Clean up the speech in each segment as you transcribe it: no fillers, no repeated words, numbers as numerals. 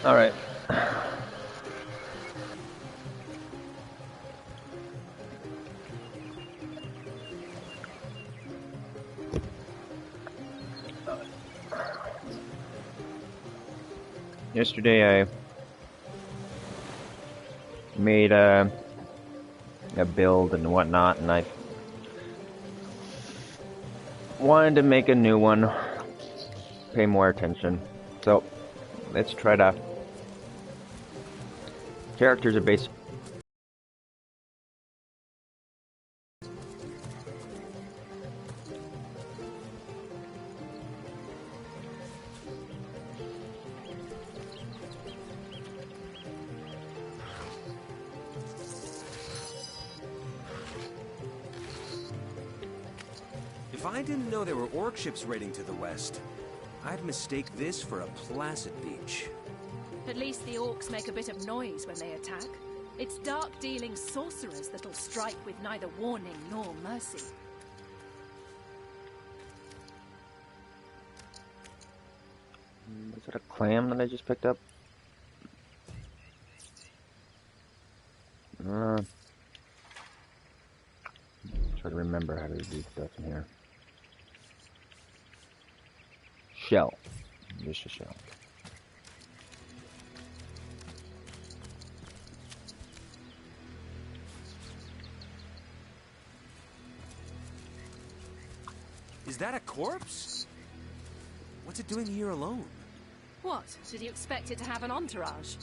Alright. Yesterday I made a build and whatnot, and I wanted to make a new one, pay more attention. So let's try to. Characters are based. If I didn't know there were orc ships raiding to the west, I'd mistake this for a placid beach. At least the orcs make a bit of noise when they attack. It's dark-dealing sorcerers that'll strike with neither warning nor mercy. Is that a clam that I just picked up? Try to remember how to do stuff in here. Shell. Just a shell. Is that a corpse? What's it doing here alone? What? Did you expect it to have an entourage?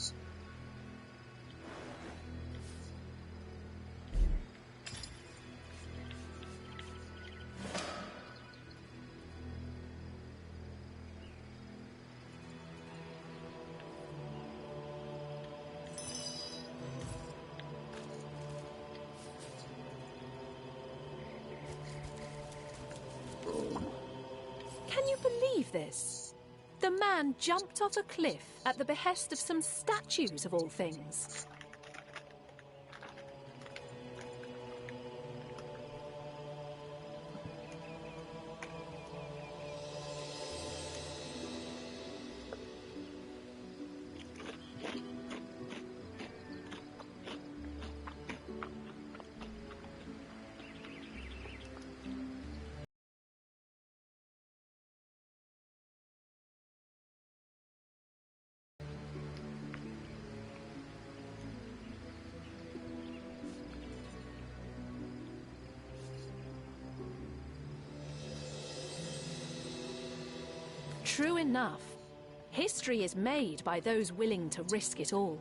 Can you believe this? The man jumped off a cliff at the behest of some statues of all things. True enough. History is made by those willing to risk it all.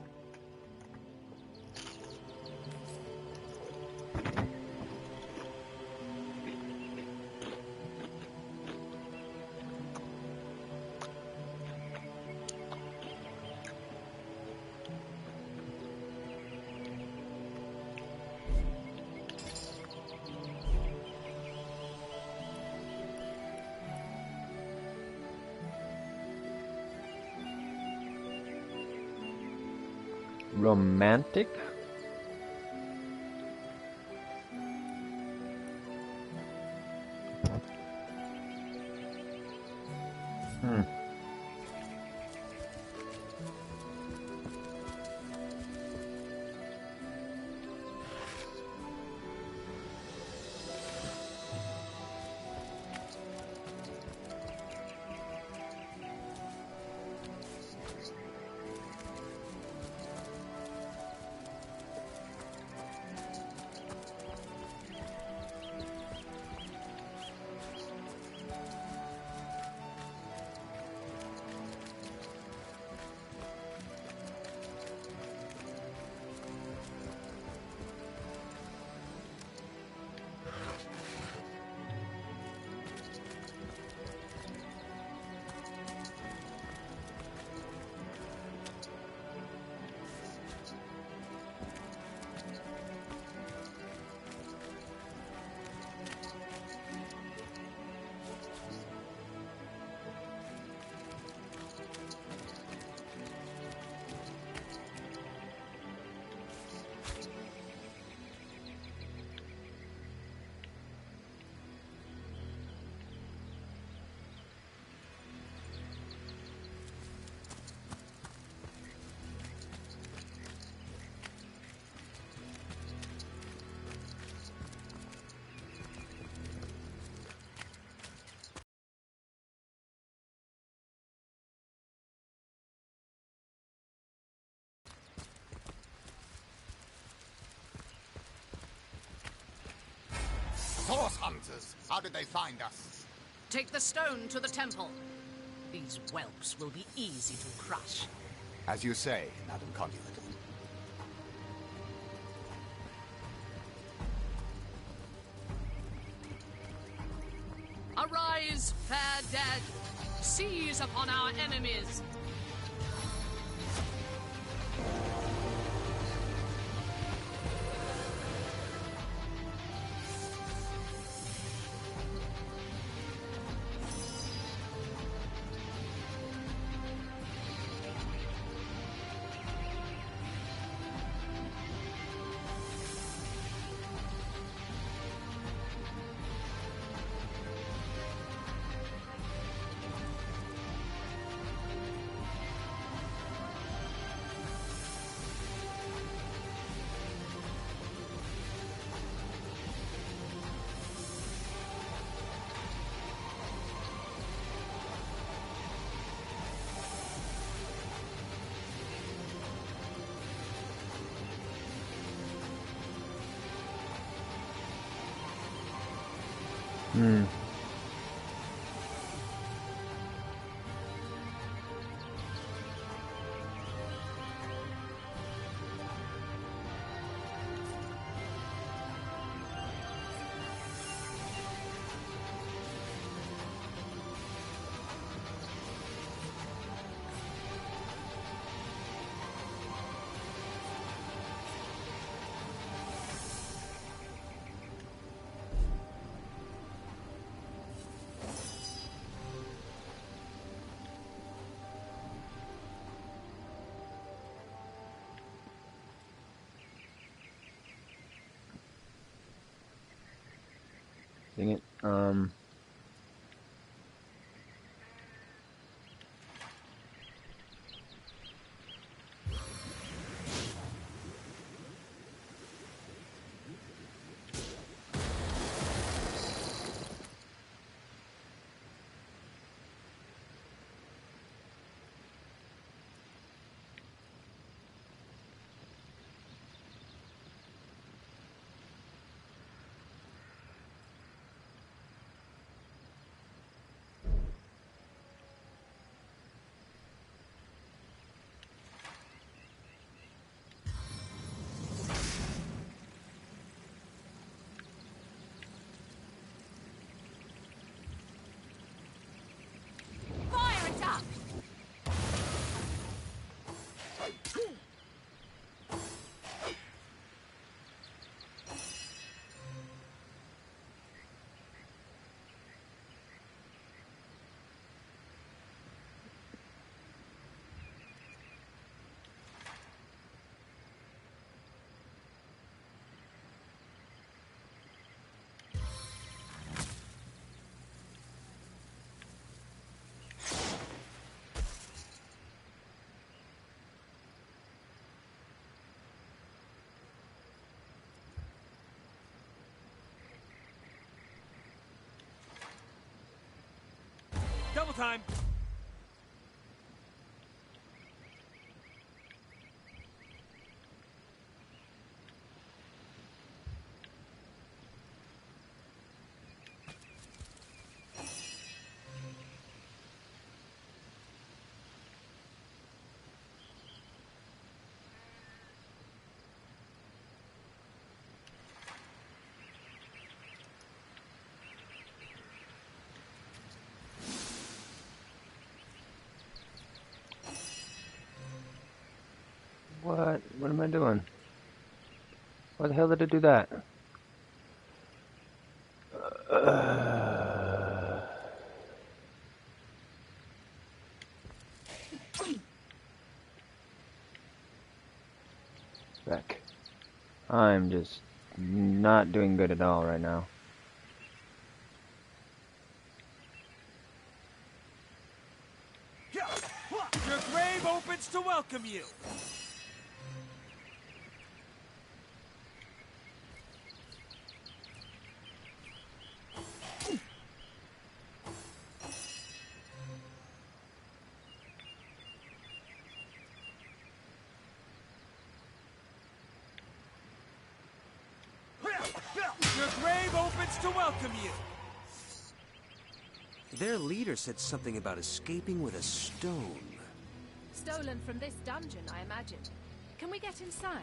Romantic? Source hunters! How did they find us? Take the stone to the temple. These whelps will be easy to crush. As you say, Madam Conduit. Arise, fair dead! Seize upon our enemies! Dang it. Fire attack! Double time! What? What am I doing? Why the hell did I do that? Back. I'm just not doing good at all right now. Your grave opens to welcome you! Your grave opens to welcome you! Their leader said something about escaping with a stone. Stolen from this dungeon, I imagine. Can we get inside?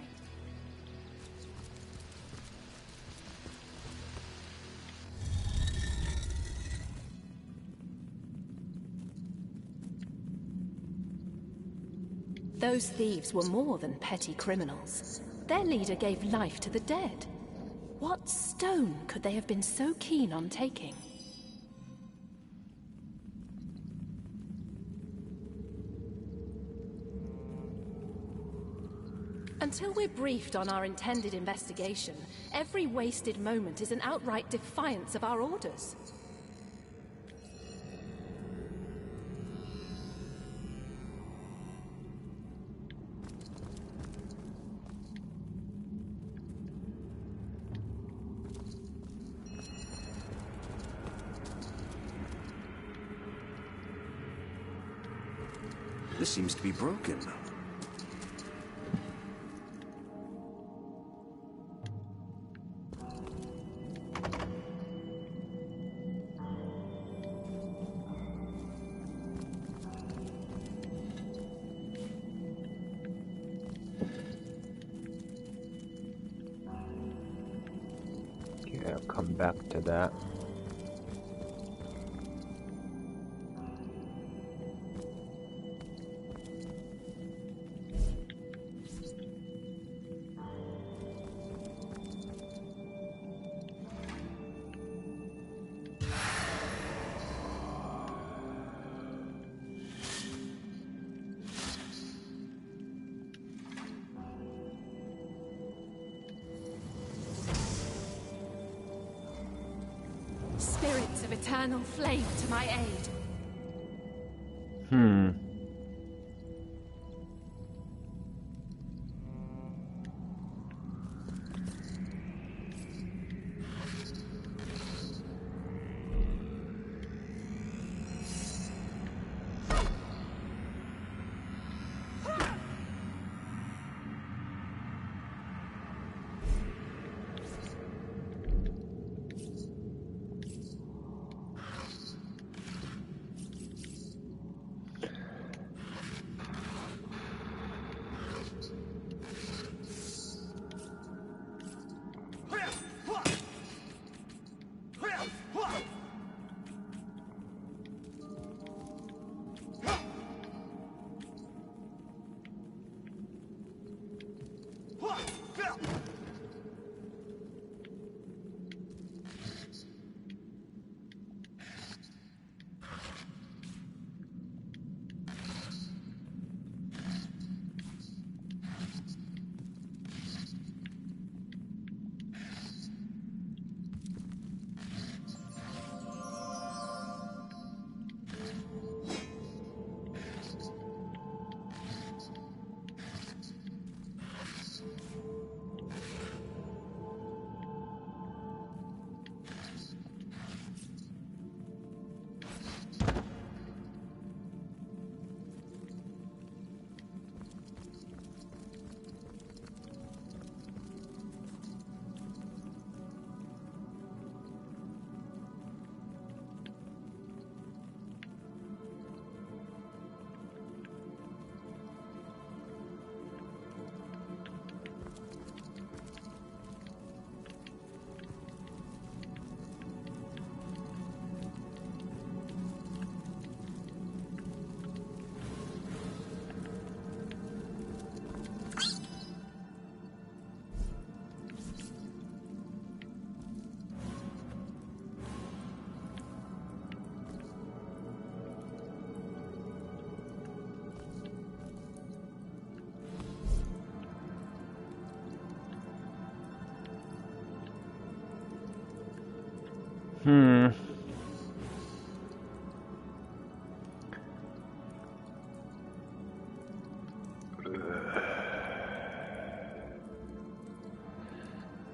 Those thieves were more than petty criminals. Their leader gave life to the dead. What stone could they have been so keen on taking? Until we're briefed on our intended investigation, every wasted moment is an outright defiance of our orders. This seems to be broken. Yeah, I'll come back to that. Spirits of eternal flame to my aid.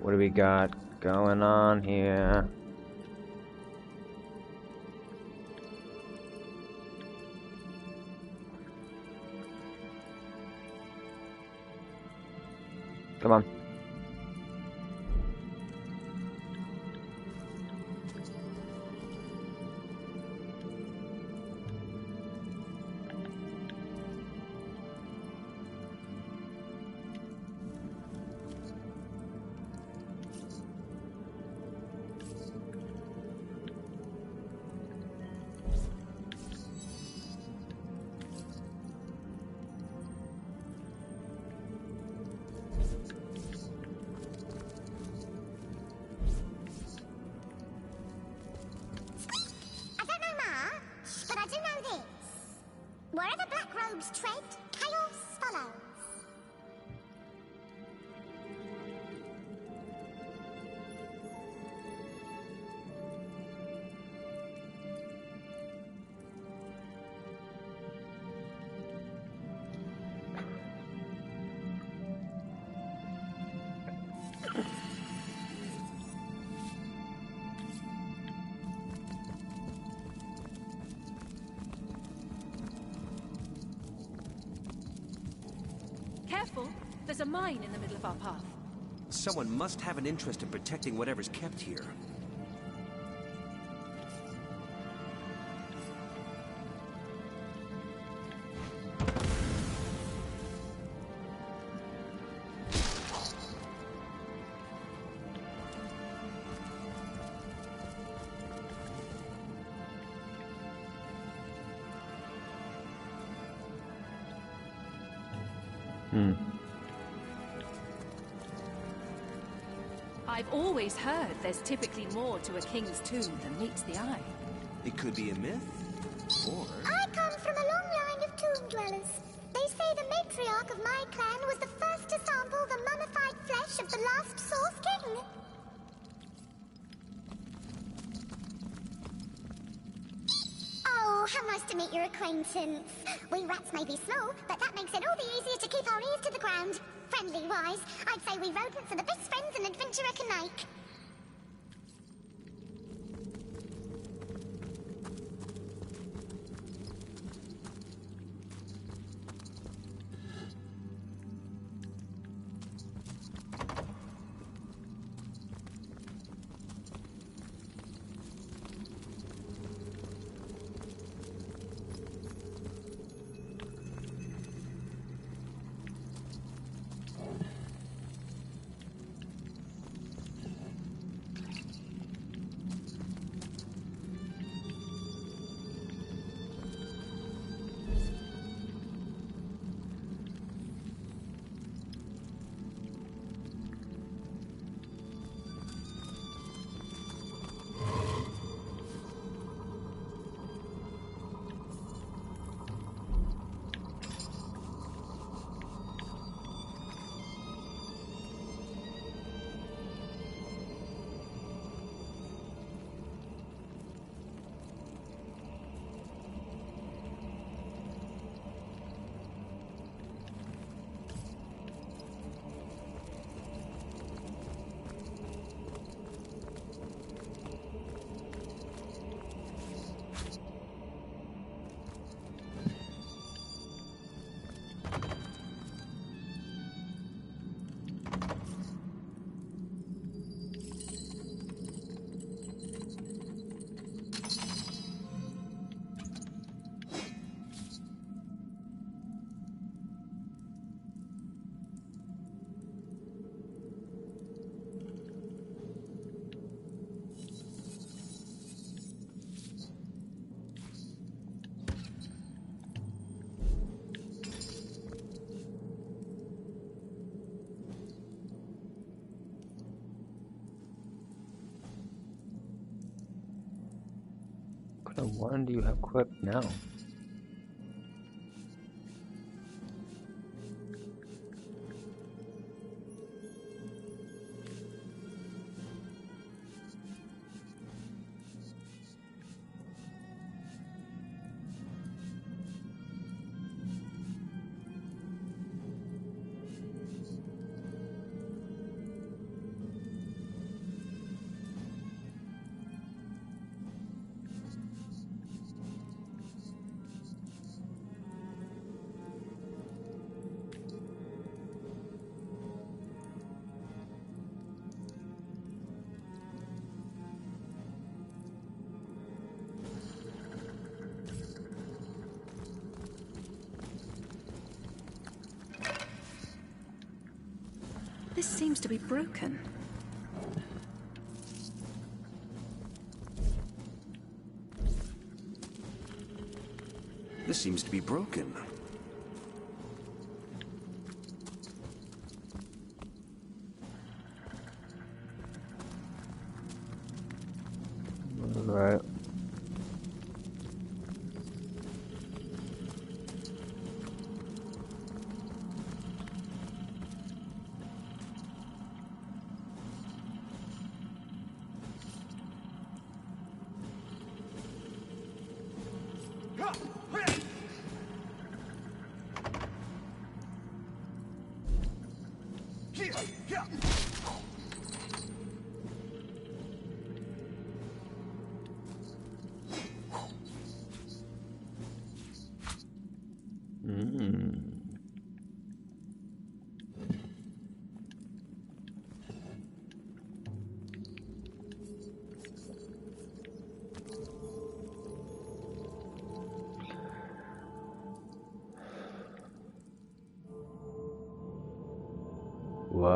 What do we got going on here? Come on. There's a mine in the middle of our path. Someone must have an interest in protecting whatever's kept here. I've always heard there's typically more to a king's tomb than meets the eye. It could be a myth, or... I come from a long line of tomb dwellers. They say the matriarch of my clan was the first to sample the mummified flesh of the last Source King. Oh, how nice to meet your acquaintance. We rats may be small, but that makes it all the easier to keep our ears to the ground. Friendly-wise, I'd say we rodents are the best friends an adventurer can make. What kind of one do you have equipped now? This seems to be broken. This seems to be broken. Right.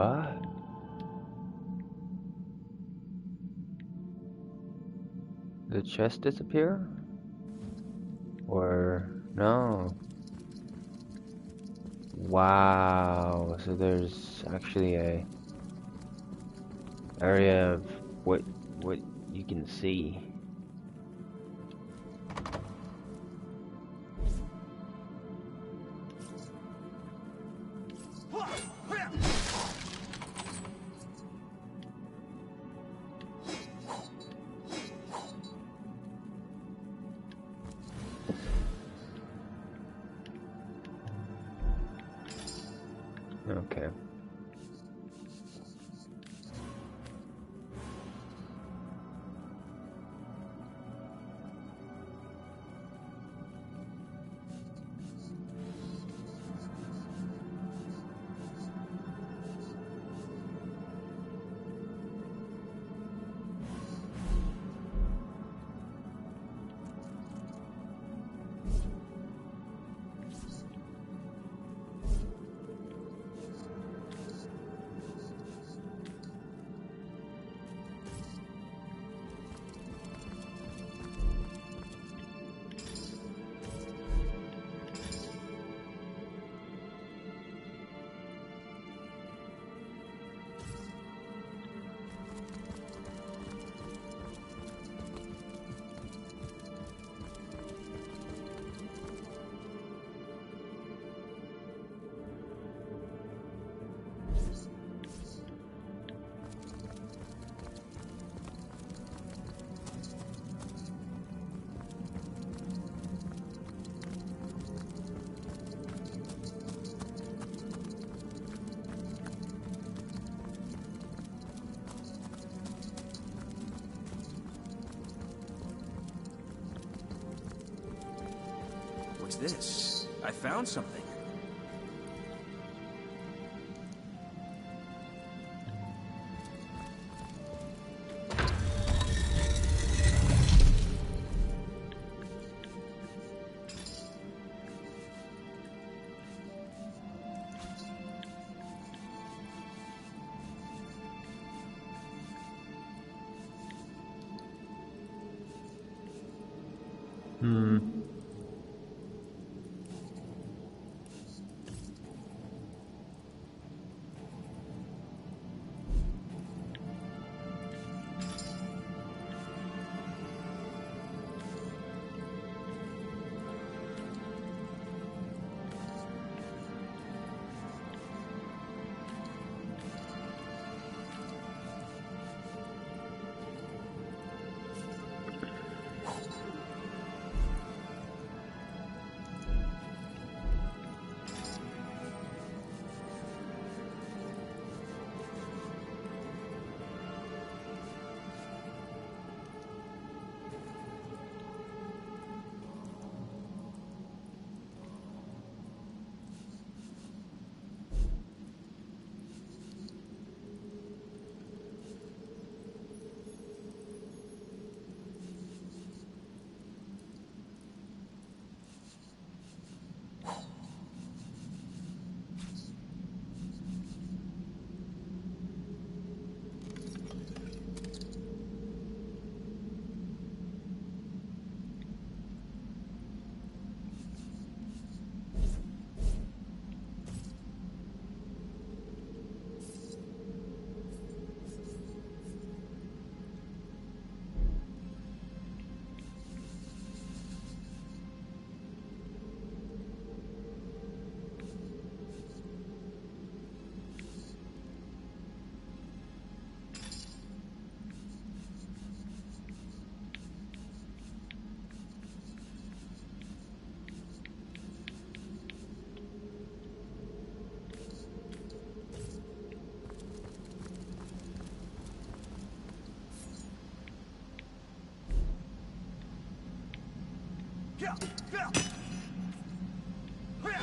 What? Did the chest disappear? Or no? Wow, so there's actually a area of what you can see. Okay. What's this? I found something.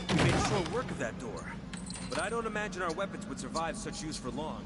We made short work of that door, but I don't imagine our weapons would survive such use for long.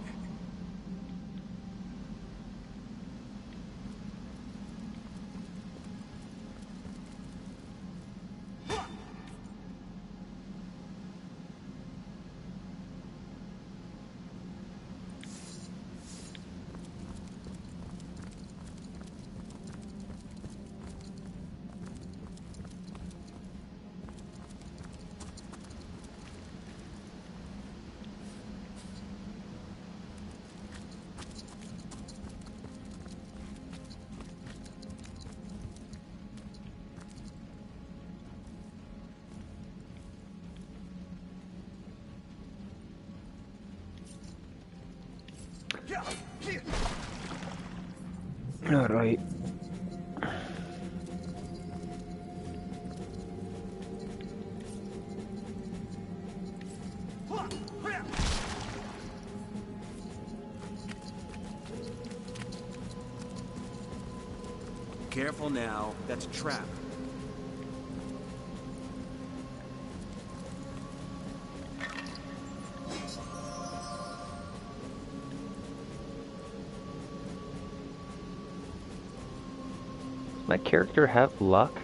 Alright. Careful now, that's a trap. Does my character have luck?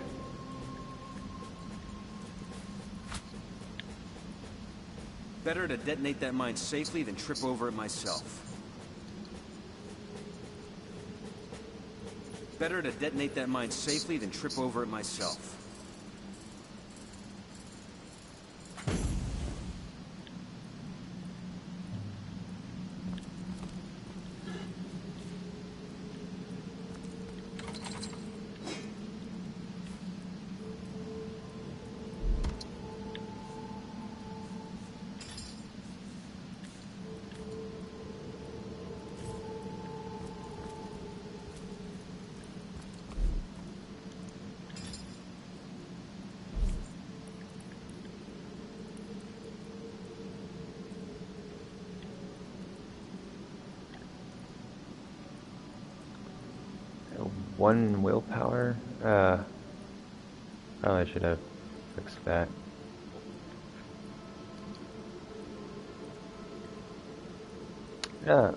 Better to detonate that mine safely than trip over it myself. Better to detonate that mine safely than trip over it myself. One willpower? Probably should have fixed that. Yeah.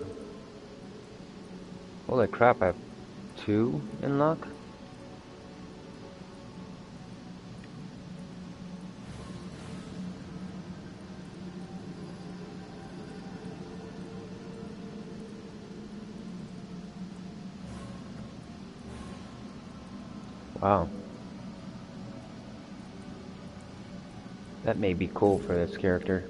Holy crap, I have 2 in luck? Wow. That may be cool for this character.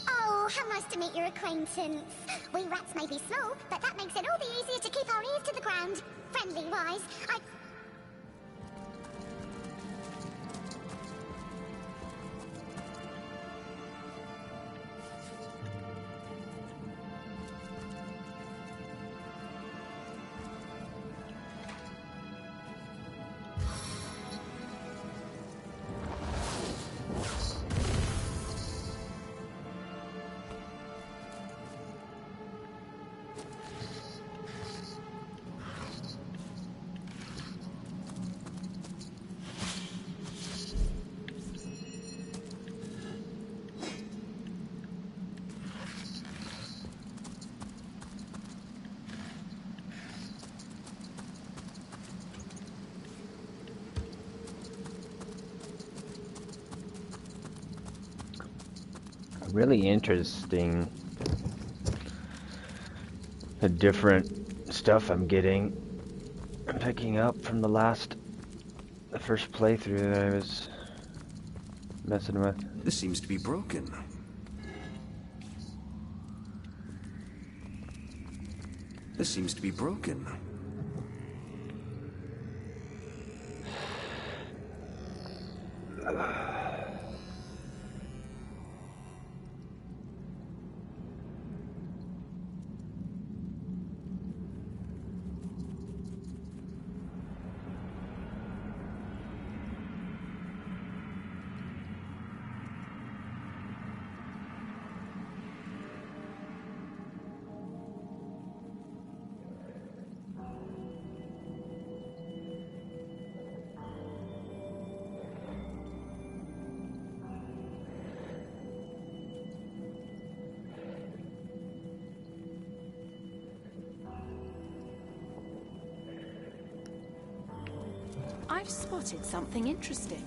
Oh, how nice to meet your acquaintance. We rats may be small, but that makes it all the easier to keep our ears to the ground. Friendly-wise, I... really interesting. The different stuff I'm picking up from the first playthrough that I was messing with. This seems to be broken. This seems to be broken. I've spotted something interesting.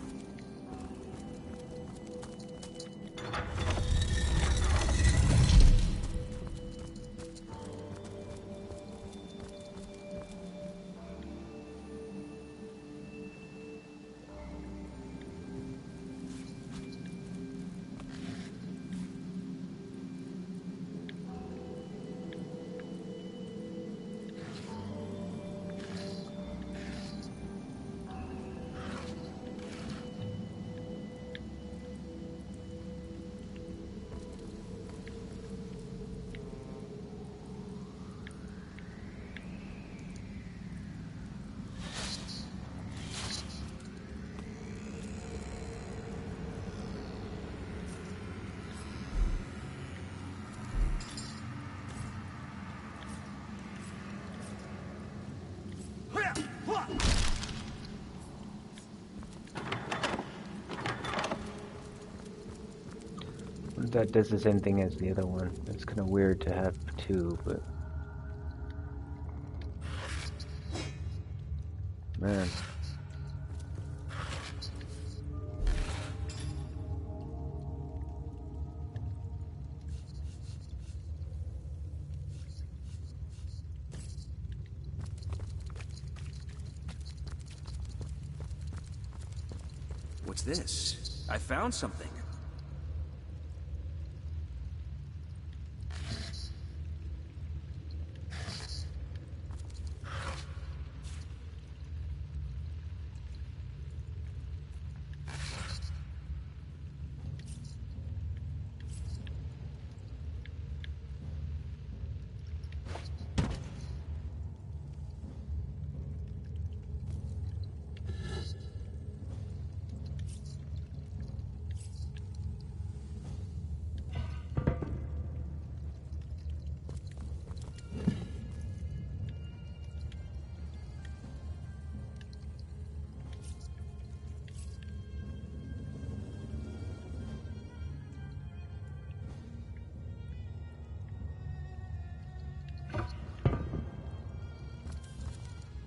That does the same thing as the other one. It's kind of weird to have two, but man. What's this? I found something.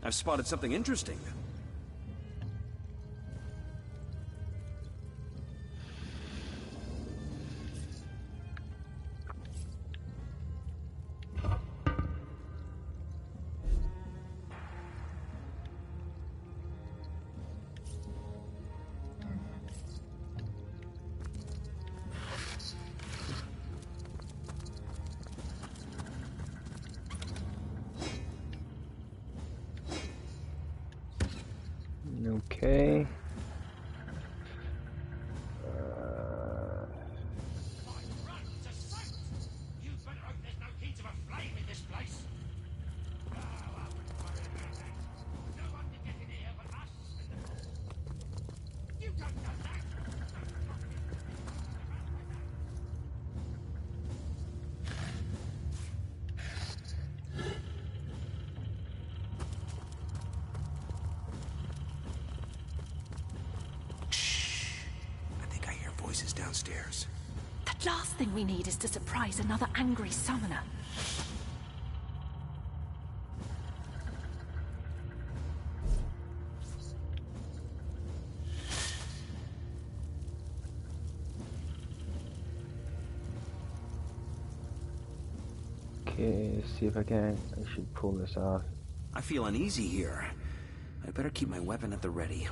I've spotted something interesting. Okay. Voices downstairs. The last thing we need is to surprise another angry summoner. Okay, let's see if I should pull this off. I feel uneasy here. I better keep my weapon at the ready.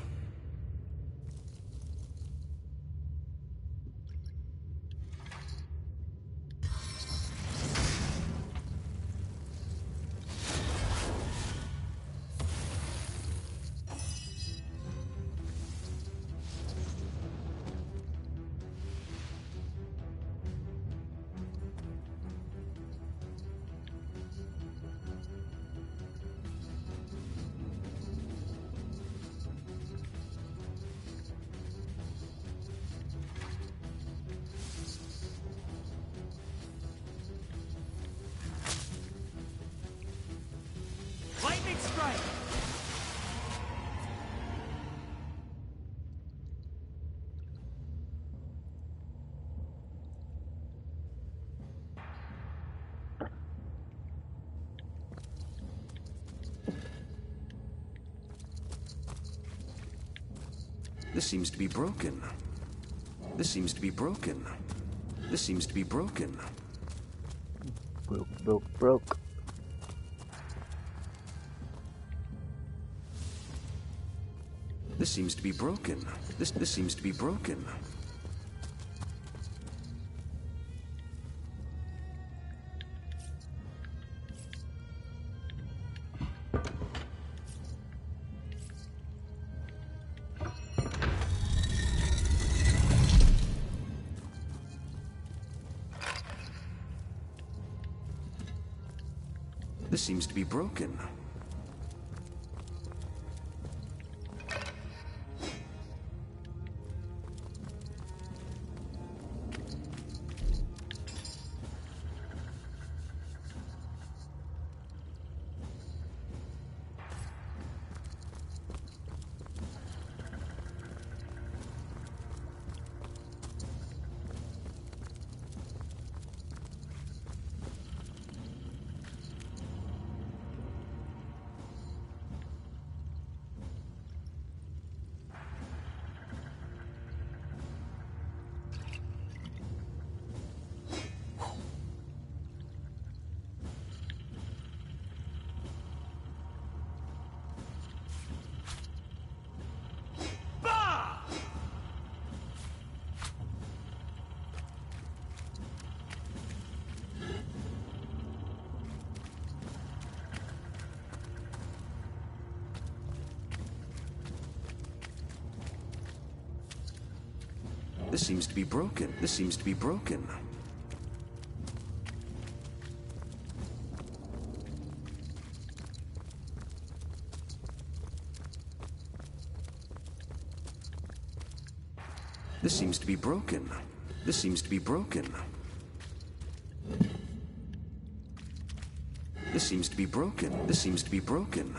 Lightning strike! This seems to be broken. This seems to be broken. This seems to be broken. Broke. This seems to be broken. This seems to be broken. This seems to be broken. This seems to be broken. This seems to be broken. This seems to be broken. This seems to be broken. This seems to be broken. This seems to be broken.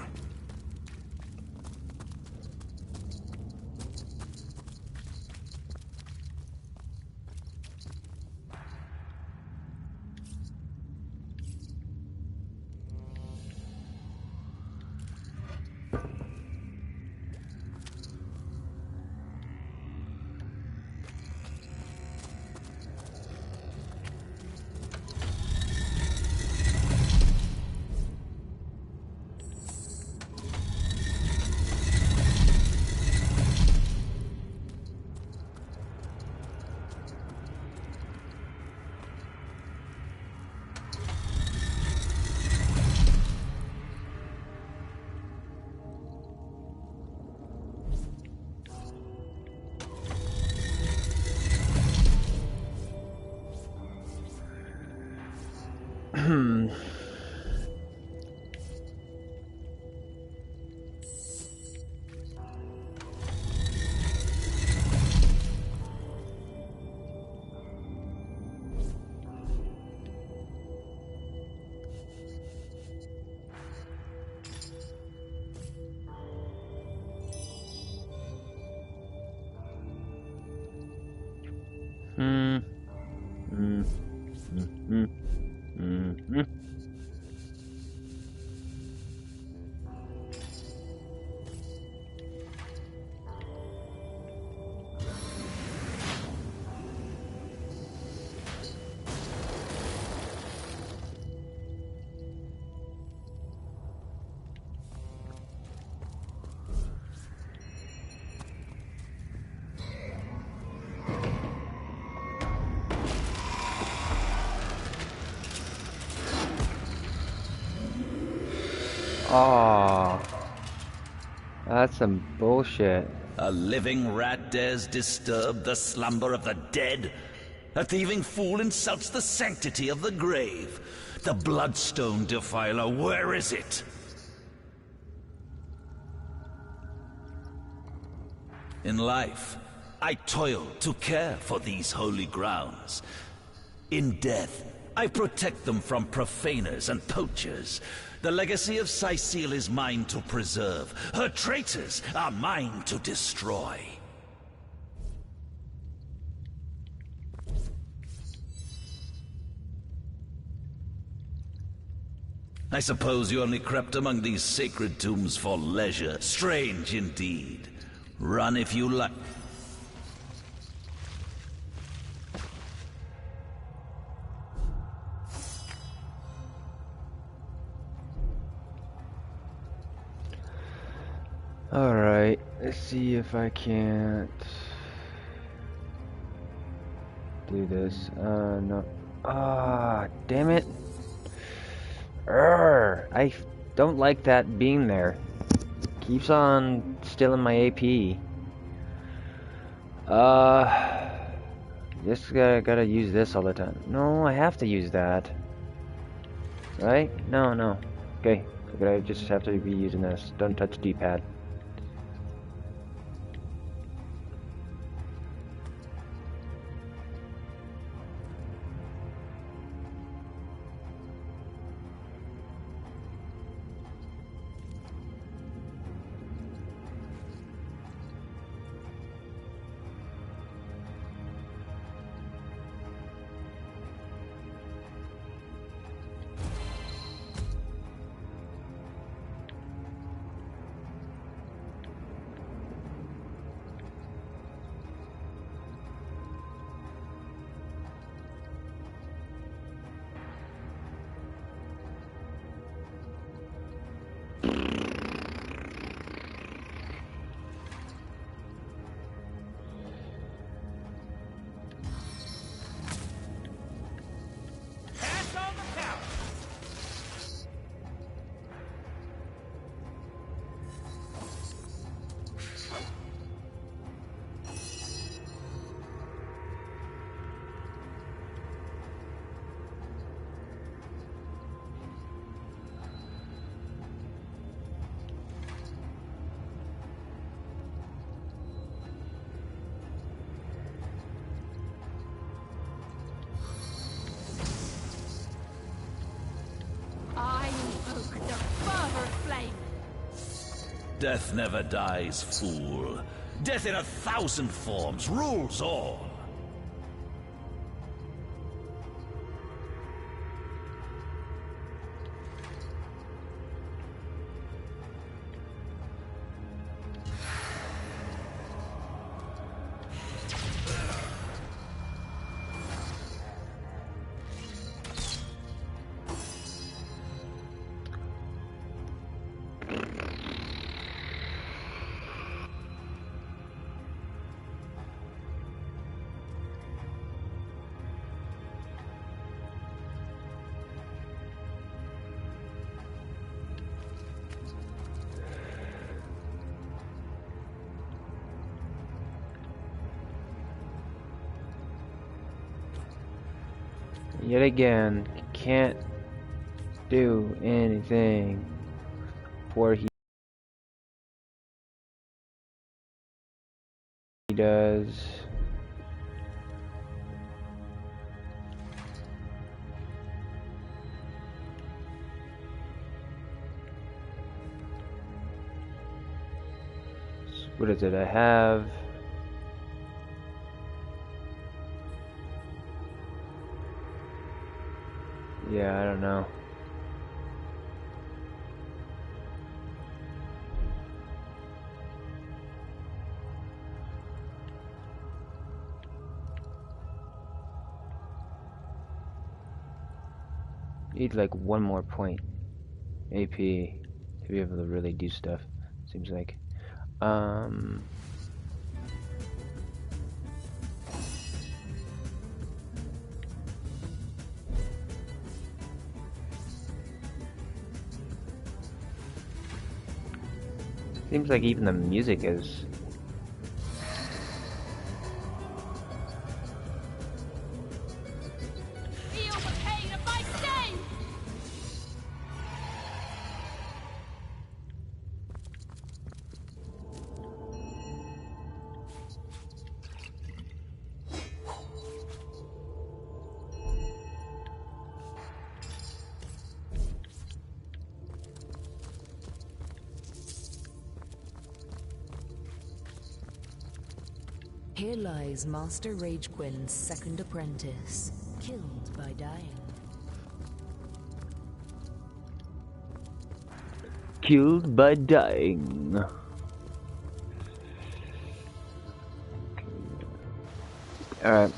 Aw. That's some bullshit. A living rat dares disturb the slumber of the dead. A thieving fool insults the sanctity of the grave. The bloodstone defiler, where is it? In life, I toil to care for these holy grounds. In death, I protect them from profaners and poachers. The legacy of Cecile is mine to preserve. Her traitors are mine to destroy. I suppose you only crept among these sacred tombs for leisure. Strange indeed. Run if you like. Alright, let's see if I can't do this. No. Ah, damn it. I don't like that being there. Keeps on stealing my AP. Just gotta use this all the time. No, I have to use that. Right? No. Okay, I just have to be using this. Don't touch D-pad. Death never dies, fool. Death in 1,000 forms rules all. Yet again, can't do anything before he does. What is it? I have I don't know. Need like one more point AP to be able to really do stuff, seems like. Seems like even the music is... Feel the pain of my stain! Here lies Master Rage Quinn's second apprentice, killed by dying. Killed by dying. Alright.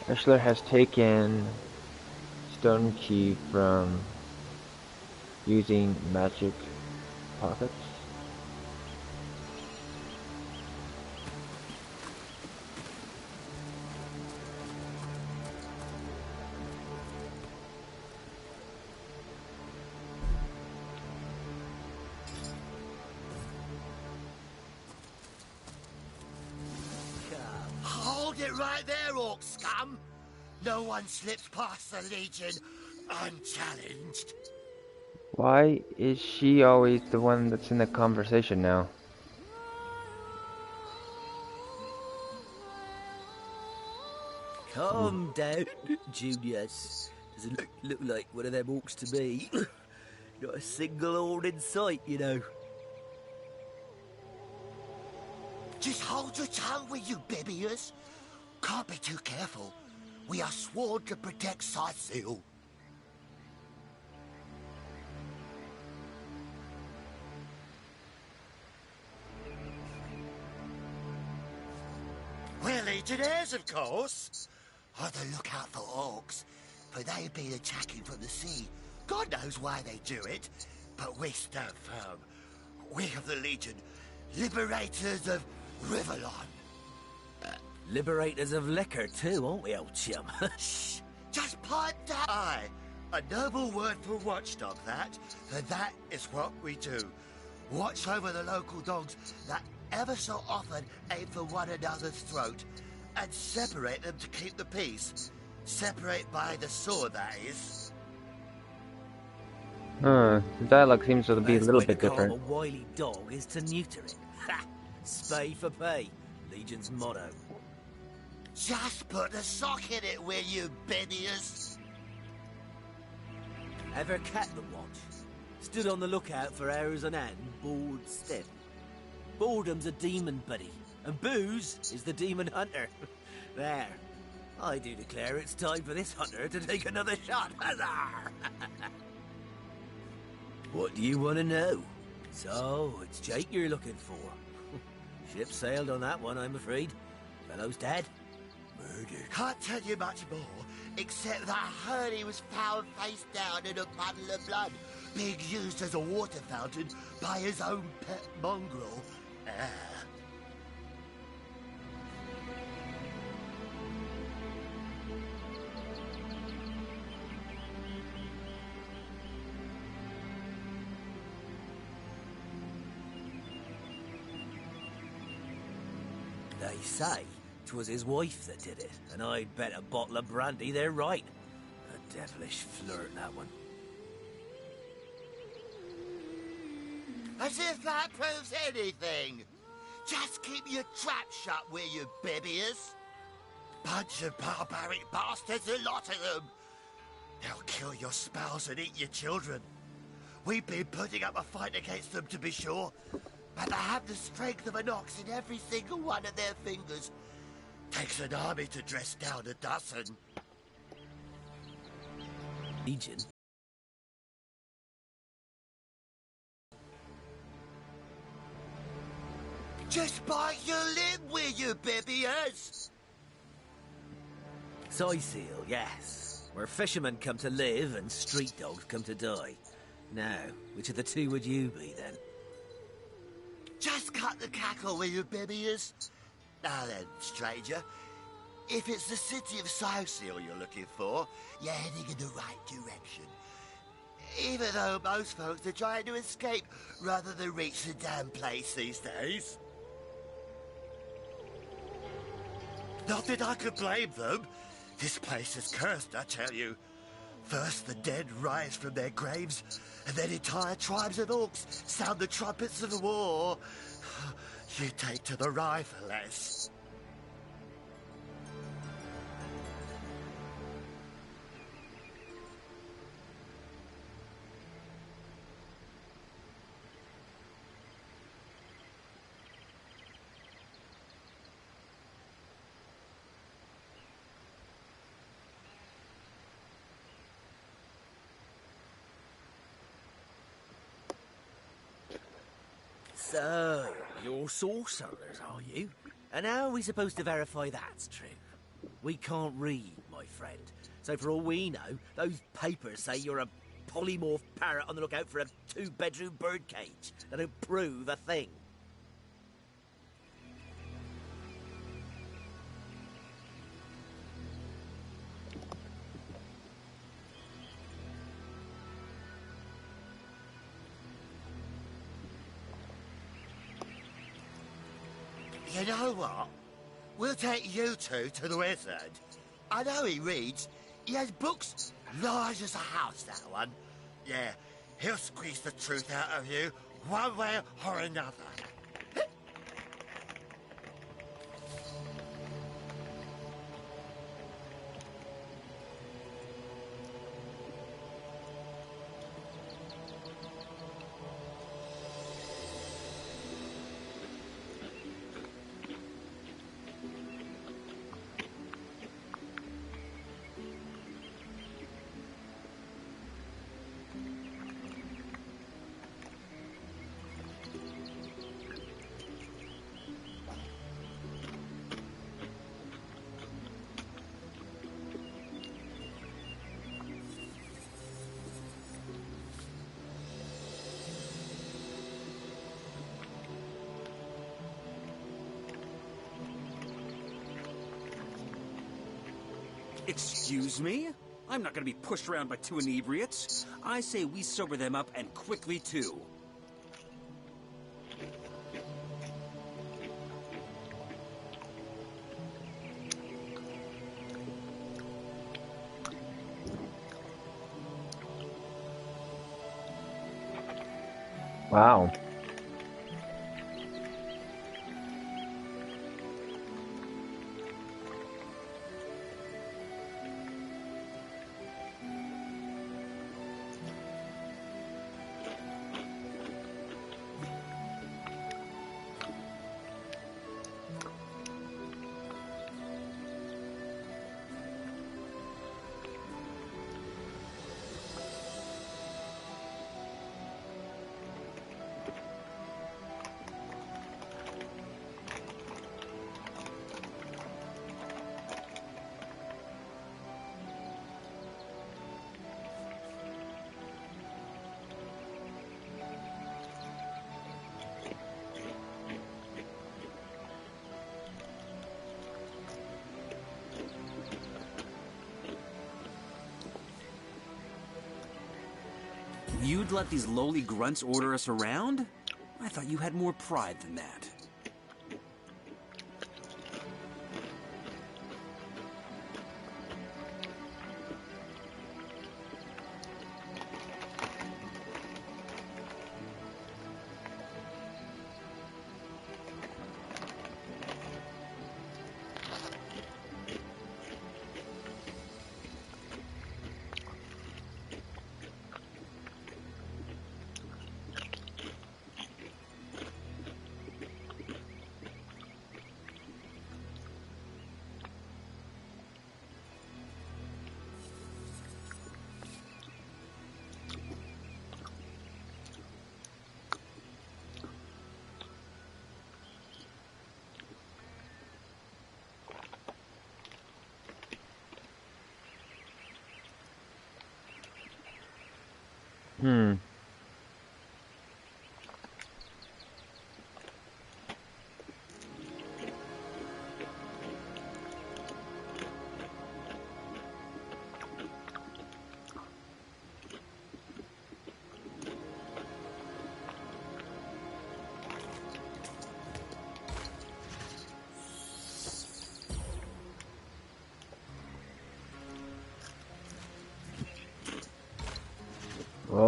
ASHLER has taken stone key from using magic pockets. Hold it right there, orc scum! No one slips past the Legion unchallenged. Why is she always the one that's in the conversation now? Calm down, Junius. Doesn't look like one of them orcs to me. Not a single horn in sight, you know. Just hold your tongue, will you, Bibius? Can't be too careful. We are sworn to protect Sightseal. We're legionnaires, of course. On the lookout for orcs, for they've been attacking from the sea. God knows why they do it, but we stand firm. We of the Legion, liberators of Riverlon. Liberators of liquor too, aren't we, old chum? Shh! Just pipe down! Aye, a noble word for watchdog, that. For that is what we do. Watch over the local dogs that ever so often aim for one another's throat, and separate them to keep the peace. Separate by the sword, that is. The dialogue seems to be a little bit different. A wily dog is to neuter it. Ha! Spay for pay. Legion's motto. Just put a sock in it, will you, Bibius? Ever cat the watch? Stood on the lookout for hours on end, bored stiff. Boredom's a demon, buddy, and booze is the demon hunter. There. I do declare it's time for this hunter to take another shot. Huzzah! What do you want to know? So, it's Jake you're looking for. Ship sailed on that one, I'm afraid. Fellow's dead. Murdered. Can't tell you much more, except that I heard he was found face down in a puddle of blood, being used as a water fountain by his own pet mongrel. They say 'twas his wife that did it, and I'd bet a bottle of brandy they're right. A devilish flirt, that one. As if that proves anything. Just keep your trap shut, will you, Bibius? Bunch of barbaric bastards, a lot of them. They'll kill your spouse and eat your children. We've been putting up a fight against them, to be sure, but they have the strength of an ox in every single one of their fingers. Takes an army to dress down a dozen. Legion? Just bite your lip, will you, Bibius? Sightseal, yes. Where fishermen come to live and street dogs come to die. Now, which of the two would you be, then? Just cut the cackle with your bibbies. Now then, stranger, if it's the city of Social you're looking for, you're heading in the right direction. Even though most folks are trying to escape rather than reach the damn place these days. Not that I could blame them. This place is cursed, I tell you. First the dead rise from their graves, and then entire tribes of orcs sound the trumpets of war. You take to the rifle-less. So, you're sorcerers, are you? And how are we supposed to verify that's true? We can't read, my friend. So for all we know, those papers say you're a polymorph parrot on the lookout for a two-bedroom birdcage. They don't prove a thing. You know what? We'll take you two to the wizard. I know he reads. He has books large as a house, that one. Yeah, he'll squeeze the truth out of you one way or another. Excuse me? I'm not gonna be pushed around by two inebriates. I say we sober them up, and quickly, too. Wow. You'd let these lowly grunts order us around? I thought you had more pride than that.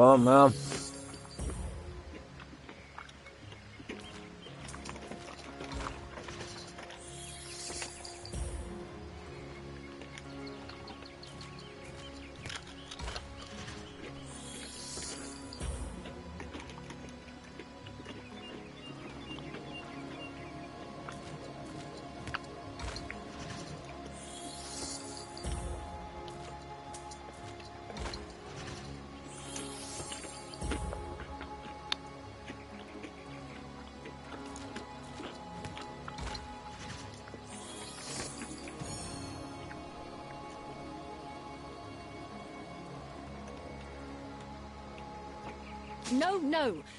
well. No.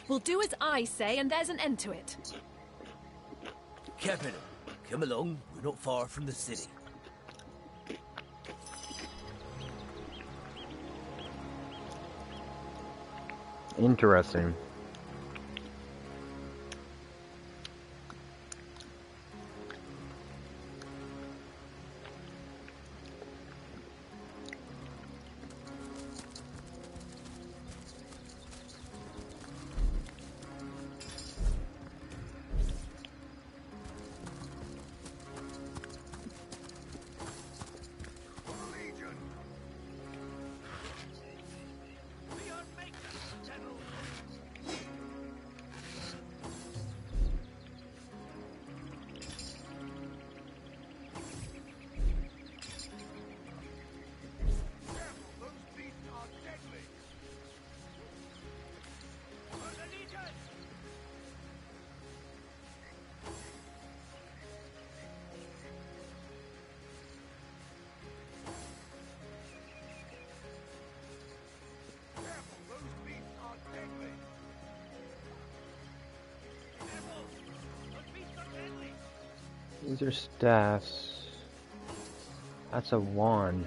We'll do as I say, and there's an end to it. Captain, come along. We're not far from the city. Interesting. These are staffs. That's a wand.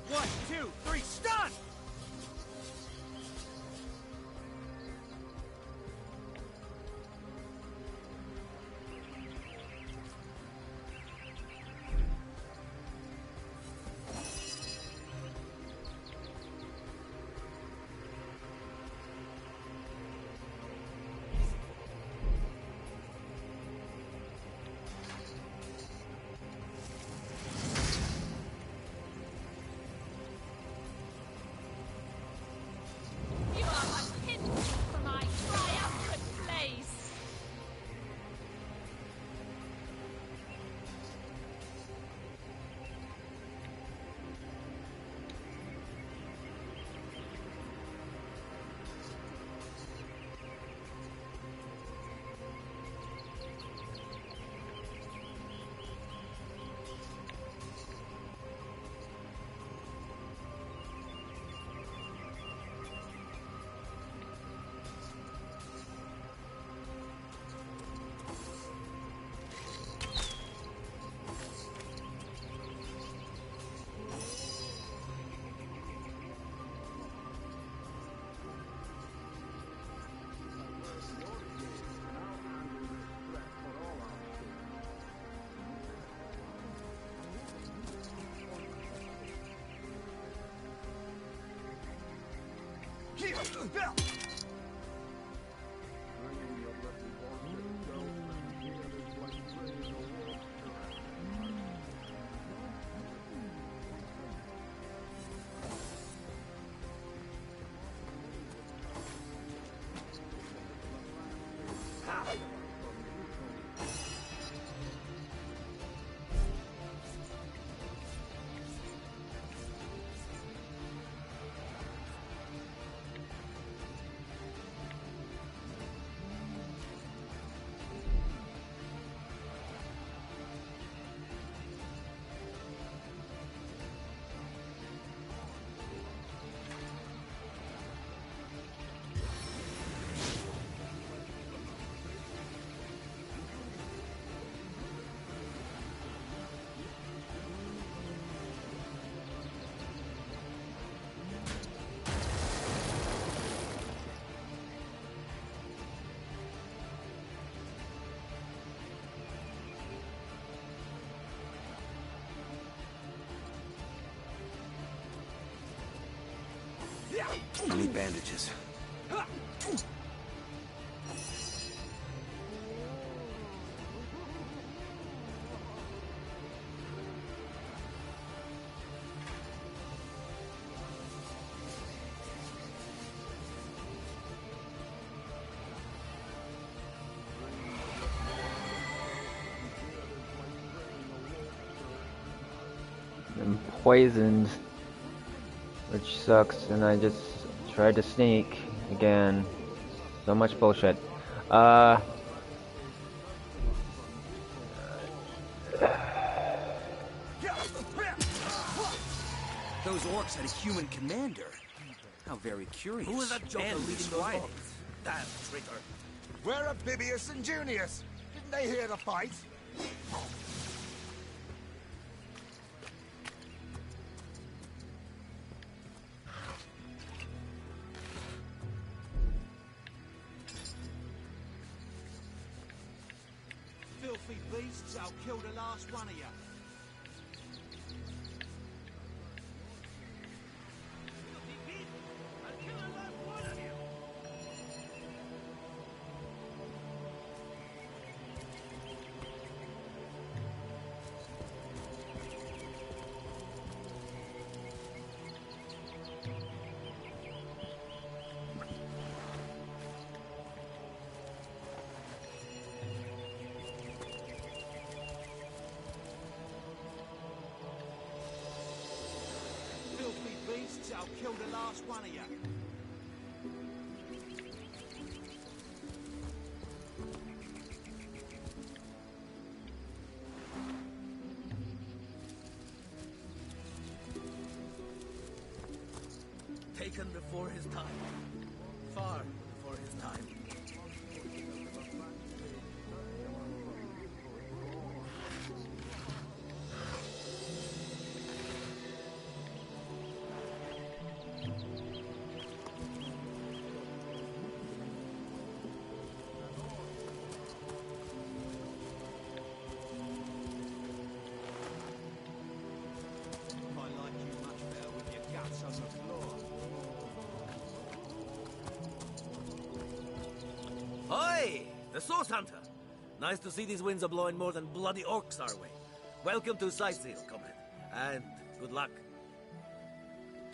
1, 2, 3, stun! You are but hints for my triumphant place. I need bandages. I'm poisoned, which sucks, and I just tried to sneak again. So much bullshit. Those orcs had a human commander. How very curious. Who was that joker And leading those misguided. orcs? Damn traitor. Where are Bibius and Junius? Didn't they hear the fight? Filthy beasts, I'll kill the last one of you. killed the last one of you. Taken before his time. Far before his time. I like you much better with your guts on the floor. Oi! The Source Hunter! Nice to see these winds are blowing more than bloody orcs our way. Welcome to Sightseal, comrade. And good luck.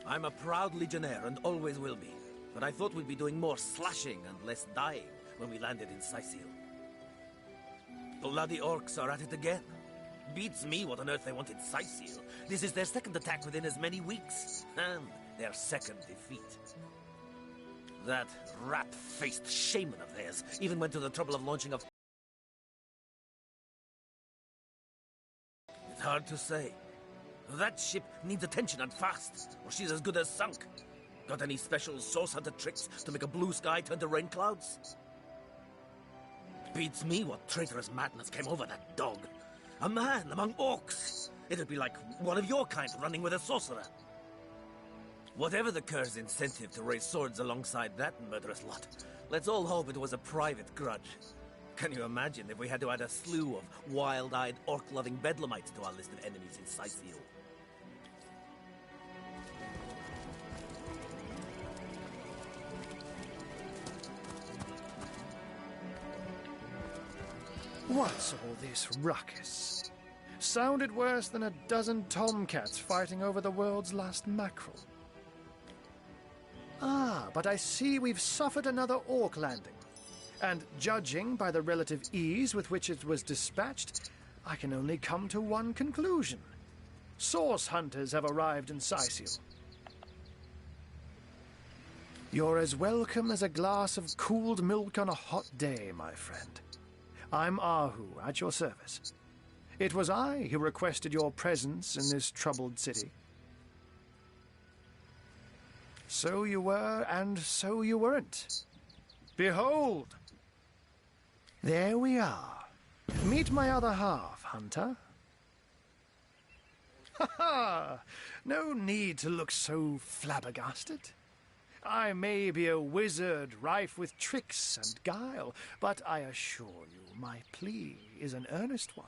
I'm a proud legionnaire and always will be. But I thought we'd be doing more slashing and less dying when we landed in Sightseal. Bloody orcs are at it again. Beats me what on earth they want in Sightseal. This is their second attack within as many weeks. And their second defeat. That rat-faced shaman of theirs even went to the trouble of launching a... It's hard to say. That ship needs attention and fast, or she's as good as sunk. Got any special Source Hunter tricks to make a blue sky turn to rain clouds? Beats me what traitorous madness came over that dog. A man among orcs. It'd be like one of your kind running with a sorcerer. Whatever the Cur's incentive to raise swords alongside that murderous lot, let's all hope it was a private grudge. Can you imagine if we had to add a slew of wild-eyed, orc-loving bedlamites to our list of enemies in Sightseal? What's all this ruckus? Sounded worse than a dozen tomcats fighting over the world's last mackerel. Ah, but I see we've suffered another orc landing. And judging by the relative ease with which it was dispatched, I can only come to one conclusion. Source hunters have arrived in Sightseal. You're as welcome as a glass of cooled milk on a hot day, my friend. I'm Ahu, at your service. It was I who requested your presence in this troubled city. So you were, and so you weren't. Behold! There we are. Meet my other half, Hunter. Ha ha! No need to look so flabbergasted. I may be a wizard rife with tricks and guile, but I assure you my plea is an earnest one.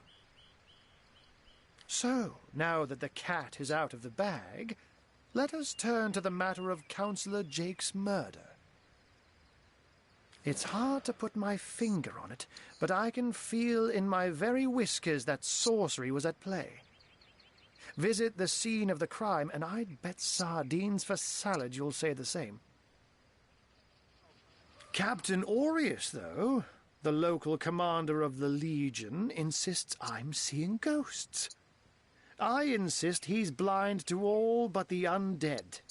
So, now that the cat is out of the bag, let us turn to the matter of Councillor Jake's murder. It's hard to put my finger on it, but I can feel in my very whiskers that sorcery was at play. Visit the scene of the crime, and I'd bet sardines for salad you'll say the same. Captain Aureus, though, the local commander of the Legion, insists I'm seeing ghosts. I insist he's blind to all but the undead.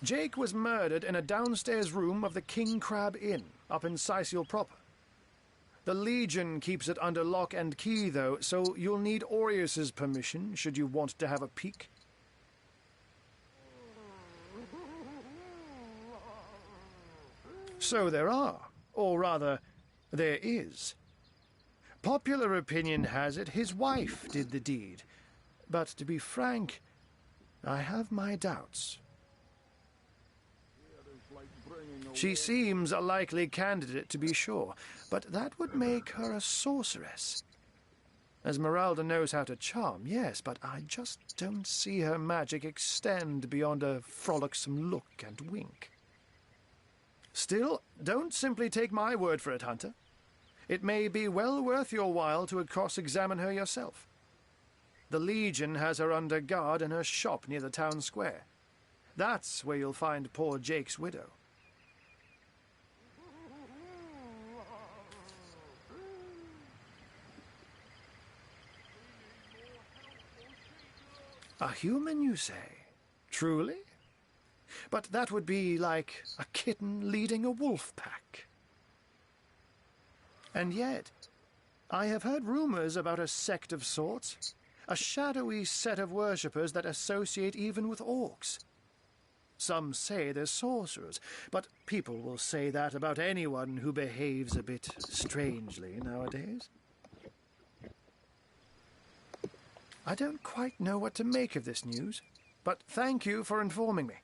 Jake was murdered in a downstairs room of the King Crab Inn, up in Sightseal proper. The Legion keeps it under lock and key, though, so you'll need Aureus's permission should you want to have a peek. So there are, or rather, there is. Popular opinion has it his wife did the deed, but to be frank, I have my doubts. She seems a likely candidate, to be sure, but that would make her a sorceress. Esmeralda knows how to charm, yes, but I just don't see her magic extend beyond a frolicsome look and wink. Still, don't simply take my word for it, Hunter. It may be well worth your while to cross-examine her yourself. The Legion has her under guard in her shop near the town square. That's where you'll find poor Jake's widow. A human, you say? Truly? But that would be like a kitten leading a wolf pack. And yet, I have heard rumors about a sect of sorts, a shadowy set of worshippers that associate even with orcs. Some say they're sorcerers, but people will say that about anyone who behaves a bit strangely nowadays. I don't quite know what to make of this news, but thank you for informing me.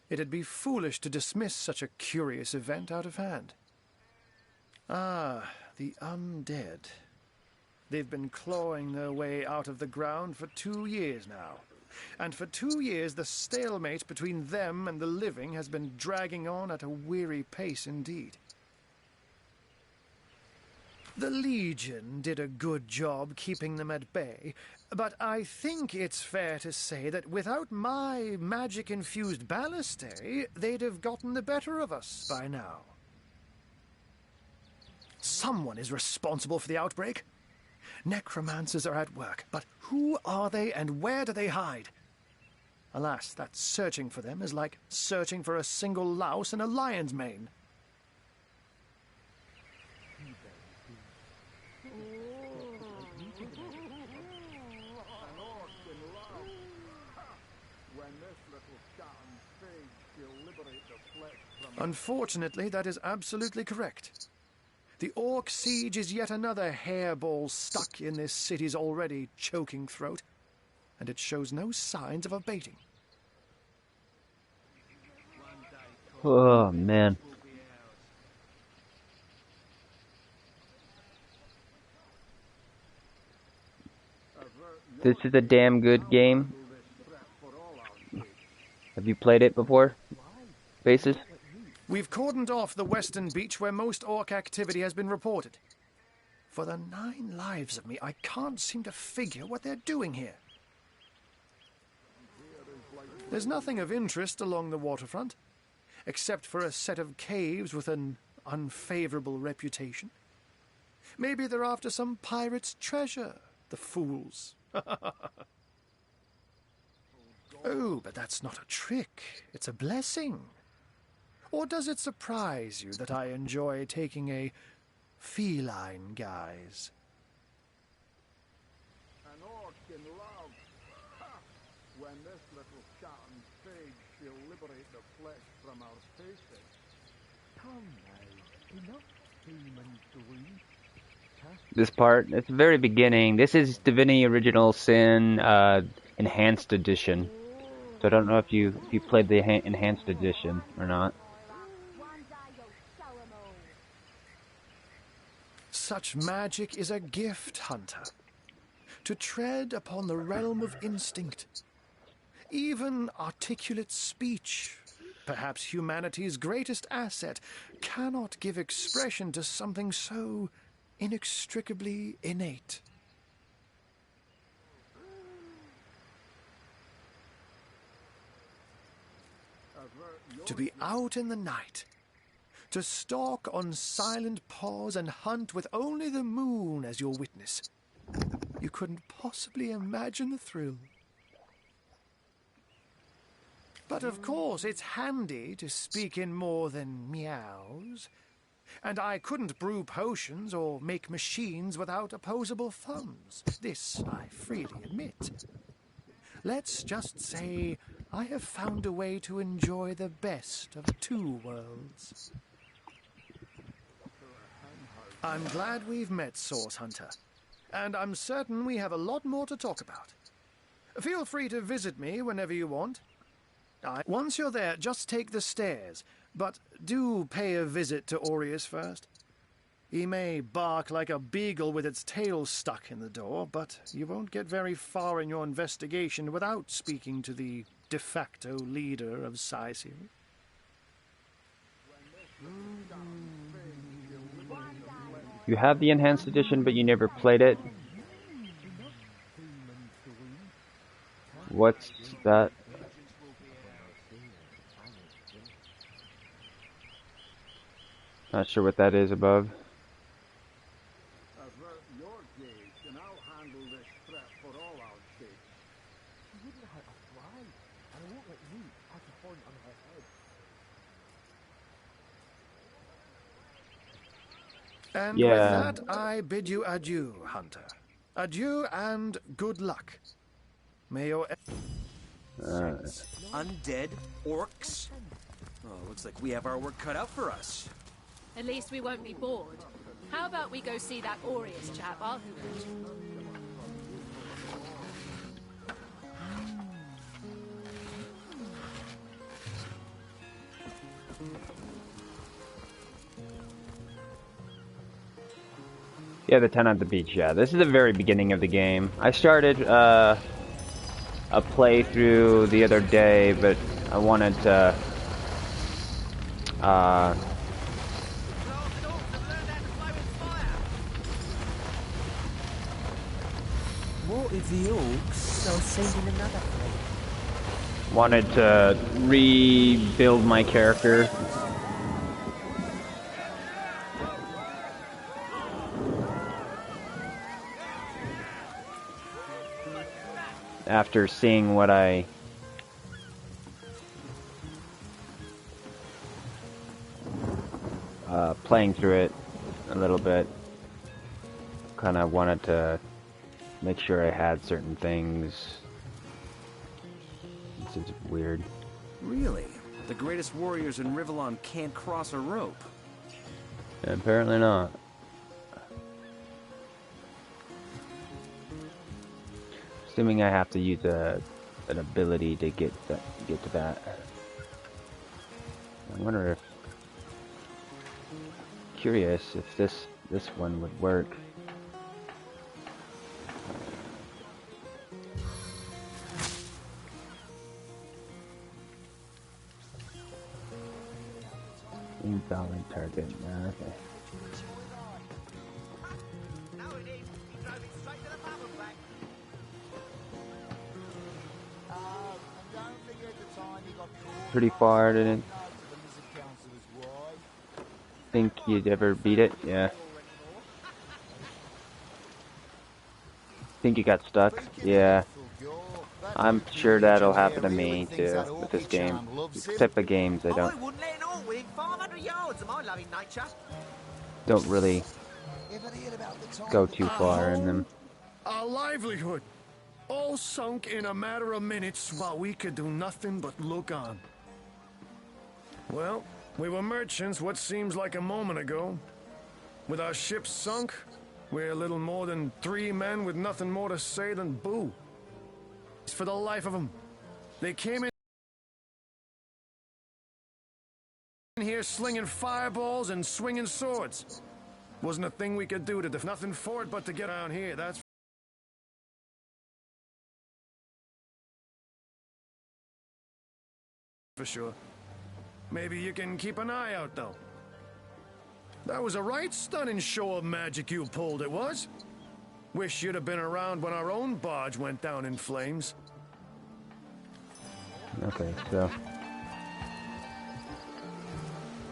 It'd be foolish to dismiss such a curious event out of hand. Ah, the undead. They've been clawing their way out of the ground for 2 years now. And for 2 years the stalemate between them and the living has been dragging on at a weary pace indeed. The Legion did a good job keeping them at bay, but I think it's fair to say that without my magic-infused ballistae, they'd have gotten the better of us by now. Someone is responsible for the outbreak. Necromancers are at work, but who are they and where do they hide? Alas, that searching for them is like searching for a single louse in a lion's mane. Unfortunately, that is absolutely correct. The Orc siege is yet another hairball stuck in this city's already choking throat, and it shows no signs of abating. Oh, man. This is a damn good game. Have you played it before, Faces? We've cordoned off the western beach where most orc activity has been reported. For the 9 lives of me, I can't seem to figure what they're doing here. There's nothing of interest along the waterfront, except for a set of caves with an unfavorable reputation. Maybe they're after some pirate's treasure, the fools. Oh, but that's not a trick. It's a blessing. Or does it surprise you that I enjoy taking a feline guise? An orc in love. Ha! When this little chatting fig shall liberate the flesh from our faces. Come now, enough demon doing. This part, at the very beginning, this is Divinity Original Sin Enhanced Edition. So I don't know if you played the Enhanced Edition or not. Such magic is a gift, Hunter. To tread upon the realm of instinct. Even articulate speech, perhaps humanity's greatest asset, cannot give expression to something so inextricably innate. To be out in the night, to stalk on silent paws and hunt with only the moon as your witness. You couldn't possibly imagine the thrill. But of course, it's handy to speak in more than meows. And I couldn't brew potions or make machines without opposable thumbs. This I freely admit. Let's just say I have found a way to enjoy the best of 2 worlds. I'm glad we've met, Source Hunter. And I'm certain we have a lot more to talk about. Feel free to visit me whenever you want. Once you're there, just take the stairs. But do pay a visit to Aureus first. He may bark like a beagle with its tail stuck in the door, but you won't get very far in your investigation without speaking to the de facto leader of Sicil. You have the Enhanced Edition, but you never played it? What's that? Not sure what that is above. Avert your gaze, and I'll handle this threat for all our sakes. And with Yeah. that, I bid you adieu, Hunter. Adieu and good luck. May your... Undead orcs? Oh, looks like we have our work cut out for us. At least we won't be bored. How about we go see that Aureus chap, our hoot? Yeah, the 10 at the beach, yeah. This is the very beginning of the game. I started a playthrough the other day, but I wanted to What if the orcs are sending another fleet? wanted to rebuild my character. After seeing what playing through it a little bit, kind of wanted to make sure I had certain things. This is weird. Really? The greatest warriors in Rivellon can't cross a rope? Apparently not. Assuming I have to use an ability to get to that. I wonder if... Curious if this one would work. Invalid target. Okay. Pretty far, didn't think you'd ever beat it. Yeah. Think you got stuck? Yeah. I'm sure that'll happen to me too with this game. This type of games I don't really go too far in them. Our livelihood, all sunk in a matter of minutes while we could do nothing but look on. Well, we were merchants what seems like a moment ago. With our ship sunk, we're little more than 3 men with nothing more to say than boo. For the life of them, they came in here slinging fireballs and swinging swords. Wasn't a thing we could do to nothing for it but to get around here, that's for sure. Maybe you can keep an eye out, though. That was a right stunning show of magic you pulled, it was. Wish you'd have been around when our own barge went down in flames. Okay, so...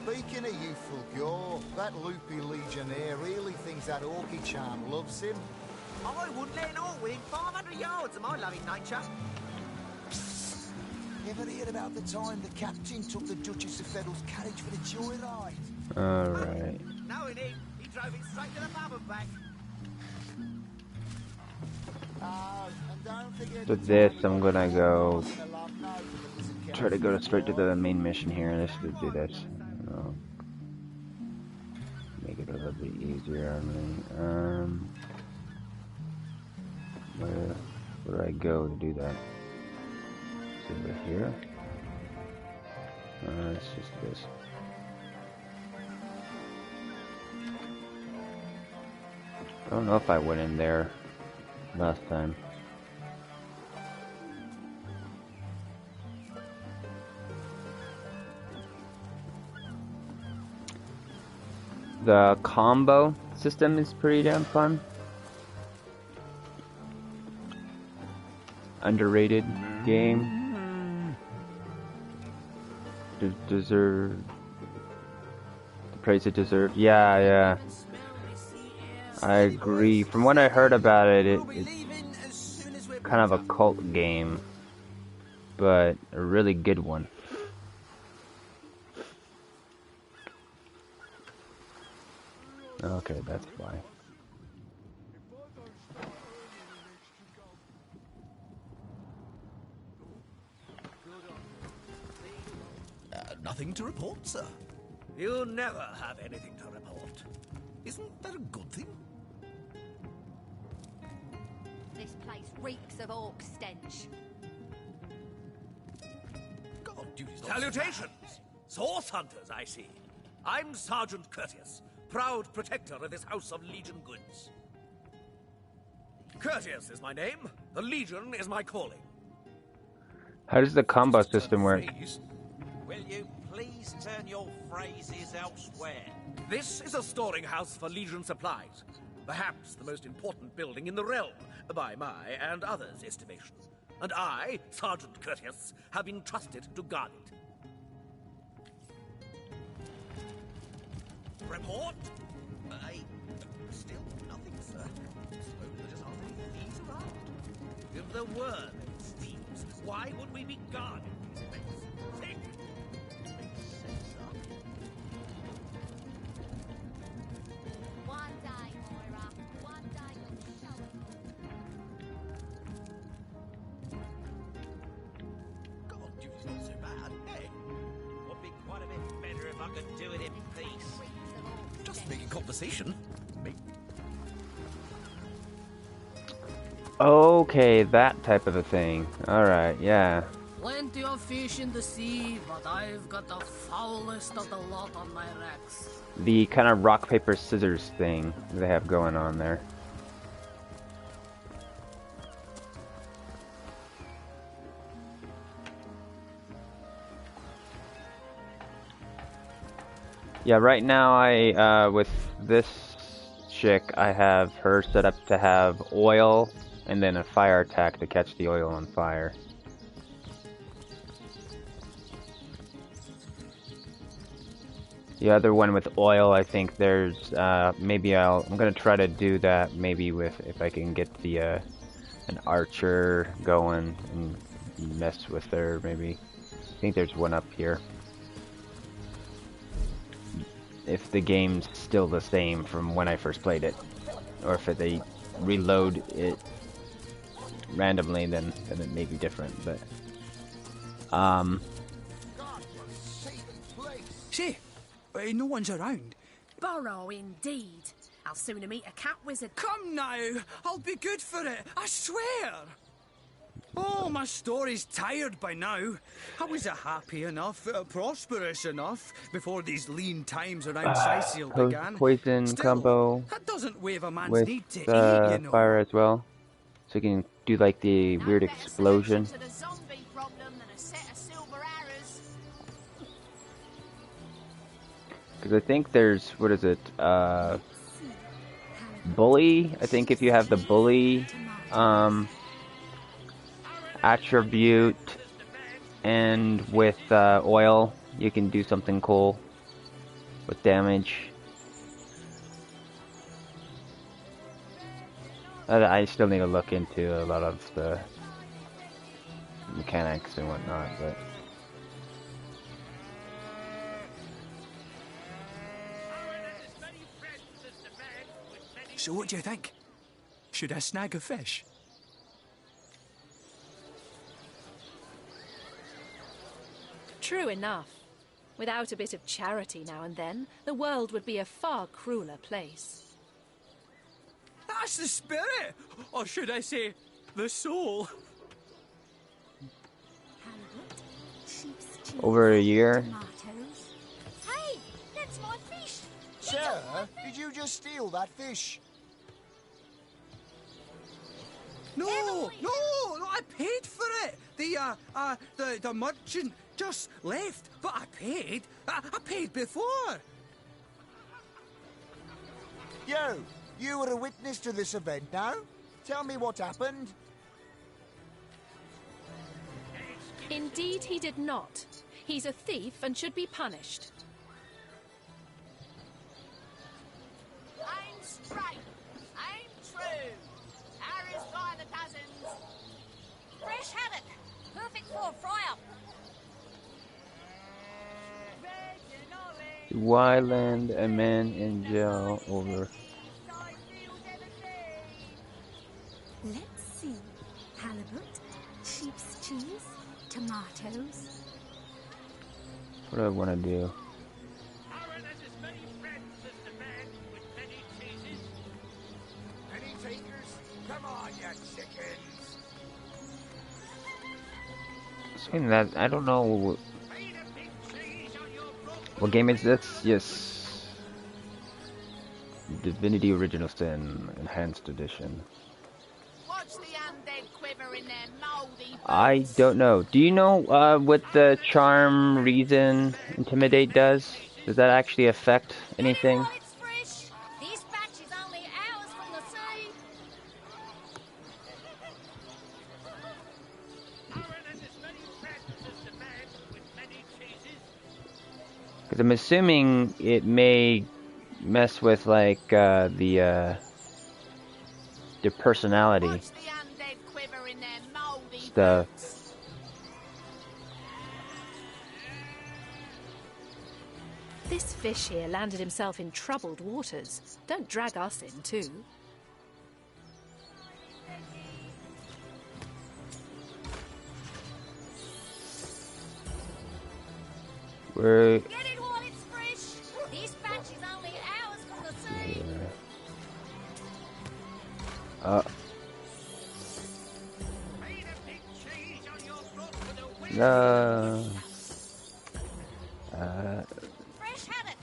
Speaking of youthful gore, that loopy legionnaire really thinks that orky charm loves him. I wouldn't let an orc within 500 yards of my loving nature. Ever heard about the time the captain took the Duchess of Feddle's carriage for the joyride? Alright. No, he drove it straight to the pub and back. So this, I'm gonna go... Try to go straight to the main mission here. Let's just do this. Make it a little bit easier on me. Where do I go to do that? Is it over here? It's just this. I don't know if I went in there last time. The combo system is pretty damn fun. Underrated game. Deserve the praise it deserves. Yeah. I agree. From what I heard about it, it's kind of a cult game, but a really good one. Okay, that's why. Nothing to report, sir. You never have anything to report. Isn't that a good thing? This place reeks of orc stench. God, duty's not Salutations! Source hunters, I see. I'm Sergeant Courteous, proud protector of this house of Legion goods. Courteous is my name. The Legion is my calling. How does the combo system work? Will you please turn your phrases elsewhere? This is a storing house for Legion supplies. Perhaps the most important building in the realm, by my and others' estimation. And I, Sergeant Courteous, have been trusted to guard it. Report? Still nothing, sir. Suppose there just aren't any thieves around. If there were no thieves, why would we be guarding this place? Think! Makes sense, sir. One day, Moira. One day you'll show it. God, duty's not so bad. Hey, Would be quite a bit better if I could do it in peace. just making conversation. Okay, that type of a thing. Alright, yeah. Plenty of fish in the sea, but I've got the foulest of the lot on my racks. The kind of rock, paper, scissors thing they have going on there. Yeah, right now I, with this chick, I have her set up to have oil and then a fire attack to catch the oil on fire. The other one with oil, I think there's, maybe I'm gonna try to do that maybe with, if I can get the, an archer going and mess with her, maybe. I think there's one up here. If the game's still the same from when I first played it, or if they reload it randomly, then it may be different, but, Say, no one's around. Burrow indeed. I'll sooner meet a cat wizard. Come now, I'll be good for it, I swear. Oh, my story's tired by now. I was happy enough, prosperous enough, before these lean times around Sicil began. Poison Still, combo that doesn't waive a man's with need to eat, you know. fire as well, so you can do like the weird explosion. To the zombie problem than a set of silver arrows. Because I think there's, what is it, bully? I think if you have the bully, attribute, and with, oil, you can do something cool with damage. I still need to look into a lot of the mechanics and whatnot, but... So what do you think? Should I snag a fish? True enough. Without a bit of charity now and then, the world would be a far crueler place. That's the spirit! Or should I say, the soul? Over a year. Hey, that's my fish. Sir, did you just steal that fish? No, I paid for it. The merchant just left, but I paid. I paid before. You were a witness to this event now? Tell me what happened. Indeed he did not. He's a thief and should be punished. I'm straight. I'm true. Arrows by the dozens. Fresh haddock. Perfect for a fry-up. Veg and olive. Why land a man in jail over? Let's see. Halibut, sheep's cheese, tomatoes. What do I want to do? Any takers? Come on, you chickens! Saying that, I don't know what game is this? Yes, Divinity Original Sin Enhanced Edition. Watch the undead quiver in their mouldy I don't know. Do you know what the charm, reason, intimidate does? Does that actually affect anything? It's fresh. This batch is only hours from the sea. Because I'm assuming it may mess with like the personality Watch the undead quiver in their mouldy stuff. This fish here landed himself in troubled waters. Don't drag us in too. We're Get it while it's fresh. This batch is only hours from the sea. No. Fresh haddock.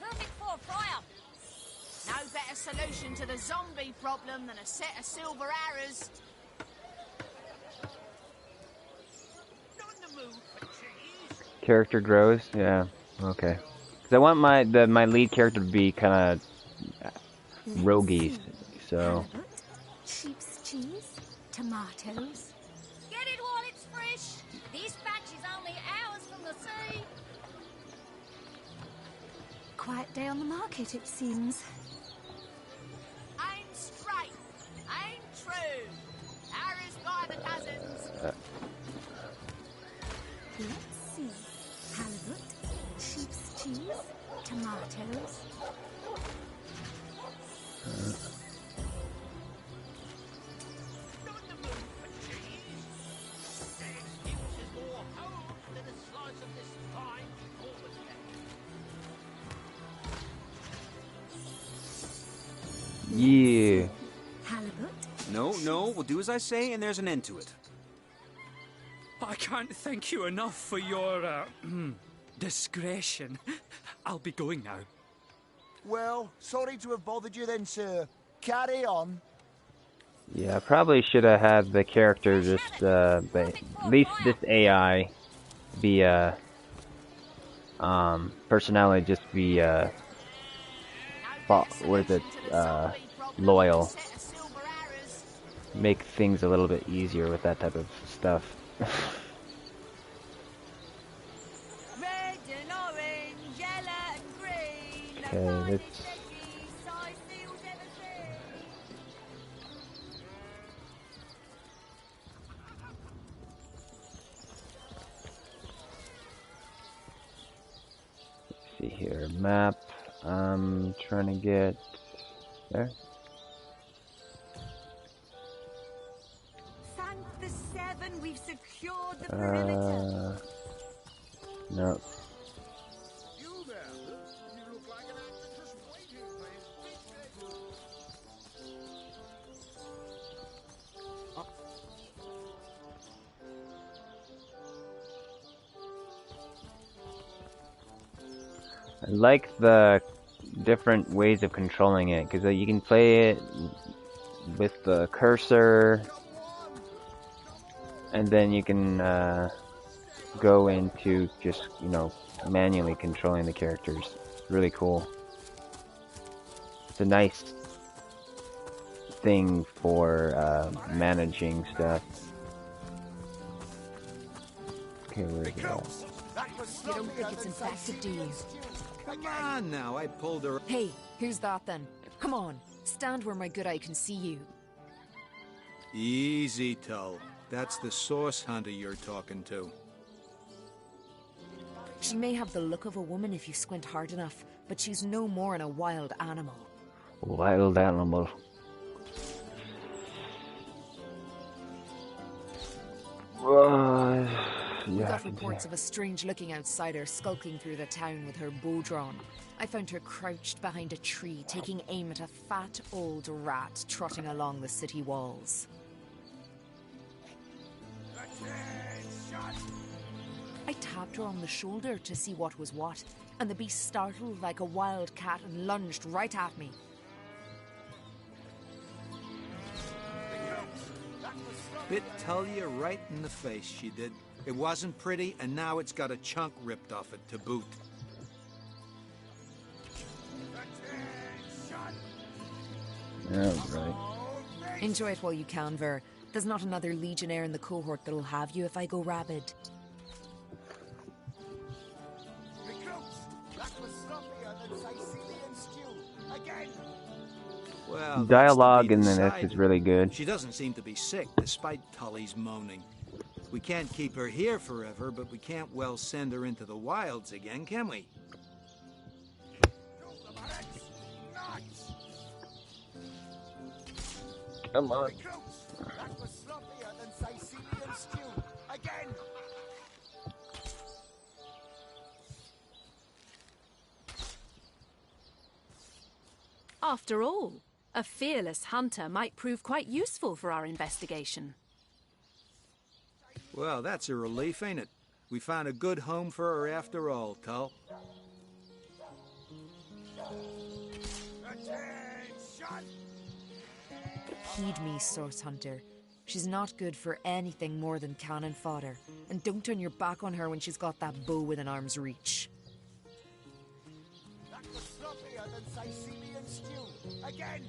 Perfect for a fry-up. No better solution to the zombie problem than a set of silver arrows. Character grows, yeah, okay. Because I want my lead character to be kind of roguey, so. Halibut, sheep's cheese, tomatoes. Get it while it's fresh. This batch is only hours from the sea. Quiet day on the market, it seems. Aim straight. Aim true. Arrows by the dozens. Let's see. Halibut, sheep's cheese, tomatoes. Yeah. Halibut? No, we'll do as I say and there's an end to it. I can't thank you enough for your, discretion. I'll be going now. Well, sorry to have bothered you then, sir. Carry on. Yeah, I probably should have had the character just, at least this AI be, personality just be, what is it, loyal. Make things a little bit easier with that type of stuff. Red and orange, yellow and green. Okay, let's... see here, map. I'm trying to get there. Thank the seven, we've secured the perimeter. No. You there? You look like an actress waiting for his big I like the different ways of controlling it, because you can play it with the cursor, and then you can go into just, you know, manually controlling the characters. It's really cool. It's a nice thing for managing stuff. Okay, where is it at? You don't think it's infected, do you? Come on now, I pulled her. Hey, who's that then? Come on, stand where my good eye can see you. Easy, Tull. That's the source hunter you're talking to. She may have the look of a woman if you squint hard enough, but she's no more than a wild animal. Wild animal. We Yeah. got reports of a strange-looking outsider skulking through the town with her bow drawn. I found her crouched behind a tree, taking aim at a fat old rat trotting along the city walls. I tapped her on the shoulder to see what was what, and the beast startled like a wild cat and lunged right at me. Bit Tullia right in the face, she did. It wasn't pretty, and now it's got a chunk ripped off it to boot. Alright. Enjoy it while you can, Ver. There's not another legionnaire in the cohort that'll have you if I go rabid. Well, Dialogue in that's to be this is really good. She doesn't seem to be sick, despite Tully's moaning. We can't keep her here forever, but we can't well send her into the wilds again, can we? Come on. After all, a fearless hunter might prove quite useful for our investigation. Well, that's a relief, ain't it? We found a good home for her after all, Tull. Heed me, Source Hunter. She's not good for anything more than cannon fodder. And don't turn your back on her when she's got that bow within arm's reach. That was sloppier than Sicilian stew. Again!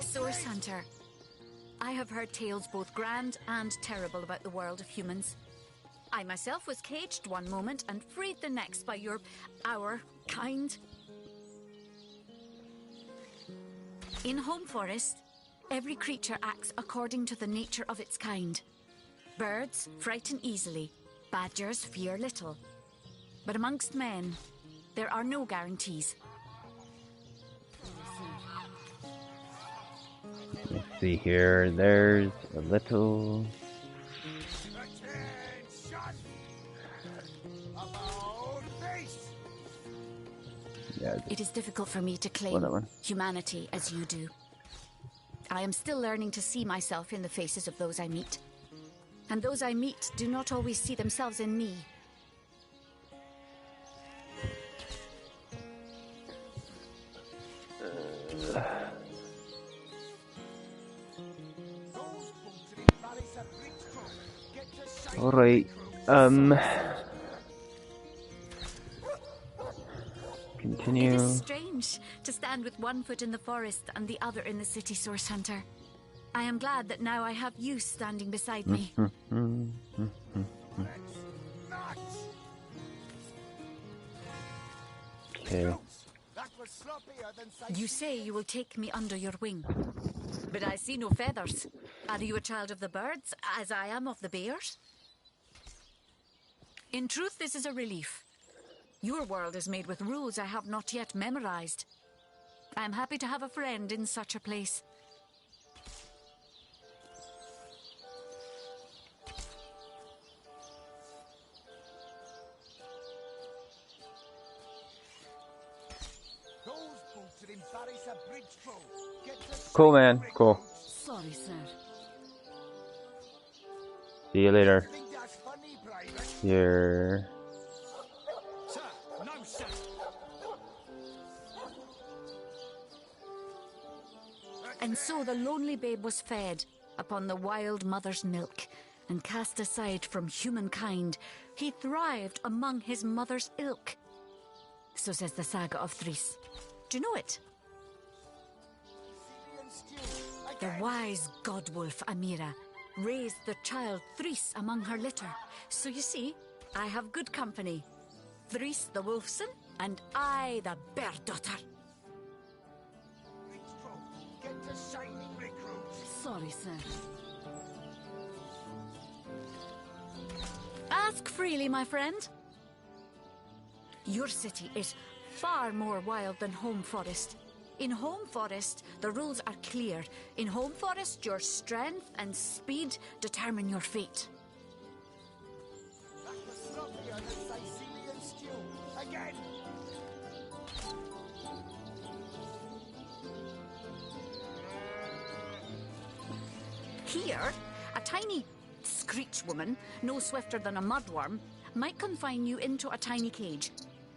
Source Hunter. I have heard tales both grand and terrible about the world of humans. I myself was caged one moment and freed the next by our kind. In Home Forest, every creature acts according to the nature of its kind. Birds frighten easily, badgers fear little. But amongst men, there are no guarantees. Let's see here. There's a little. Yeah, It is difficult for me to that claim one. humanity as you do. I am still learning to see myself in the faces of those I meet. And those I meet do not always see themselves in me. Alright, continue. It is strange to stand with one foot in the forest and the other in the city, Source Hunter. I am glad that now I have you standing beside me. Okay. You say you will take me under your wing. But I see no feathers. Are you a child of the birds, as I am of the bears? In truth, this is a relief. Your world is made with rules I have not yet memorized. I am happy to have a friend in such a place. Cool, man. Cool. Sorry, sir. See you later. Here. And so the lonely babe was fed upon the wild mother's milk, and cast aside from humankind, he thrived among his mother's ilk. So says the saga of Threes. Do you know it? The wise godwolf Amira raised the child Threes among her litter. So you see, I have good company. Threes the wolfson, and I the bear daughter. Sorry, sir. Ask freely, my friend. Your city is far more wild than Home Forest. In Home Forest, the rules are clear. In Home Forest, your strength and speed determine your fate. That was sloppier than Sicilian stew. Again! Here, a tiny screech woman, no swifter than a mudworm, might confine you into a tiny cage,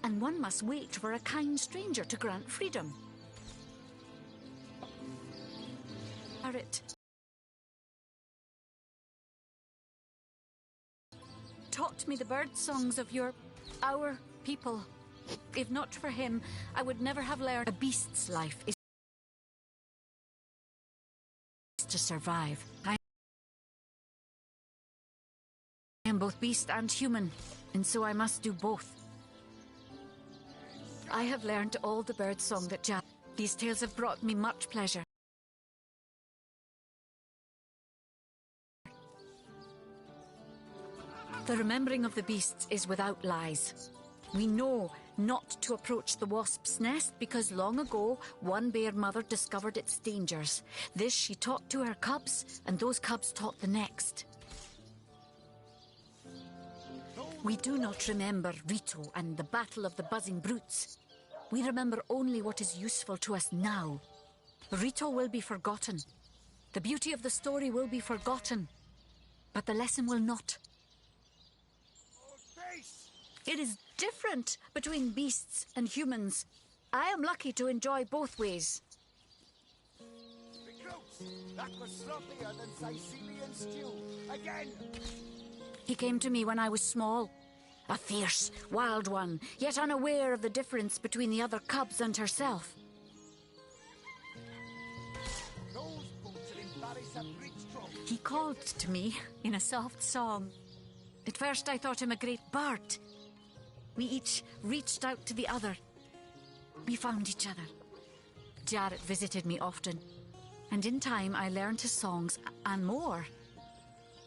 and one must wait for a kind stranger to grant freedom. Garrett taught me the bird songs of our people. If not for him, I would never have learned a beast's life is to survive. I am both beast and human, and so I must do both. I have learned all the bird song that these tales have brought me much pleasure. The remembering of the beasts is without lies. We know not to approach the wasp's nest because long ago one bear mother discovered its dangers. This she taught to her cubs, and those cubs taught the next. We do not remember Rito and the battle of the buzzing brutes. We remember only what is useful to us now. Rito will be forgotten. The beauty of the story will be forgotten, but the lesson will not. It is different between beasts and humans. I am lucky to enjoy both ways. That was sloppier than Sicilian stew. Again! He came to me when I was small. A fierce, wild one, yet unaware of the difference between the other cubs and herself. He called to me in a soft song. At first I thought him a great bird. We each reached out to the other. We found each other. Jarrett visited me often, and in time I learned his songs and more.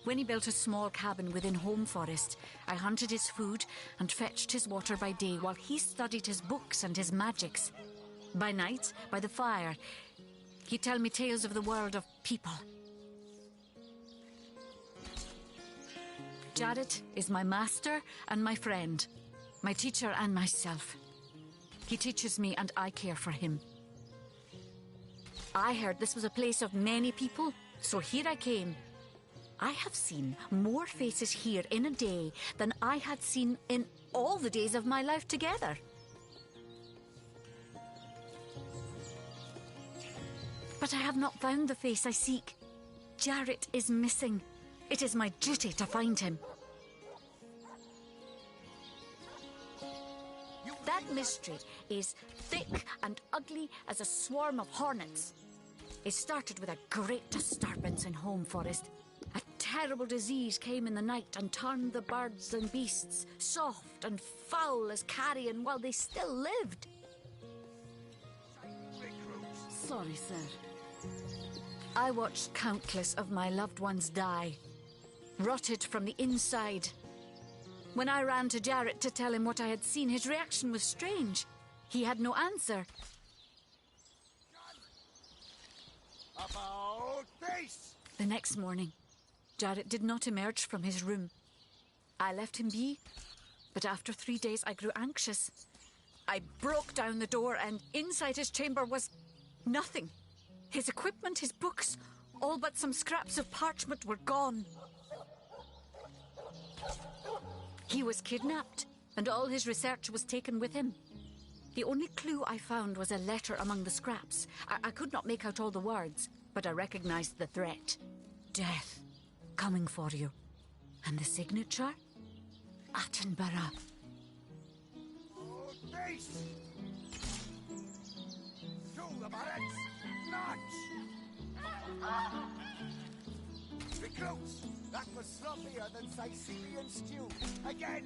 When he built a small cabin within Home Forest, I hunted his food and fetched his water by day while he studied his books and his magics. By night, by the fire, he'd tell me tales of the world of people. Jarrett is my master and my friend, my teacher and myself. He teaches me and I care for him. I heard this was a place of many people, so here I came. I have seen more faces here in a day than I had seen in all the days of my life together. But I have not found the face I seek. Jarrett is missing. It is my duty to find him. That mystery is thick and ugly as a swarm of hornets. It started with a great disturbance in Home Forest. A terrible disease came in the night and turned the birds and beasts soft and foul as carrion while they still lived. Sorry, sir. I watched countless of my loved ones die, rotted from the inside. When I ran to Jarrett to tell him what I had seen, his reaction was strange. He had no answer. About face! The next morning, Jarrett did not emerge from his room. I left him be, but after 3 days I grew anxious. I broke down the door and inside his chamber was nothing. His equipment, his books, all but some scraps of parchment were gone. He was kidnapped, and all his research was taken with him. The only clue I found was a letter among the scraps. I could not make out all the words, but I recognized the threat. Death, coming for you. And the signature? Attenborough. Face! Show the barracks! Notch! Recruits! That was sloppier than Sicilian stew. Again!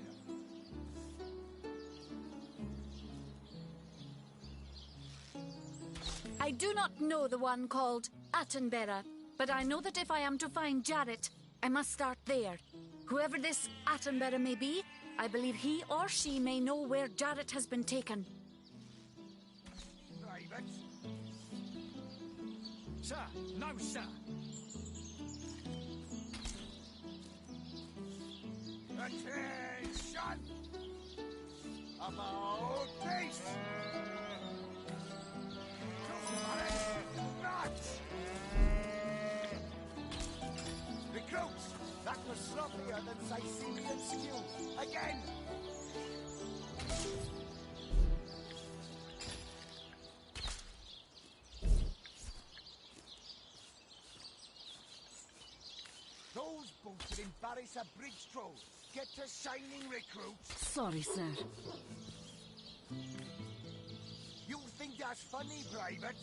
I do not know the one called Attenborough, But I know that if I am to find Jarrett, I must start there. Whoever this Attenborough may be, I believe he or she may know where Jarrett has been taken. Private. Sir, no, sir. Attention! About peace! Nuts! Recruits! That was sloppier than Sicilian stew. Again! Those boots will embarrass a bridge troll. Get to shining, recruits. Sorry, sir. You think that's funny, Private?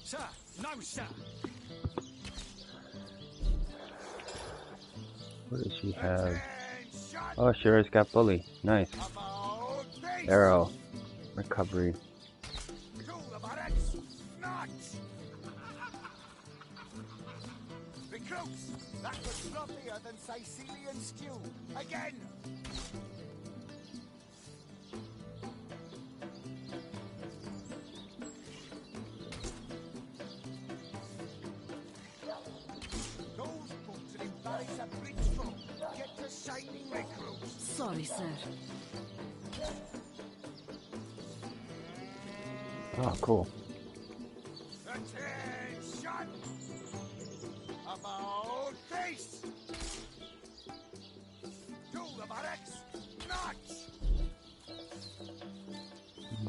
Sir, no, sir. What does she have? Oh, Shira's got bully. Nice. Arrow. Recovery. Recruits, that was sloppier than Sicilian stew. Again! Those boots will embarrass a bridge troll. Get to shining, recruits. Sorry, sir. Oh, cool. Attention! About face! To the barracks! March!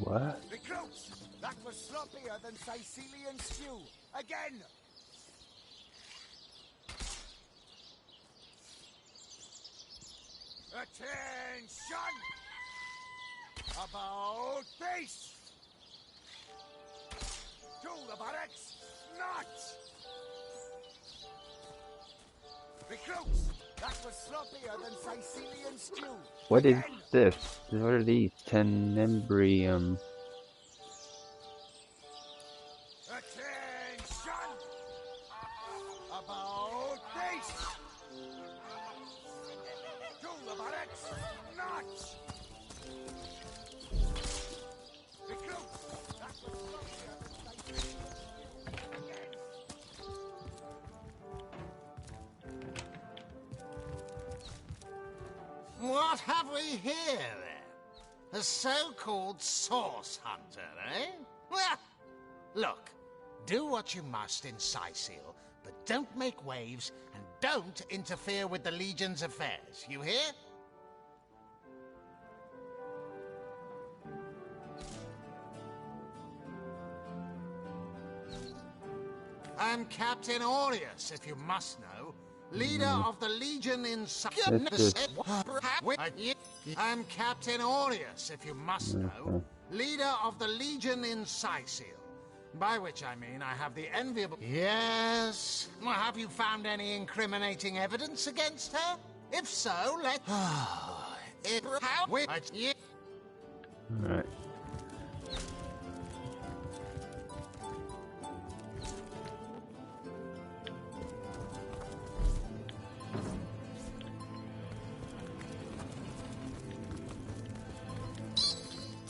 What? Recruits! That was sloppier than Sicilian stew. Again! Attention! About face! To the barracks! March! Recruits! That was sloppier than Sicilian stew. What is this? What are these? Tenebrium. Attention! About face! To the barracks! March! Recruits! That was sloppier than Sicilian stew. Again! What have we here, then? A so-called source hunter, eh? Well, look, do what you must in Sicil, but don't make waves and don't interfere with the Legion's affairs. You hear? I'm Captain Aureus, if you must know. Leader of the Legion in I'm Captain Aureus, if you must know. Leader of the Legion in Sicil. By which I mean I have the enviable... Yes? Well, have you found any incriminating evidence against her? If so, let... Alright.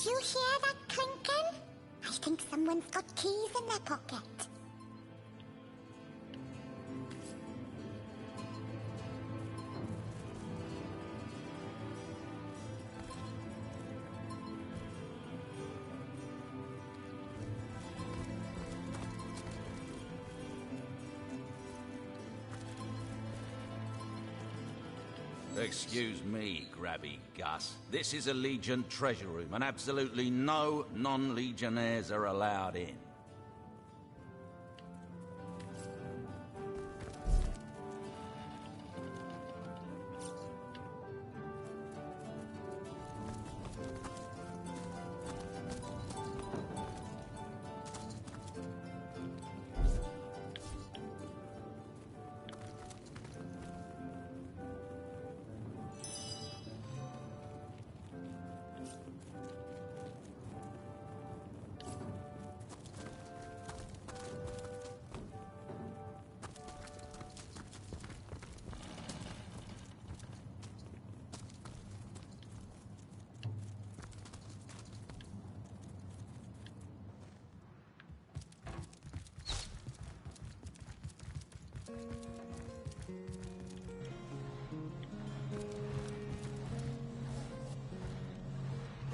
Do you hear that clinking? I think someone's got keys in their pocket. Excuse me, Grabby Gus. This is a Legion treasure room, and absolutely no non-Legionnaires are allowed in.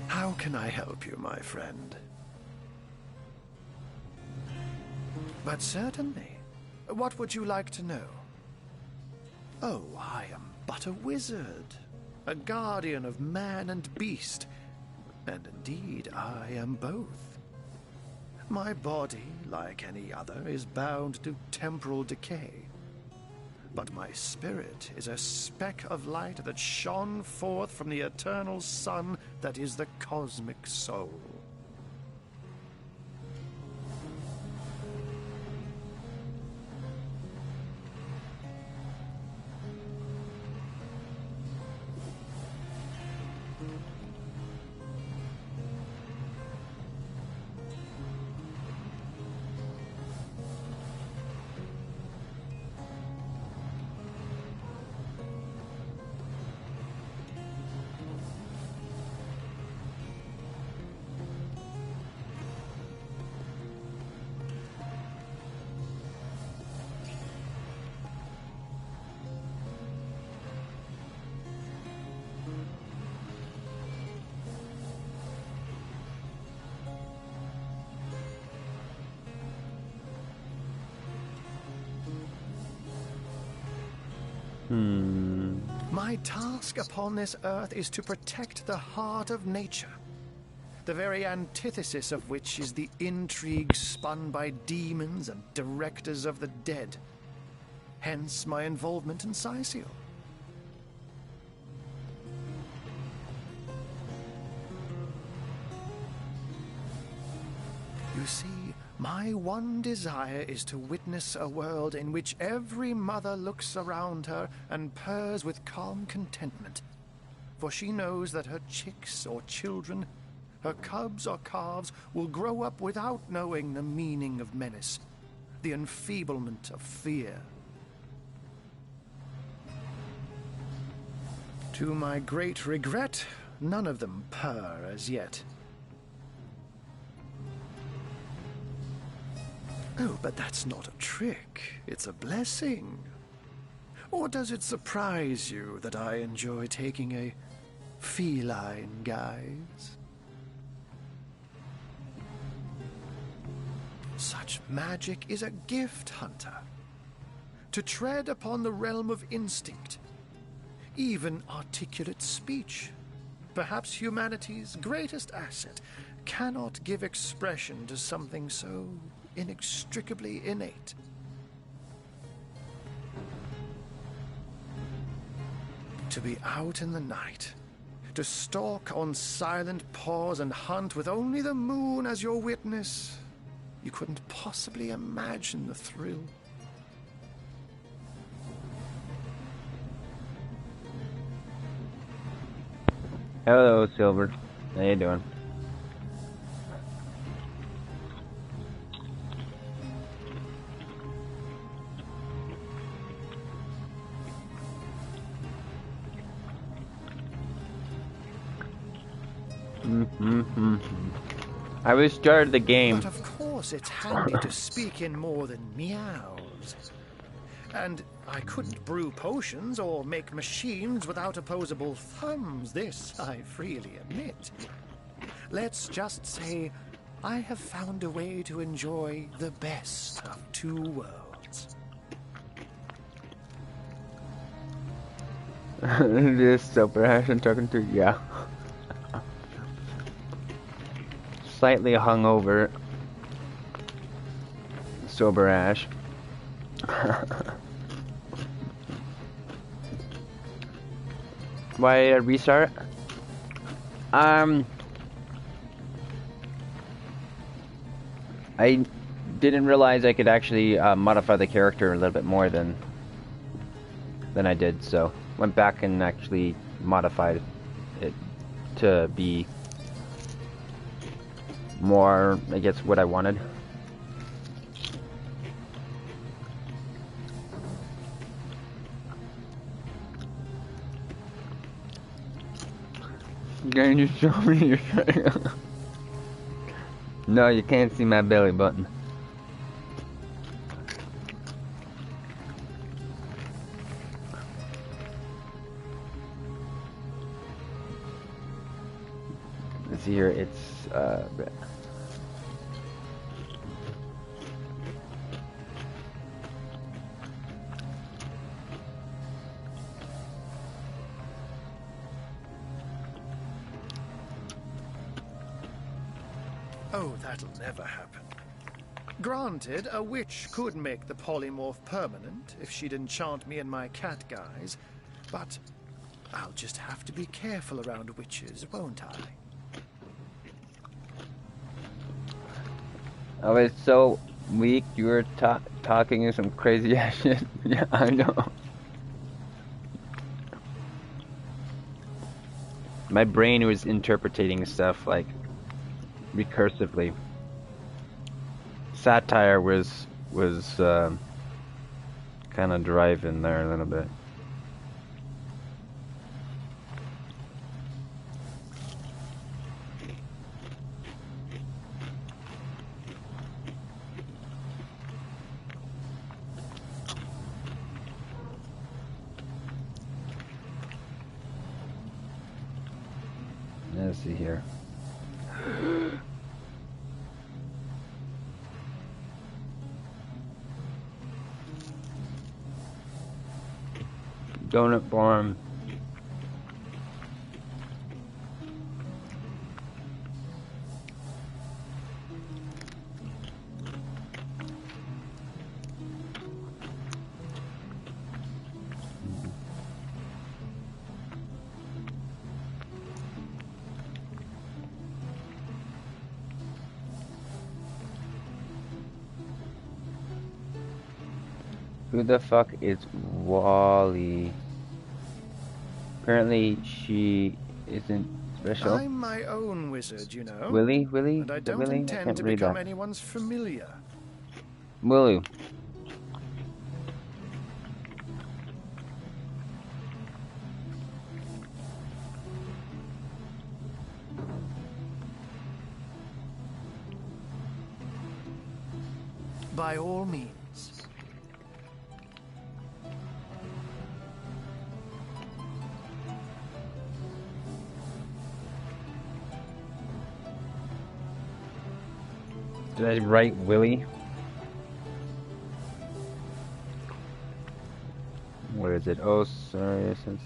How can I help you, my friend? But certainly. What would you like to know? Oh, I am but a wizard, a guardian of man and beast, and indeed I am both. My body, like any other, is bound to temporal decay. But my spirit is a speck of light that shone forth from the eternal sun that is the cosmic soul. My task upon this earth is to protect the heart of nature, the very antithesis of which is the intrigue spun by demons and directors of the dead. Hence my involvement in Scythiel. You see, my one desire is to witness a world in which every mother looks around her and purrs with calm contentment, for she knows that her chicks or children, her cubs or calves, will grow up without knowing the meaning of menace, the enfeeblement of fear. To my great regret, none of them purr as yet. Oh, but that's not a trick. It's a blessing. Or does it surprise you that I enjoy taking a feline guise? Such magic is a gift, Hunter. To tread upon the realm of instinct, even articulate speech, perhaps humanity's greatest asset, cannot give expression to something so inextricably innate. To be out in the night, to stalk on silent paws and hunt with only the moon as your witness, you couldn't possibly imagine the thrill. Hello, Silver. How you doing? I restarted the game. But of course it's handy to speak in more than meows. And I couldn't brew potions or make machines without opposable thumbs, this I freely admit. Let's just say I have found a way to enjoy the best of two worlds. This Silver Ash I'm talking to, yeah. Slightly hungover. Sober Ash. Why did I restart? I didn't realize I could actually modify the character a little bit more than I did, so went back and actually modified it to be more, I guess, what I wanted. Can you show me your shirt? No, you can't see my belly button. see here. It's Oh, that'll never happen. Granted, a witch could make the polymorph permanent if she'd enchant me in my cat guise, but I'll just have to be careful around witches, won't I? I was so weak. You were talking some crazy ass shit. Yeah, I know. My brain was interpreting stuff like recursively. Satire was kind of driving there a little bit. Let's see here. Donut farm. Who the fuck is Wally? Apparently she isn't special. I'm my own wizard, you know. Willy? And I don't intend to become anyone's familiar. Willy. By all means. Did I write Willy? Where is it? Oh, sorry, since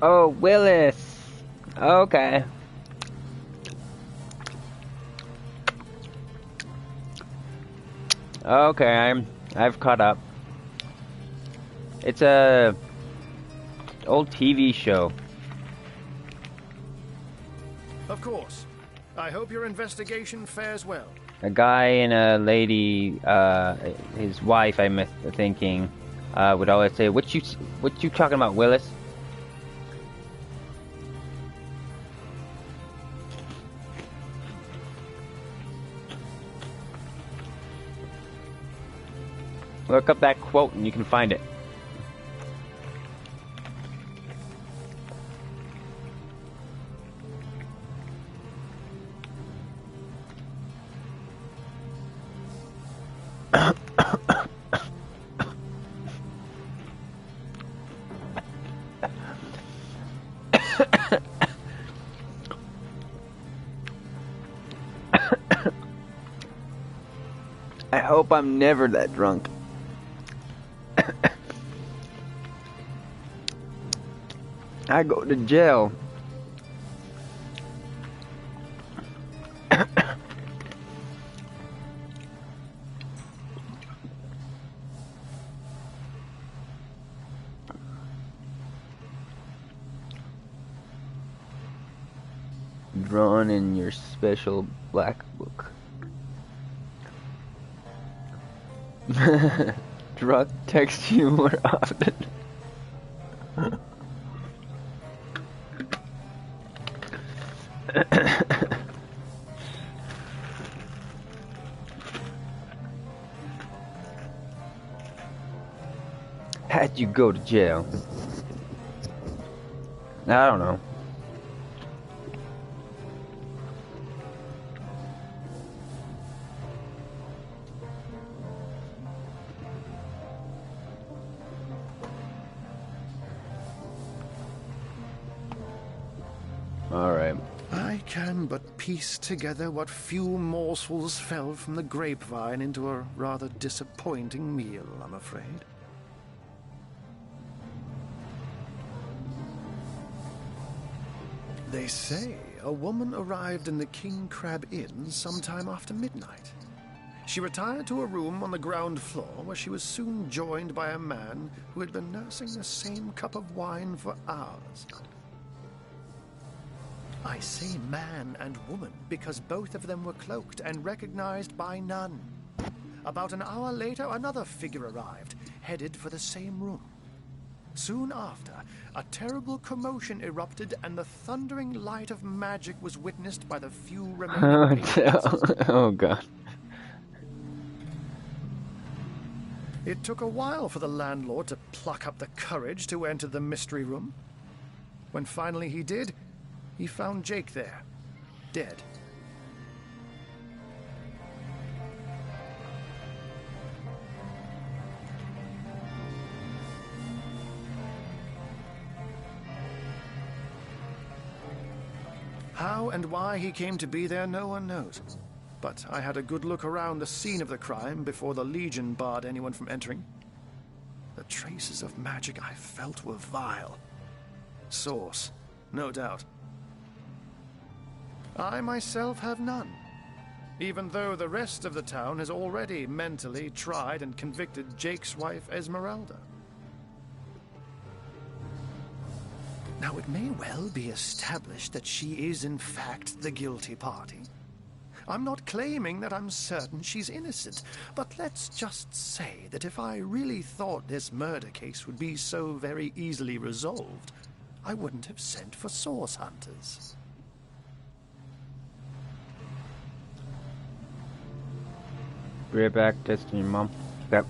Oh, Willis. Okay. Okay, I've caught up. It's a old TV show. Of course. I hope your investigation fares well. A guy and a lady, his wife, I'm thinking, would always say, "What you talking about, Willis?" Look up that quote and you can find it. hope I'm never that drunk. I go to jail. Drawn in your special black book. Drunk text you more often. How'd you go to jail? I don't know. Alright. I can but piece together what few morsels fell from the grapevine into a rather disappointing meal, I'm afraid. They say a woman arrived in the King Crab Inn sometime after midnight. She retired to a room on the ground floor where she was soon joined by a man who had been nursing the same cup of wine for hours. I say man and woman because both of them were cloaked and recognized by none. About an hour later, another figure arrived, headed for the same room. Soon after, a terrible commotion erupted and the thundering light of magic was witnessed by the few remaining patrons. Oh god. It took a while for the landlord to pluck up the courage to enter the mystery room. When finally he did, he found Jake there, dead. How and why he came to be there, no one knows. But I had a good look around the scene of the crime before the Legion barred anyone from entering. The traces of magic I felt were vile. Source, no doubt. I myself have none, even though the rest of the town has already mentally tried and convicted Jake's wife, Esmeralda. Now, it may well be established that she is, in fact, the guilty party. I'm not claiming that I'm certain she's innocent, but let's just say that if I really thought this murder case would be so very easily resolved, I wouldn't have sent for source hunters. Be right back, testing your mom. Yep.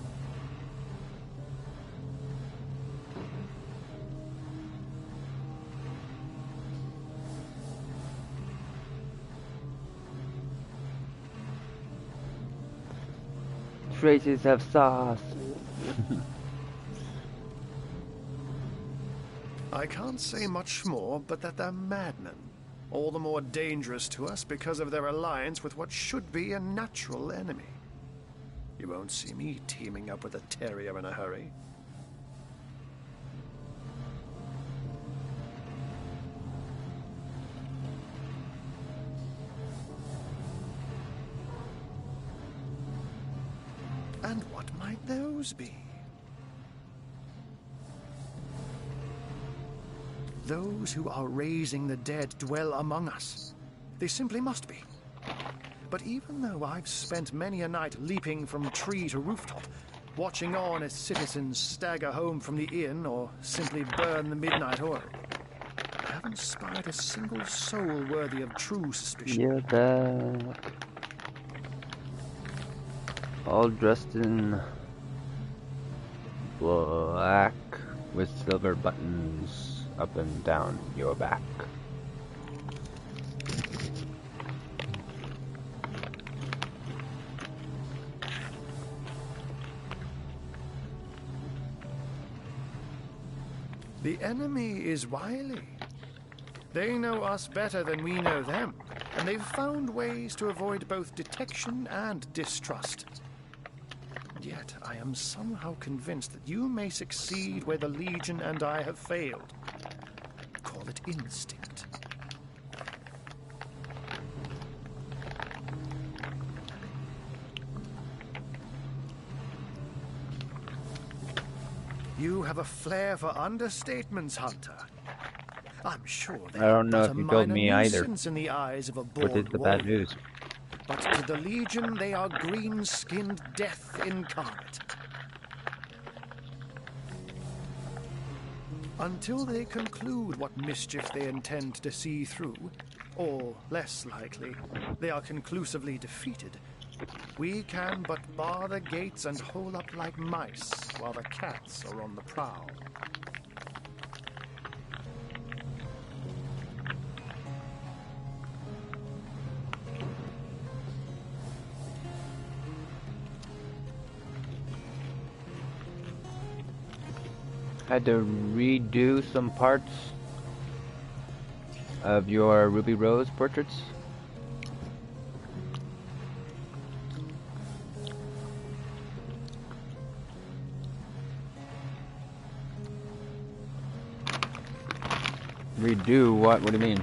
Traces of sauce. I can't say much more, but that they're madmen. All the more dangerous to us because of their alliance with what should be a natural enemy. You won't see me teaming up with a terrier in a hurry. And what might those be? Those who are raising the dead dwell among us. They simply must be. But even though I've spent many a night leaping from tree to rooftop, watching on as citizens stagger home from the inn or simply burn the midnight oil, I haven't spied a single soul worthy of true suspicion. You're back. All dressed in black with silver buttons up and down your back. The enemy is wily. They know us better than we know them, and they've found ways to avoid both detection and distrust. And yet I am somehow convinced that you may succeed where the Legion and I have failed. Call it instinct. You have a flair for understatements, Hunter. I'm sure they I don't know are if but a you build minor me either. nuisance in the eyes of a What is bored the bad warrior. news? But to the Legion, they are green-skinned death incarnate. Until they conclude what mischief they intend to see through, or, less likely, they are conclusively defeated, we can but bar the gates and hole up like mice while the cats are on the prowl. Had to redo some parts of your Ruby Rose portraits. Redo what? What do you mean?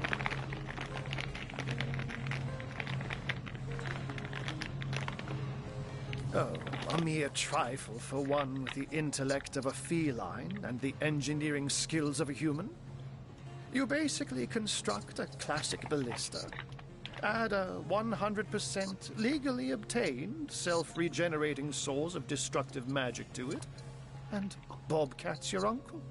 Oh, a mere trifle for one with the intellect of a feline and the engineering skills of a human. You basically construct a classic ballista, add a 100% legally obtained self-regenerating source of destructive magic to it, and Bobcat's your uncle.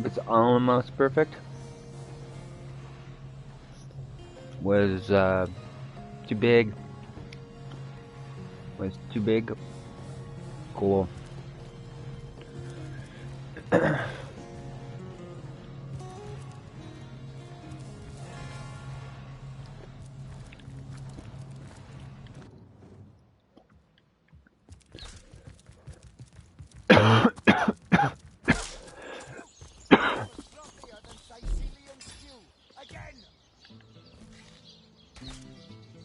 It's almost perfect. Was too big. Was too big. Cool.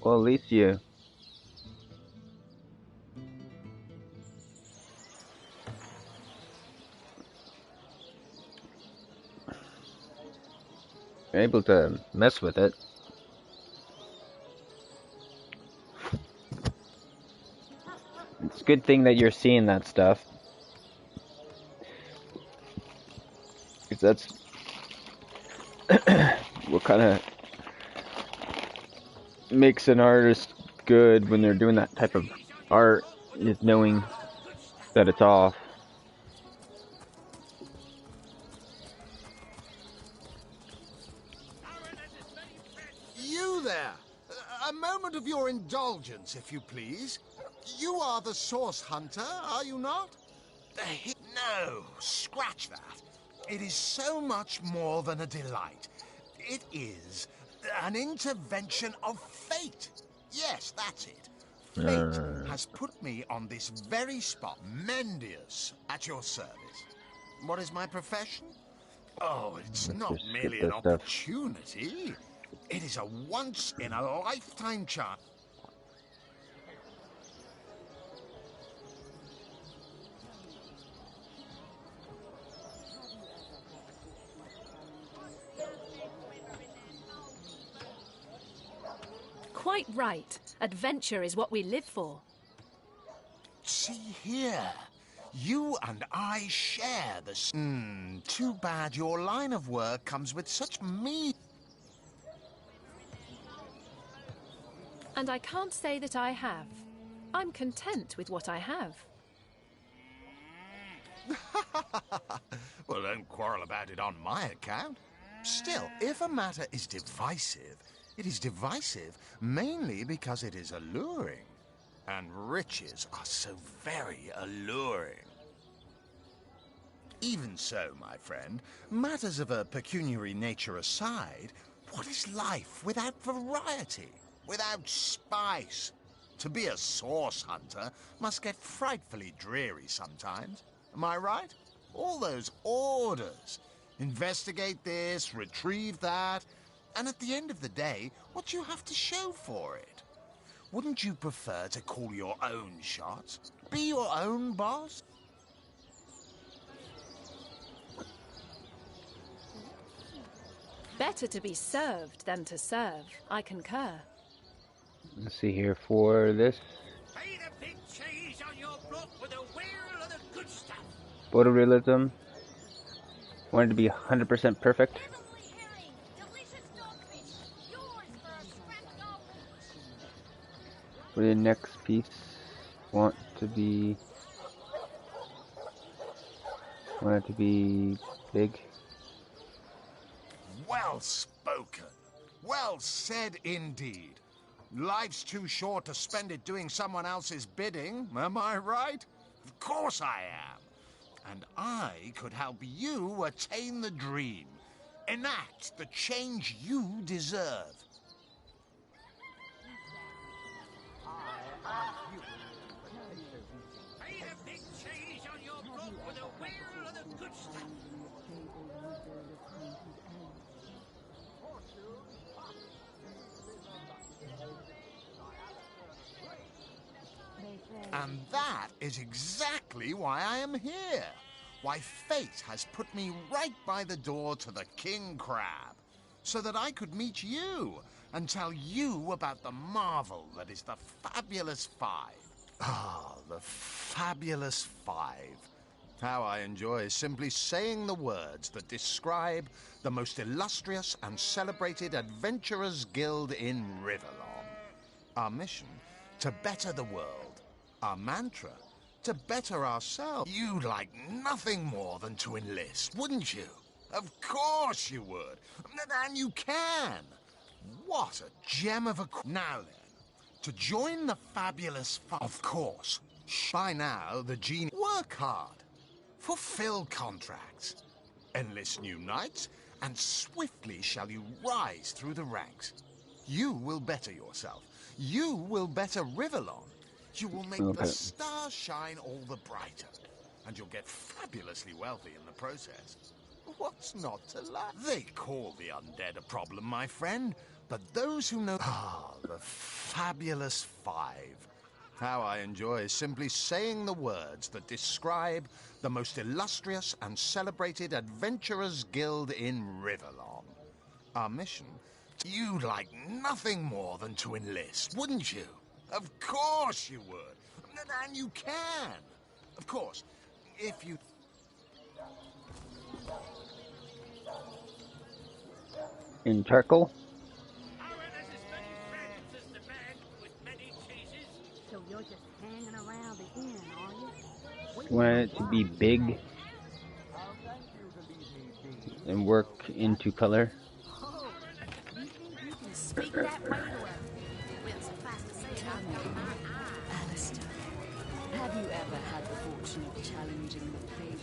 Well, at least you are able to mess with it. It's a good thing that you're seeing that stuff. Because that's what kind of makes an artist good when they're doing that type of art, is knowing that it's off. You there! A moment of your indulgence, if you please. You are the source hunter, are you not? No, scratch that. It is so much more than a delight. It is an intervention of fate. Yes, that's it. Fate has put me on this very spot. Mendius, at your service. What is my profession? Oh, it's not merely an opportunity. It is a once-in-a-lifetime chance. Quite right. Adventure is what we live for. See here. You and I share this. Too bad your line of work comes with such And I can't say that I have. I'm content with what I have. Well, don't quarrel about it on my account. Still, if a matter is divisive, it is divisive mainly because it is alluring. And riches are so very alluring. Even so, my friend, matters of a pecuniary nature aside, what is life without variety? without spice. To be a source hunter must get frightfully dreary sometimes. Am I right? All those orders. Investigate this, retrieve that, and at the end of the day, what do you have to show for it? Wouldn't you prefer to call your own shots? Be your own boss? Better to be served than to serve. I concur. Let's see here for this. Pay the big cheese on your block with a wheel of the good stuff. Photorealism. Want it to be 100% perfect. For the next piece, want it to be big. Well spoken. Well said indeed. Life's too short to spend it doing someone else's bidding, am I right? Of course I am. And I could help you attain the dream. Enact the change you deserve. Pay the big cheese on your block with a wheel of the good stuff. And that is exactly why I am here. Why fate has put me right by the door to the King Crab, so that I could meet you and tell you about the marvel that is the Fabulous Five. Ah, the Fabulous Five. How I enjoy simply saying the words that describe the most illustrious and celebrated adventurers' guild in Riverlon. Our mission, to better the world. Our mantra, to better ourselves. You'd like nothing more than to enlist, wouldn't you? Of course you would. And you can. What a gem of a... Now then, to join the Fabulous Five, of course, by now the genie... Work hard. Fulfill contracts. Enlist new knights, and swiftly shall you rise through the ranks. You will better yourself. You will better Riverlon. You will make the stars shine all the brighter, and you'll get fabulously wealthy in the process. What's not to like? They call the undead a problem, my friend, but those who know... Ah, the Fabulous Five. How I enjoy simply saying the words that describe the most illustrious and celebrated adventurers' guild in Riverlon. Our mission... You'd like nothing more than to enlist, wouldn't you? Of course you would. And you can. Of course, if you... In charcoal? So you're just hanging around the inn, are you? Want it to be big and work into color. Oh, you think you can speak that way to her? Well, suffice to say, Alistair, have you ever had the fortune of challenging the fables?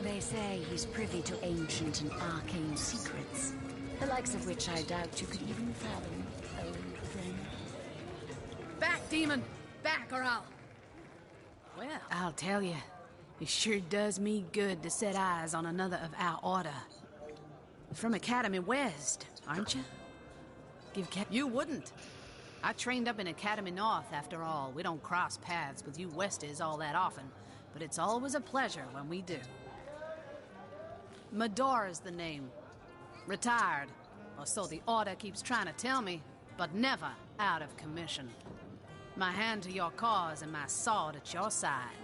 They say he's privy to ancient and arcane secrets, the likes of which I doubt you could even fathom, old friend. Back, demon! Back, or I'll... Well, I'll tell you, it sure does me good to set eyes on another of our order. From Academy West, aren't you? You wouldn't. I trained up in Academy North, after all. We don't cross paths with you Westies all that often, but it's always a pleasure when we do. Medora's the name. Retired, or so the order keeps trying to tell me, but never out of commission. My hand to your cause and my sword at your side.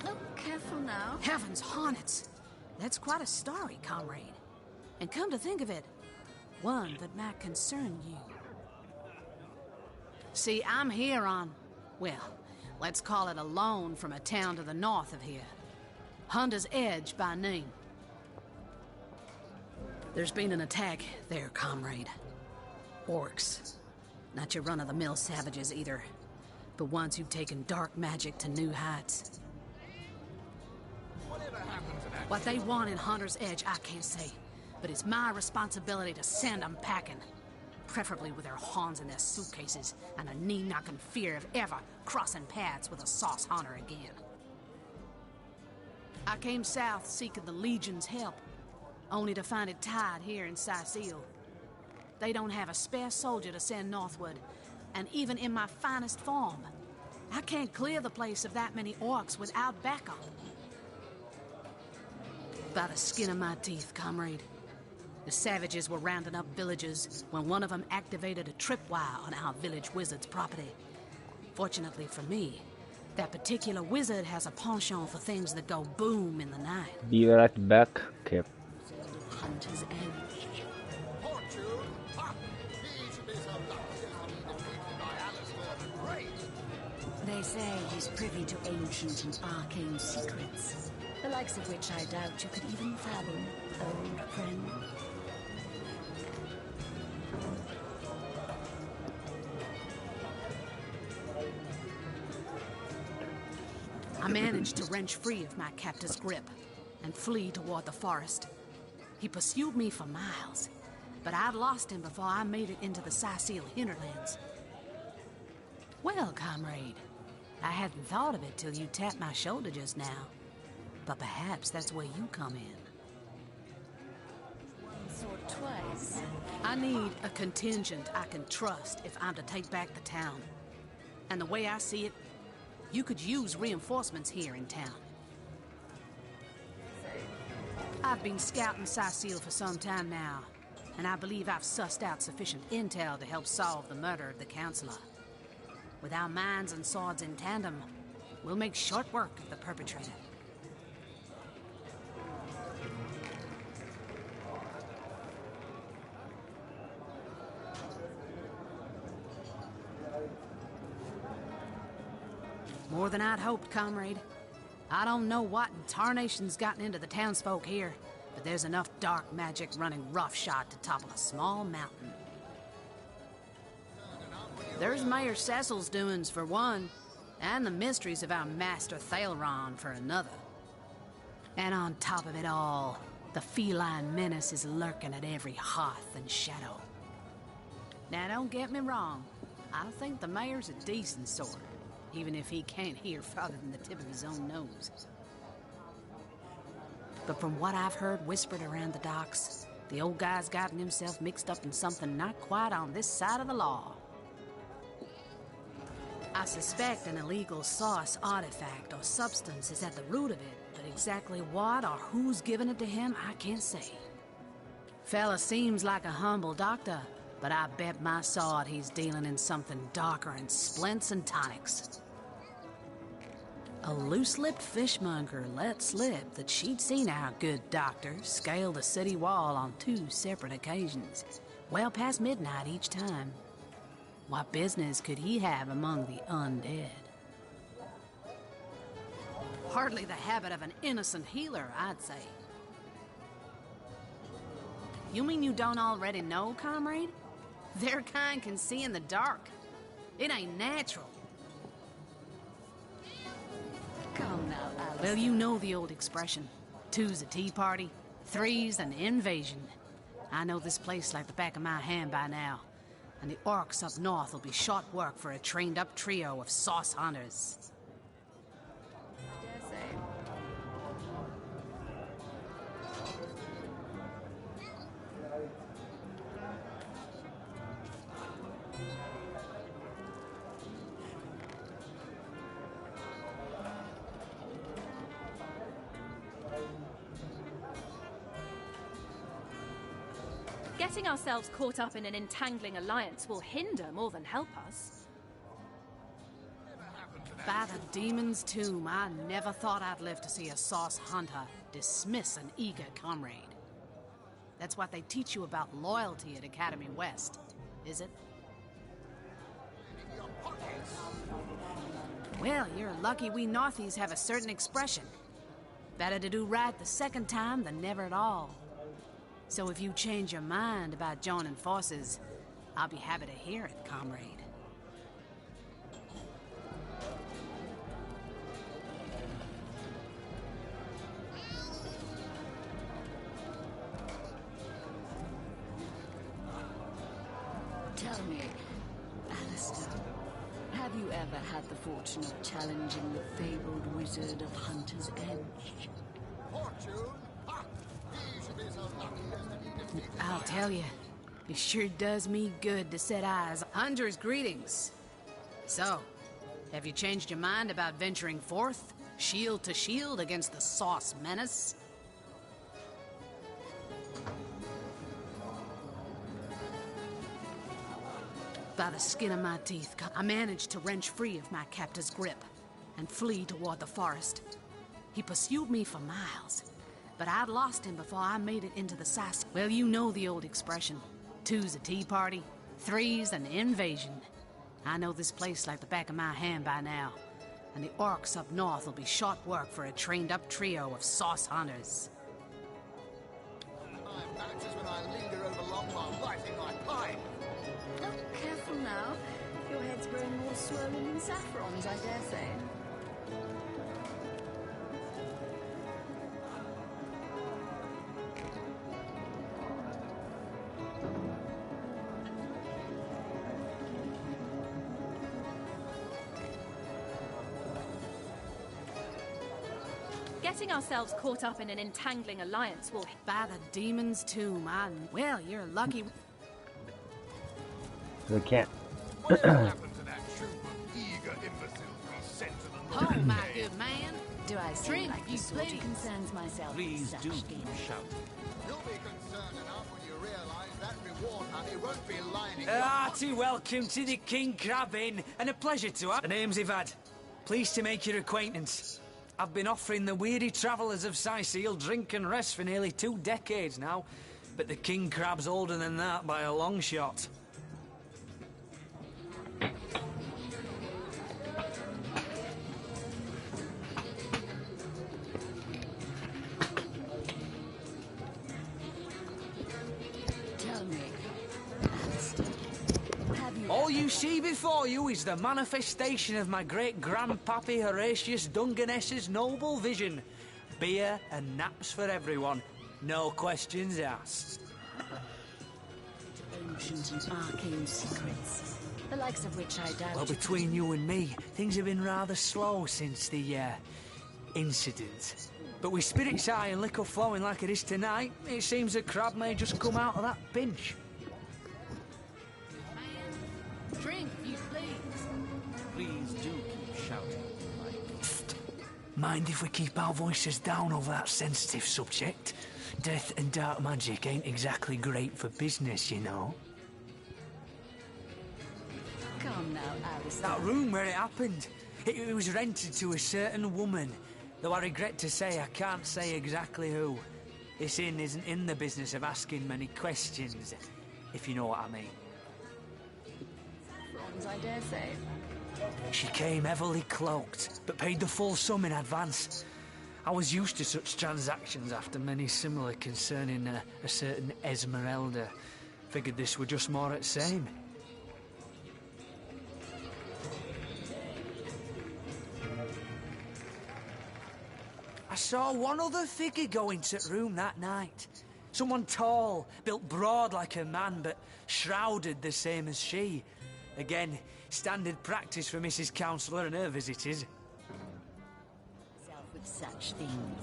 Oh, careful now. Heavens hornets! That's quite a story, comrade. And come to think of it, one that might concern you. See, I'm here on, well, let's call it a loan from a town to the north of here. Hunter's Edge by name. There's been an attack there, comrade. Orcs. Not your run-of-the-mill savages either. The ones who've taken dark magic to new heights. What they want in Hunter's Edge, I can't say. But it's my responsibility to send them packing. Preferably with their horns in their suitcases and a knee-knocking fear of ever crossing paths with a sauce hunter again. I came south seeking the Legion's help, only to find it tied here in Sicil. They don't have a spare soldier to send northward, and even in my finest form, I can't clear the place of that many orcs without backup. By the skin of my teeth, comrade. The savages were rounding up villagers when one of them activated a tripwire on our village wizard's property. Fortunately for me, that particular wizard has a penchant for things that go boom in the night. Be right back, Kip. Hunter's Edge. They say he's privy to ancient and arcane secrets, the likes of which I doubt you could even fathom, old friend. I managed to wrench free of my captor's grip and flee toward the forest. He pursued me for miles, but I'd lost him before I made it into the Sicil hinterlands. Well, comrade, I hadn't thought of it till you tapped my shoulder just now, but perhaps that's where you come in. Once or twice. I need a contingent I can trust if I'm to take back the town. And the way I see it, you could use reinforcements here in town. I've been scouting Sicil for some time now, and I believe I've sussed out sufficient intel to help solve the murder of the Counselor. With our minds and swords in tandem, we'll make short work of the perpetrator. More than I'd hoped, comrade. I don't know what in tarnation's gotten into the townsfolk here, but there's enough dark magic running roughshod to topple a small mountain. There's Mayor Cecil's doings for one, and the mysteries of our master Thaleron for another. And on top of it all, the feline menace is lurking at every hearth and shadow. Now don't get me wrong, I think the mayor's a decent sort, even if he can't hear farther than the tip of his own nose. But from what I've heard whispered around the docks, the old guy's gotten himself mixed up in something not quite on this side of the law. I suspect an illegal sauce artifact or substance is at the root of it, but exactly what or who's giving it to him, I can't say. Fella seems like a humble doctor, but I bet my sword he's dealing in something darker than splints and tonics. A loose-lipped fishmonger let slip that she'd seen our good doctor scale the city wall on 2 separate occasions, well past midnight each time. What business could he have among the undead? Hardly the habit of an innocent healer, I'd say. You mean you don't already know, comrade? Their kind can see in the dark. It ain't natural. Come now, Alice. Well, you know the old expression. 2's a tea party, 3's an invasion. I know this place like the back of my hand by now. And the orcs up north will be short work for a trained-up trio of sauce hunters. Getting ourselves caught up in an entangling alliance will hinder more than help us. By the demon's tomb, I never thought I'd live to see a sauce hunter dismiss an eager comrade. That's what they teach you about loyalty at Academy West, is it? Well, you're lucky we Northies have a certain expression. Better to do right the second time than never at all. So if you change your mind about joining forces, I'll be happy to hear it, comrade. ever had the fortune of challenging the fabled wizard of Hunter's Edge? Fortune? Ha! He should be so lucky as to be defeated. I'll tell you, it sure does me good to set eyes. Hunter's greetings. So, have you changed your mind about venturing forth, shield to shield against the Sauce Menace? By the skin of my teeth, I managed to wrench free of my captor's grip and flee toward the forest. He pursued me for miles, but I'd lost him before I made it into the sass. Well, you know the old expression. 2's a tea party, 3's an invasion. I know this place like the back of my hand by now, and the orcs up north will be short work for a trained-up trio of sauce hunters. My matches when I linger over long while lighting my pipe. Oh, careful now. Your head's growing more swollen than saffrons, I dare say. Getting ourselves caught up in an entangling alliance will... By the demon's tomb, well, you're lucky. They can't. What happened to that troop of eager imbeciles we sent to the Oh, northern my gate? good man. Do I seem Drink, like you the sort who please. concerns myself Please with such do things? keep shouting. You'll be concerned enough when you realise that reward money won't be lining Hearty welcome to the King Crab Inn, and a pleasure to have. The name's Ivad. Pleased to make your acquaintance. I've been offering the weary travellers of Sicil drink and rest for nearly 2 decades now, but the King Crab's older than that by a long shot. Tell me, Alistair, have you All ever you had- see before you is the manifestation of my great-grandpappy Horatius Dungeness's noble vision. Beer and naps for everyone. No questions asked. ancient and arcane secrets, the likes of which I doubt? Well, between you and me, things have been rather slow since the, incident. But with spirits high and liquor flowing like it is tonight, it seems the crab may just come out of that pinch. Man, drink, if you please. Please do keep shouting. Mind if we keep our voices down over that sensitive subject? Death and dark magic ain't exactly great for business, you know. Come now, Alistair. That room where it happened, it was rented to a certain woman. Though I regret to say I can't say exactly who. This inn isn't in the business of asking many questions, if you know what I mean. Saffrons, I dare say. She came heavily cloaked, but paid the full sum in advance. I was used to such transactions after many similar concerning a certain Esmeralda. Figured this were just more at same. I saw one other figure go into the room that night. Someone tall, built broad like a man, but shrouded the same as she. Again, standard practice for Mrs. Counselor and her visitors. With such things.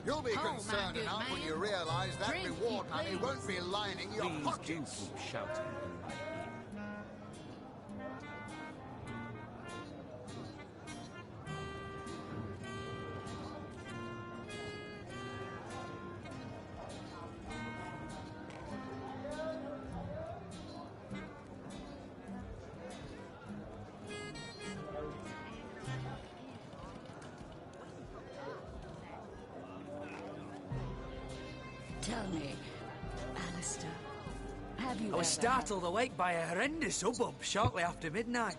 You'll be Oh, my concerned good enough when man. you realise that Drink, reward you money please. won't be lining your Please do pockets. keep shouting. Tell me, Alistair, have you I was ever startled awake by a horrendous hubbub shortly after midnight.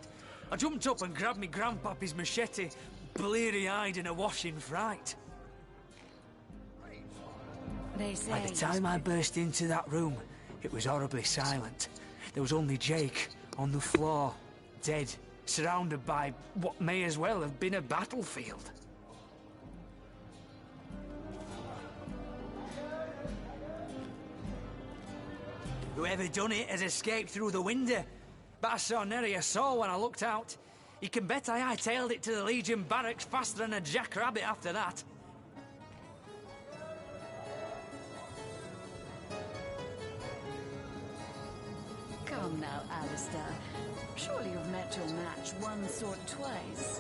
I jumped up and grabbed me grandpappy's machete, bleary-eyed and awash in fright. They say By the time I burst into that room, it was horribly silent. There was only Jake on the floor, dead, surrounded by what may as well have been a battlefield. Whoever done it has escaped through the window. But I saw nary a soul when I looked out. You can bet I hightailed it to the Legion barracks faster than a jackrabbit after that. Come now, Alistair. Surely you've met your match once or twice.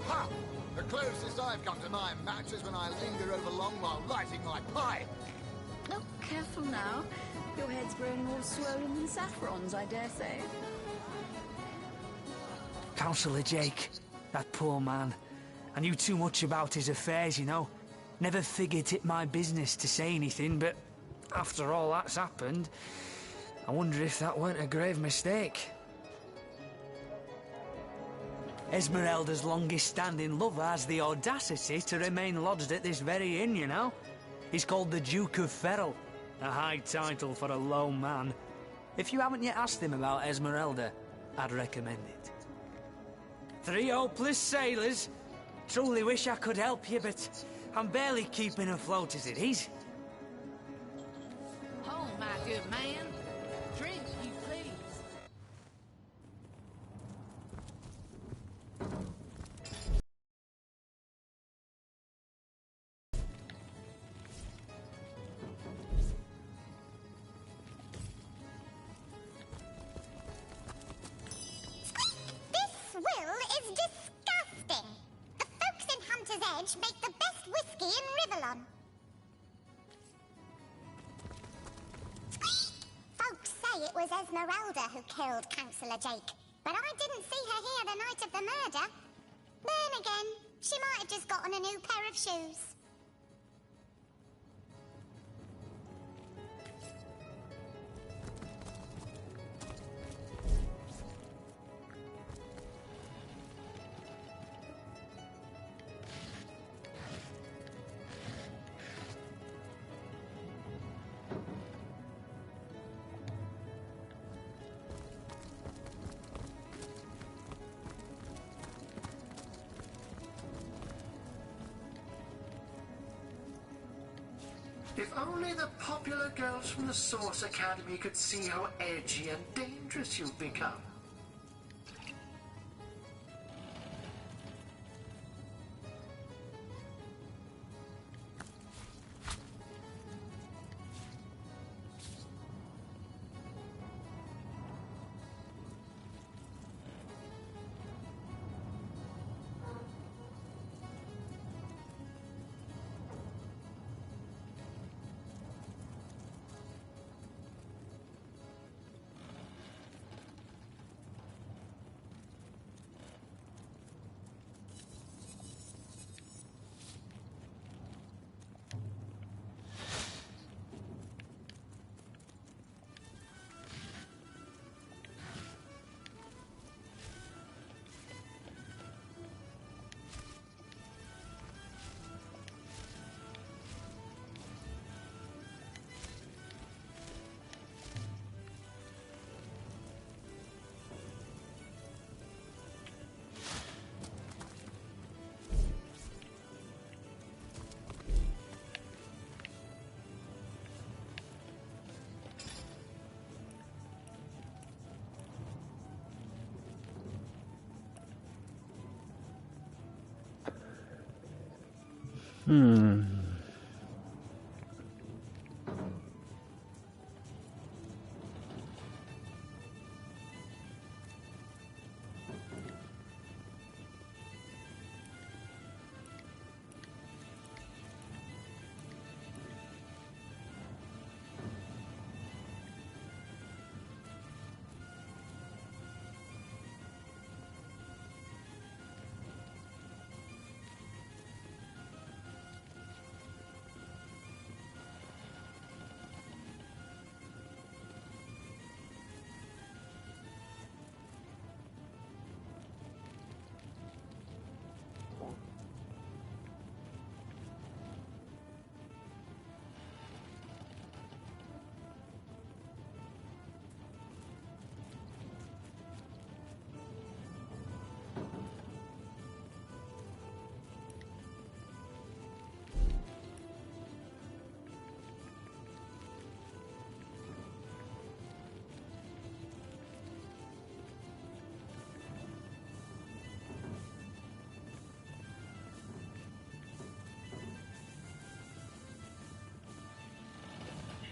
Ha! The closest I've come to my match is when I linger over long while lighting my pipe. Oh, careful now. Your head's growing more swollen than Saffron's, I dare say. Councillor Jake, that poor man. I knew too much about his affairs, you know. Never figured it my business to say anything, but after all that's happened, I wonder if that weren't a grave mistake. Esmeralda's longest-standing lover has the audacity to remain lodged at this very inn, you know? He's called the Duke of Ferrell, a high title for a low man. If you haven't yet asked him about Esmeralda, I'd recommend it. 3 hopeless sailors. Truly wish I could help you, but I'm barely keeping afloat as it is. Oh, my good man. Drink, you please. This will is disgusting. The folks in Hunter's Edge make the best whiskey in Rivellon. Folks say it was Esmeralda who killed Councillor Jake, but I didn't see her here the night of the murder. Then again, she might have just gotten a new pair of shoes. If only the popular girls from the Source Academy could see how edgy and dangerous you've become.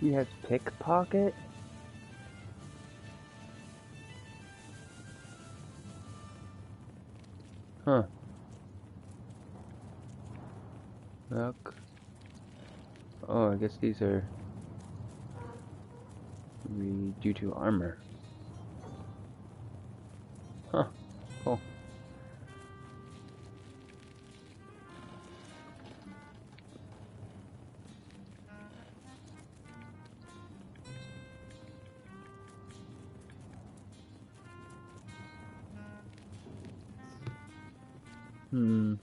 She has pickpocket? Huh. Look. Oh, I guess these are due to armor. Huh. Cool. Hmm.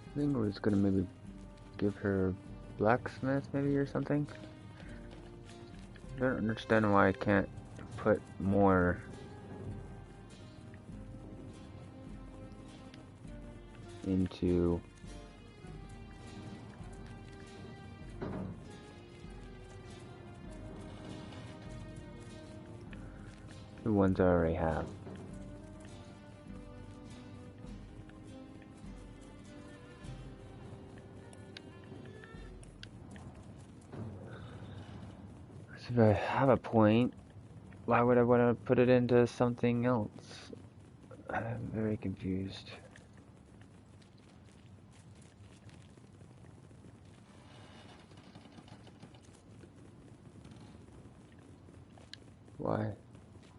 I think we're just gonna maybe give her blacksmith maybe or something. I don't understand why I can't put more into the ones I already have. So if I have a point, why would I want to put it into something else? I'm very confused. Why?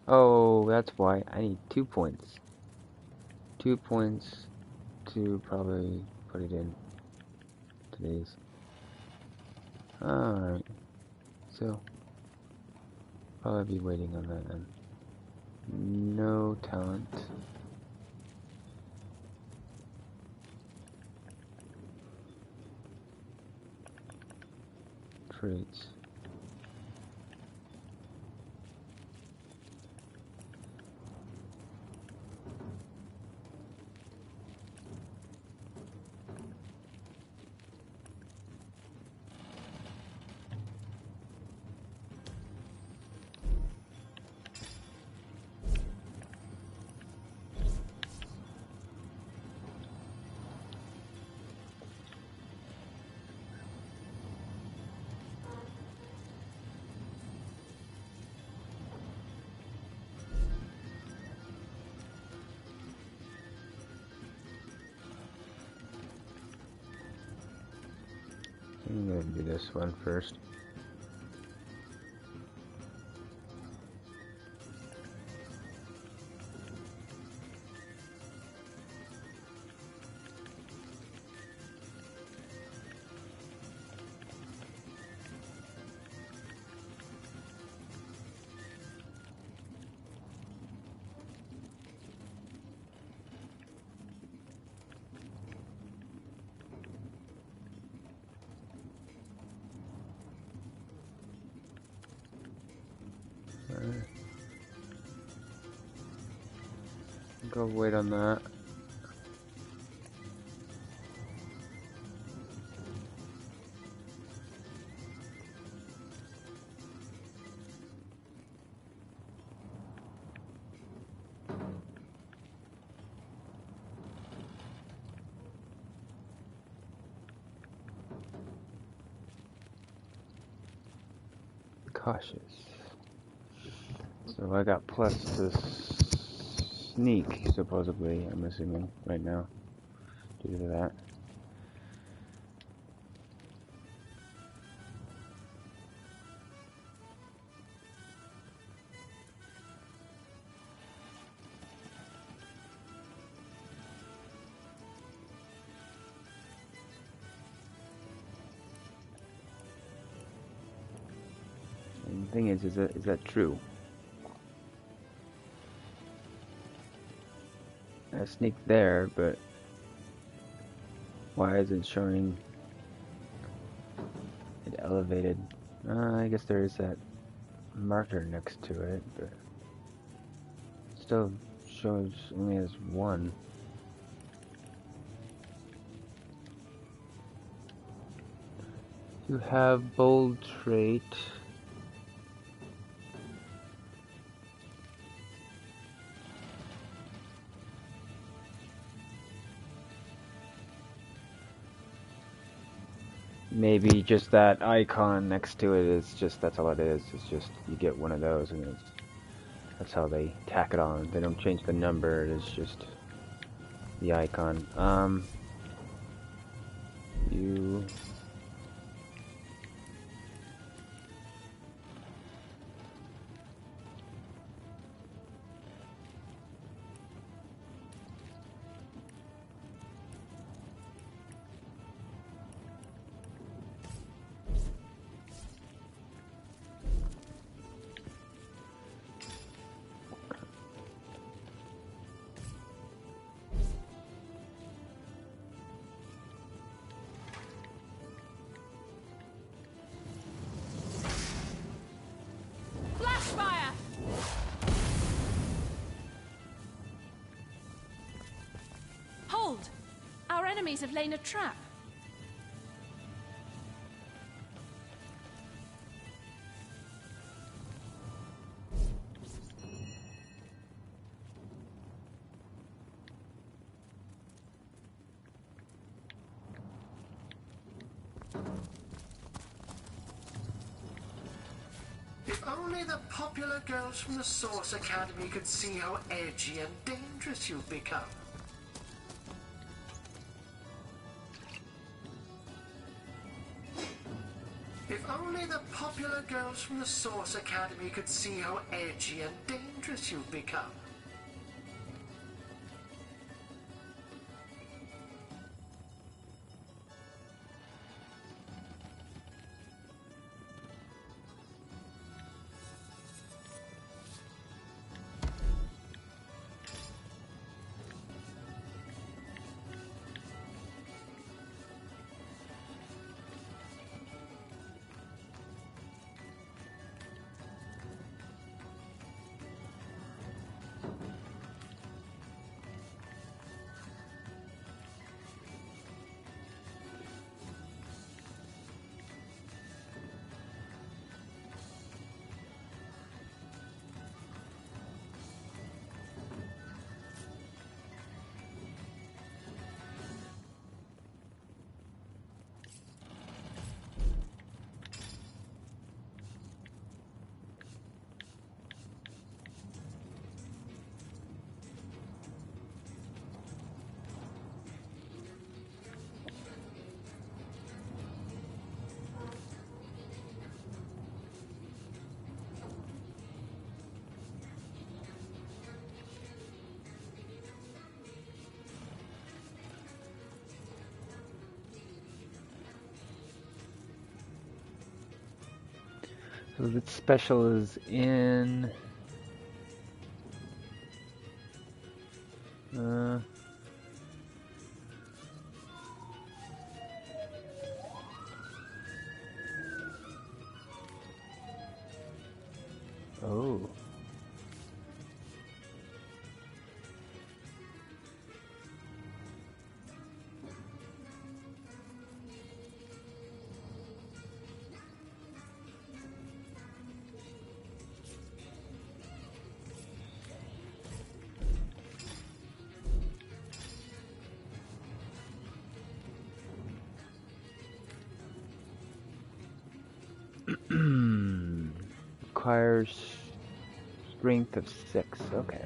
Oh, that's why. I need 2 points. 2 points to probably put it in today's. Alright. So, probably be waiting on that then. No talent. Traits. I'm gonna do this one first. Go wait on that. Cautious. So I got plus to sneak, supposedly, I'm assuming, right now, due to that. And the thing is that true? I sneaked there, but why is it showing it elevated? I guess there is that marker next to it, but still shows only has one. You have bold trait. Maybe just that icon next to it is just, that's all it is. It's just, you get one of those and it's, that's how they tack it on. They don't change the number, it's just the icon. You... Flashfire! Hold! Our enemies have laid a trap. If only the popular girls from the Source Academy could see how edgy and dangerous you've become. If only the popular girls from the Source Academy could see how edgy and dangerous you've become. So the special is in... Oh. Requires strength of 6. Okay.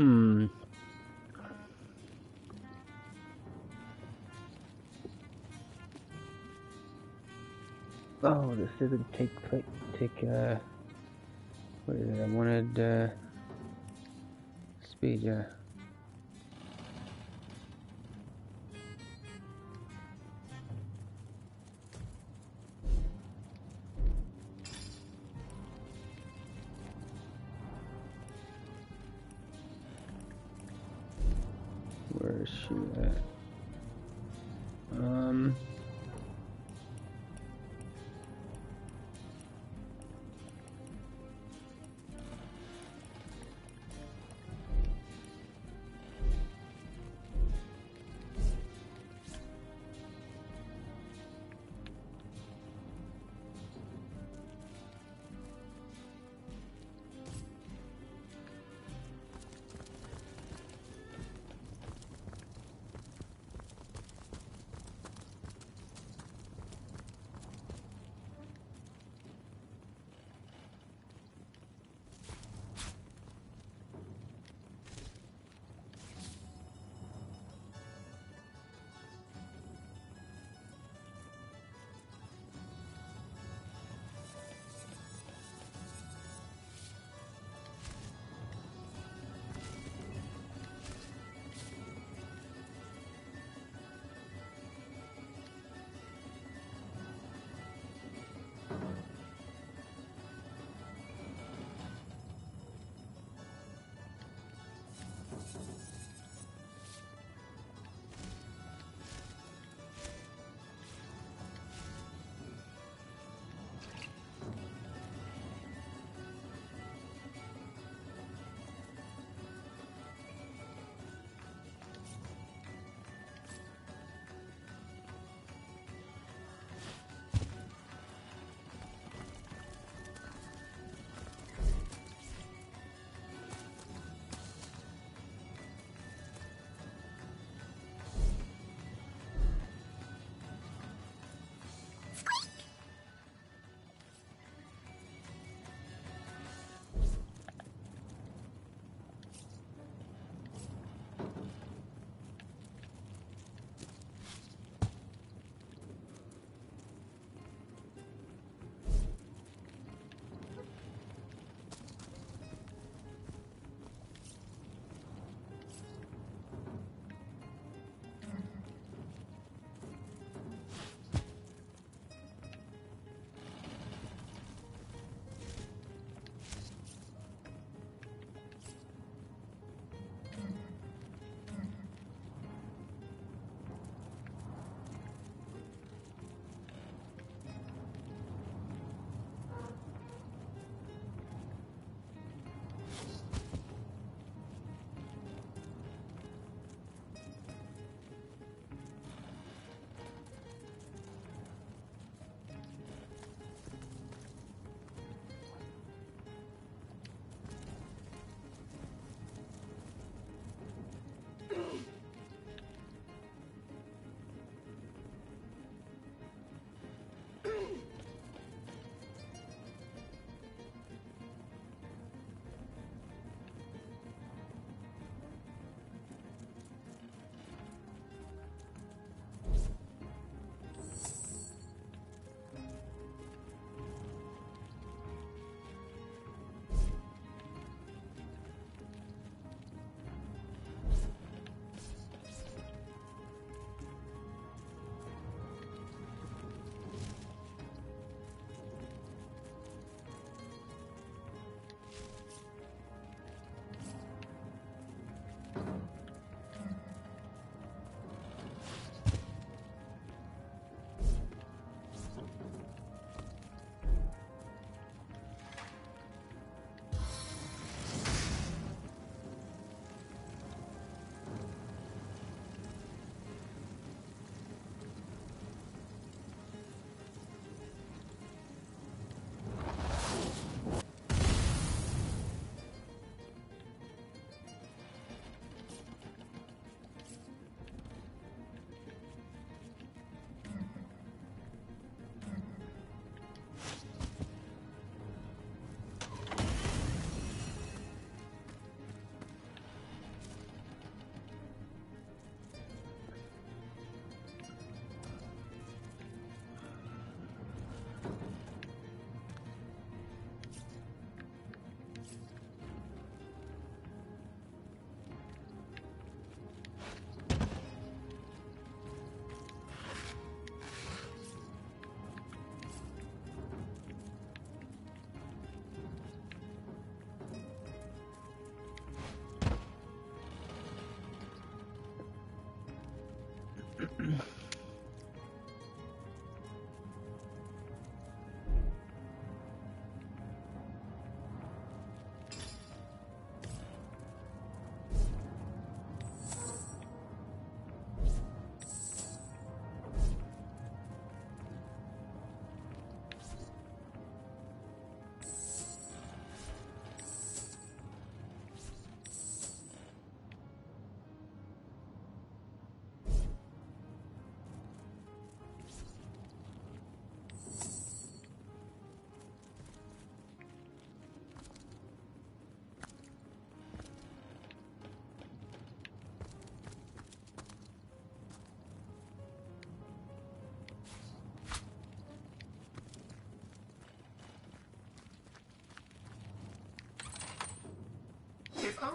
Hmm. Oh, this doesn't take, what is it? I wanted, speed, yeah. Where is she at?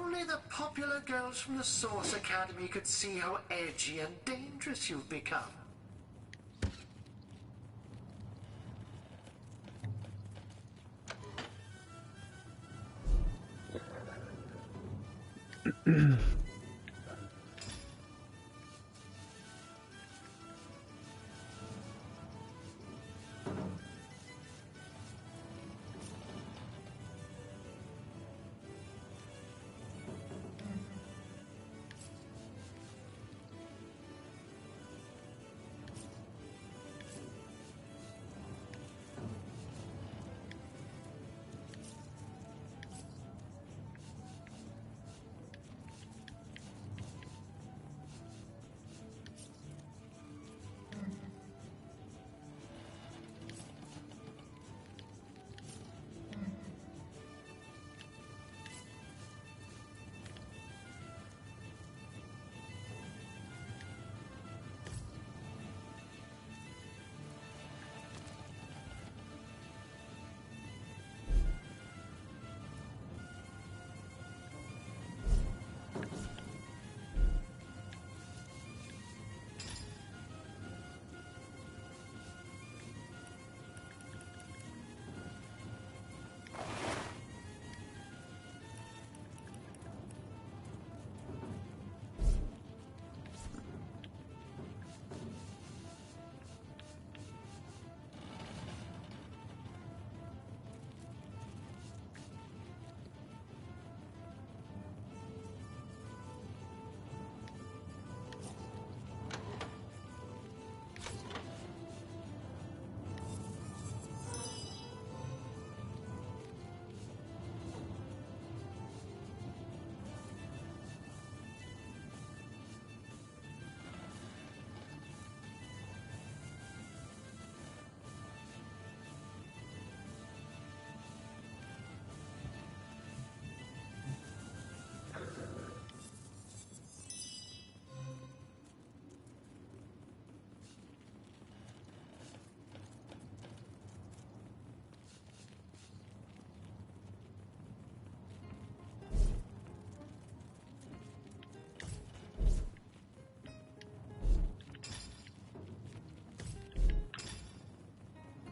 only the popular girls from the Source Academy could see how edgy and dangerous you've become.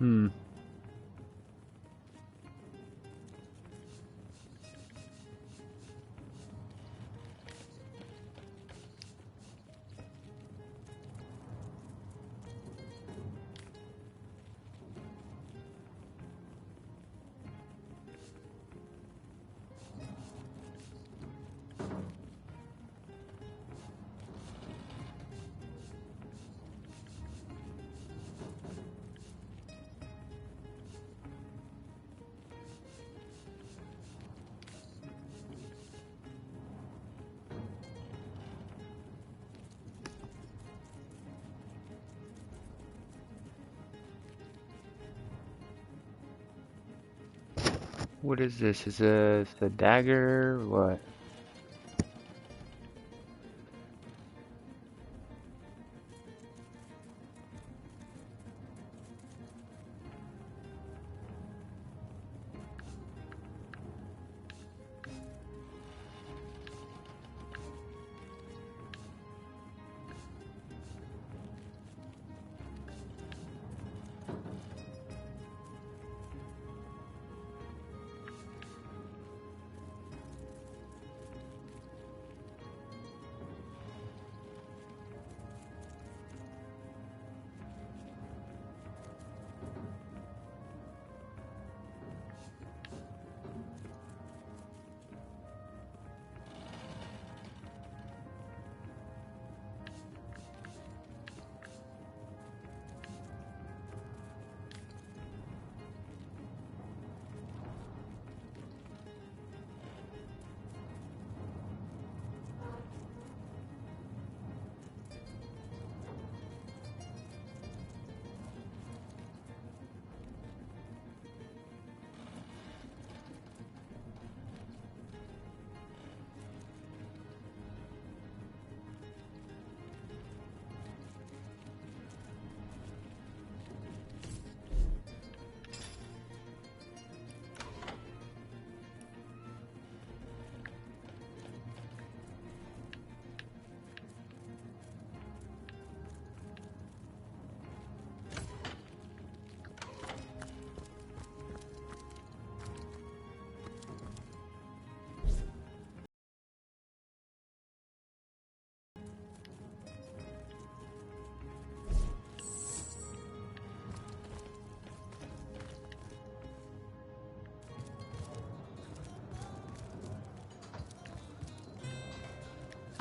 Hmm. What is this? Is this a dagger? What?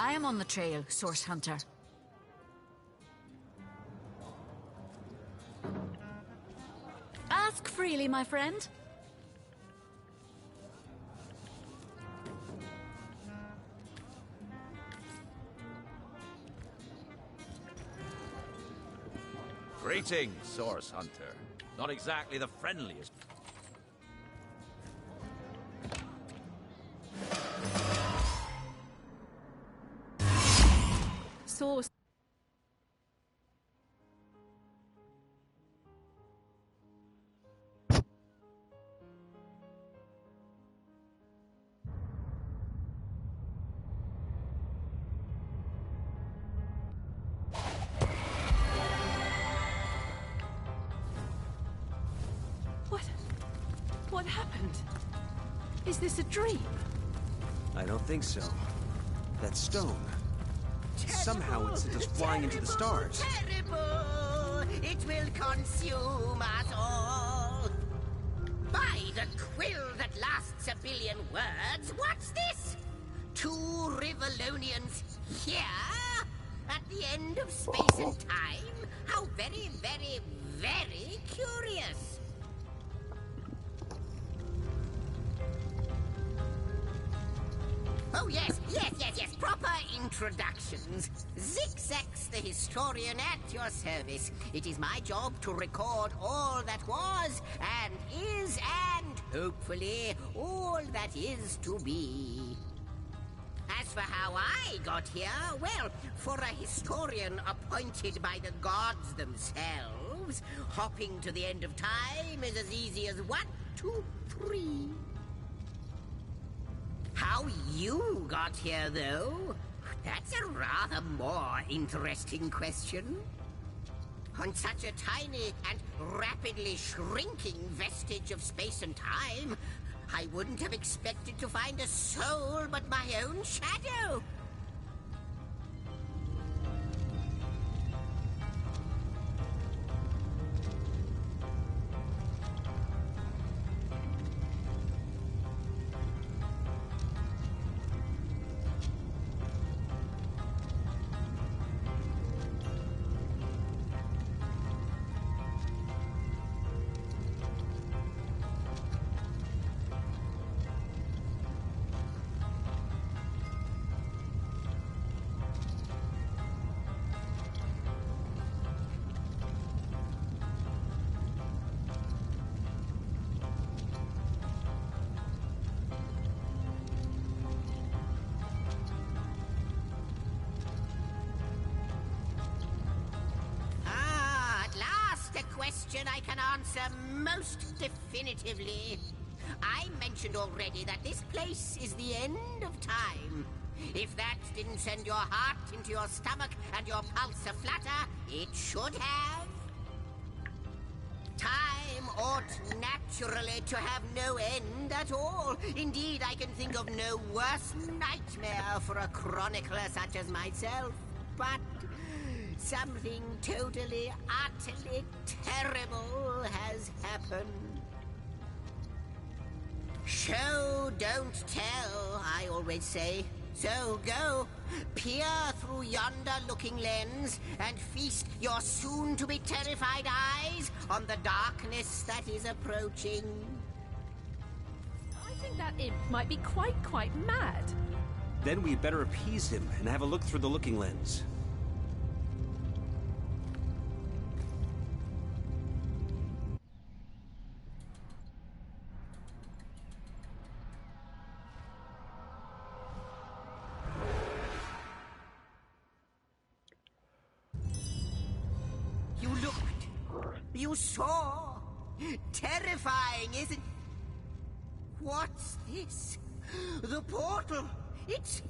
I am on the trail, Source Hunter. Ask freely, my friend. Greetings, Source Hunter. Not exactly the friendliest. Source. What happened? Is this a dream? I don't think so. That stone. Somehow it sent us flying into the stars. Terrible! It will consume us all. By the quill that lasts a billion words, what's this? 2 Rivalonians here? At the end of space and time? How very, very, very curious. Oh, yes. Proper introductions. Zigzax the historian at your service. It is my job to record all that was, and is, and hopefully all that is to be. As for how I got here, well, for a historian appointed by the gods themselves, hopping to the end of time is as easy as 1, 2, 3. How you got here, though? That's a rather more interesting question. On such a tiny and rapidly shrinking vestige of space and time, I wouldn't have expected to find a soul but my own shadow. I can answer most definitively. I mentioned already that this place is the end of time. If that didn't send your heart into your stomach and your pulse a-flutter, it should have. Time ought naturally to have no end at all. Indeed, I can think of no worse nightmare for a chronicler such as myself. But something totally, utterly terrible has happened. Show, don't tell, I always say. So go, peer through yonder looking lens and feast your soon-to-be terrified eyes on the darkness that is approaching. I think that imp might be quite mad. Then we'd better appease him and have a look through the looking lens. You saw? Terrifying, isn't... What's this? The portal! It's...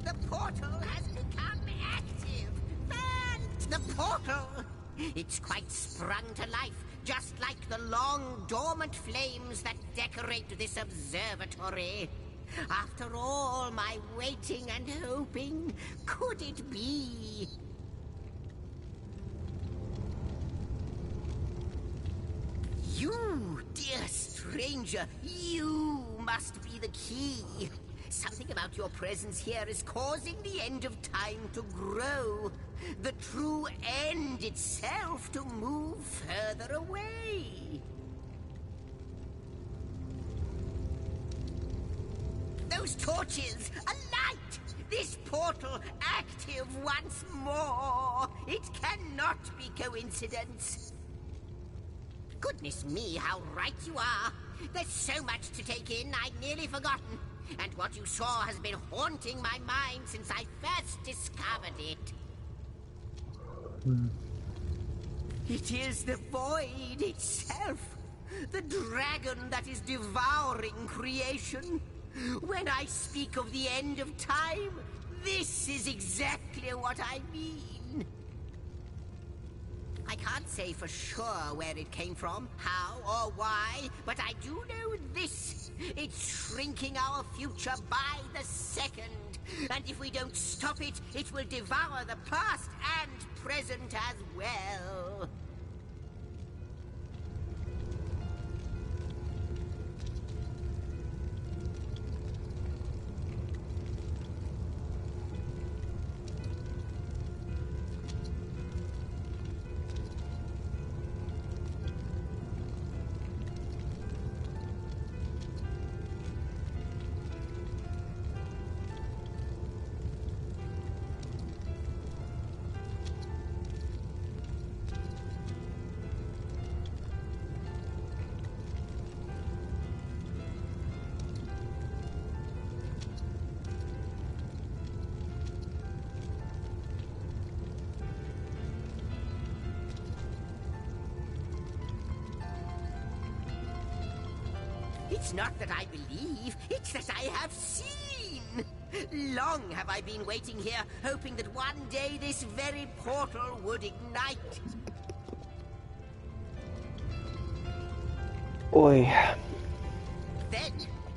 The portal has become active! The portal! It's quite sprung to life, just like the long, dormant flames that decorate this observatory. After all my waiting and hoping, could it be? You, dear stranger, you must be the key. Something about your presence here is causing the end of time to grow. The true end itself to move further away. Those torches! A light! This portal active once more! It cannot be coincidence. Goodness me, how right you are. There's so much to take in, I'd nearly forgotten. And what you saw has been haunting my mind since I first discovered it. It is the void itself. The dragon that is devouring creation. When I speak of the end of time, this is exactly what I mean. I can't say for sure where it came from, how or why, but I do know this. It's shrinking our future by the second. And if we don't stop it, it will devour the past and present as well. It's not that I believe, it's that I have seen. Long have I been waiting here, hoping that one day this very portal would ignite. Oi. Then,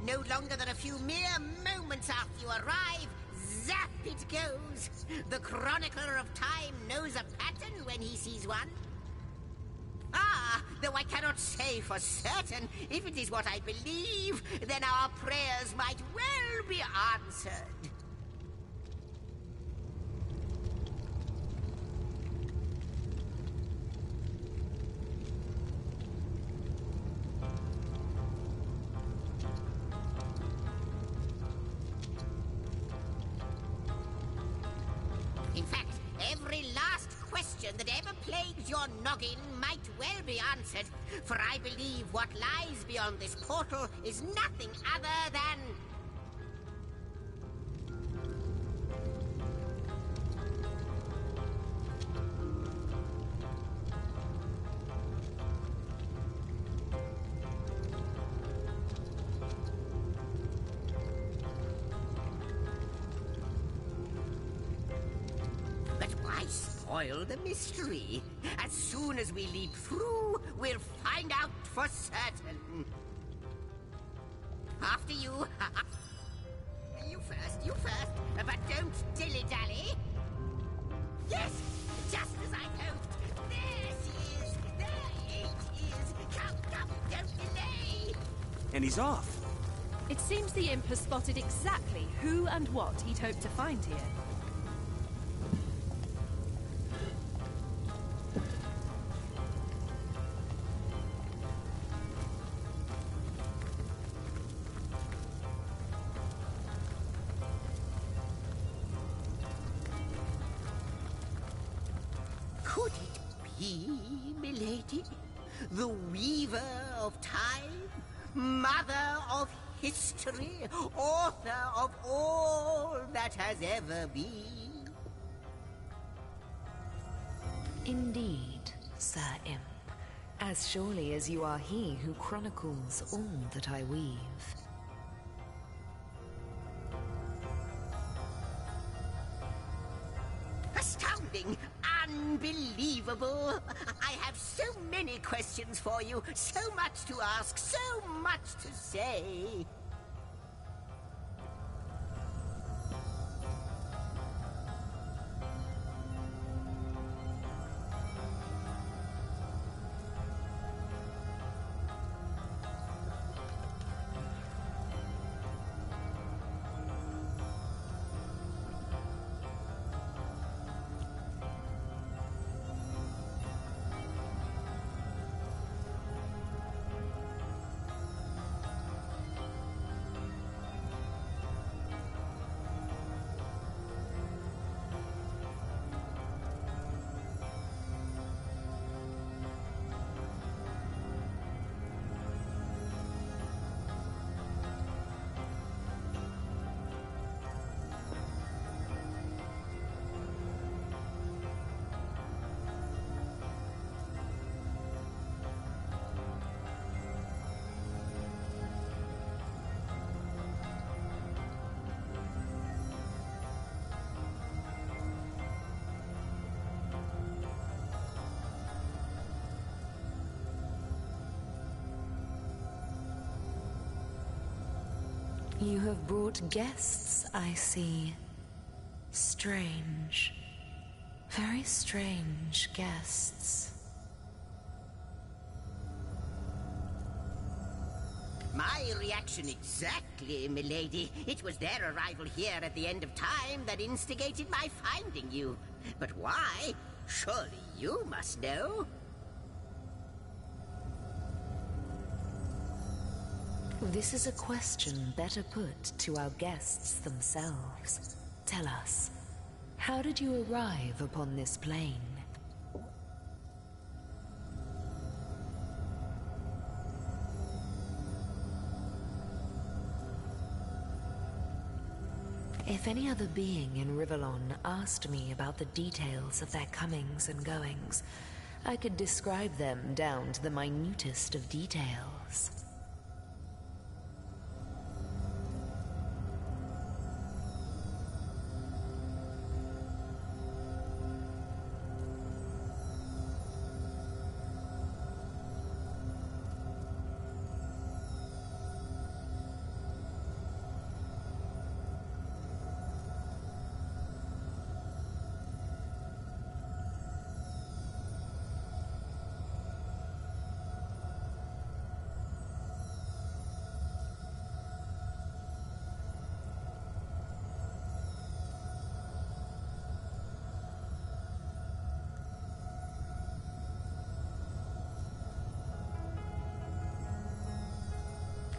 no longer than a few mere moments after you arrive, zap it goes. The chronicler of time knows a pattern when he sees one. Ah, though I cannot say for certain, if it is what I believe, then our prayers might well be answered. In fact, every last question that ever plagues your noggin might well be answered, for I believe what lies beyond this portal is nothing other than... But why spoil the mystery? As soon as we leap through, we'll find out for certain. After you. You first, but don't dilly-dally. Yes, just as I hoped. There she is. There it is. Come, don't delay. And he's off. It seems the imp has spotted exactly who and what he'd hoped to find here. Could it be, milady? The weaver of time? Mother of history? Author of all that has ever been? Indeed, Sir Imp. As surely as you are he who chronicles all that I weave. Astounding! Unbelievable! I have so many questions for you, so much to ask, so much to say. You have brought guests, I see. Strange. Very strange guests. My reaction exactly, milady. It was their arrival here at the end of time that instigated my finding you. But why? Surely you must know. This is a question better put to our guests themselves. Tell us, how did you arrive upon this plane? If any other being in Rivellon asked me about the details of their comings and goings, I could describe them down to the minutest of details.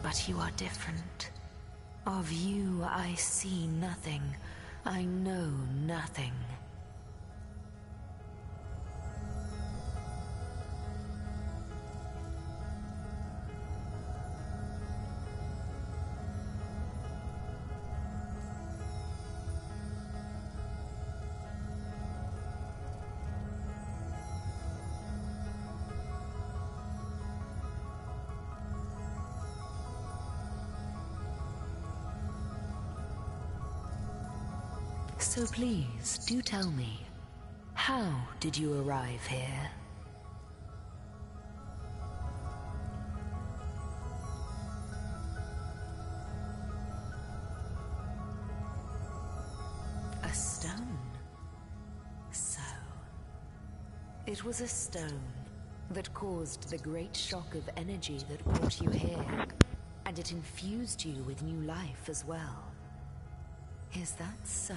But you are different. Of you I see nothing. I know nothing. So please, do tell me, how did you arrive here? A stone? So, it was a stone that caused the great shock of energy that brought you here, and it infused you with new life as well. Is that so?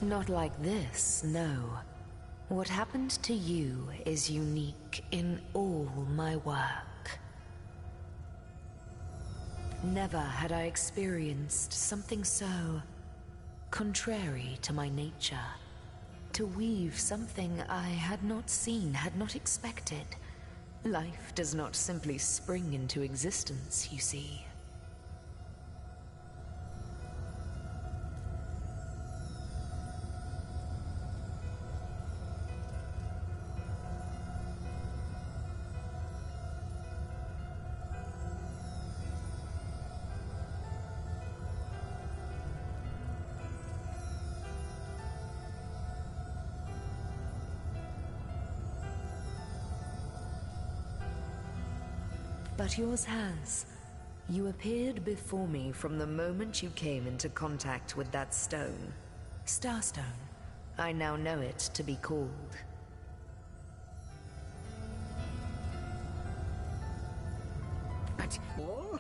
Not like this, no. What happened to you is unique in all my work. Never had I experienced something so contrary to my nature. To weave something I had not seen, had not expected. Life does not simply spring into existence, you see. But yours has. You appeared before me from the moment you came into contact with that stone. Starstone. I now know it to be called. But all?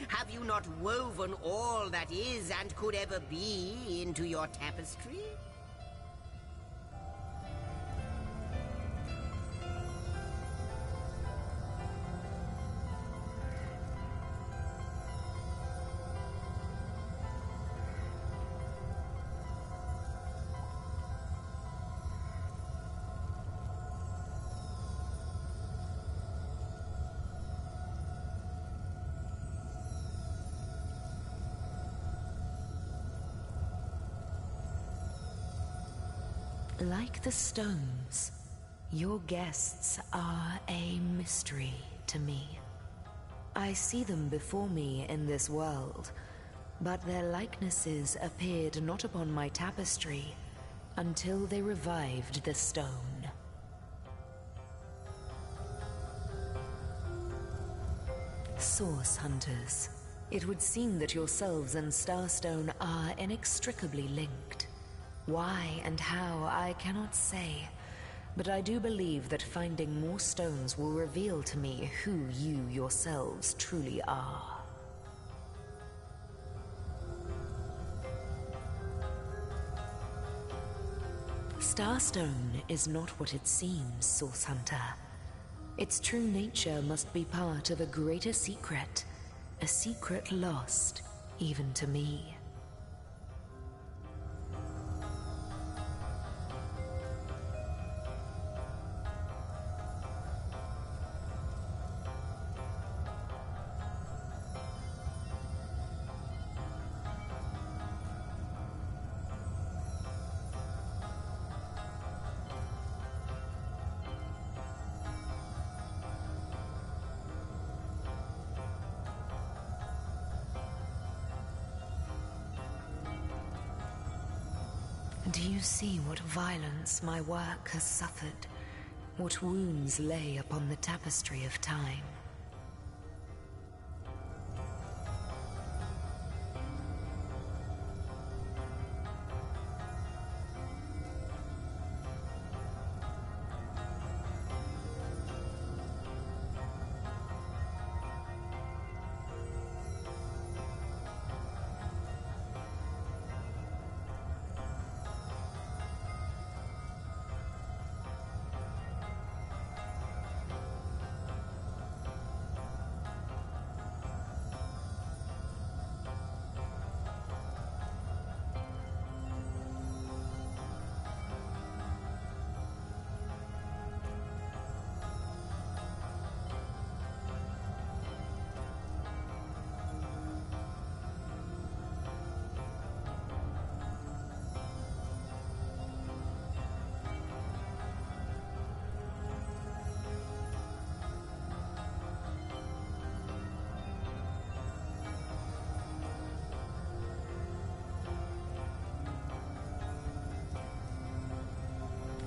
Have you not woven all that is and could ever be into your tapestry? Like the stones, your guests are a mystery to me. I see them before me in this world, but their likenesses appeared not upon my tapestry until they revived the stone. Source Hunters, it would seem that yourselves and Starstone are inextricably linked. Why and how, I cannot say, but I do believe that finding more stones will reveal to me who you yourselves truly are. Starstone is not what it seems, Source Hunter. Its true nature must be part of a greater secret, a secret lost even to me. Do you see what violence my work has suffered? What wounds lay upon the tapestry of time?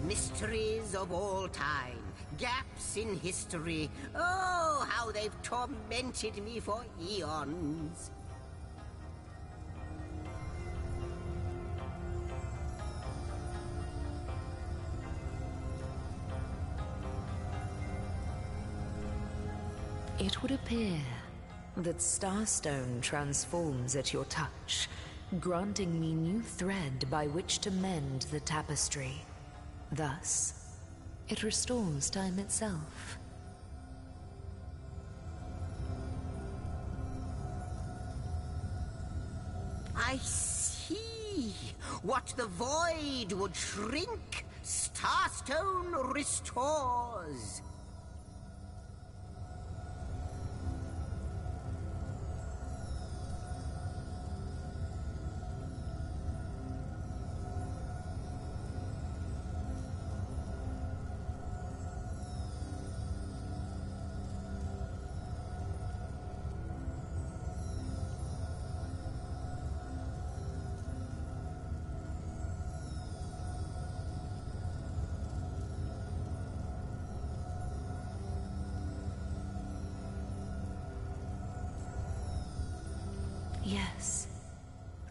Mysteries of all time, gaps in history. Oh, how they've tormented me for eons. It would appear that Starstone transforms at your touch, granting me new thread by which to mend the tapestry. Thus, it restores time itself. I see. What the void would shrink, Starstone restores. Yes,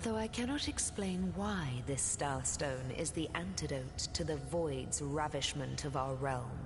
though I cannot explain why this Starstone is the antidote to the void's ravishment of our realm.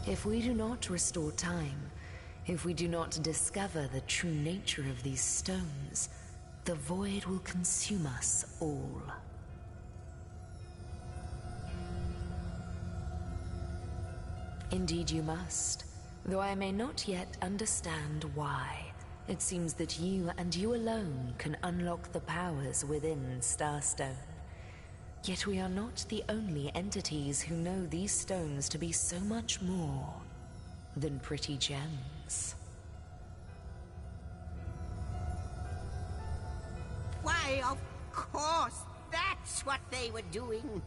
If we do not restore time, if we do not discover the true nature of these stones, the void will consume us all. Indeed you must, though I may not yet understand why. It seems that you and you alone can unlock the powers within Starstone. Yet we are not the only entities who know these stones to be so much more than pretty gems. Why, of course, that's what they were doing.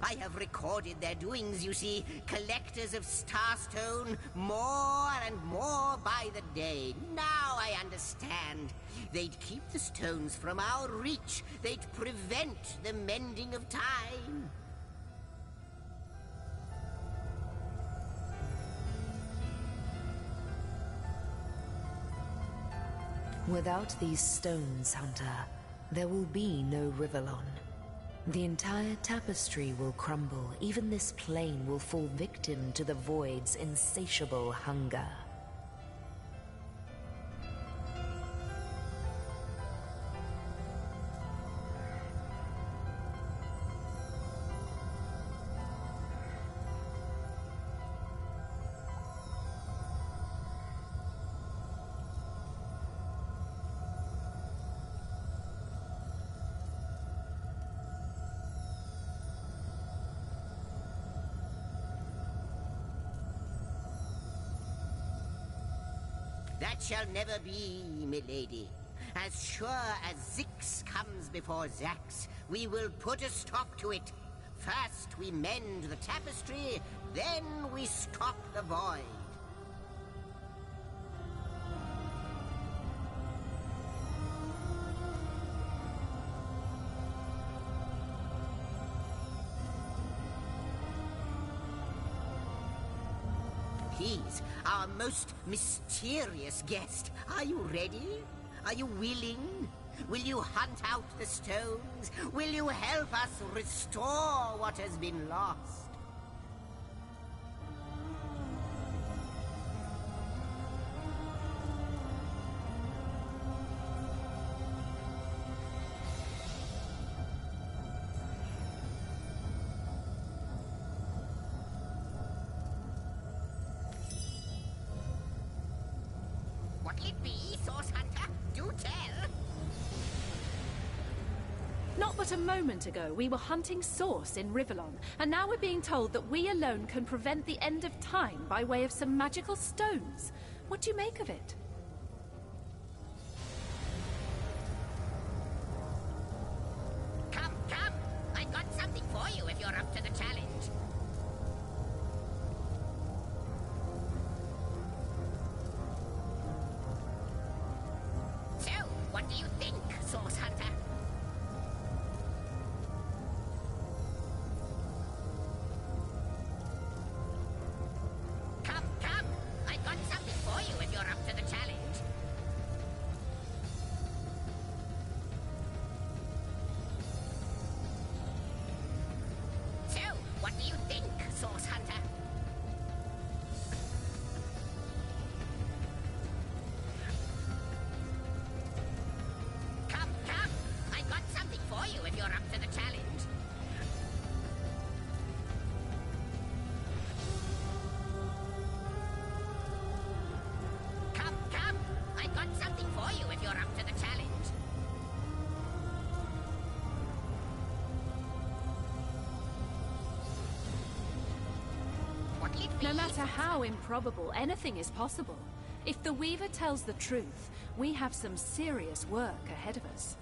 I have recorded their doings, you see. Collectors of Starstone, more and more by the day. Now I understand. They'd keep the stones from our reach. They'd prevent the mending of time. Without these stones, Hunter, there will be no Rivellon. The entire tapestry will crumble. Even this plane will fall victim to the Void's insatiable hunger. That shall never be, milady. As sure as Zix comes before Zax, we will put a stop to it. First we mend the tapestry, then we stop the void. Please, our most mysterious guest, are you ready? Are you willing? Will you hunt out the stones? Will you help us restore what has been lost? What'll it be, Source Hunter? Do tell! Not but a moment ago, we were hunting Source in Rivellon, and now we're being told that we alone can prevent the end of time by way of some magical stones. What do you make of it? Come, come! I've got something for you if you're up to the challenge. So, what do you think, Source Hunter? Come, come! I've got something for you if you're up to the challenge. So, what do you think, Source Hunter? Come, come! I've got something for you if you're up to the challenge. Come, come! I've got something for you if you're up to the challenge. What'll it be? No matter how improbable, anything is possible. If the Weaver tells the truth, we have some serious work ahead of us.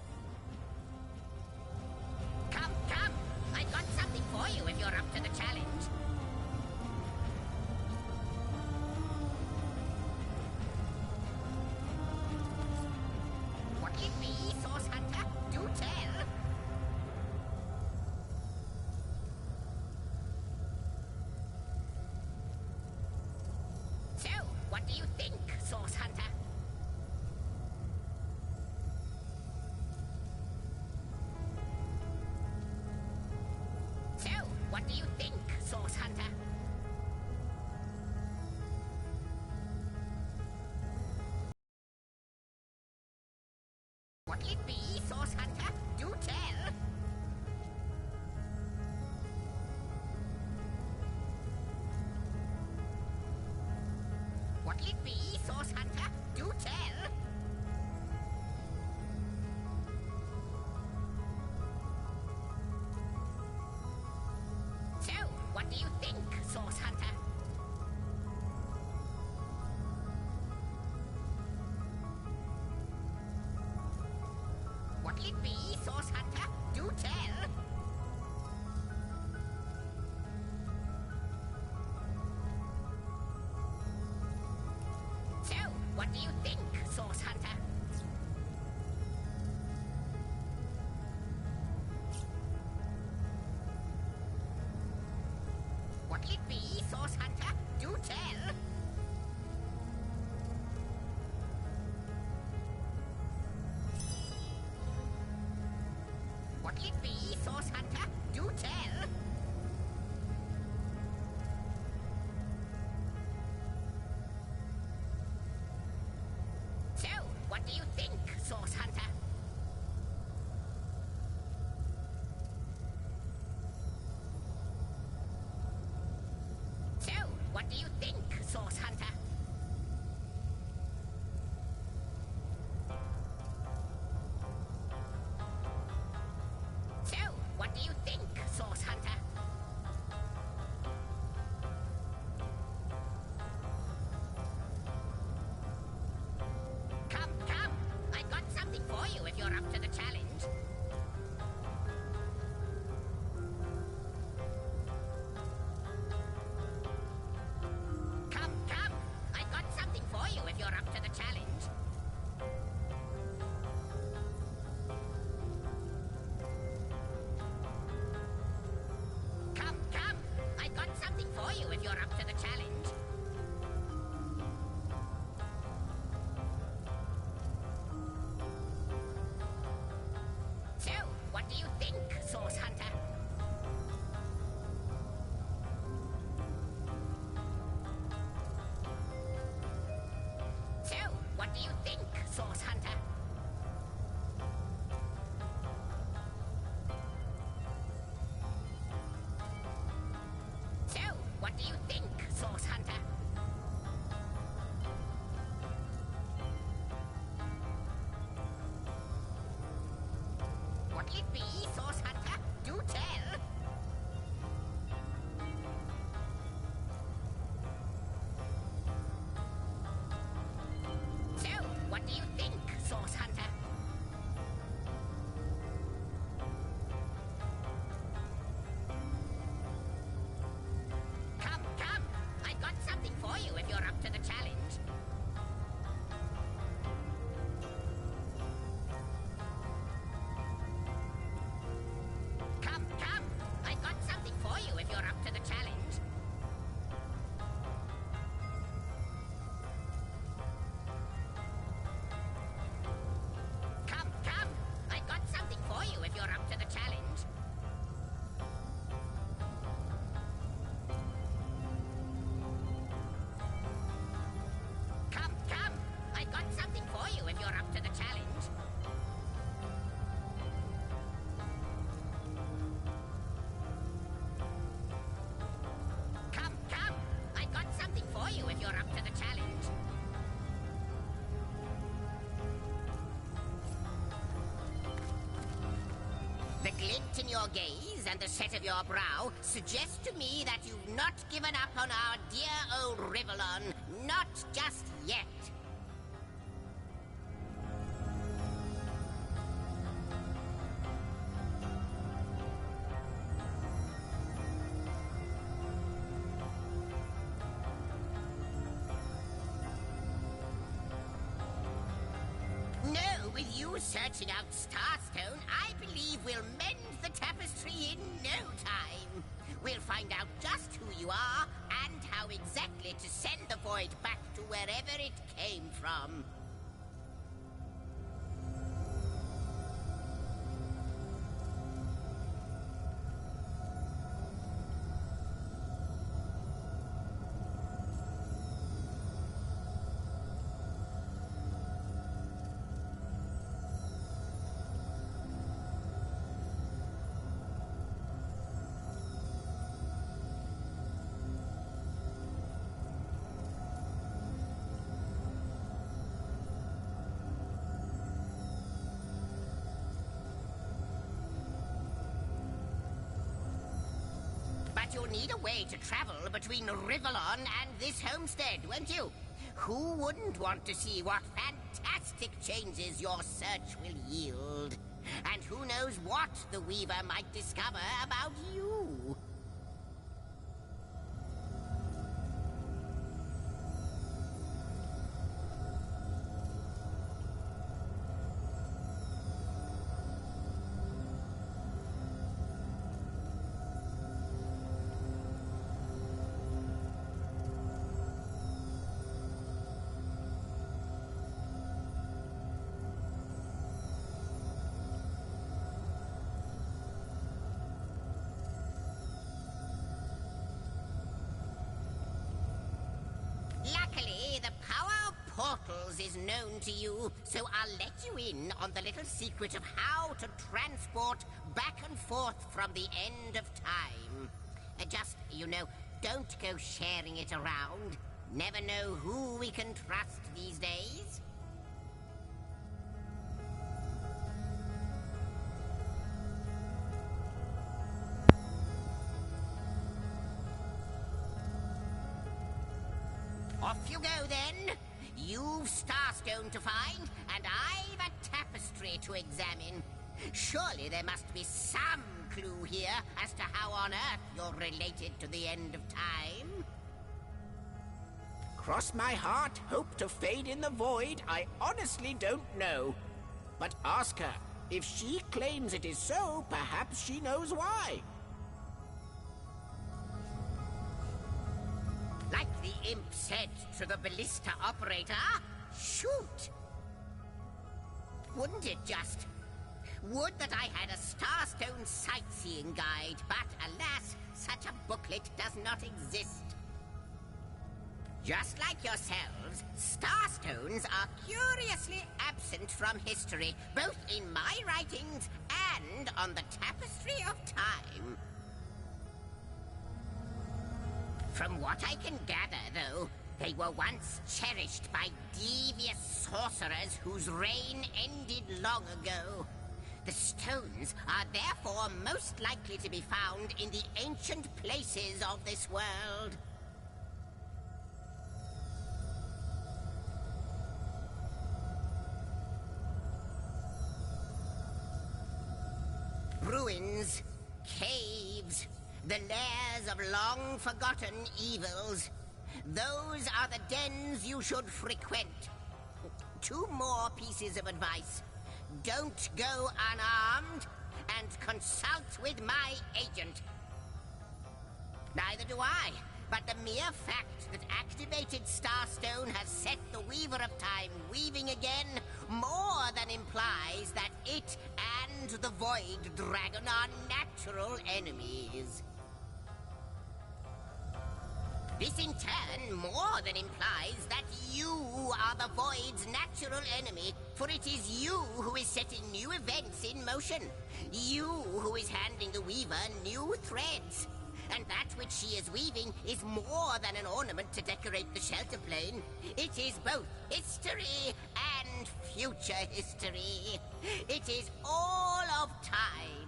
Come, come! I've got something for you if you're up to the challenge. What'll it be, Source Hunter? Do tell! So, what do you think, Source Hunter? So, what do you think, Source Hunter? What'll it be, Source Hunter? Do tell. What'll it be, Source Hunter? Do tell. So, what do you think, Source Hunter? What'll it be, Source Hunter? Do tell. So, what do you think, Source Hunter? What'll it be, Source Hunter? Do tell. What'll it be, Source Hunter? Do tell. So, what do you think, Source Hunter? So, what do you think, Source Hunter? So, what do you think, Source Hunter? Come, come! I got something for you if you're up to the challenge. Come, come! I got something for you if you're up to the challenge. Come, come! I got something for you if you're up to the challenge. So, what do you think, Source Hunter? So, what do you think, Source Hunter? So, what do you think, Source Hunter? What'll it be, Source Hunter? Do tell. So, what do you think, Source Hunter? Come, come! I got something for you if you're up to the challenge. Come, come! I got something for you if you're up to the challenge. Come, come! I got something for you if you're up to the challenge. Come, come! I got something for you if you're up to the challenge. Come, come! I got something for you if you're up to the challenge. The glint in your gaze and the set of your brow suggest to me that you've not given up on our dear old Rivellon. Not just yet. No, with you searching out Starstone, I believe we'll mend the tapestry in no time. We'll find out just who you are and how exactly to send the void back to wherever it came from. But you'll need a way to travel between Rivellon and this homestead, won't you? Who wouldn't want to see what fantastic changes your search will yield? And who knows what the Weaver might discover about you? Luckily, the power of portals is known to you, so I'll let you in on the little secret of how to transport back and forth from the end of time. Just, don't go sharing it around. Never know who we can trust these days. Off you go, then. You've Starstone to find, and I've a tapestry to examine. Surely there must be some clue here as to how on earth you're related to the end of time. Cross my heart, hope to fade in the void, I honestly don't know. But ask her. If she claims it is so, perhaps she knows why. Like the imp said to the ballista operator, shoot! Wouldn't it just? Would that I had a Starstone sightseeing guide, but alas, such a booklet does not exist. Just like yourselves, Starstones are curiously absent from history, both in my writings and on the tapestry of time. From what I can gather, though, they were once cherished by devious sorcerers whose reign ended long ago. The stones are therefore most likely to be found in the ancient places of this world. Ruins, caves, the lairs of long-forgotten evils. Those are the dens you should frequent. 2 more pieces of advice. Don't go unarmed, and consult with my agent. Neither do I, but the mere fact that activated Starstone has set the Weaver of Time weaving again more than implies that it and the Void Dragon are natural enemies. This in turn more than implies that you are the Void's natural enemy, for it is you who is setting new events in motion. You who is handing the Weaver new threads. And that which she is weaving is more than an ornament to decorate the shelter plane. It is both history and future history. It is all of time.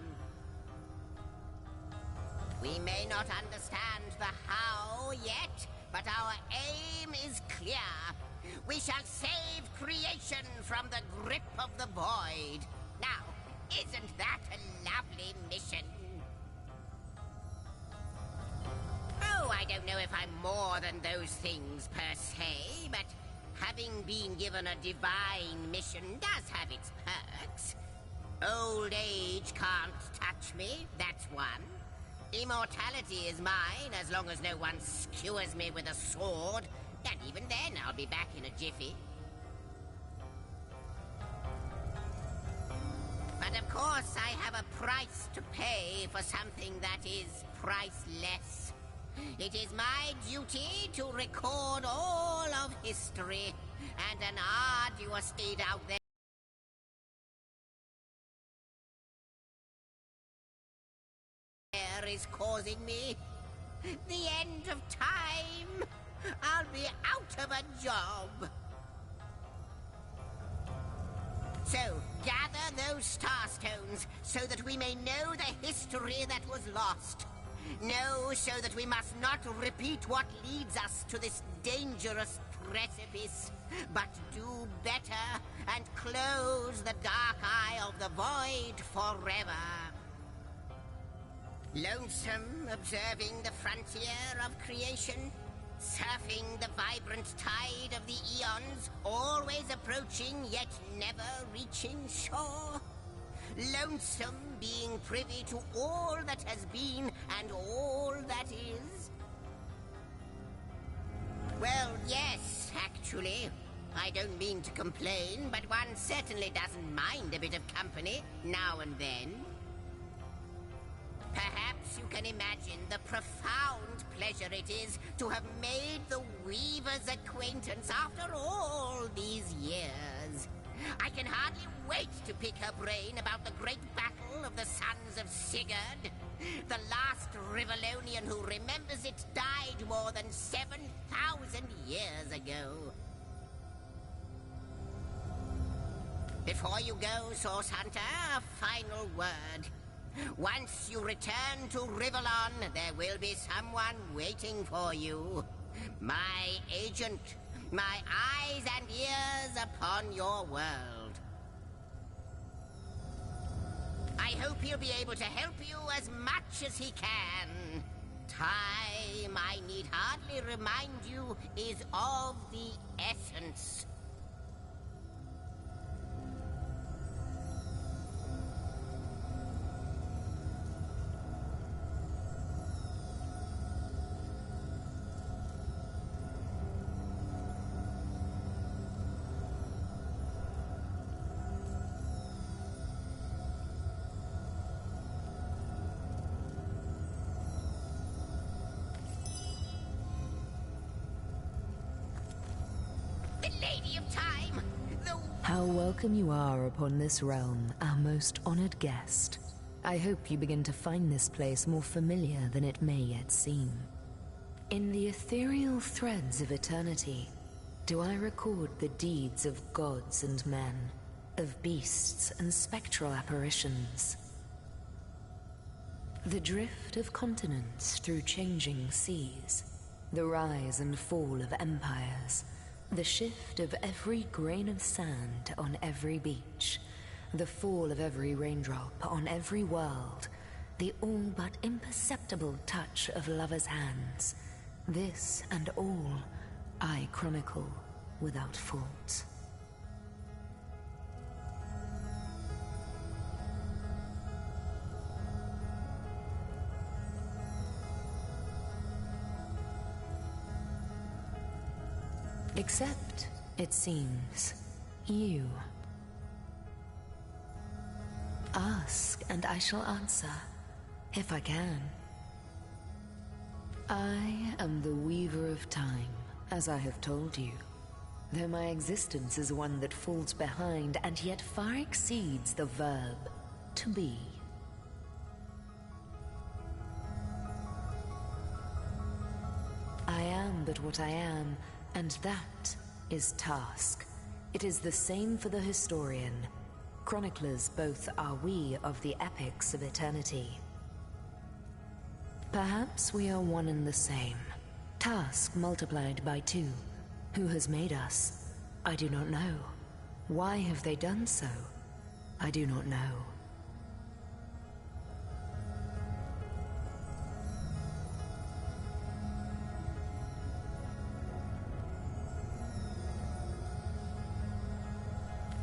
We may not understand the how yet, but our aim is clear. We shall save creation from the grip of the Void. Now, isn't that a lovely mission? Oh, I don't know if I'm more than those things per se, but having been given a divine mission does have its perks. Old age can't touch me, that's one. Immortality is mine as long as no one skewers me with a sword, and even then I'll be back in a jiffy. But of course I have a price to pay for something that is priceless. It is my duty to record all of history, and an arduous deed out there is causing me the end of time. I'll be out of a job. So, gather those Starstones so that we may know the history that was lost. No, so that we must not repeat what leads us to this dangerous precipice, but do better and close the dark eye of the void forever. Lonesome, observing the frontier of creation, surfing the vibrant tide of the eons, always approaching yet never reaching shore. Lonesome, being privy to all that has been and all that is. Well, yes, actually. I don't mean to complain, but one certainly doesn't mind a bit of company now and then. Perhaps you can imagine the profound pleasure it is to have made the Weaver's acquaintance after all these years. I can hardly wait to pick her brain about the great battle of the Sons of Sigurd. The last Rivalonian who remembers it died more than 7,000 years ago. Before you go, Source Hunter, a final word. Once you return to Rivellon, there will be someone waiting for you. My agent, my eyes and ears upon your world. I hope he'll be able to help you as much as he can. Time, I need hardly remind you, is of the essence. How welcome you are upon this realm, our most honored guest. I hope you begin to find this place more familiar than it may yet seem. In the ethereal threads of eternity, do I record the deeds of gods and men, of beasts and spectral apparitions. The drift of continents through changing seas, the rise and fall of empires, the shift of every grain of sand on every beach, the fall of every raindrop on every world, the all but imperceptible touch of lovers' hands. This and all I chronicle without fault. Except, it seems, you. Ask, and I shall answer, if I can. I am the Weaver of Time, as I have told you, though my existence is one that falls behind and yet far exceeds the verb to be. I am but what I am, and that is task. It is the same for the historian. Chroniclers both are we of the epics of eternity. Perhaps we are one and the same. Task multiplied by 2. Who has made us? I do not know. Why have they done so? I do not know.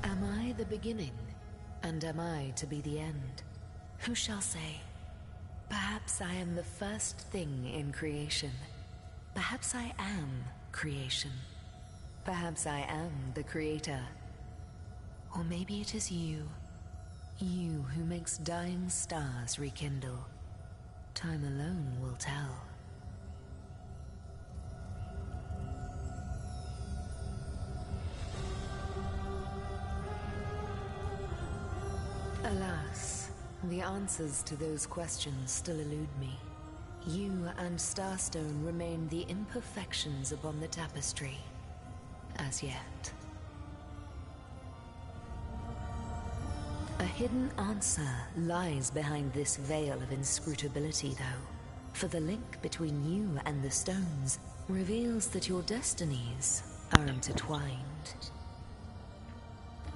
Am I the beginning? And am I to be the end? Who shall say? Perhaps I am the first thing in creation. Perhaps I am creation. Perhaps I am the creator. Or maybe it is you. You who makes dying stars rekindle. Time alone will tell. Alas, the answers to those questions still elude me. You and Starstone remain the imperfections upon the tapestry, as yet. A hidden answer lies behind this veil of inscrutability, though. For the link between you and the stones reveals that your destinies are intertwined.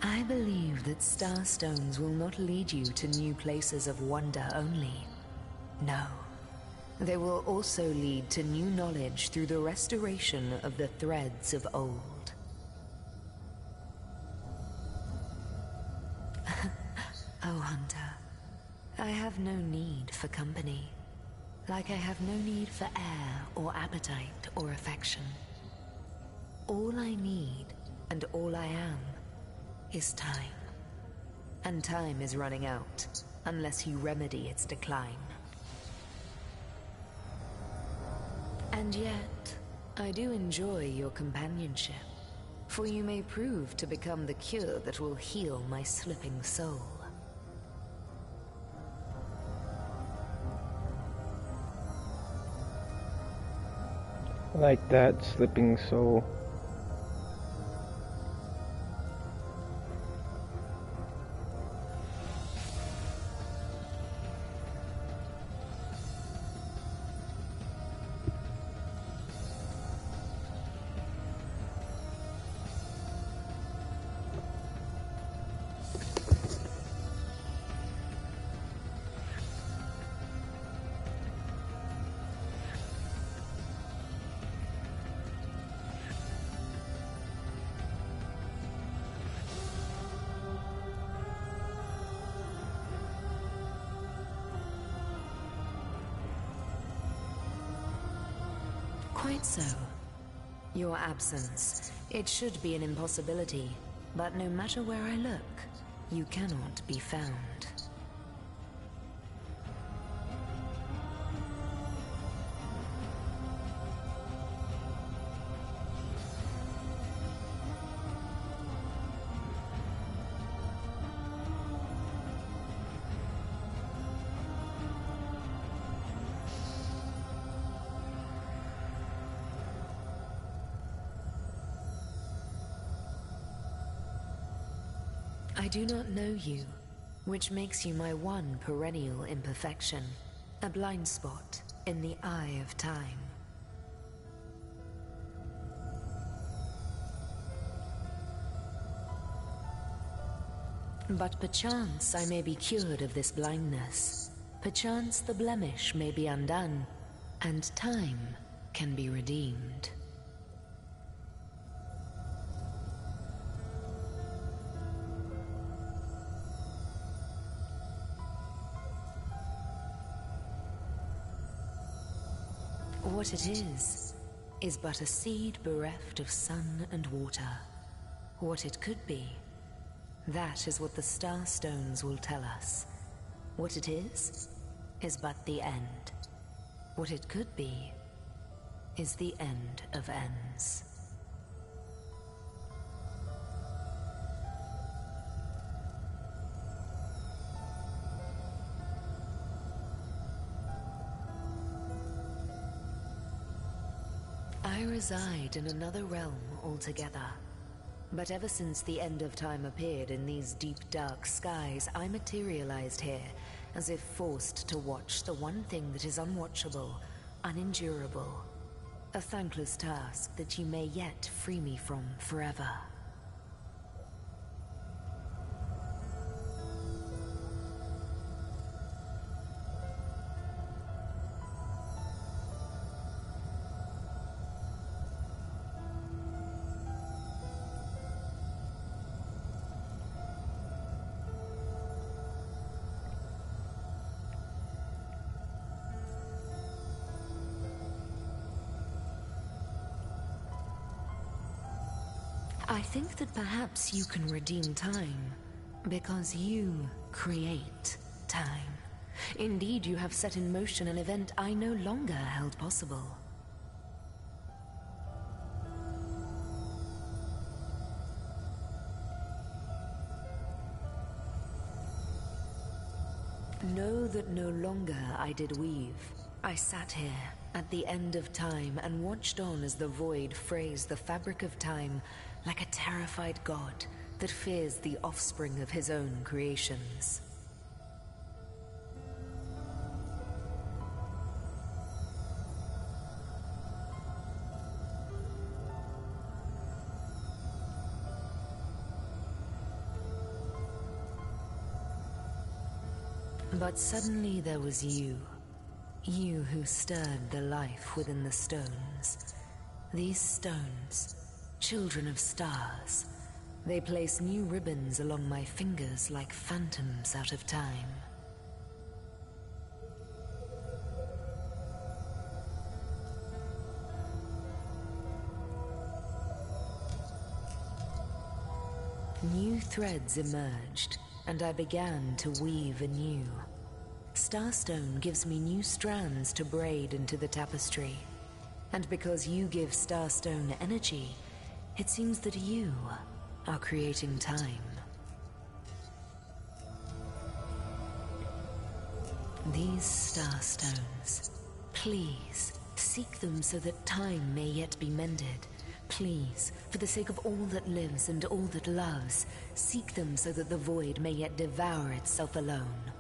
I believe that star stones will not lead you to new places of wonder only. No. They will also lead to new knowledge through the restoration of the threads of old. Oh, Hunter, I have no need for company, like I have no need for air or appetite or affection. All I need and all I am is time. And time is running out unless you remedy its decline. And yet, I do enjoy your companionship, for you may prove to become the cure that will heal my slipping soul. Like that slipping soul. Quite so. Your absence, it should be an impossibility, but no matter where I look, you cannot be found. I do not know you, which makes you my one perennial imperfection, a blind spot in the eye of time. But perchance I may be cured of this blindness. Perchance the blemish may be undone, and time can be redeemed. What it is but a seed bereft of sun and water. What it could be, that is what the star stones will tell us. What it is but the end. What it could be is the end of ends. I reside in another realm altogether. But ever since the end of time appeared in these deep dark skies, I materialized here, as if forced to watch the one thing that is unwatchable, unendurable. A thankless task that you may yet free me from forever. I think that perhaps you can redeem time, because you create time. Indeed, you have set in motion an event I no longer held possible. Know that no longer I did weave. I sat here at the end of time and watched on as the void frays the fabric of time like a terrified god that fears the offspring of his own creations. But suddenly there was you. You who stirred the life within the stones. These stones, children of stars, they place new ribbons along my fingers like phantoms out of time. New threads emerged, and I began to weave anew. Starstone gives me new strands to braid into the tapestry. And because you give Starstone energy, it seems that you are creating time. These Starstones, please, seek them so that time may yet be mended. Please, for the sake of all that lives and all that loves, seek them so that the void may yet devour itself alone.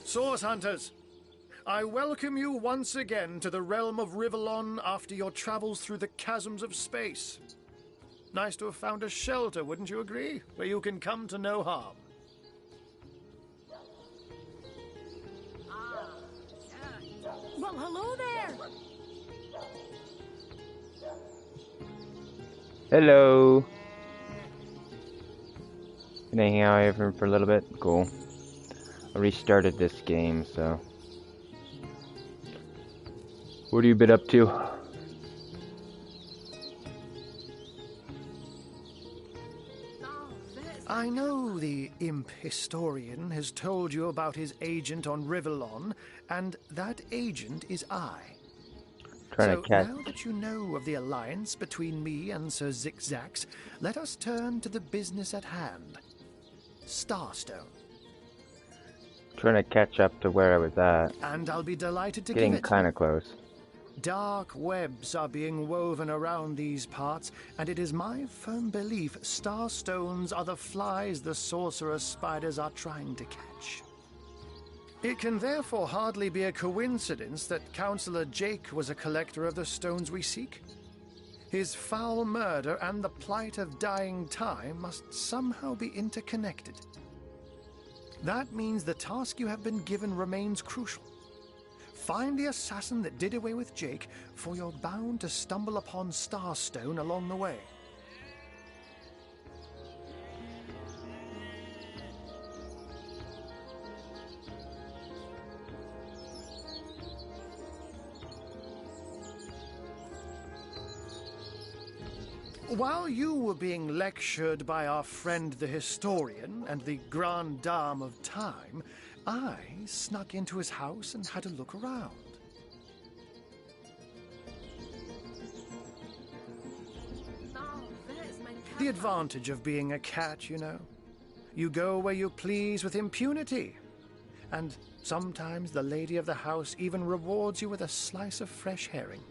Source Hunters, I welcome you once again to the realm of Rivellon after your travels through the chasms of space. Nice to have found a shelter, wouldn't you agree? Where you can come to no harm. Well, hello there! Hello. Can I hang out here for a little bit? Cool. I restarted this game, so. What have you been up to? I know the imp historian has told you about his agent on Rivellon, and that agent is I. Trying to catch. Now that you know of the alliance between me and Sir Zigzax, let us turn to the business at hand. Starstone. Trying to catch up to where I was at. And I'll be delighted to Getting give it. kind of close. Dark webs are being woven around these parts, and it is my firm belief starstones are the flies the sorcerer spiders are trying to catch. It can therefore hardly be a coincidence that Councillor Jake was a collector of the stones we seek. His foul murder and the plight of dying time must somehow be interconnected. That means the task you have been given remains crucial. Find the assassin that did away with Jake, for you're bound to stumble upon Starstone along the way. While you were being lectured by our friend the historian and the grande dame of time, I snuck into his house and had a look around. The advantage of being a cat, you know. You go where you please with impunity. And sometimes the lady of the house even rewards you with a slice of fresh herring.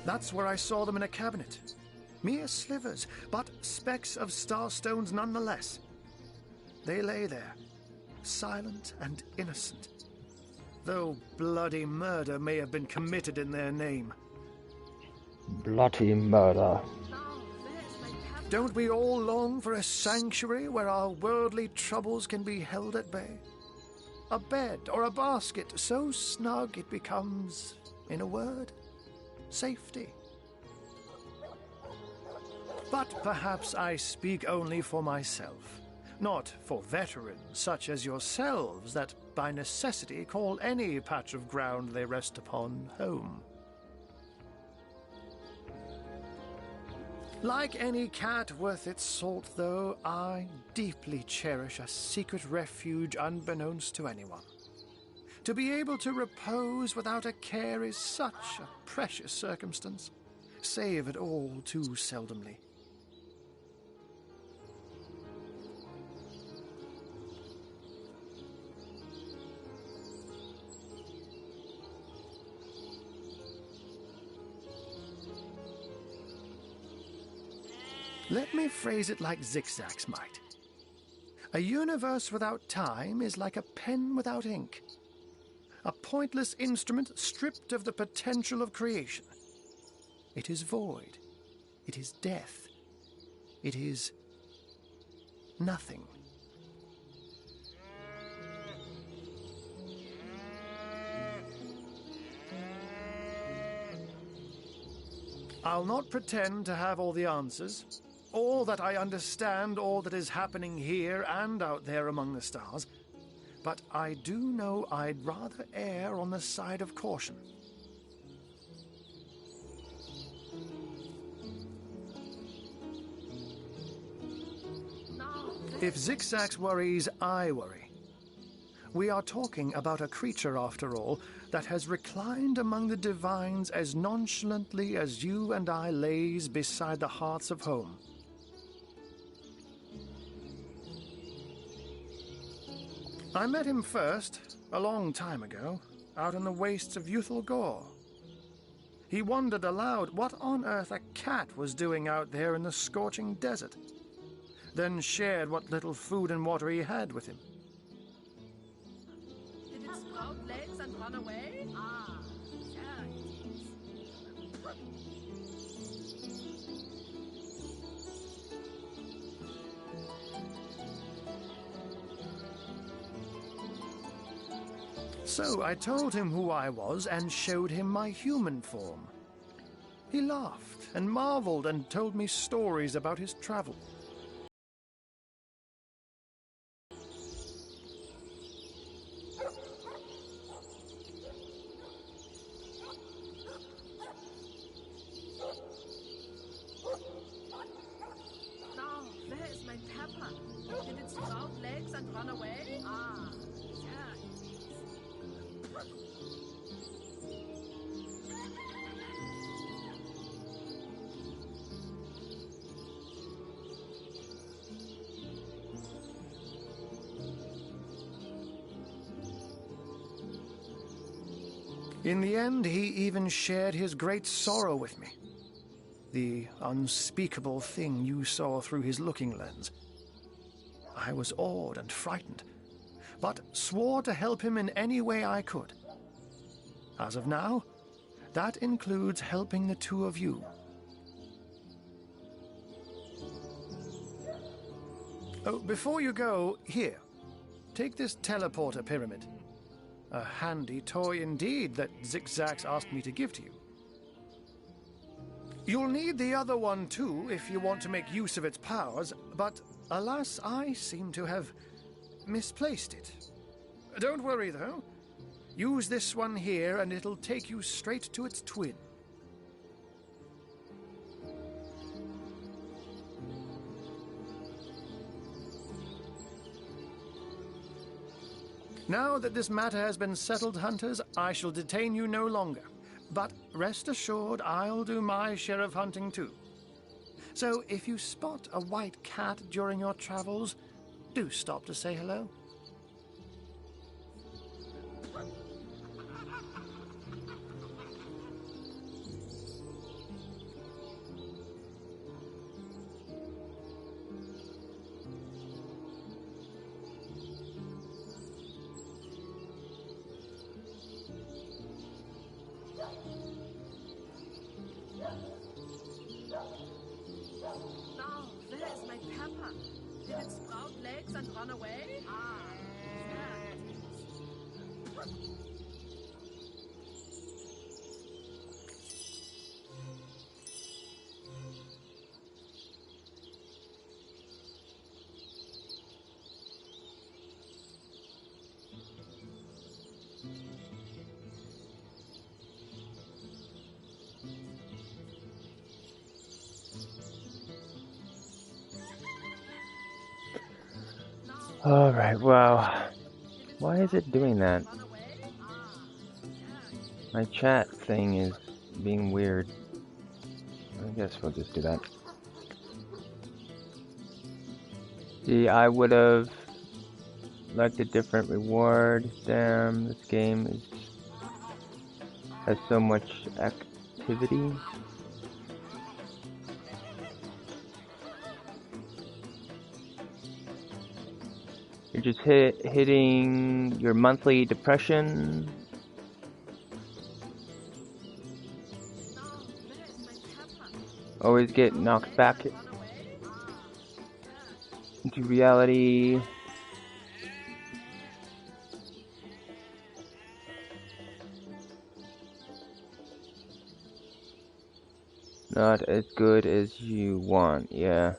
That's where I saw them in a cabinet. Mere slivers, but specks of starstones nonetheless. They lay there, silent and innocent, though bloody murder may have been committed in their name. Bloody murder. Don't we all long for a sanctuary where our worldly troubles can be held at bay? A bed or a basket so snug it becomes, in a word, safety. But perhaps I speak only for myself, not for veterans such as yourselves that by necessity call any patch of ground they rest upon home. Like any cat worth its salt, though, I deeply cherish a secret refuge unbeknownst to anyone. To be able to repose without a care is such a precious circumstance, save it all too seldomly. Let me phrase it like Zigzags might. A universe without time is like a pen without ink. A pointless instrument stripped of the potential of creation. It is void. It is death. It is nothing. I'll not pretend to have all the answers, all that I understand, all that is happening here and out there among the stars, but I do know I'd rather err on the side of caution. If Zigzags worries, I worry. We are talking about a creature, after all, that has reclined among the divines as nonchalantly as you and I laze beside the hearths of home. I met him first, a long time ago, out in the wastes of Youthful Gore. He wondered aloud what on earth a cat was doing out there in the scorching desert, then shared what little food and water he had with him. Did it sprout legs and run away? Ah, yeah, it is. So I told him who I was and showed him my human form. He laughed and marveled and told me stories about his travel. Now, where is my pepper? Did it sprout legs and run away? Ah, yeah, it is. In the end, he even shared his great sorrow with me. The unspeakable thing you saw through his looking lens. I was awed and frightened, but swore to help him in any way I could. As of now, that includes helping the two of you. Oh, before you go, here, take this teleporter pyramid. A handy toy indeed that Zigzags asked me to give to you. You'll need the other one too if you want to make use of its powers, but alas, I seem to have misplaced it. Don't worry though. Use this one here and it'll take you straight to its twin. Now that this matter has been settled, hunters, I shall detain you no longer. But rest assured, I'll do my share of hunting too. So if you spot a white cat during your travels, do stop to say hello. Now, where is my pepper? Did it sprout legs and run away? Ah, yeah, it is. Alright, well, why is it doing that? My chat thing is being weird. I guess we'll just do that. See, I would have liked a different reward. Damn, this game has so much activity. You're just hitting your monthly depression. Always get knocked back into reality. Not as good as you want, yeah.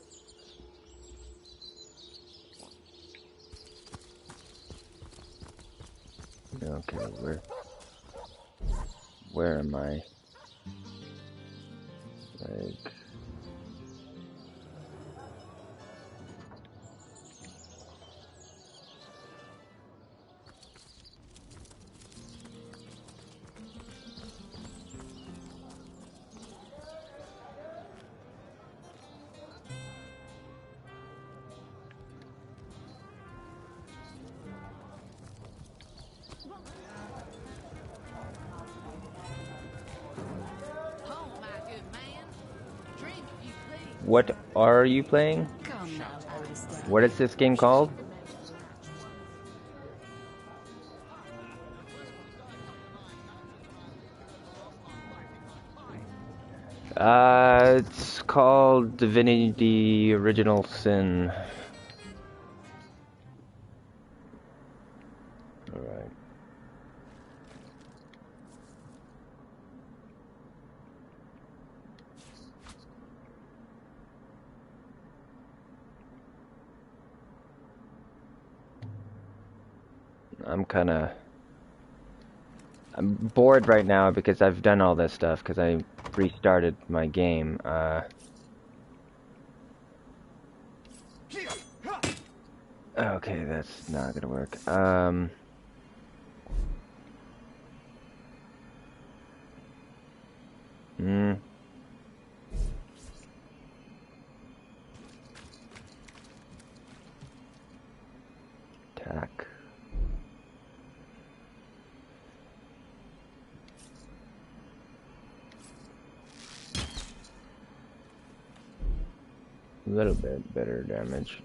Okay, where am I? Like, what are you playing? What is this game called? It's called Divinity Original Sin. Alright. I'm bored right now because I've done all this stuff because I restarted my game. Okay, that's not gonna work. Attack. A little bit better damage.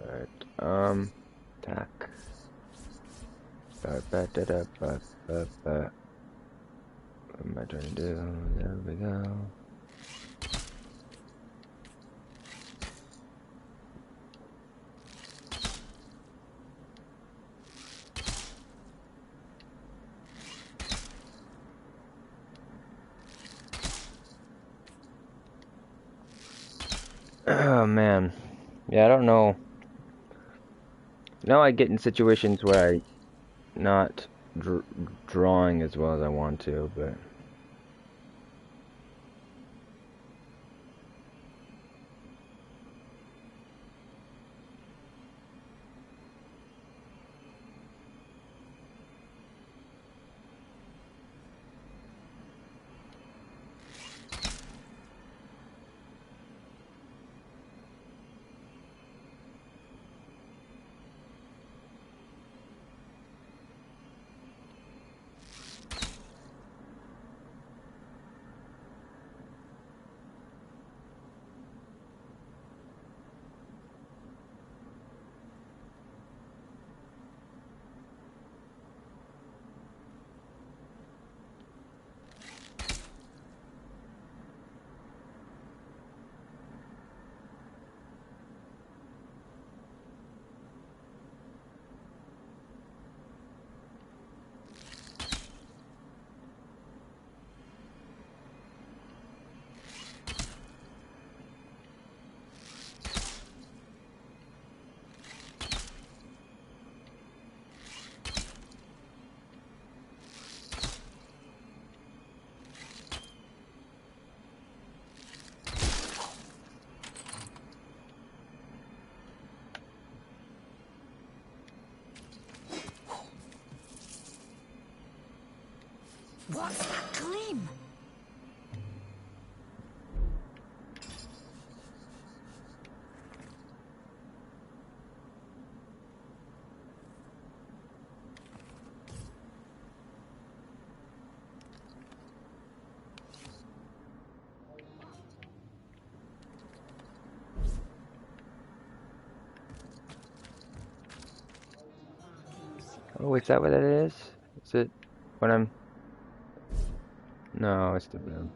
Alright, attack. What am I trying to do? There we go. Oh man, yeah, I don't know. Now I get in situations where I'm not drawing as well as I want to, but What's that gleam? Oh, is that what it is? Is it when I'm... No, it's the room.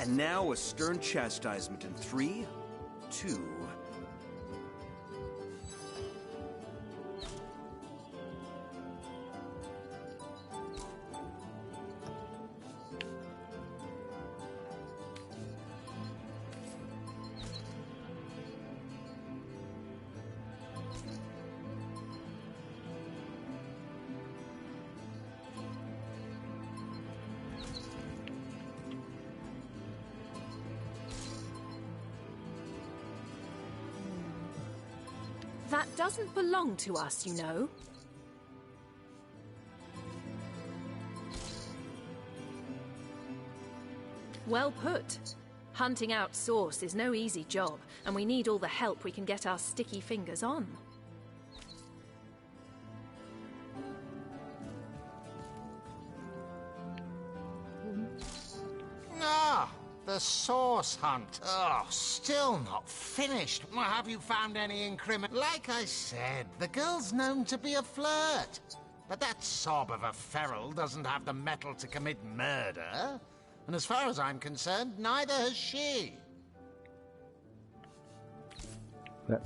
And now a stern chastisement in 3, 2... That doesn't belong to us, you know. Well put. Hunting out Source is no easy job, and we need all the help we can get our sticky fingers on. Ah, the Source hunt. Oh, still not finished. Well, have you found any incriminating? Like I said, the girl's known to be a flirt. But that sob of a feral doesn't have the mettle to commit murder. And as far as I'm concerned, neither has she. Yeah.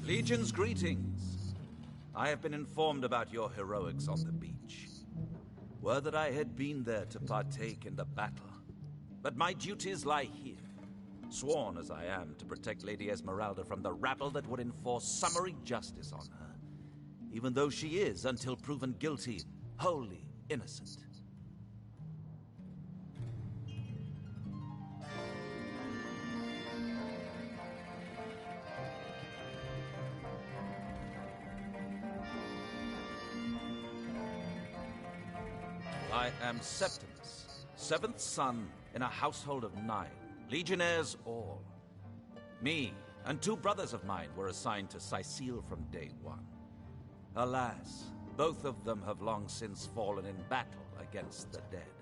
Legion's greetings. I have been informed about your heroics on the beach. Were that I had been there to partake in the battle. But my duties lie here, sworn as I am to protect Lady Esmeralda from the rabble that would enforce summary justice on her, even though she is, until proven guilty, wholly innocent. I am Septimus, seventh son in a household of 9, legionnaires all. Me and 2 brothers of mine were assigned to Sicile from day 1. Alas, both of them have long since fallen in battle against the dead.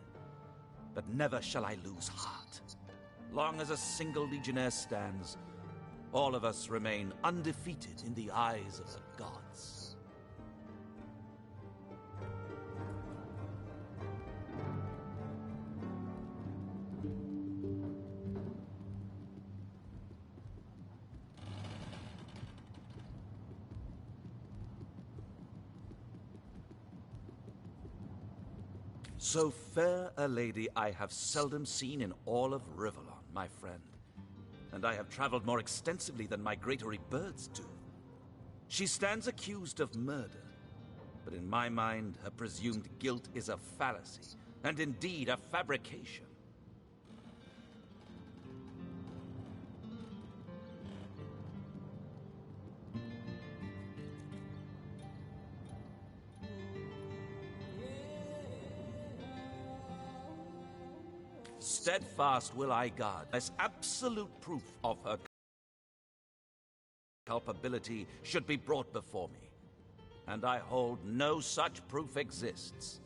But never shall I lose heart. Long as a single legionnaire stands, all of us remain undefeated in the eyes of the gods. So fair a lady I have seldom seen in all of Rivellon, my friend. And I have traveled more extensively than migratory birds do. She stands accused of murder, but in my mind, her presumed guilt is a fallacy, and indeed a fabrication. Steadfast will I guard, as absolute proof of her culpability should be brought before me. And I hold no such proof exists.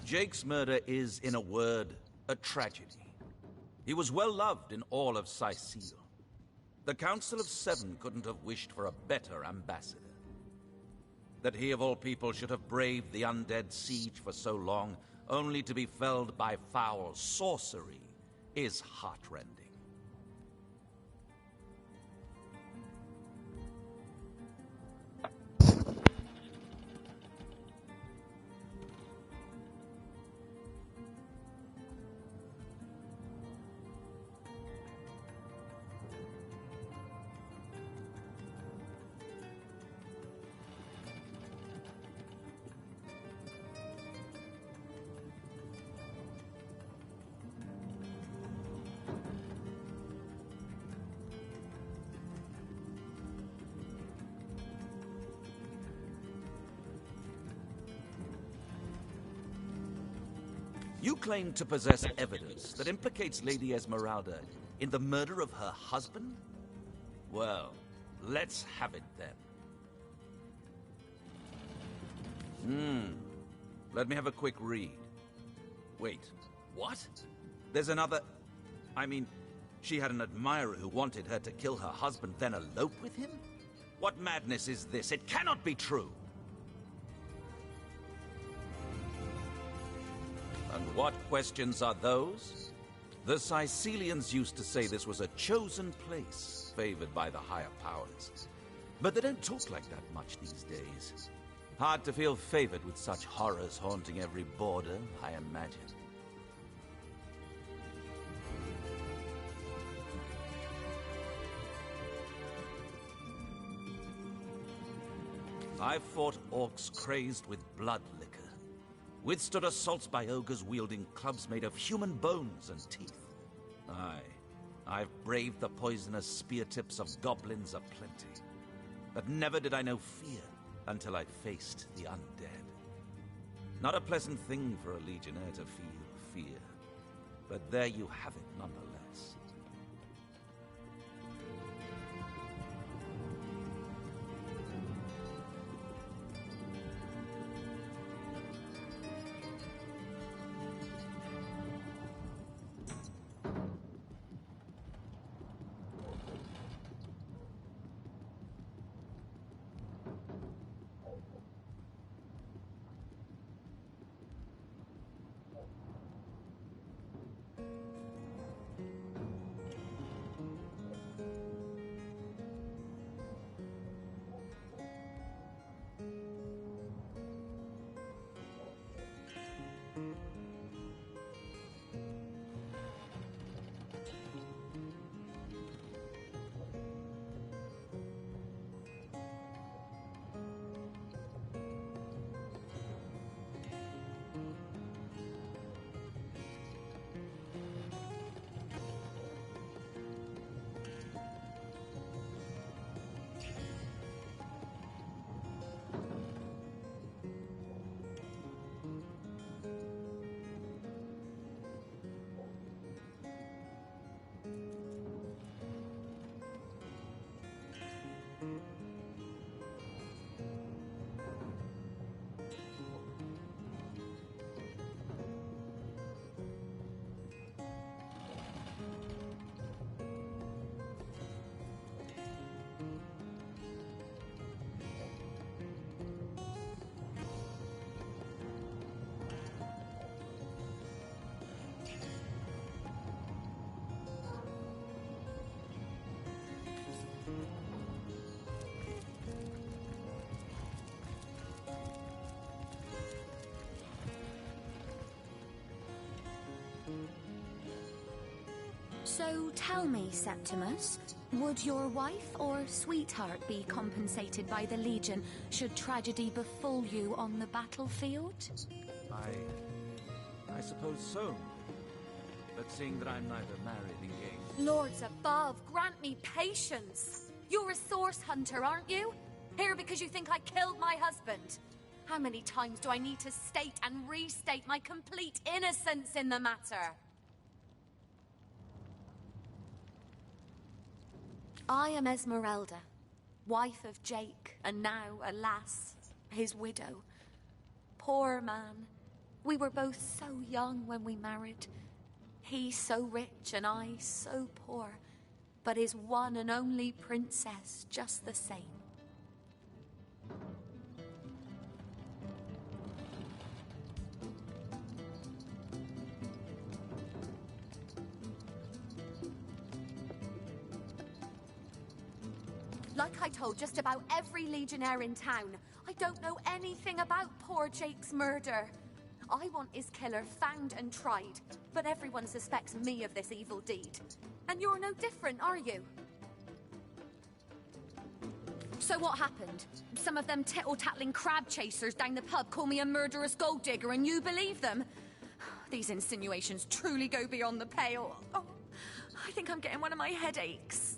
Jake's murder is, in a word, a tragedy. He was well loved in all of Sicile. The Council of Seven couldn't have wished for a better ambassador. That he of all people should have braved the undead siege for so long, only to be felled by foul sorcery, is heartrending. You claim to possess evidence that implicates Lady Esmeralda in the murder of her husband? Well, let's have it then. Let me have a quick read. Wait, what? There's another... I mean, she had an admirer who wanted her to kill her husband, then elope with him? What madness is this? It cannot be true! And what questions are those? The Sicilians used to say this was a chosen place, favored by the higher powers. But they don't talk like that much these days. Hard to feel favored with such horrors haunting every border, I imagine. I've fought orcs crazed with blood liquor. Withstood assaults by ogres wielding clubs made of human bones and teeth. Aye, I've braved the poisonous spear tips of goblins aplenty. But never did I know fear until I faced the undead. Not a pleasant thing for a legionnaire to feel fear, but there you have it nonetheless. So tell me, Septimus, would your wife or sweetheart be compensated by the Legion should tragedy befall you on the battlefield? I suppose so. But seeing that I'm neither married, engaged... Lords above, grant me patience. You're a source hunter, aren't you? Here because you think I killed my husband. How many times do I need to state and restate my complete innocence in the matter? I am Esmeralda, wife of Jake, and now, alas, his widow. Poor man. We were both so young when we married. He so rich and I so poor, but his one and only princess just the same. Like I told just about every legionnaire in town, I don't know anything about poor Jake's murder. I want his killer found and tried, but everyone suspects me of this evil deed. And you're no different, are you? So what happened? Some of them tittle-tattling crab chasers down the pub call me a murderous gold digger and you believe them? These insinuations truly go beyond the pale. Oh, I think I'm getting one of my headaches.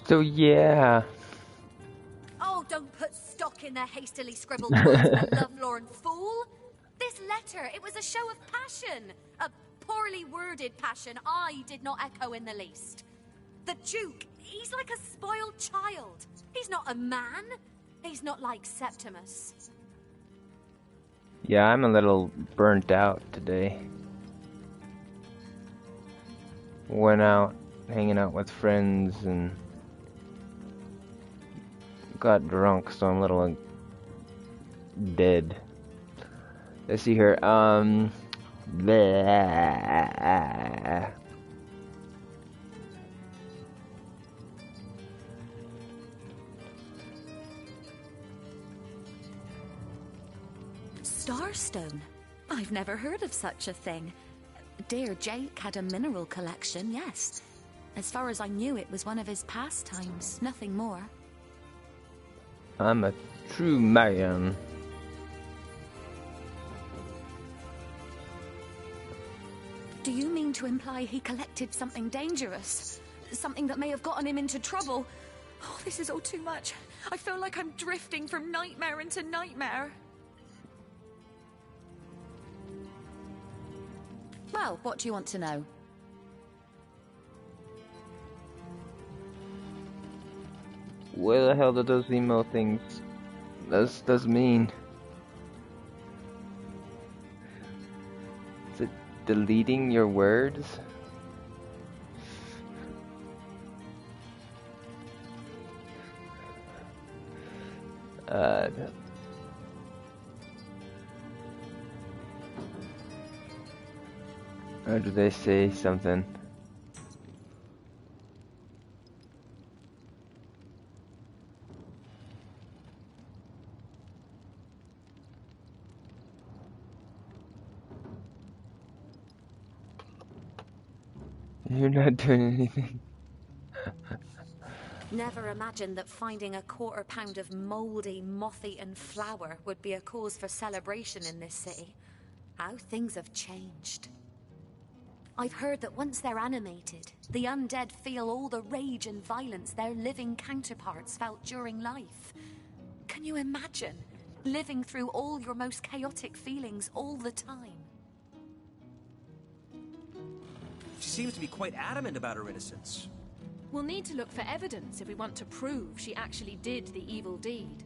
So yeah. Oh, don't put stock in their hastily scribbled words, the lovelorn fool! This letter, it was a show of passion. A poorly worded passion I did not echo in the least. The Duke, he's like a spoiled child. He's not a man. He's not like Septimus. Yeah, I'm a little burnt out today. Went out, hanging out with friends, and got drunk, so I'm a little dead. Let's see here. Bleh. Starstone? I've never heard of such a thing. Dear Jake had a mineral collection, yes. As far as I knew, it was one of his pastimes, nothing more. I'm a true man. Do you mean to imply he collected something dangerous? Something that may have gotten him into trouble? Oh, this is all too much. I feel like I'm drifting from nightmare into nightmare. Well, what do you want to know? Where the hell do those emo things does mean? Is it deleting your words? Or do they say something? You're not doing anything. Never imagined that finding a £1/4 of mouldy, moth-eaten flour would be a cause for celebration in this city. How things have changed. I've heard that once they're animated, the undead feel all the rage and violence their living counterparts felt during life. Can you imagine living through all your most chaotic feelings all the time? She seems to be quite adamant about her innocence. We'll need to look for evidence if we want to prove she actually did the evil deed.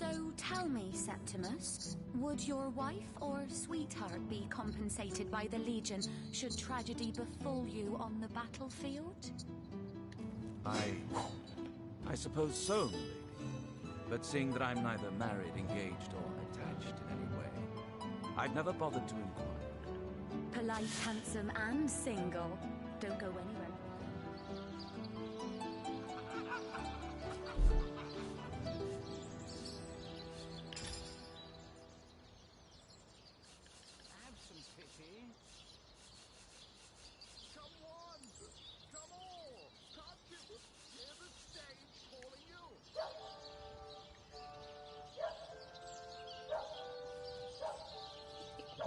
So tell me, Septimus, would your wife or sweetheart be compensated by the Legion should tragedy befall you on the battlefield? I suppose so, milady. But seeing that I'm neither married, engaged, or attached in any way, I've never bothered to inquire. Polite, handsome, and single. Don't go anywhere.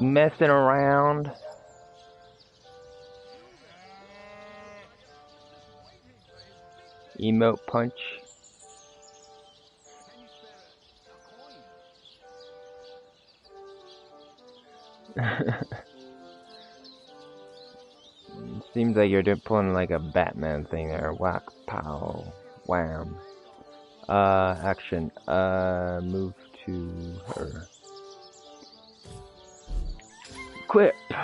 Messing around. Emote punch. Seems like you're pulling like a Batman thing there. Whack, pow, wham. Action. Move to her. Quip. You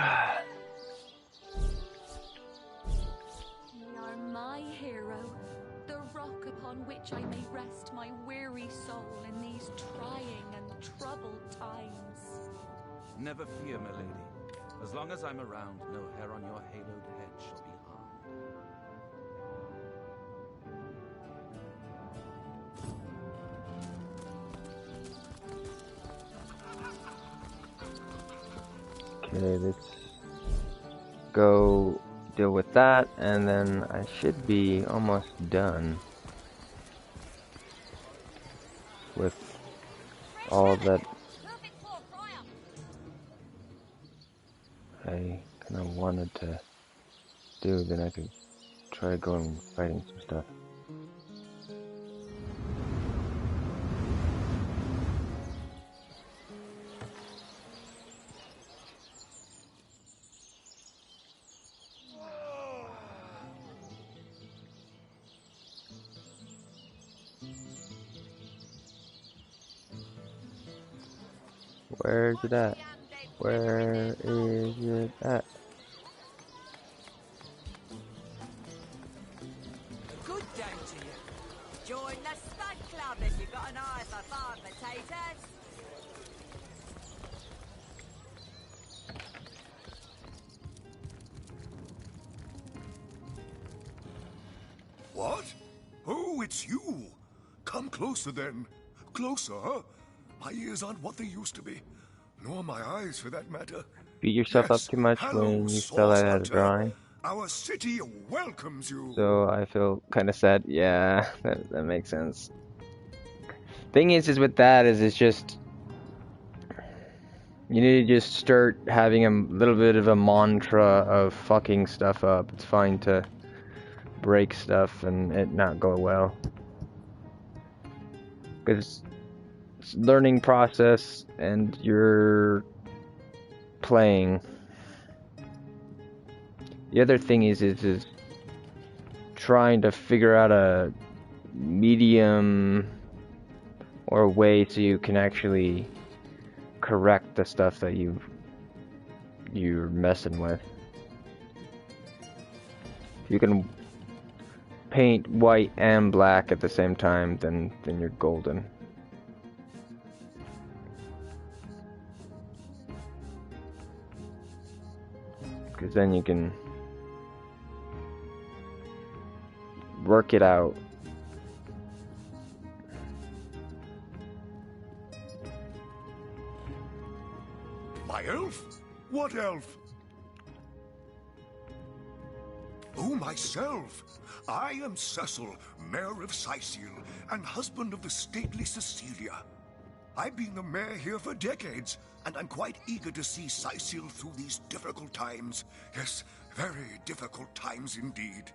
are my hero, the rock upon which I may rest my weary soul in these trying and troubled times. Never fear, milady. As long as I'm around, no hair on your haloed head shall be harmed. Okay, let's go deal with that, and then I should be almost done with all that I kind of wanted to do. Then I could try going fighting some stuff. Where's it at? Where is it at? Good day to you. Join the Spud Club if you've got an eye for farm potatoes. What? Oh, it's you. Come closer then. Closer, huh? My ears aren't what they used to be. Nor my eyes, for that matter. Beat yourself up too much when you spell it out a drawing. Our city welcomes you. So I feel kind of sad. Yeah, that makes sense. Thing is with that is it's just you need to just start having a little bit of a mantra of fucking stuff up. It's fine to break stuff and it not go well, because it's a learning process and you're playing. The other thing is trying to figure out a medium or a way so you can actually correct the stuff that you're messing with. If you can paint white and black at the same time, then you're golden. Because then you can work it out. My elf? What elf? Oh, myself. I am Cecil, Mayor of Sicil, and husband of the stately Cecilia. I've been the mayor here for decades, and I'm quite eager to see Sicil through these difficult times. Yes, very difficult times indeed.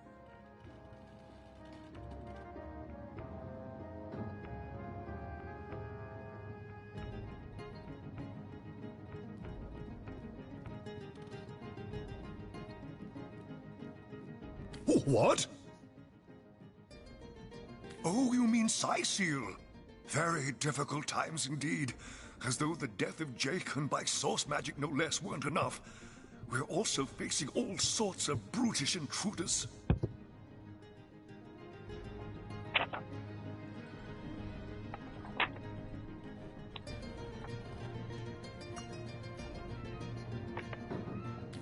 What? Oh, you mean Sicil? Very difficult times indeed. As though the death of Jake, and by source magic no less, weren't enough. We're also facing all sorts of brutish intruders.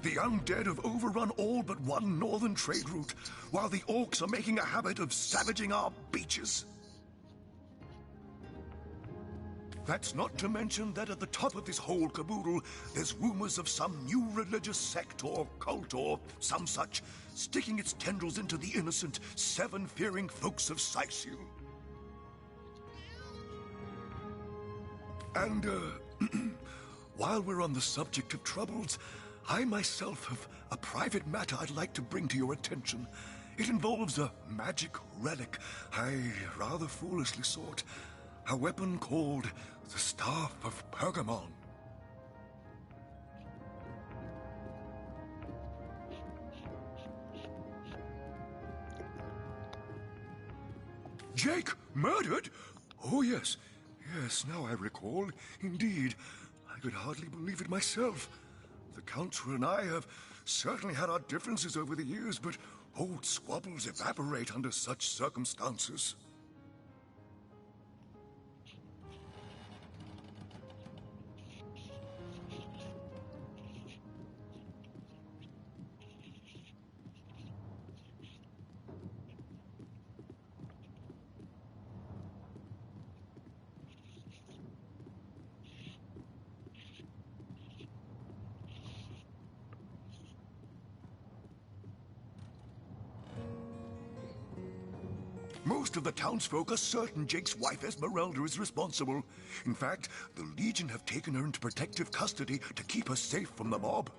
The undead have overrun all but one northern trade route, while the orcs are making a habit of savaging our beaches. That's not to mention that at the top of this whole caboodle, there's rumors of some new religious sect or cult or some such, sticking its tendrils into the innocent, seven-fearing folks of Sicil. And, while we're on the subject of troubles, I myself have a private matter I'd like to bring to your attention. It involves a magic relic I rather foolishly sought. A weapon called the Staff of Pergamon. Jake, murdered? Oh, yes. Yes, now I recall. Indeed. I could hardly believe it myself. The Counselor and I have certainly had our differences over the years, but old squabbles evaporate under such circumstances. Most of the townsfolk are certain Jake's wife Esmeralda is responsible. In fact, the Legion have taken her into protective custody to keep her safe from the mob.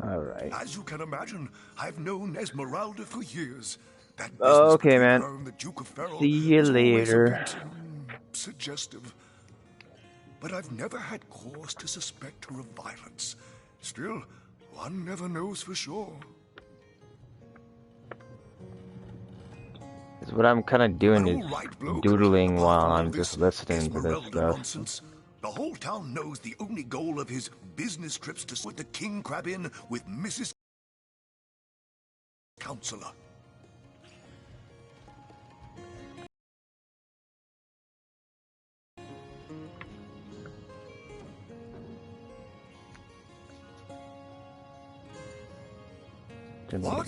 All right. As you can imagine, I've known Esmeralda for years. That business Okay, between man. her and the Duke of Ferrell See you was always a later. bit suggestive. But I've never had cause to suspect her of violence. Still, one never knows for sure. Because what I'm kind of doing is doodling while I'm just listening to this Esmeralda stuff. nonsense. The whole town knows the only goal of his business trips to put the king crab in with Mrs. Counselor. What?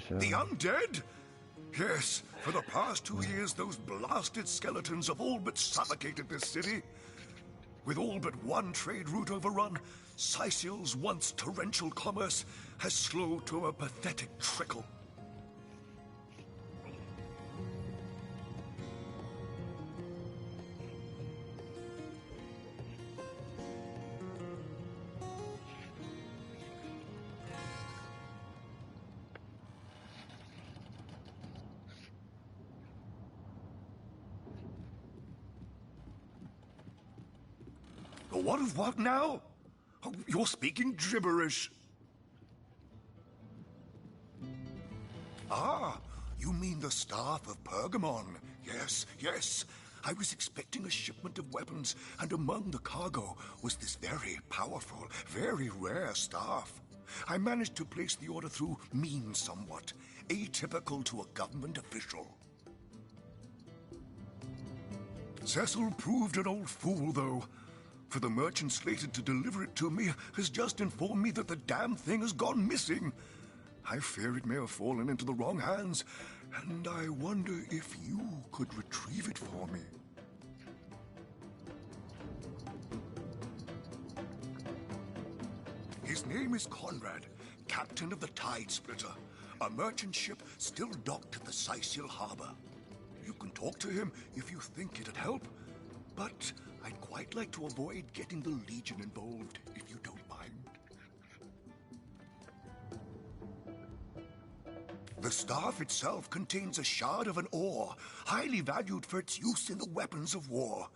The undead? Yes, for the past 2 years, those blasted skeletons have all but suffocated this city. With all but one trade route overrun, Sicil's once torrential commerce has slowed to a pathetic trickle. What of what now? Oh, you're speaking gibberish. Ah, you mean the Staff of Pergamon. Yes, yes. I was expecting a shipment of weapons, and among the cargo was this very powerful, very rare staff. I managed to place the order through means somewhat, atypical to a government official. Cecil proved an old fool, though. For the merchant slated to deliver it to me has just informed me that the damn thing has gone missing. I fear it may have fallen into the wrong hands, and I wonder if you could retrieve it for me. His name is Conrad, captain of the Tide Splitter, a merchant ship still docked at the Sicil harbor. You can talk to him if you think it'd help, but I'd quite like to avoid getting the Legion involved, if you don't mind. The staff itself contains a shard of an ore, highly valued for its use in the weapons of war.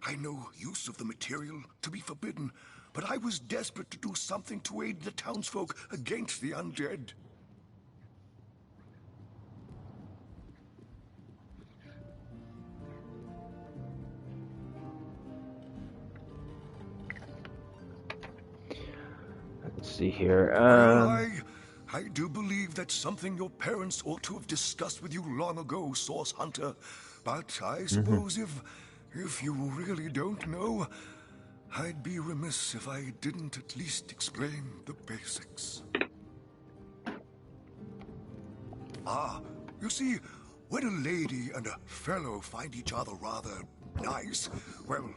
I know use of the material to be forbidden, but I was desperate to do something to aid the townsfolk against the undead. Let's see here. Well, I do believe that's something your parents ought to have discussed with you long ago, Source Hunter. But I suppose if you really don't know, I'd be remiss if I didn't at least explain the basics. You see, when a lady and a fellow find each other rather nice, well,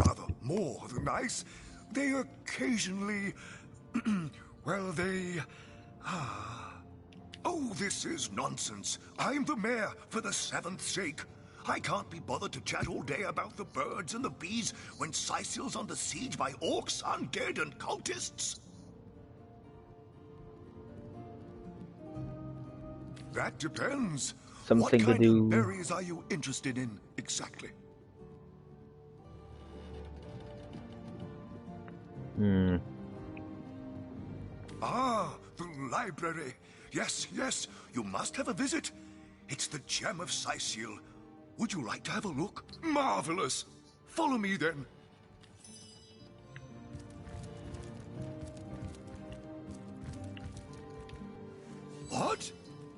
rather more than nice, they occasionally, well, they... Oh, this is nonsense. I'm the mayor for the 7th sake. I can't be bothered to chat all day about the birds and the bees when Sicil's under siege by orcs, undead, and cultists. That depends. Something what kind to do. of berries are you interested in exactly? The library. Yes, yes, you must have a visit. It's the gem of Sicil. Would you like to have a look? Marvelous. Follow me then. What?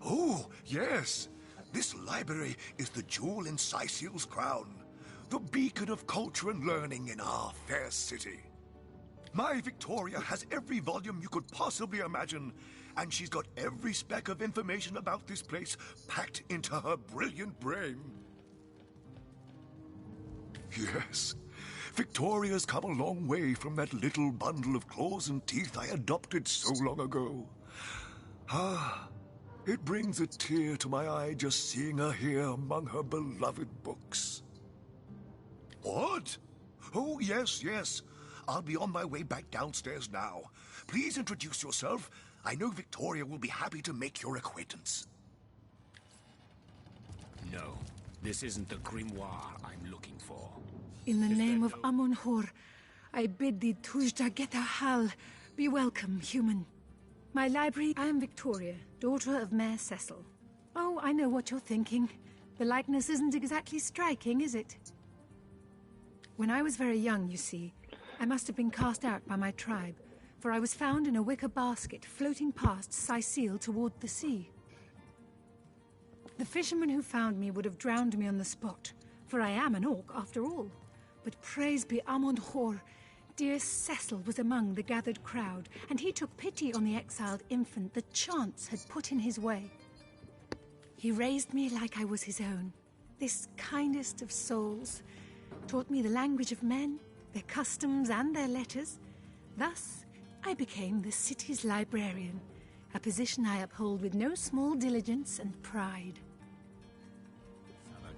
Oh, yes. This library is the jewel in Sicil's crown, the beacon of culture and learning in our fair city. My Victoria has every volume you could possibly imagine, and she's got every speck of information about this place packed into her brilliant brain. Yes, Victoria's come a long way from that little bundle of claws and teeth I adopted so long ago. It brings a tear to my eye just seeing her here among her beloved books. What? Oh, yes, yes. I'll be on my way back downstairs now. Please introduce yourself. I know Victoria will be happy to make your acquaintance. No, this isn't the grimoire I'm looking for. In the name of Amon-Hor, I bid thee Tujda Getahal. Be welcome, human. My library, I am Victoria, daughter of Mayor Cecil. Oh, I know what you're thinking. The likeness isn't exactly striking, is it? When I was very young, you see, I must have been cast out by my tribe, for I was found in a wicker basket floating past Sicil toward the sea. The fisherman who found me would have drowned me on the spot, for I am an orc after all. But praise be Amon-Hor, dear Cecil was among the gathered crowd, and he took pity on the exiled infant that chance had put in his way. He raised me like I was his own, this kindest of souls, taught me the language of men, their customs and their letters. Thus, I became the city's librarian, a position I uphold with no small diligence and pride.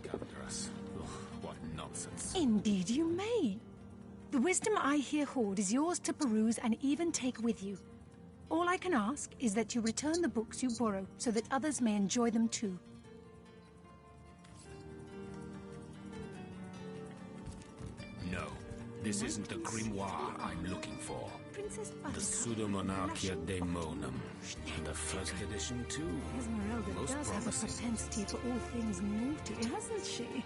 Salagandras. Ugh, what nonsense. Indeed you may. The wisdom I here hoard is yours to peruse and even take with you. All I can ask is that you return the books you borrow so that others may enjoy them too. No, this isn't the grimoire I'm looking for. The Pseudomonarchia Daemonum. And the first edition, too. Esmeralda Most does have a promising. propensity for all things naughty, hasn't she?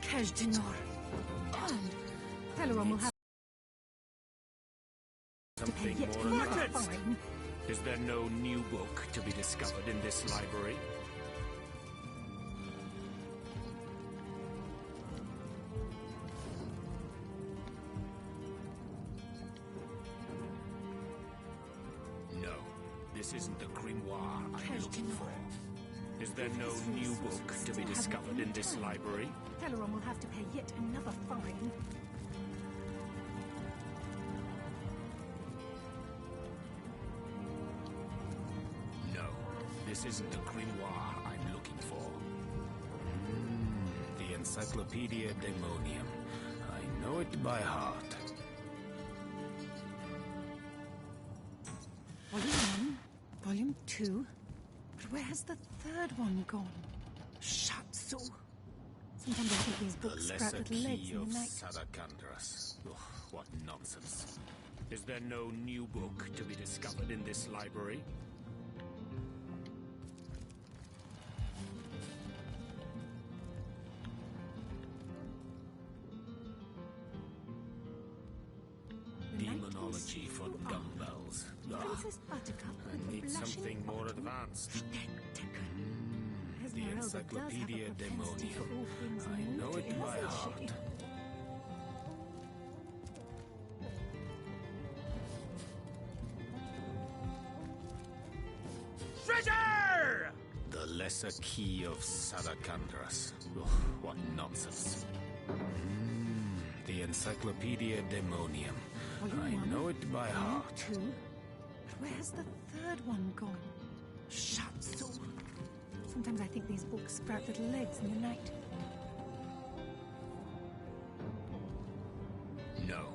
Kajdinar. And Teleron will have to pay Something yet more another advanced. fine. Is there no new book to be discovered in this library? No, this isn't the grimoire I'm looking for. Is there no new book to be discovered in this library? Teleron will have to pay yet another fine. No, this isn't the grimoire I'm looking for. The Encyclopedia Daemonium. I know it by heart. Volume 1, Volume 2. But where has the third one gone? Shut so. Sometimes I think these The books sprout lesser little legs key in of the night. Sadakandras. Ugh, what nonsense. Is there no new book to be discovered in this library? Demonology for dumbbells. Ugh, Princess Buttercup I with the need blushing something more advanced. The Encyclopedia Daemonium. I know it by heart. Treasure! The lesser key of Sadakandras. Ugh, what nonsense. The Encyclopedia Daemonium. I know it by heart. 2. But where has the third one gone? Shut so. Sometimes I think these books sprout little legs in the night. No,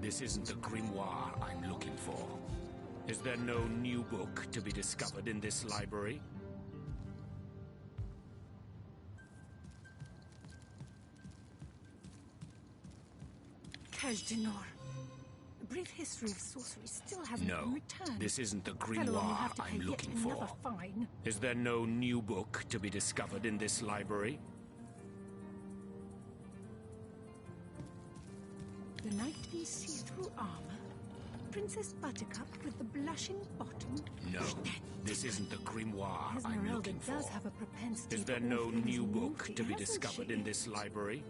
this isn't the grimoire I'm looking for. Is there no new book to be discovered in this library? Kajdanor. A brief history of sorcery still hasn't been No, returned. this isn't the Fellow will grimoire have to pay I'm yet looking another for. fine. Is there no new book to be discovered in this library? The knight in see-through armor. Princess Buttercup with the blushing bottom. No, this isn't the grimoire I'm Esmeralda looking for. does have a propensity Is there for all no things new book naughty, to be hasn't discovered she? in this library?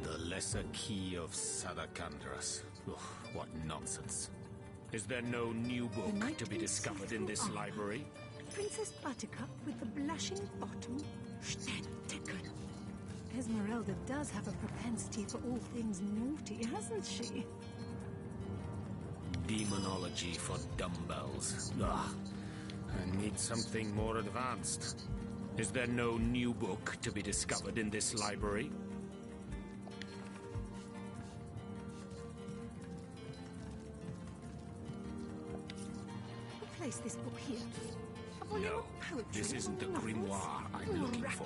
The lesser key of Sadakandras. Ugh, what nonsense. Is there no new book to be discovered in this library? Princess Buttercup with the blushing bottom. Taken. Esmeralda does have a propensity for all things naughty, hasn't she? Demonology for dumbbells. Ugh. I need something more advanced. Is there no new book to be discovered in this library? Place this book here. A volume No, of poetry. this isn't the novels. grimoire I'm looking Rack. for.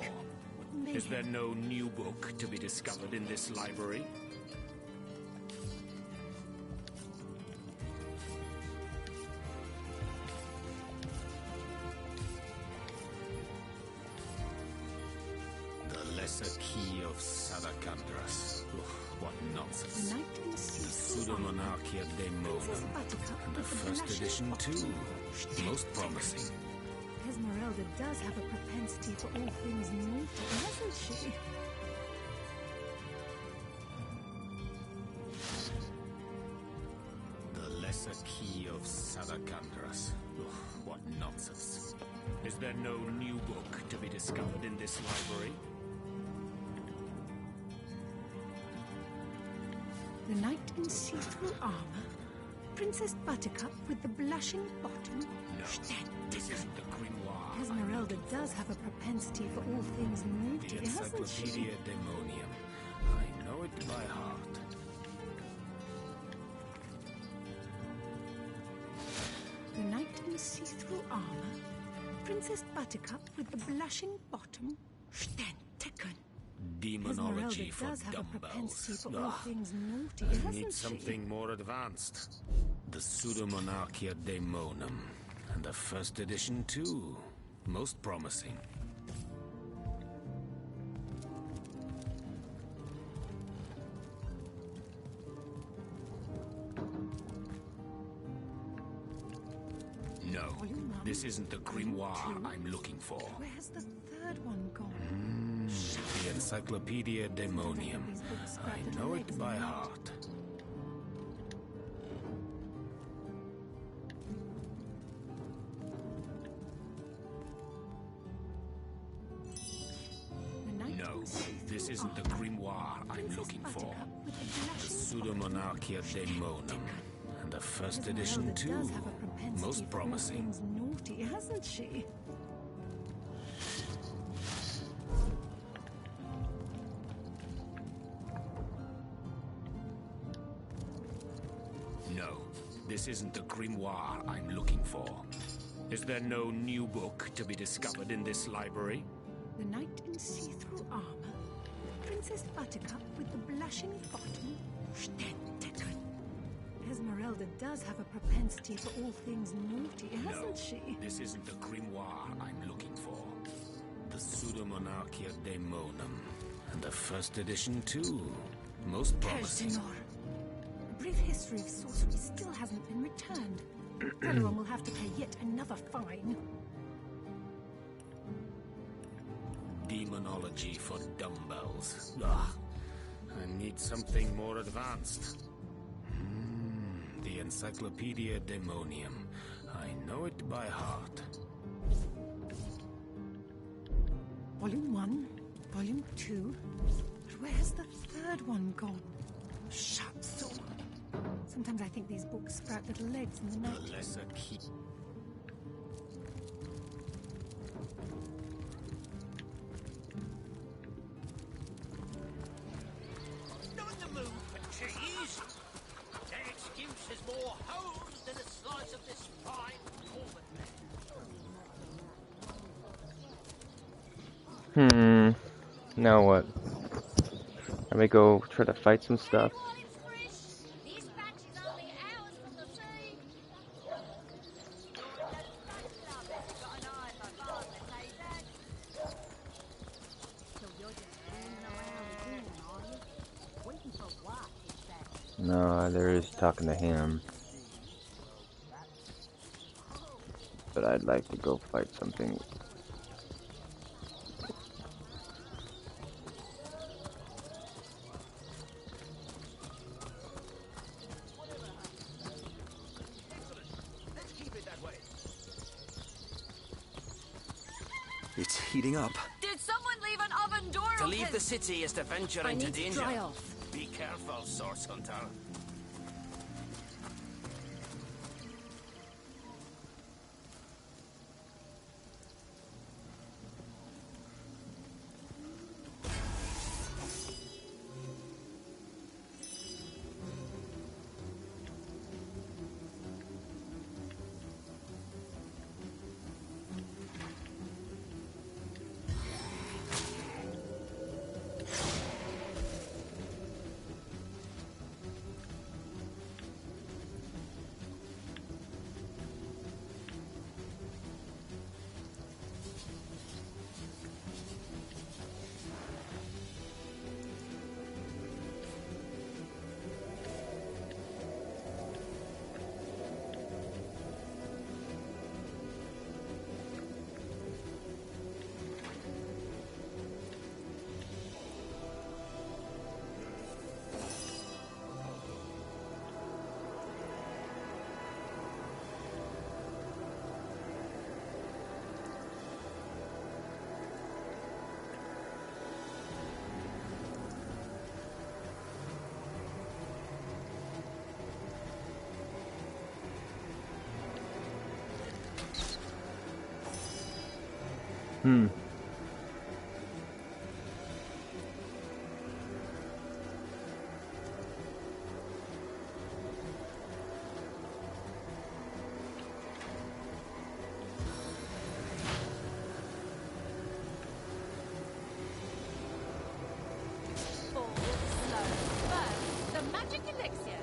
Mayhem. Is there no new book to be discovered in this library? The lesser key of Sadakandras. Ugh, what nonsense. The knight in The see-through Pseudomonarchia Princess Daemonum. Buttercup And the with the first blushing edition bottom. too. Most promising. Esmeralda does have a propensity for all things naughty, hasn't she? The lesser key of Sadakandras. Ugh, what nonsense. Is there no new book to be discovered in this library? The knight in see-through armor. Princess Buttercup with the blushing bottom. No, this isn't the grimoire. Esmeralda does have a propensity for all things The naughty, hasn't she? Encyclopedia Daemonium. I know it by heart. The knight in see-through armor. Princess Buttercup with the blushing bottom. Taken. Demonology Esmeralda for does have a propensity dumbbells. for all Ugh. things naughty, I hasn't need she? something more advanced. The Pseudomonarchia Daemonum. And the first edition too. Most promising. No, this isn't the grimoire I'm looking for. Where has the third one gone? The Encyclopedia Daemonium. I know it by heart. No, this isn't the grimoire I'm looking for. The Pseudomonarchia Daemonum. And the first edition, too. Most promising. Naughty, hasn't she? No, this isn't the grimoire I'm looking for. Is there no new book to be discovered in this library? The knight in see-through armor. Princess Buttercup with the blushing bottom. Steaddecken. Esmeralda does have a propensity for all things naughty, hasn't she? This isn't the grimoire I'm looking for. The Pseudomonarchia Daemonum. And the first edition, too. Most promising. Senor. A brief history of sorcery still hasn't been returned. Everyone will have to pay yet another fine. Demonology for dumbbells. Ugh. I need something more advanced. The Encyclopedia Daemonium. I know it by heart. Volume 1, Volume 2. But where's the third one gone? Shut so. Sometimes I think these books sprout little legs in the night. The lesser key. Not in the mood for cheese. That excuse is more holes than a slice of this fine Norman. Now what? Let me go try to fight some stuff. No, there is talking to him. But I'd like to go fight something. It's heating up. Did someone leave an oven door To open? leave the city is to venture into need to danger. dry off. Be careful, Source Hunter. The magic elixir.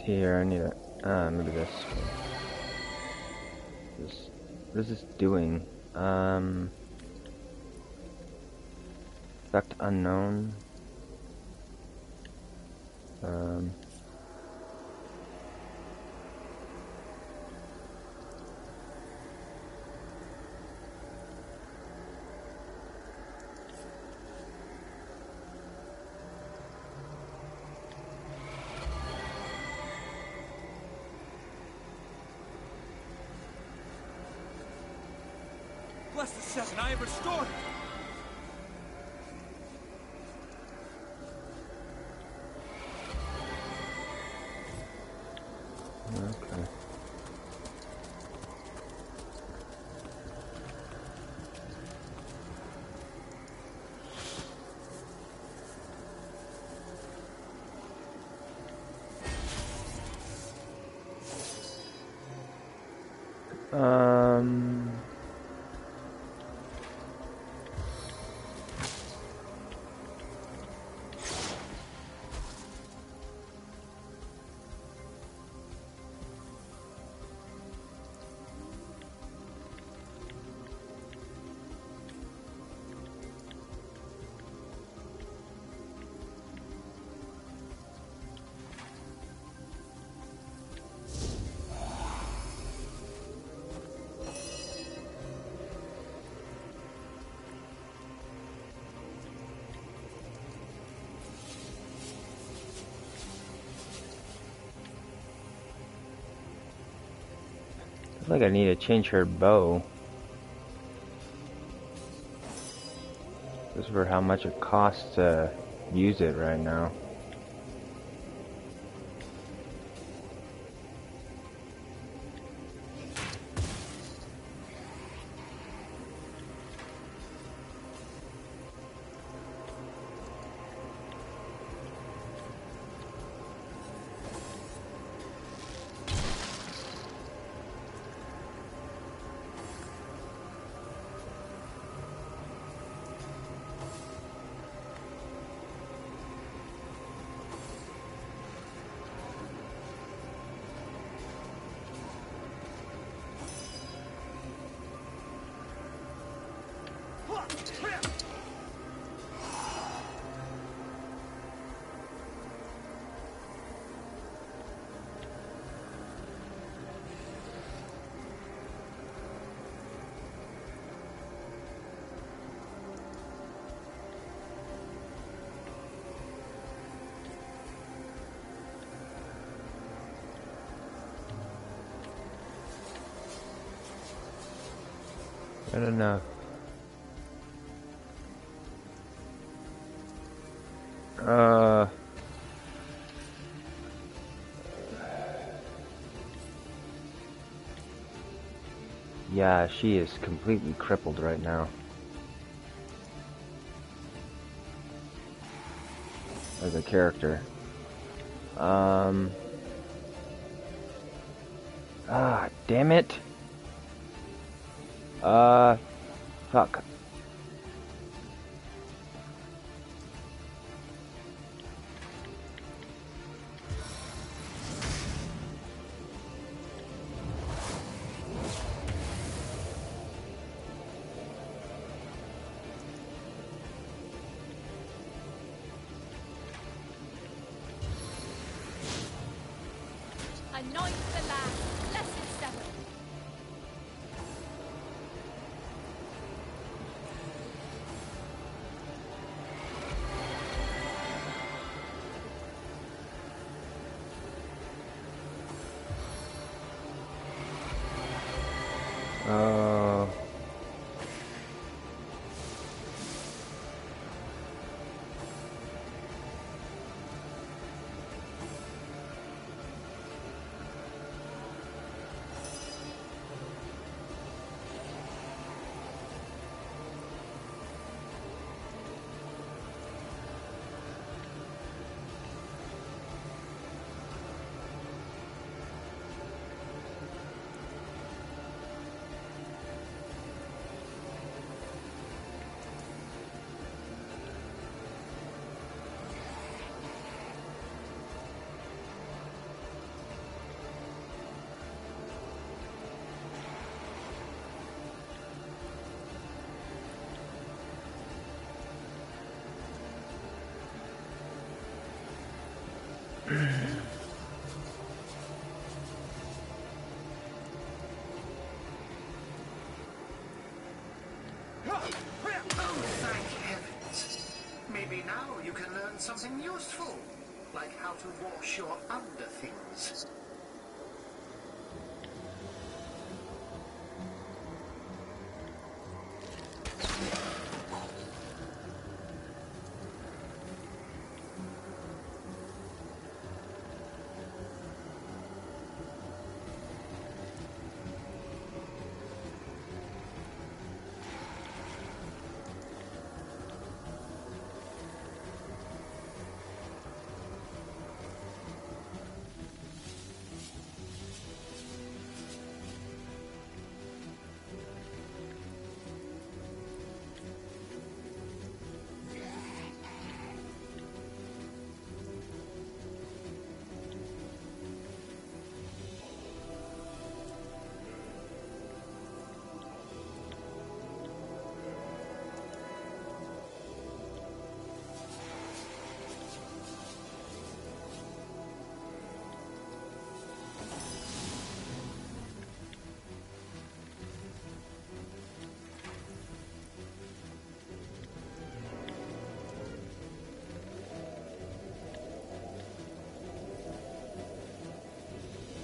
Here, I need a... maybe this. What is this doing? Effect unknown. Bless the seven, I have restored it! Okay. I feel like I need to change her bow. Just for how much it costs to use it right now. I don't know. Yeah, she is completely crippled right now. As a character. Damn it. Fuck. Anoint the land, blessed seven. Oh, thank heavens. Maybe now you can learn something useful, like how to wash your underthings.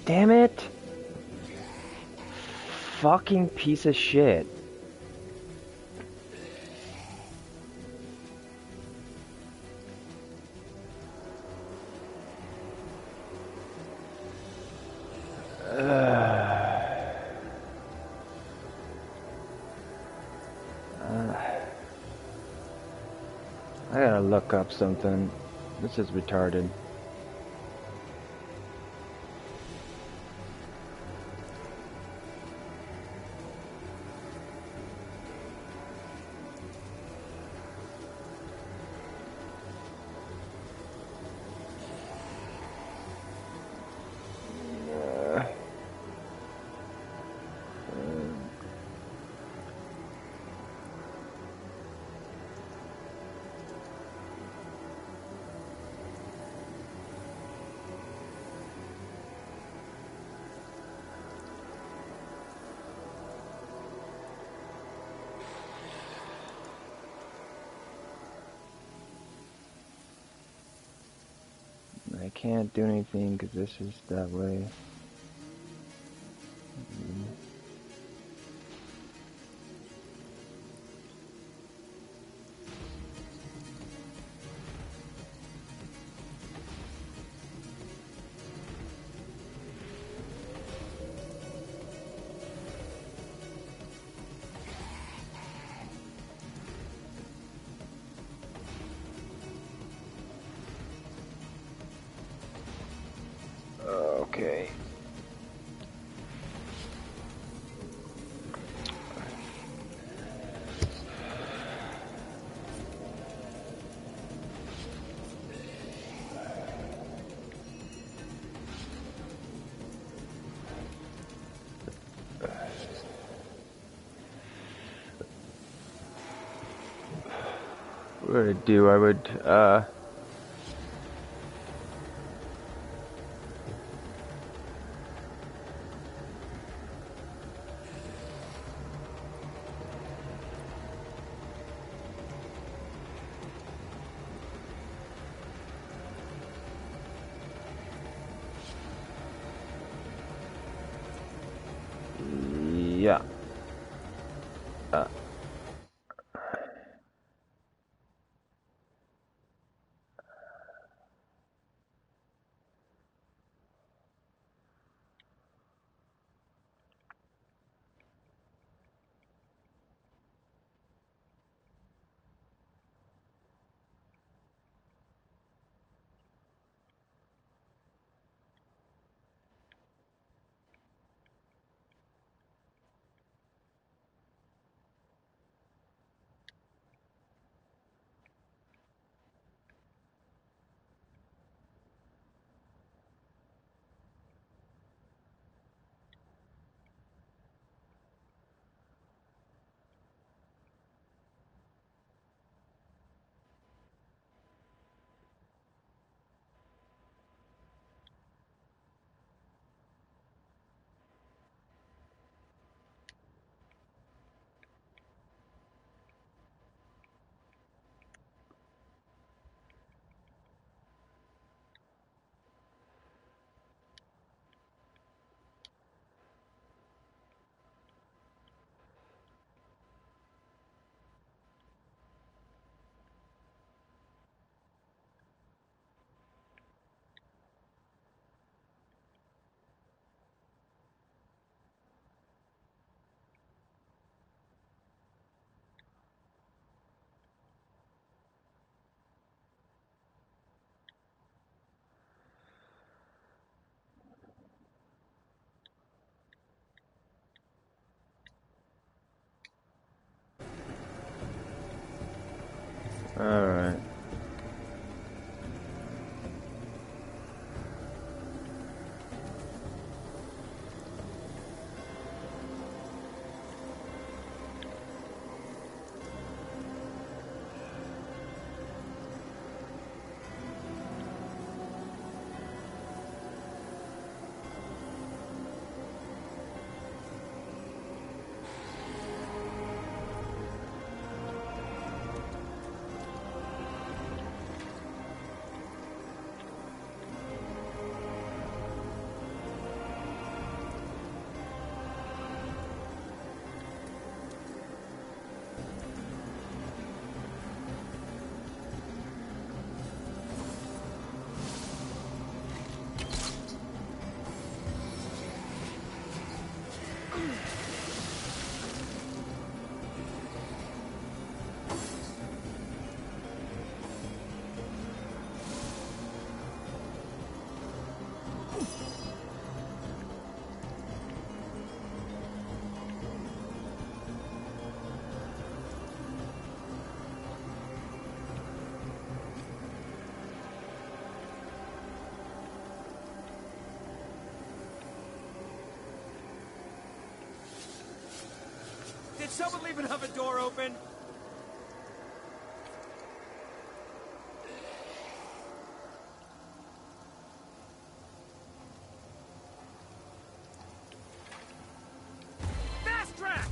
Damn it! Fucking piece of shit. I gotta look up something. This is retarded. I can't do anything because this is that way. Okay. What would I do? I would, yeah. Alright. Did someone leave another door open? Fast track!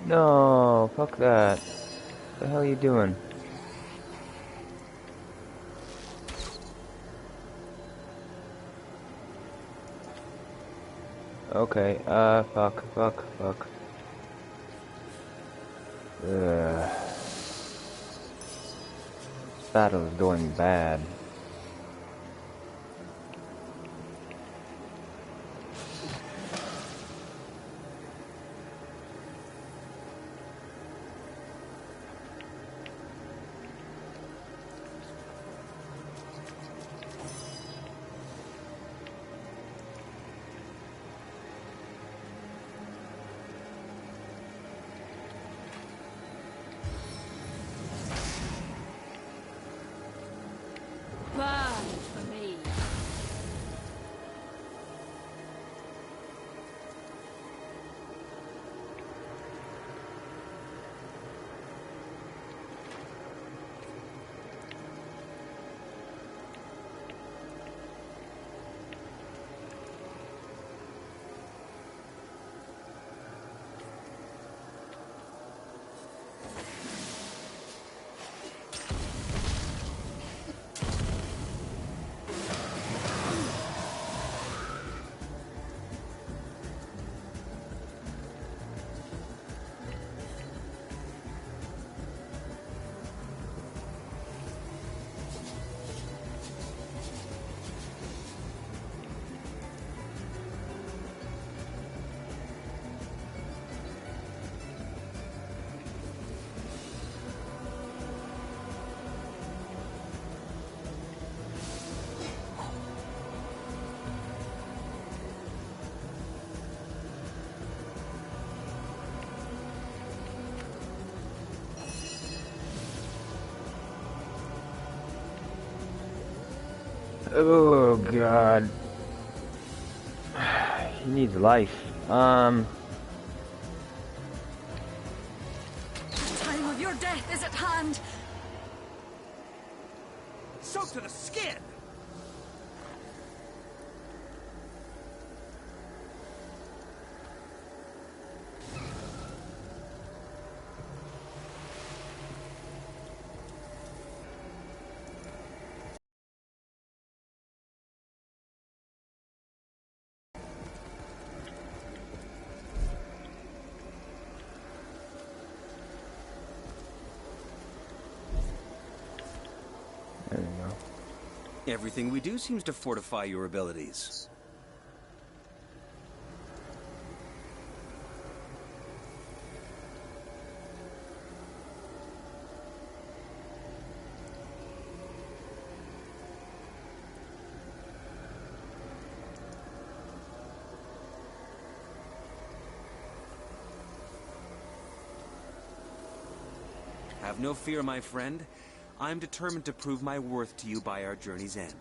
No, fuck that. What the hell are you doing? Okay, fuck. Ugh. This battle is going bad. Oh god. He needs life. The time of your death is at hand. Soaked to the skin! There you go. Everything we do seems to fortify your abilities. Have no fear, my friend. I'm determined to prove my worth to you by our journey's end.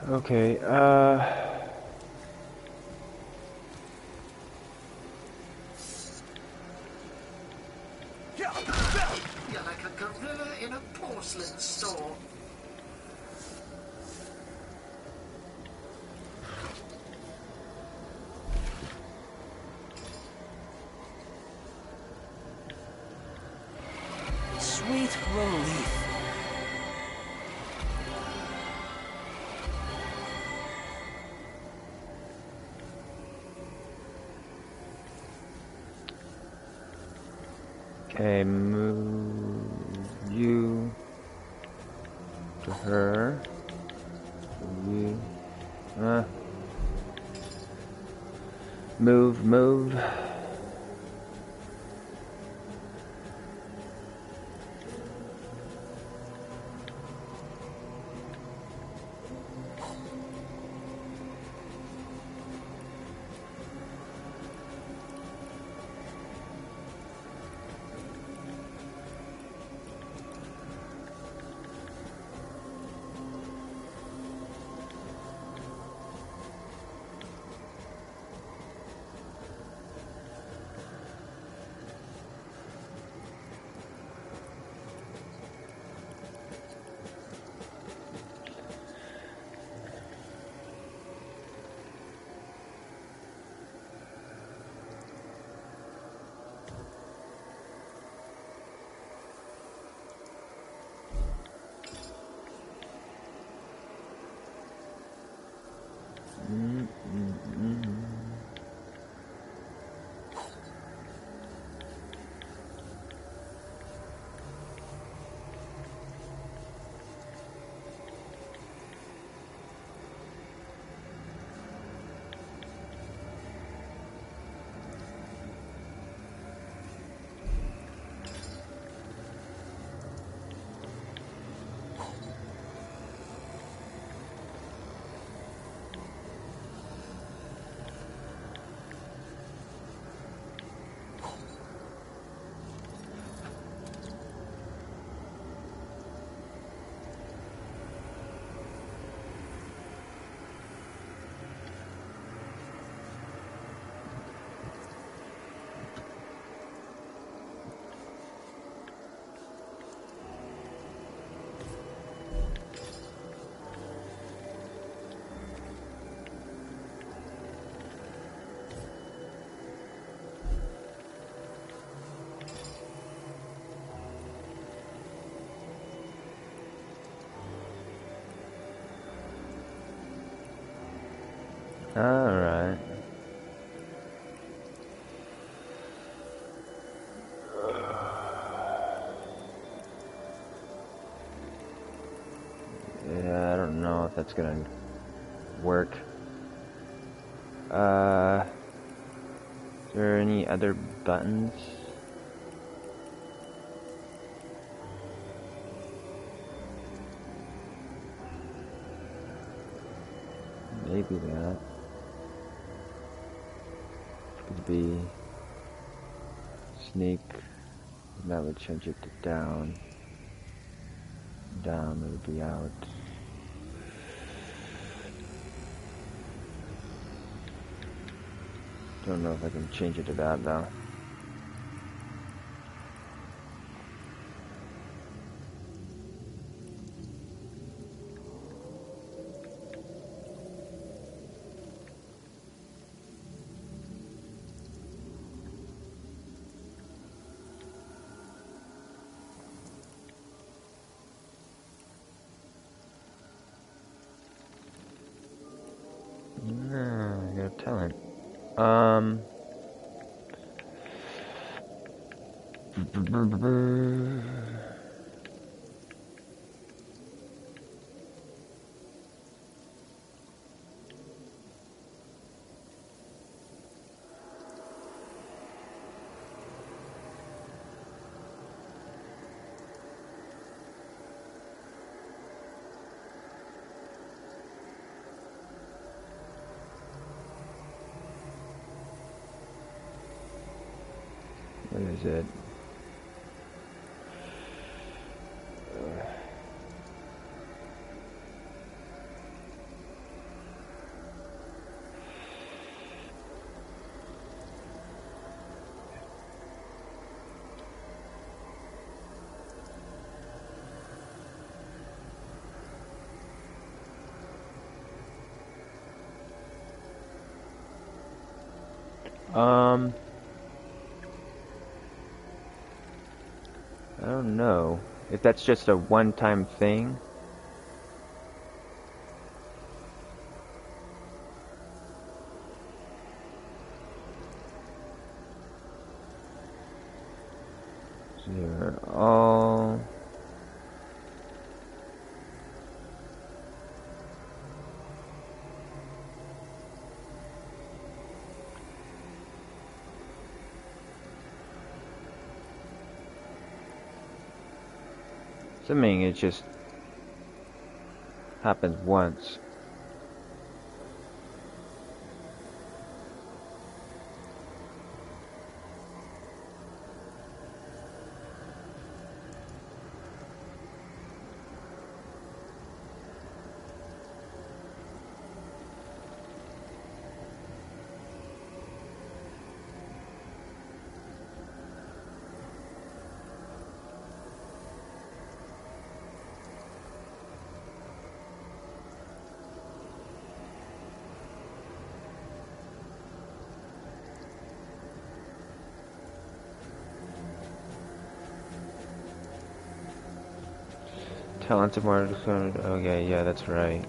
Okay, You're like a gorilla in a porcelain store. Sweet relief. okay, move you to her. You, move. Alright. Yeah, I don't know if that's gonna work. Is there any other buttons? Maybe that. Could be sneak. That would change it to down. Down would be out. Don't know if I can change it to that though. I got talent. What is it? I don't know if that's just a one-time thing. Zero all. Assuming it just happens once. Talented more. Okay, yeah, that's right.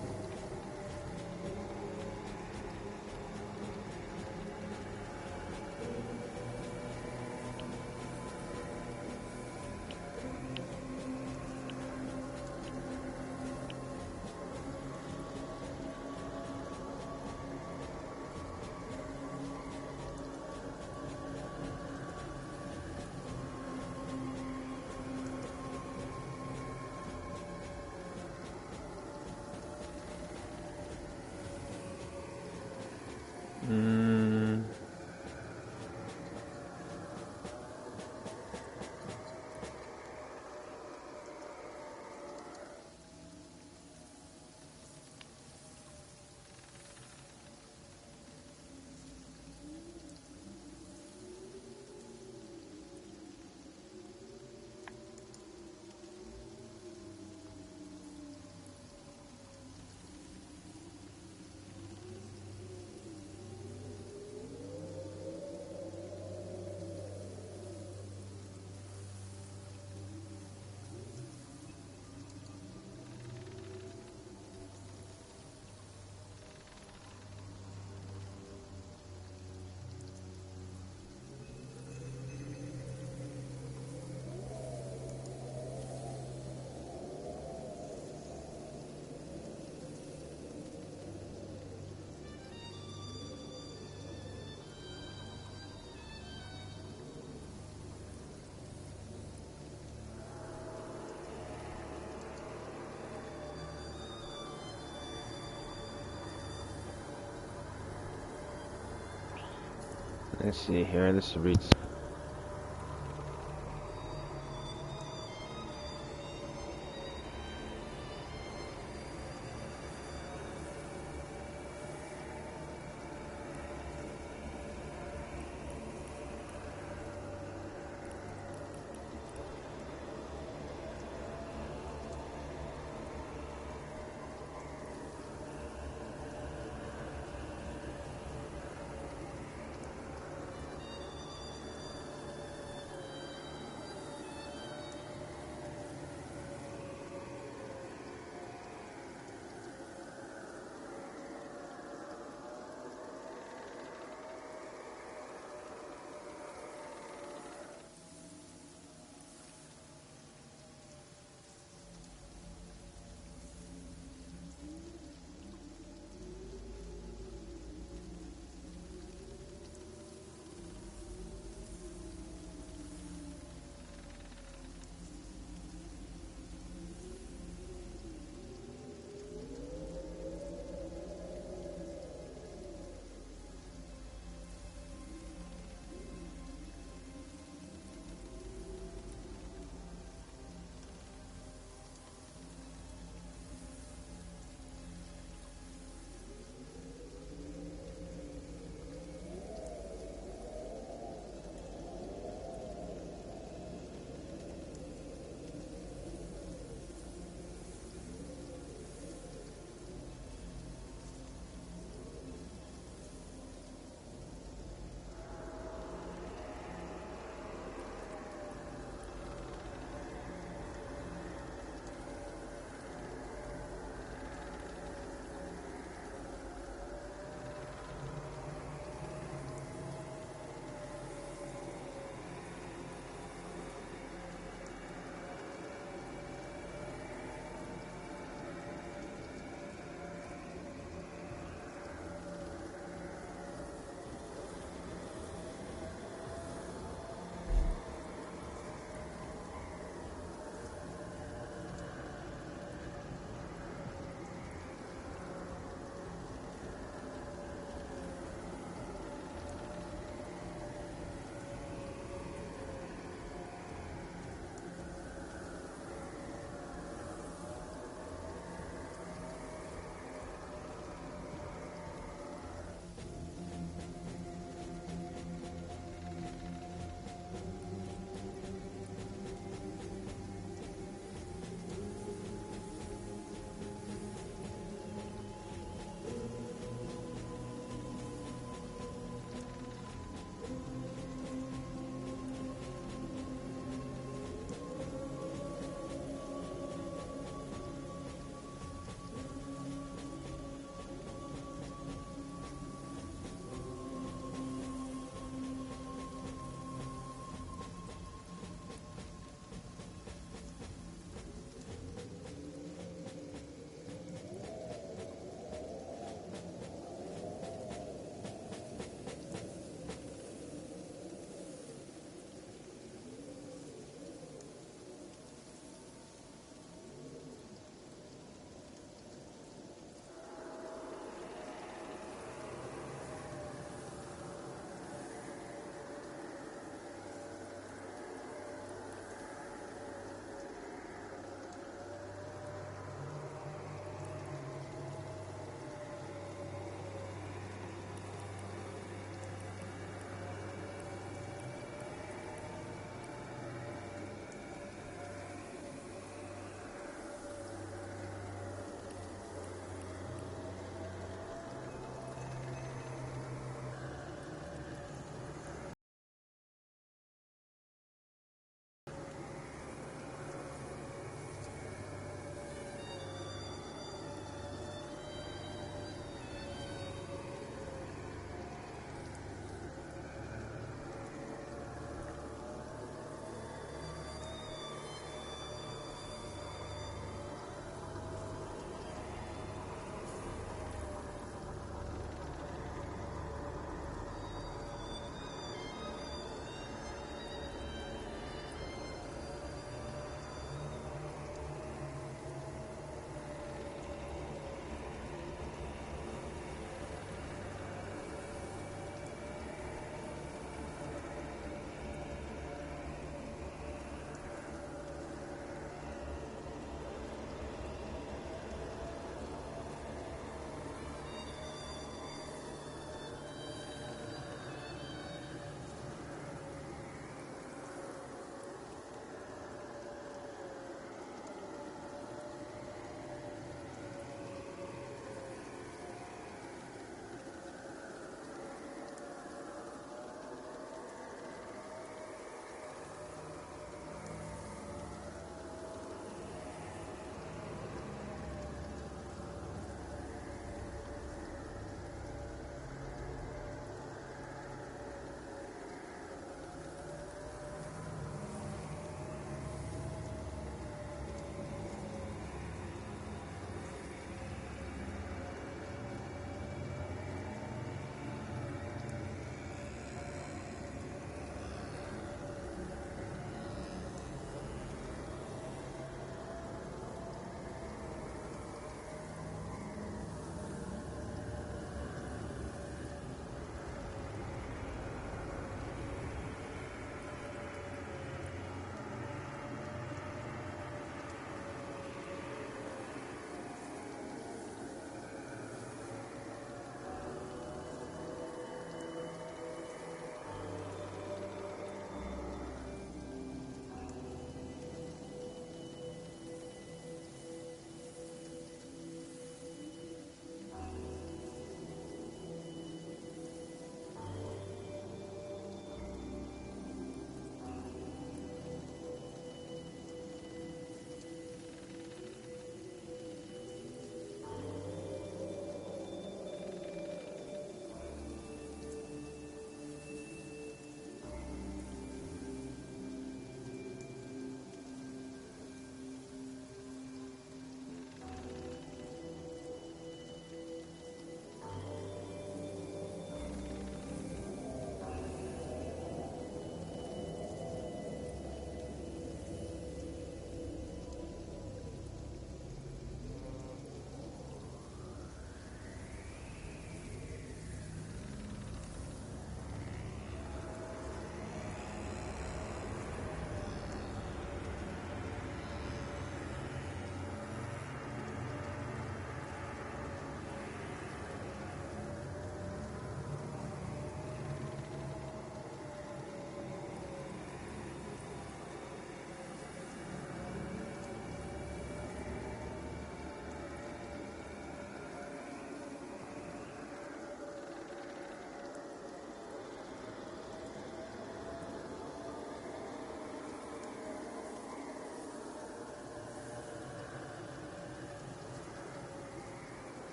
Let's see here. This reads.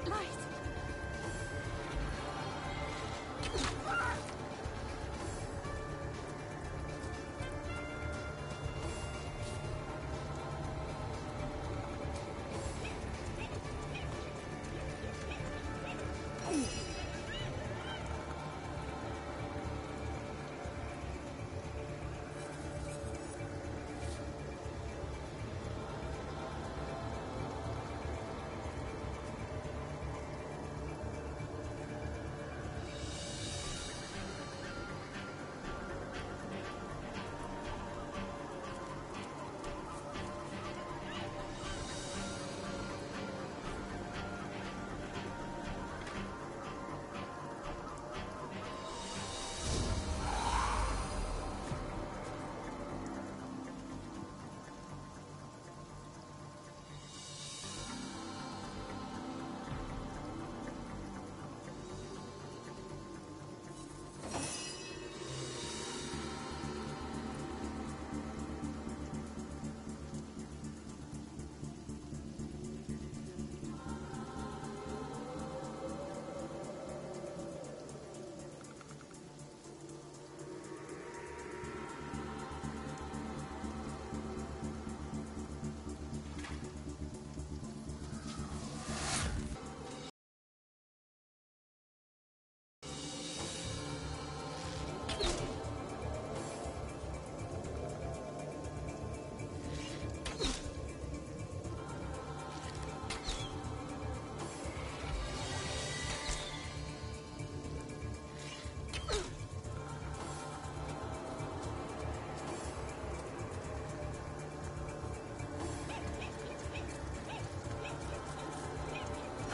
bright light.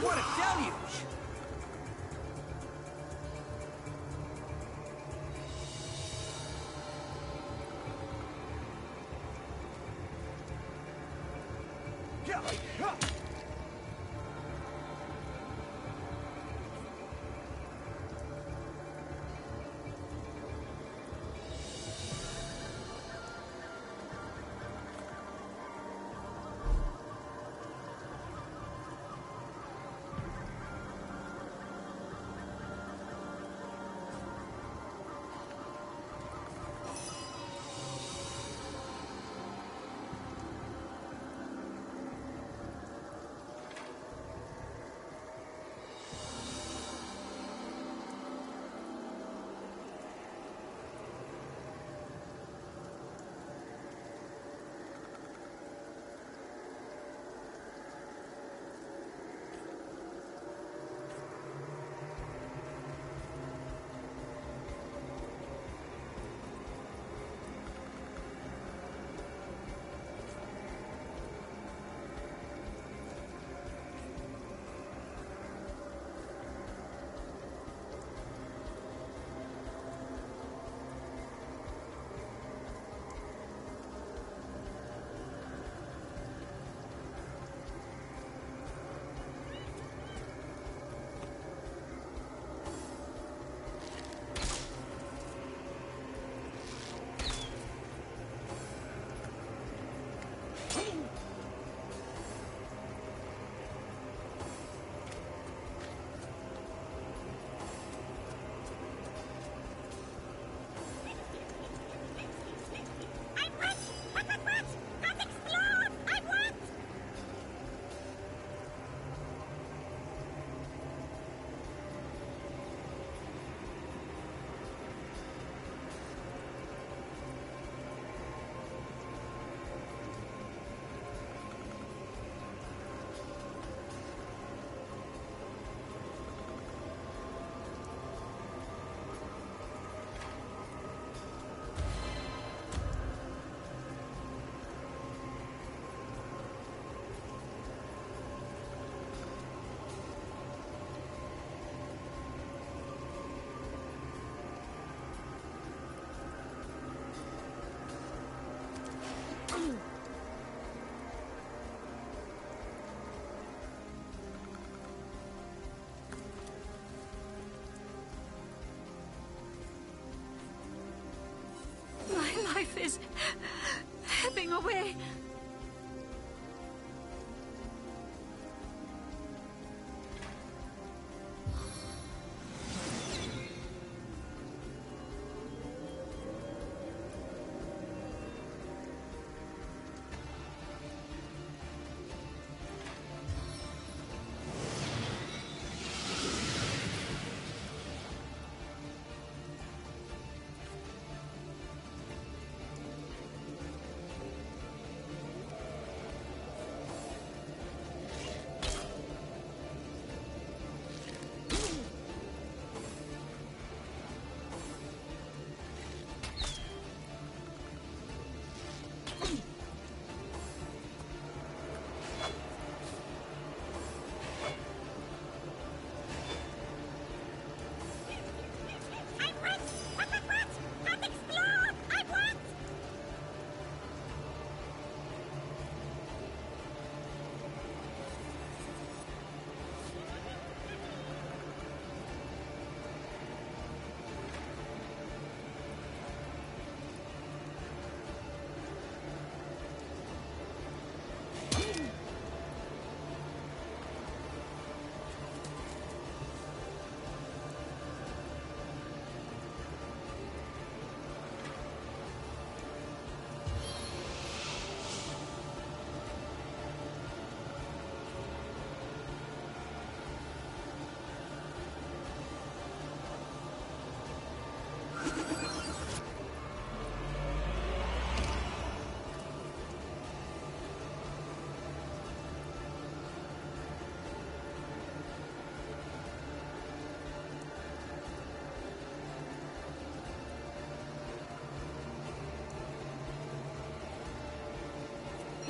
What a deluge!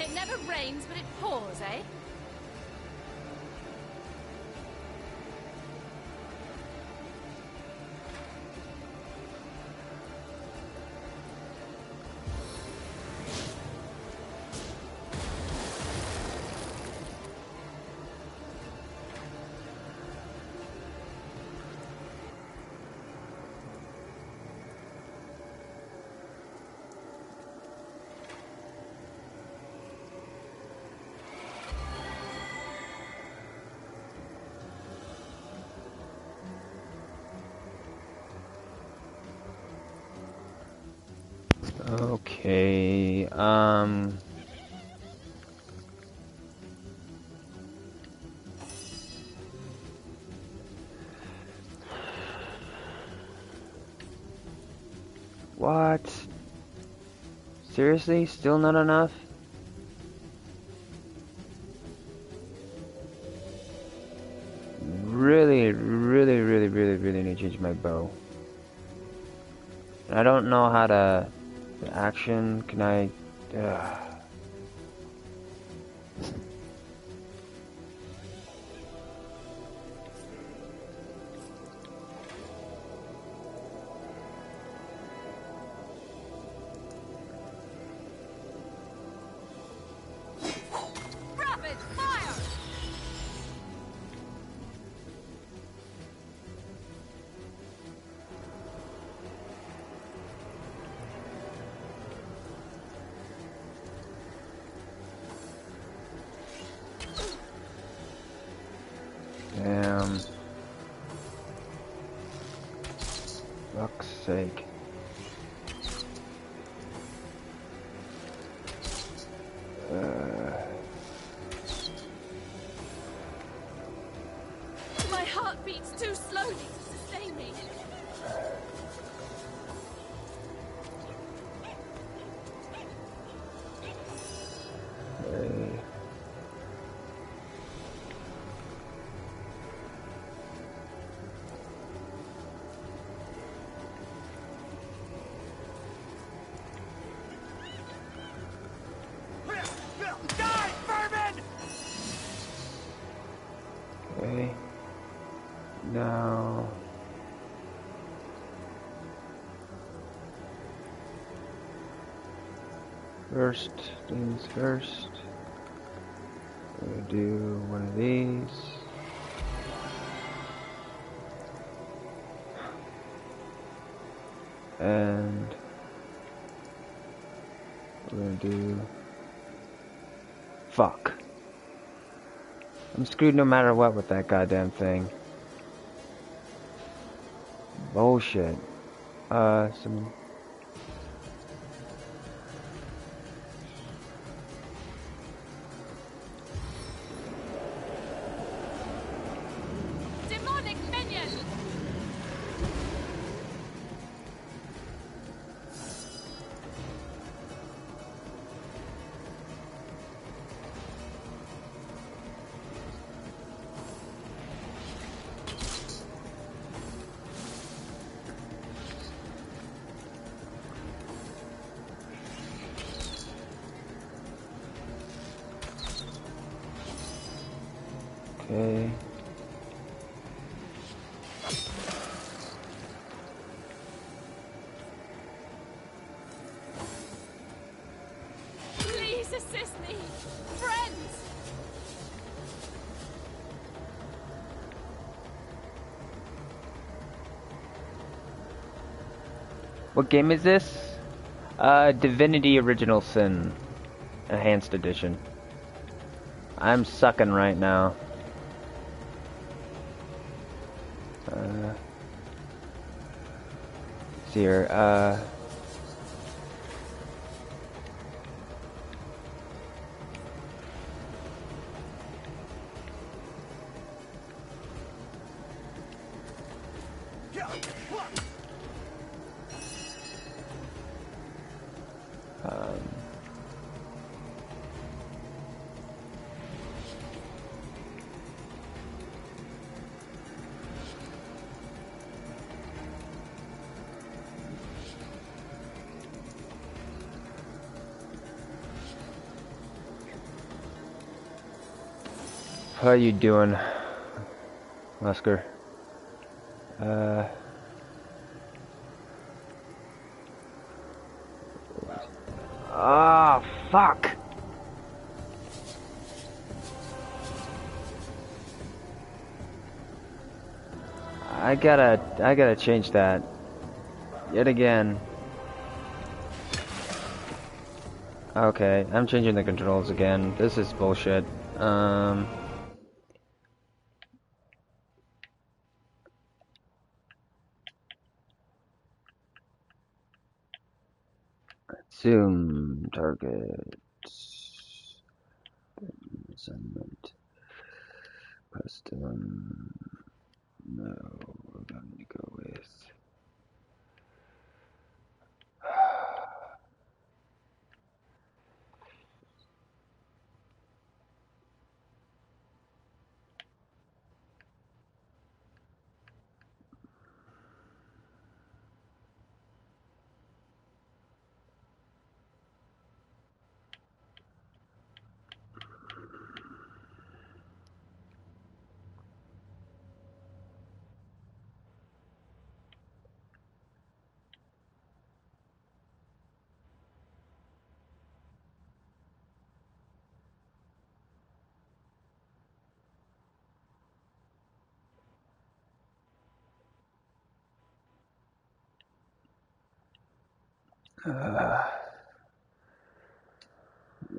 It never rains, but it pours, eh? Okay, what? Seriously? Still not enough? Really need to change my bow. I don't know how to... The action, can I... Rapid fire! Damn. Fuck's sake. My heart beats too slowly to sustain me. Okay. Die, vermin! Okay. Now... First things first. I'm gonna do one of these. And we're gonna do... Fuck. I'm screwed no matter what with that goddamn thing. Bullshit. Some... Demonic minion! Okay. Please assist me! Friends! What game is this? Divinity Original Sin. Enhanced Edition. I'm sucking right now. Let's see here, How you doing, Oscar? Ah, fuck! I gotta change that. Yet again. Okay, I'm changing the controls again. This is bullshit. Zoom target. Assignment. Custom. No, we're going to go with.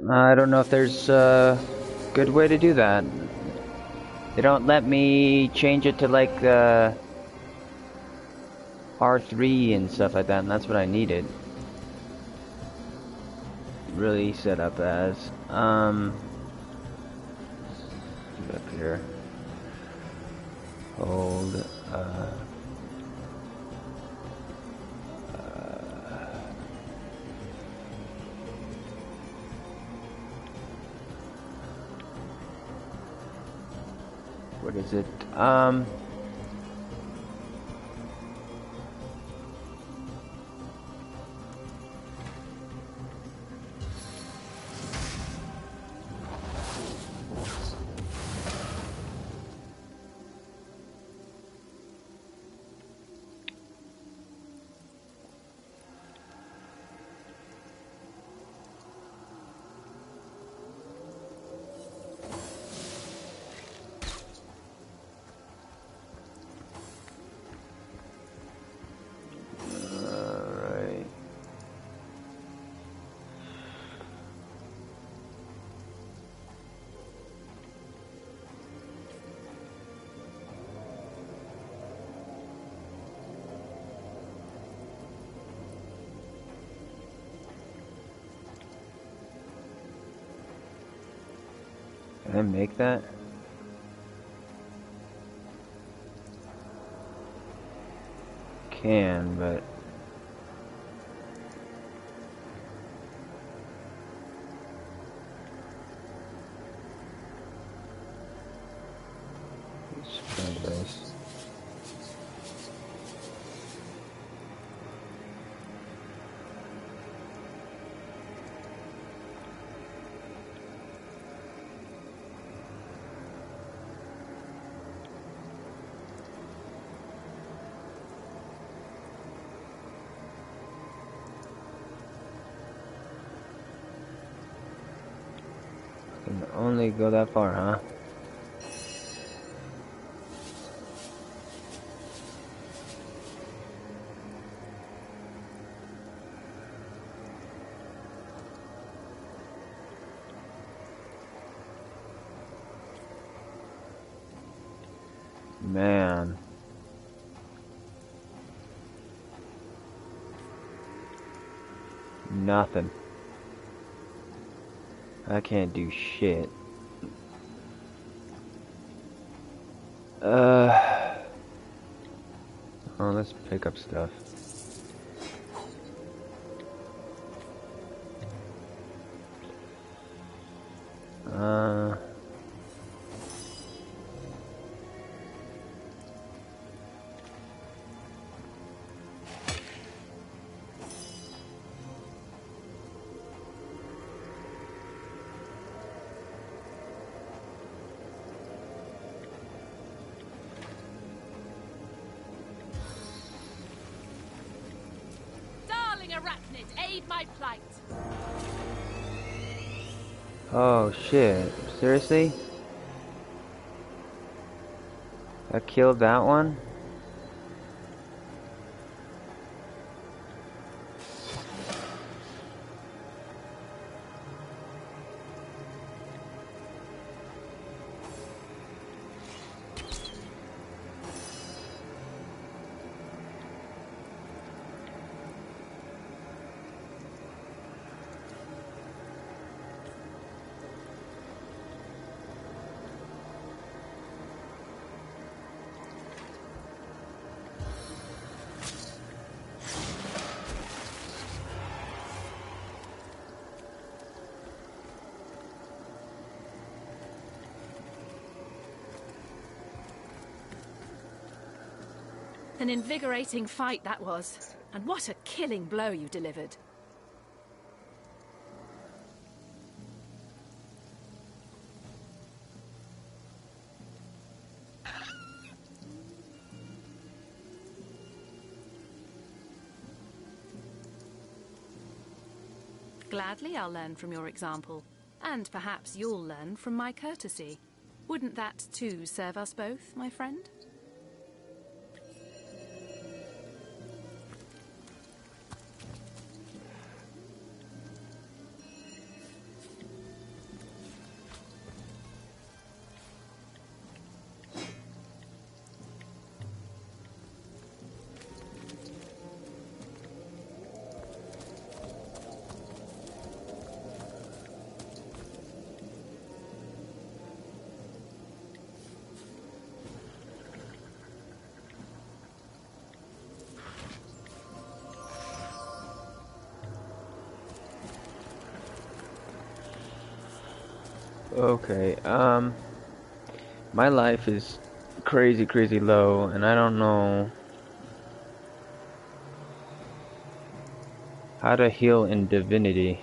I don't know if there's a good way to do that. They don't let me change it to like R3 and stuff like that, and that's what I needed. Really set up as. Up here. Hold. What is it? Can I make that? Can, but let's try this. Can only go that far, huh? Man. Nothing. I can't do shit. Oh, let's pick up stuff. arachnid, aid my plight. Oh shit. Seriously? I killed that one? An invigorating fight that was. And what a killing blow you delivered. Gladly I'll learn from your example. And perhaps you'll learn from my courtesy. Wouldn't that too serve us both, my friend? Okay, my life is crazy low, and I don't know how to heal in Divinity.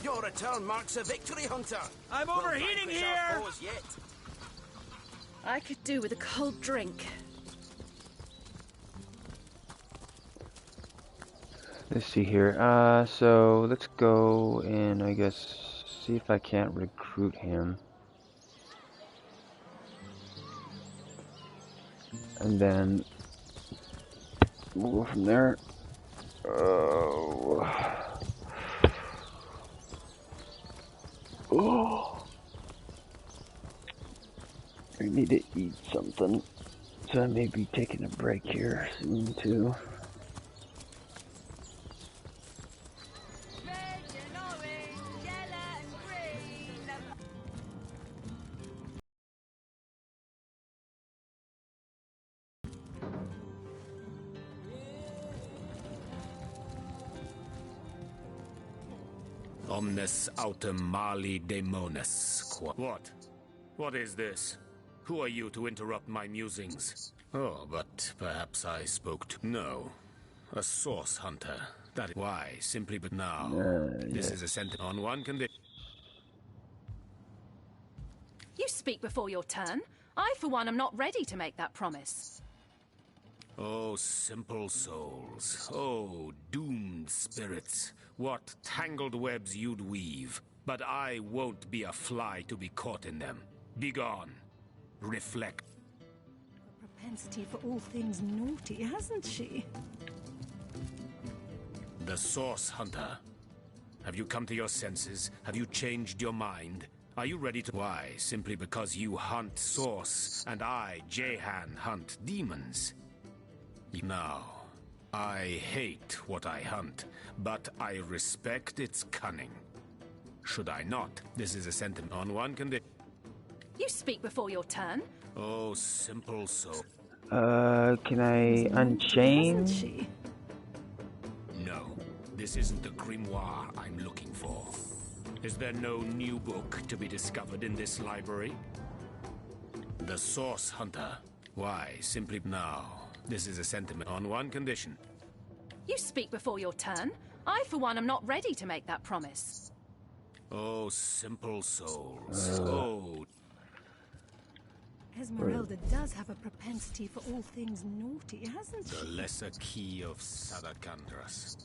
Your return marks a victory, Hunter. I'm overheating here! Yet. I could do with a cold drink. Let's see here. So let's go and I guess see if I can't recruit him. And then we'll go from there. Oh. I need to eat something. So I may be taking a break here soon too. Omnes autem mali daemonis. What? What is this? Who are you to interrupt my musings? Oh, but perhaps I spoke to... No. A source hunter. That is why, simply but now. This is a sentence on one condition. You speak before your turn. I, for one, am not ready to make that promise. Oh, simple souls. Oh, doomed spirits. What tangled webs you'd weave. But I won't be a fly to be caught in them. Begone. Reflect. A propensity for all things naughty, hasn't she? The Source Hunter. Have you come to your senses? Have you changed your mind? Are you ready to... Why? Simply because you hunt Source, and I, Jehan, hunt demons. Now, I hate what I hunt, but I respect its cunning. Should I not? This is a sentiment on one condition. You speak before your turn. Oh, simple soul. Can I unchain? No, this isn't the grimoire I'm looking for. Is there no new book to be discovered in this library? The Source Hunter. Why, simply now. This is a sentiment on one condition. You speak before your turn. I, for one, am not ready to make that promise. Oh, simple souls. Oh. Esmeralda does have a propensity for all things naughty, hasn't she? The lesser key of Sadakandras.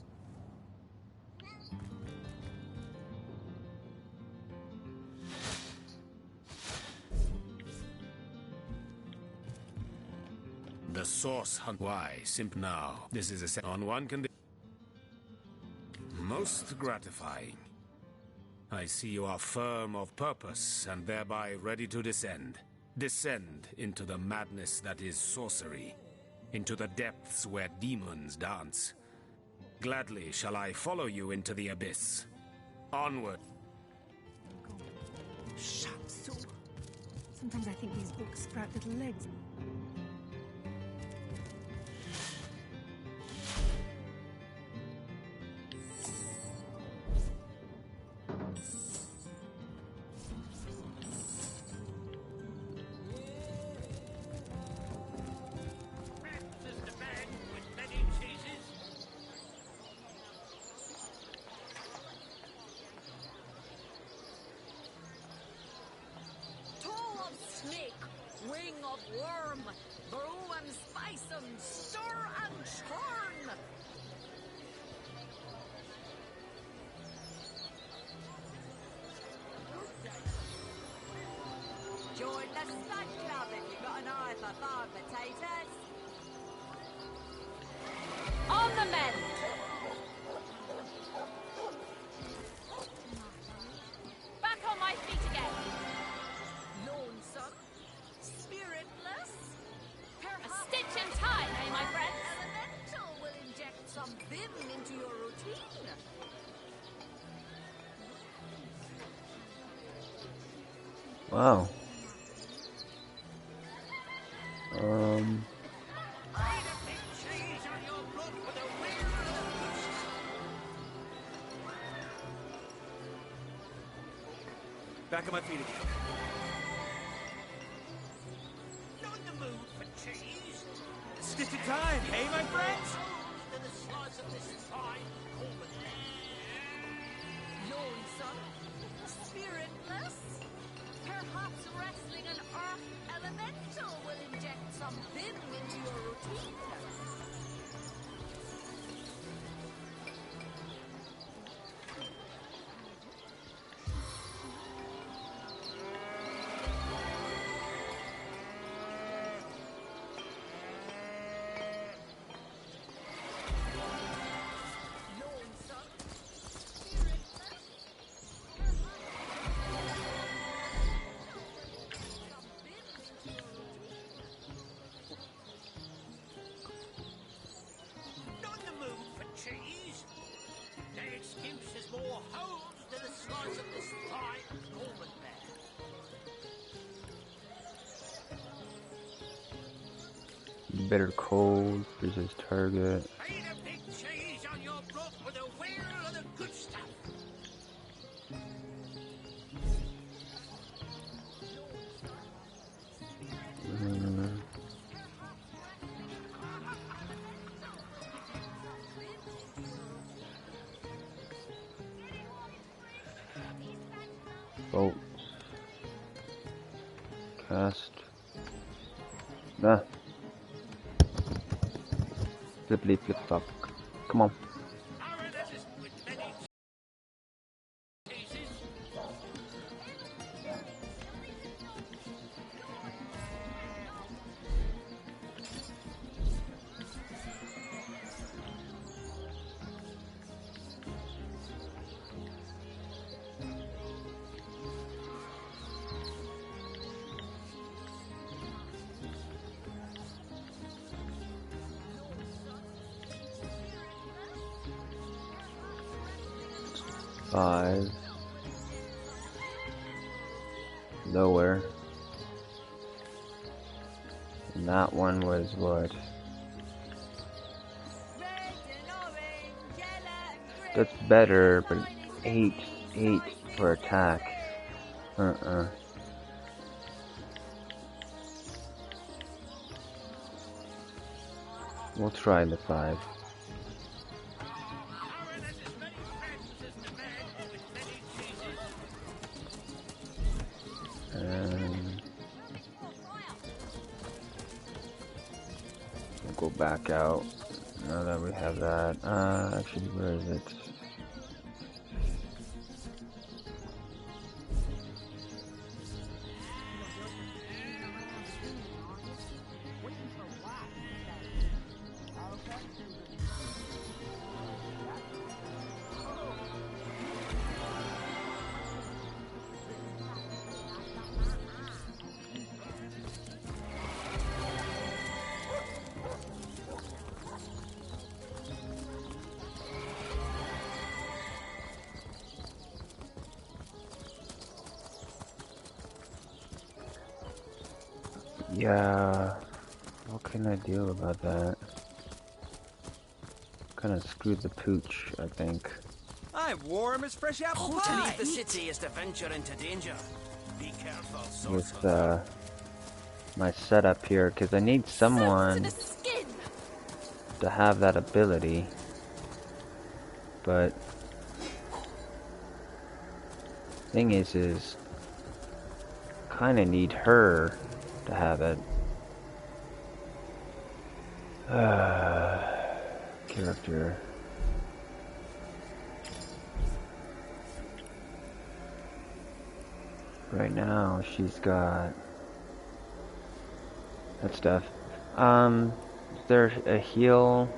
The Source Hunt. Why? Simp now. This is a set on one condition. Most gratifying. I see you are firm of purpose and thereby ready to descend. Descend into the madness that is sorcery, into the depths where demons dance. Gladly shall I follow you into the abyss. Onward. Shamsu. Sometimes I think these books sprout little legs. Wing of worm, brew and spice and stir and churn. Join the stud club if you got an eye for farm potatoes. On the mend. Back on my feet again. Lonesome. Spiritless? A stitch in time, eh, my friend? Elemental will inject some vim into your routine. Wow. Back on my feet again. Stitch in time, hey, my friends? Lonesome? Spiritless? Perhaps wrestling an earth elemental will inject some vim into your routine. Better cold, resist target. Bolt. Cast. Nah. Flippity flip flop. Come on. Five. Lower. And that one was what? That's better, but 8 for attack. We'll try the 5. And we'll go back out now that we have that. Actually, where is it? Yeah, what can I do about that? Kind of screwed the pooch, I think. I'm warm as fresh apple pie. To leave the city is to venture into danger. Be careful, With my setup here, because I need someone to have that ability. But thing is kind of need her to have it. Character. Right now, she's got that stuff. Is there a heal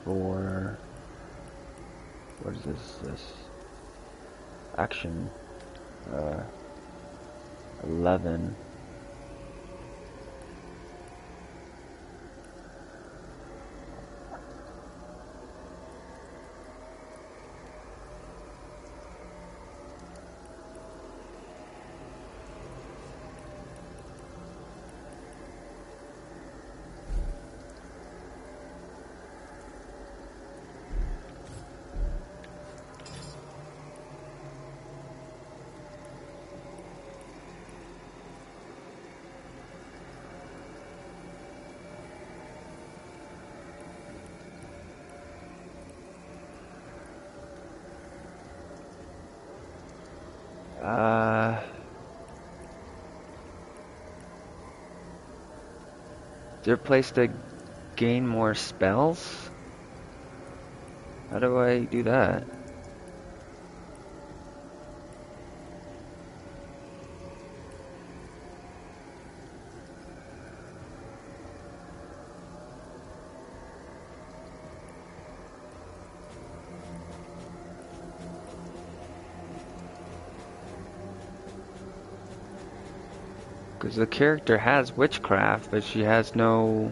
for what is this? Action. 11. Is there a place to gain more spells? How do I do that? Because the character has witchcraft, but she has no...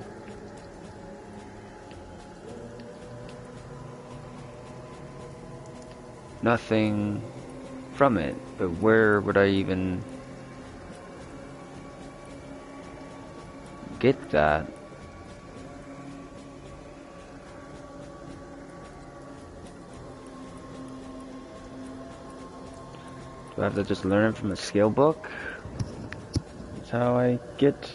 nothing from it. But where would I even get that? Do I have to just learn it from a skill book? That's how I get...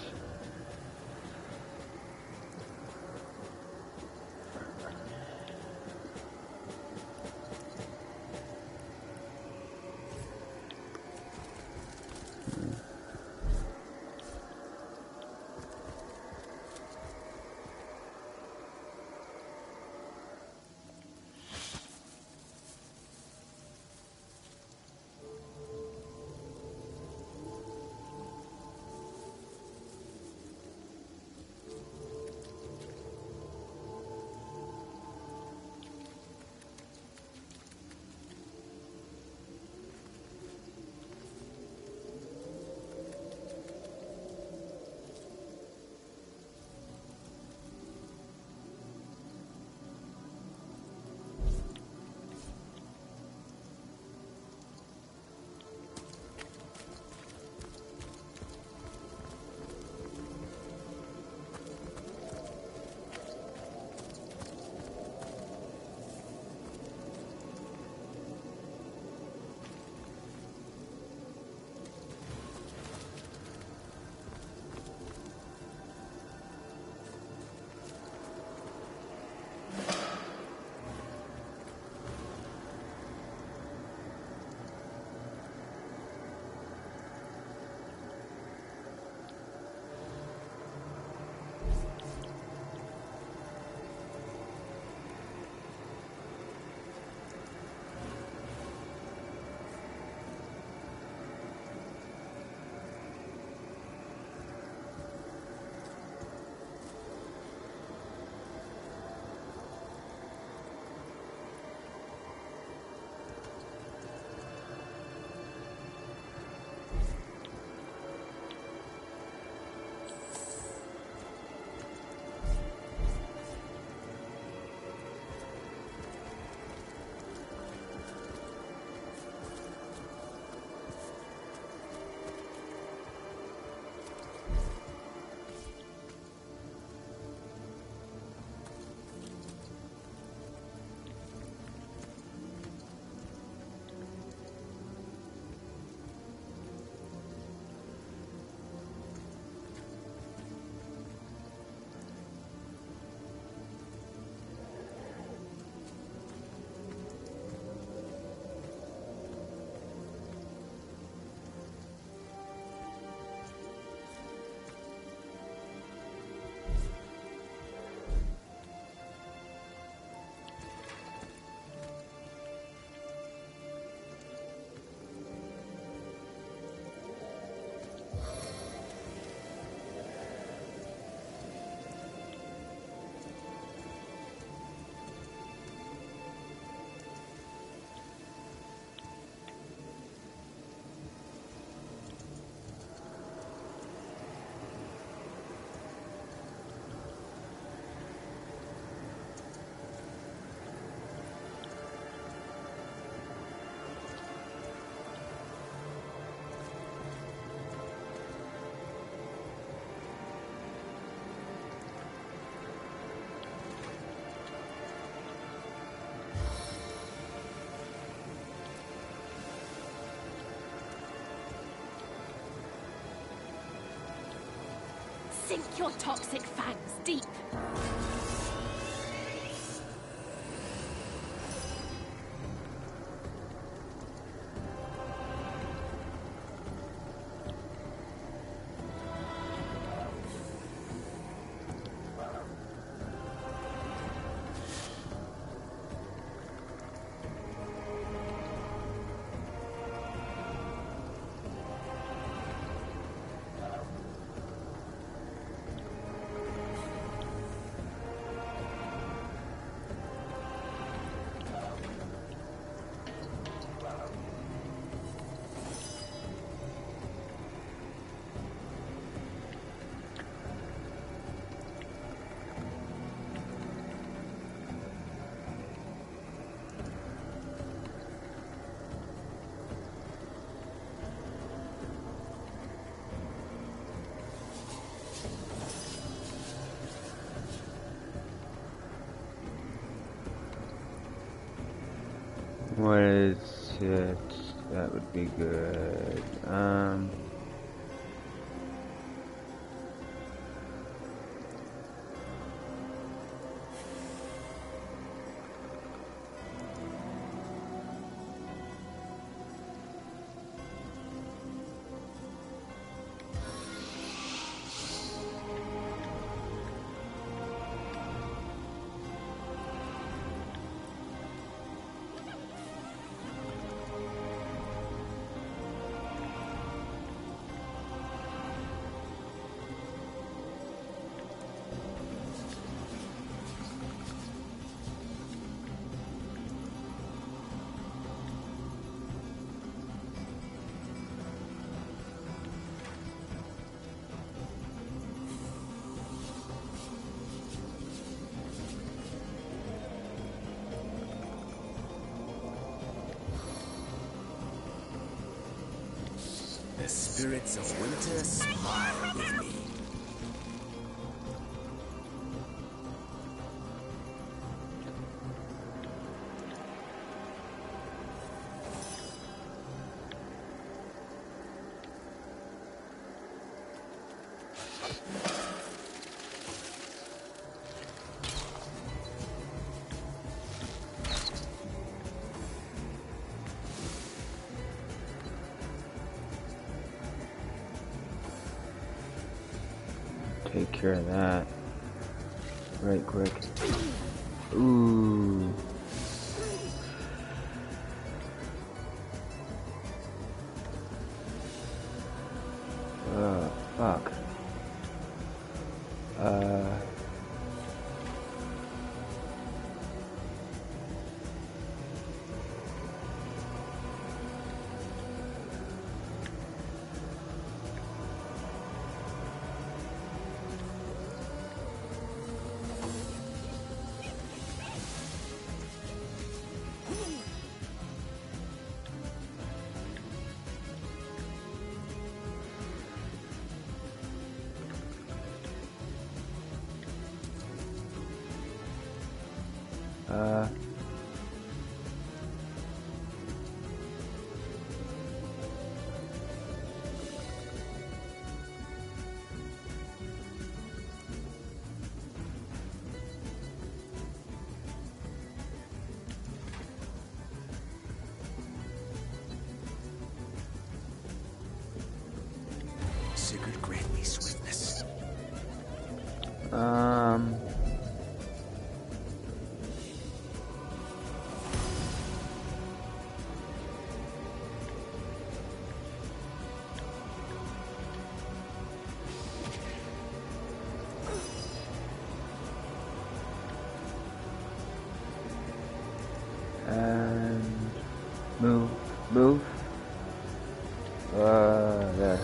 Sink your toxic fangs deep. What is it? That would be good. The spirits of winter smile with me. Take care of that right quick. Ooh. Fuck. Sigurd grant me swiftness. And move. There.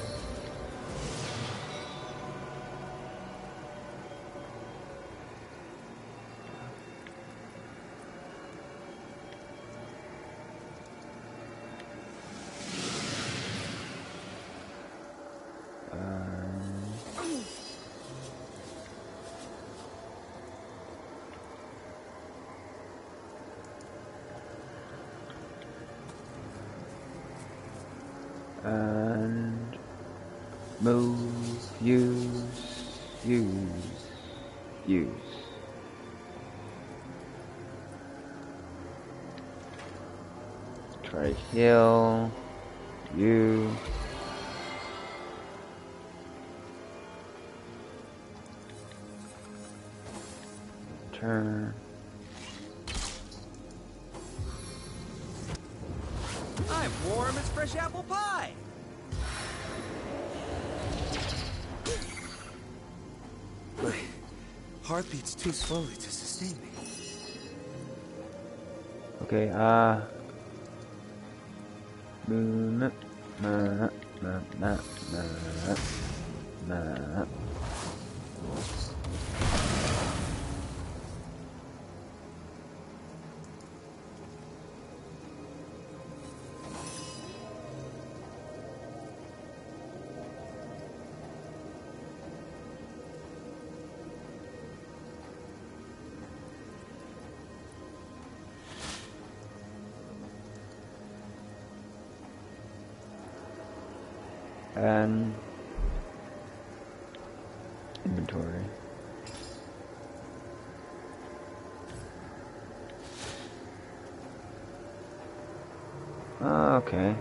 And move, use. Use. Try heal. You. Turn. I'm warm as fresh apple pie. My heart beats too slowly to sustain me. Okay, and inventory. Okay.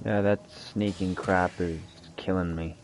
Yeah, that sneaking crap is killing me.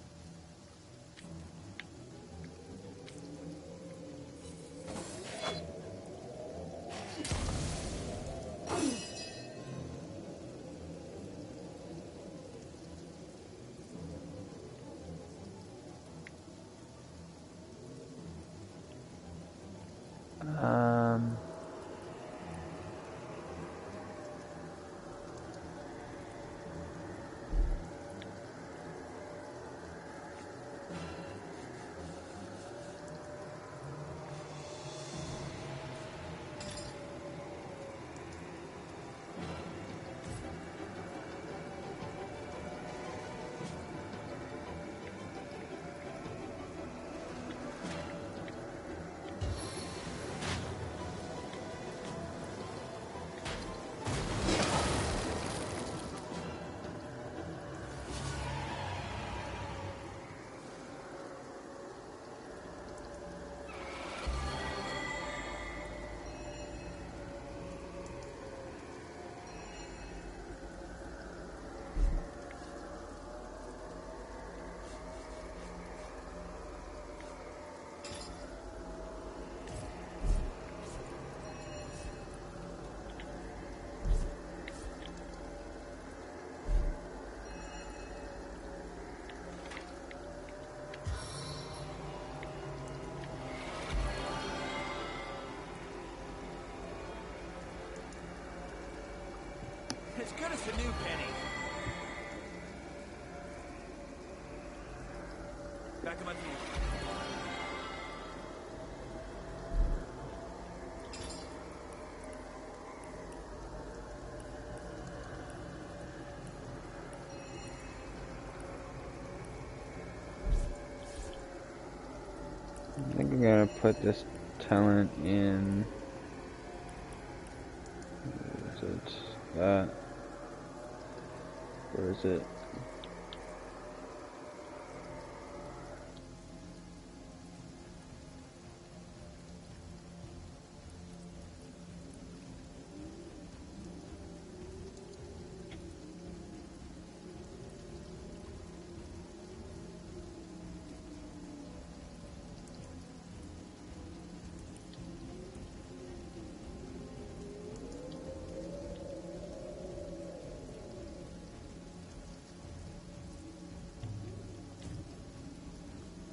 good as a new penny. Back on my feet. I think I'm gonna put this talent in. Where is it? That. Where is it?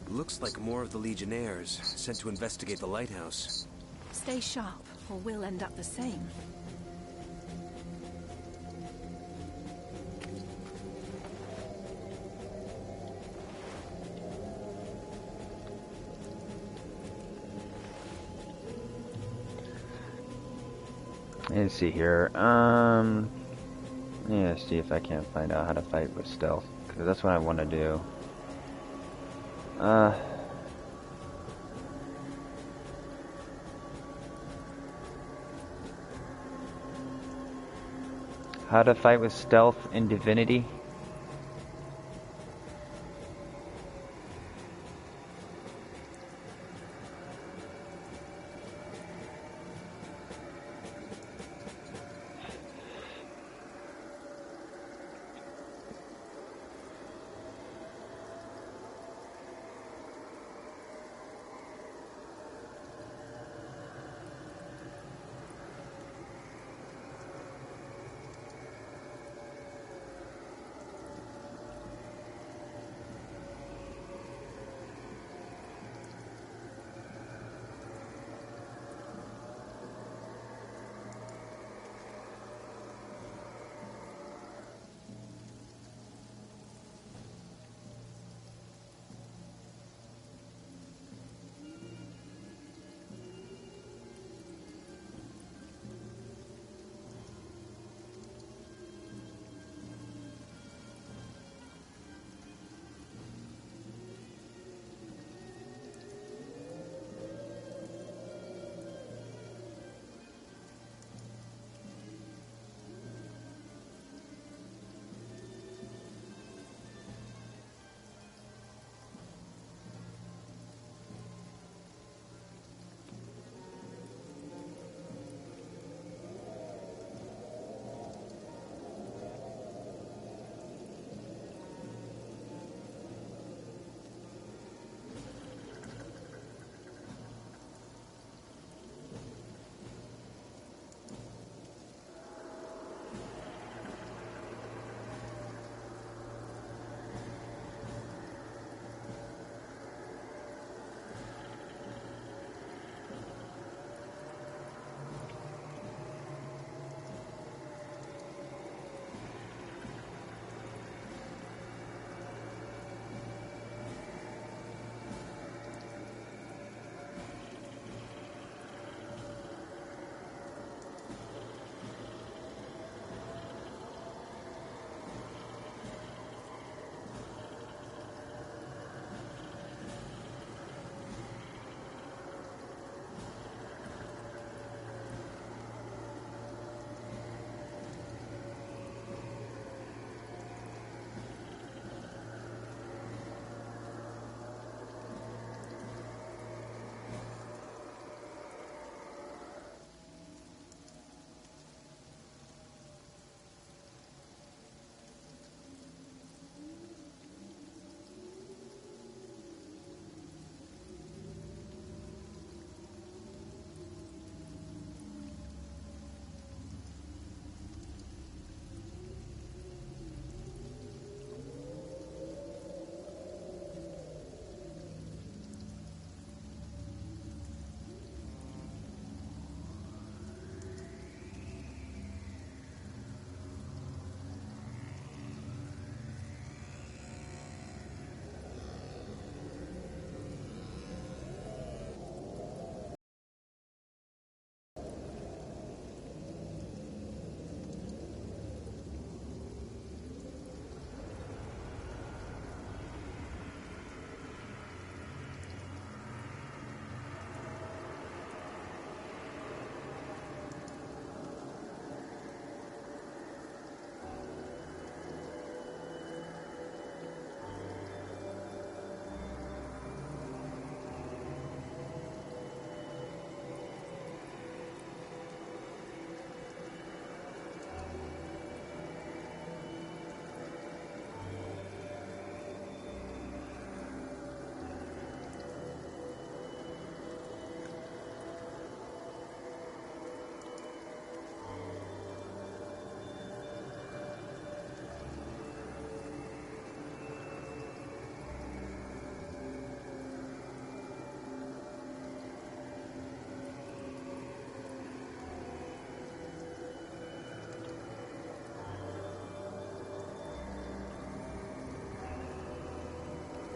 Looks like more of the Legionnaires sent to investigate the lighthouse. Stay sharp, or we'll end up the same. Let's see here. Yeah, see if I can't find out how to fight with stealth, because that's what I want to do. How to fight with stealth in Divinity?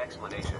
explanation.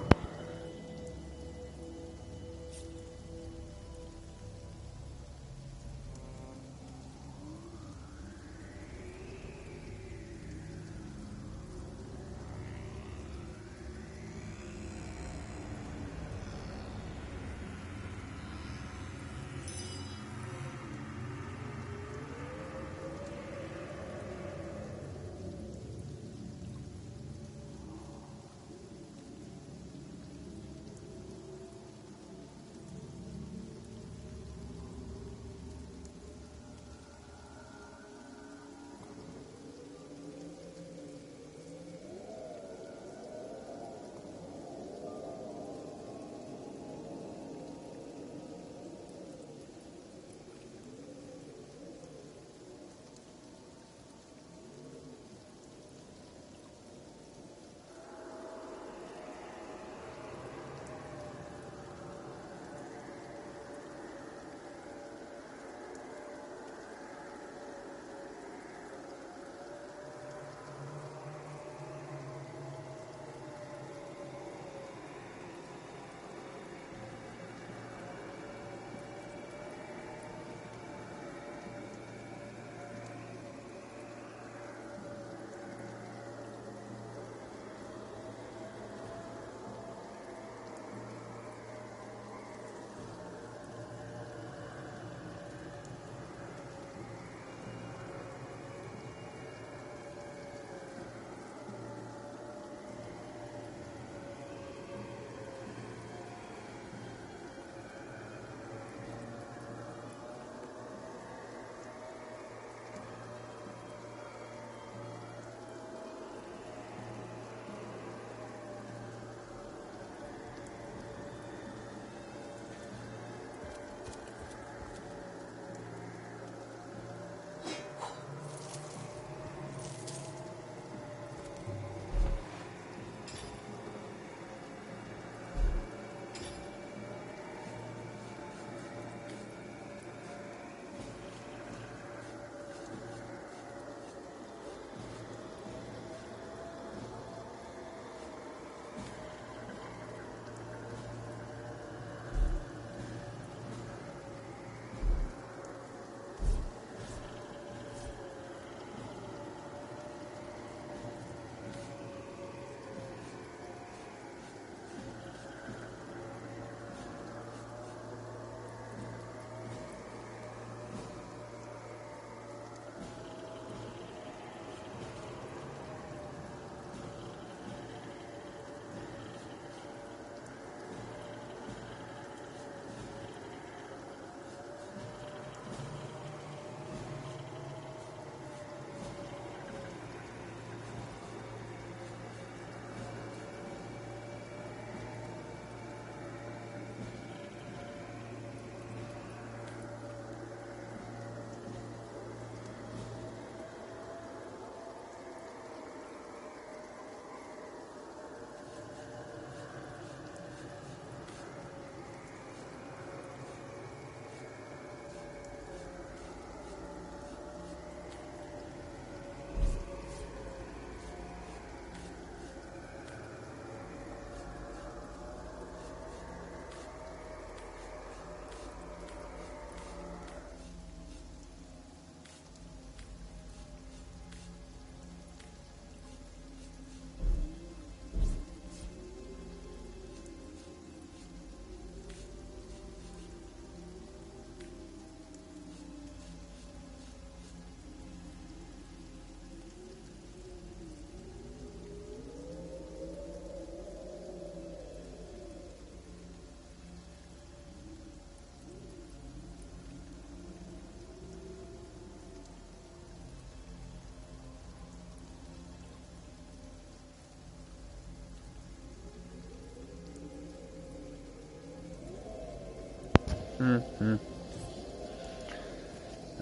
Mm-hmm.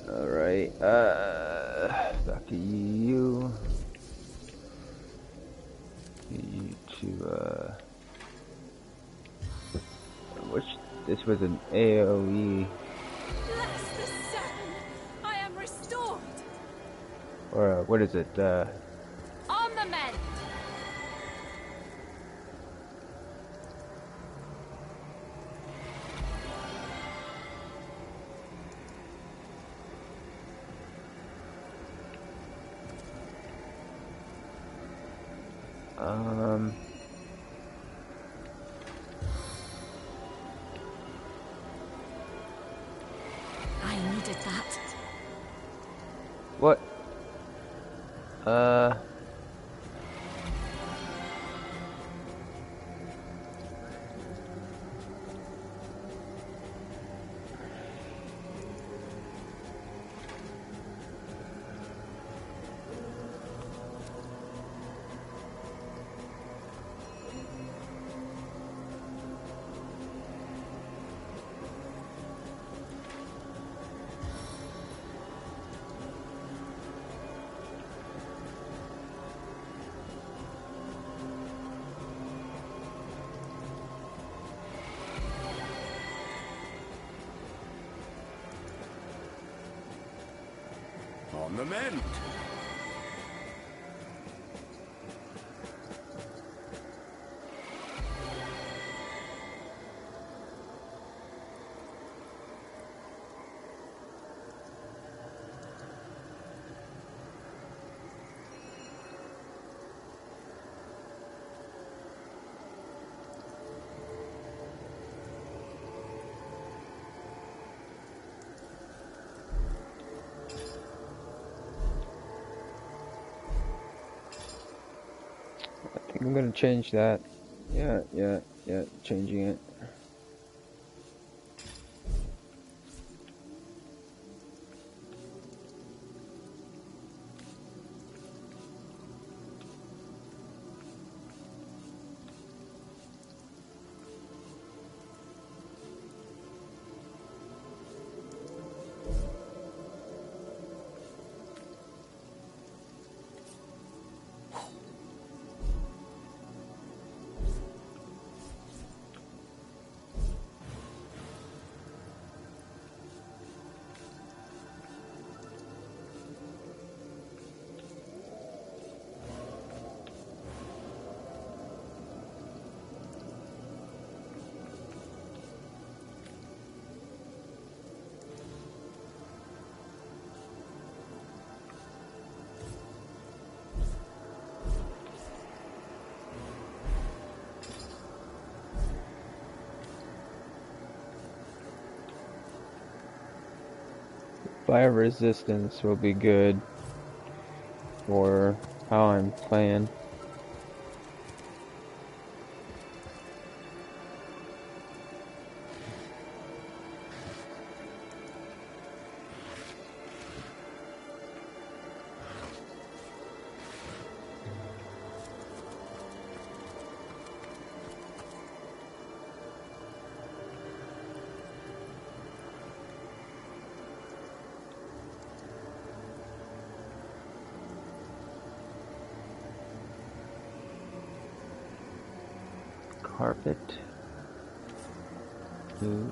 Alright, back to you. You to, this was an AoE. Bless the sun! I am restored! Or, what is it, On the mend! I needed that. What? On the mend. I think I'm gonna change that. Yeah, changing it. Fire resistance will be good for how I'm playing. Carpet. Blue.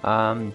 Um,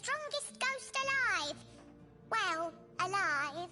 strongest ghost alive. Well, alive.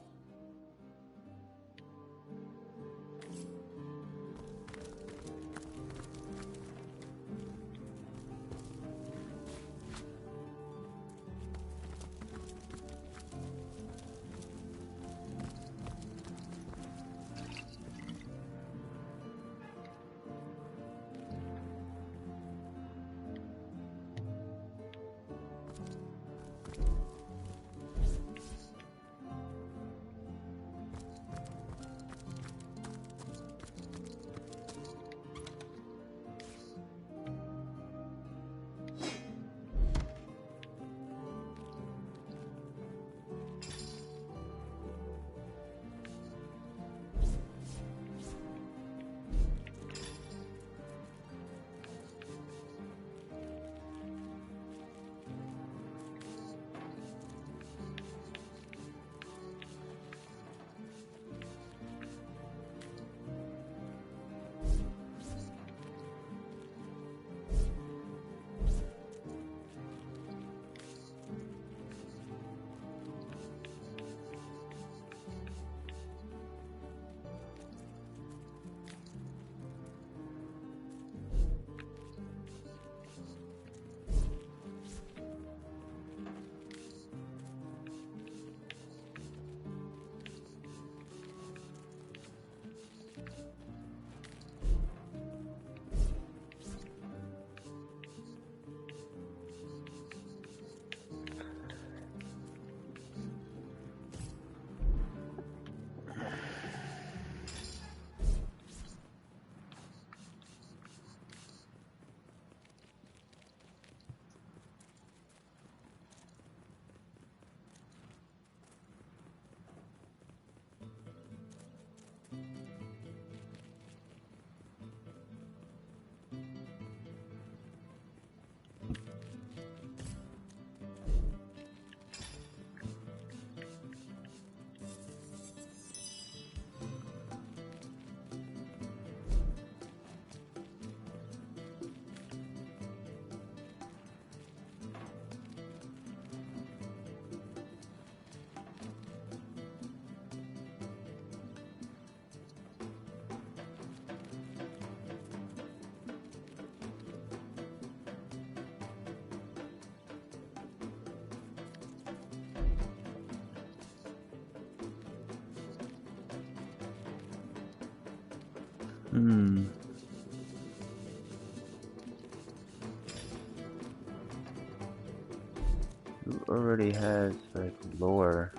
Who already has like lore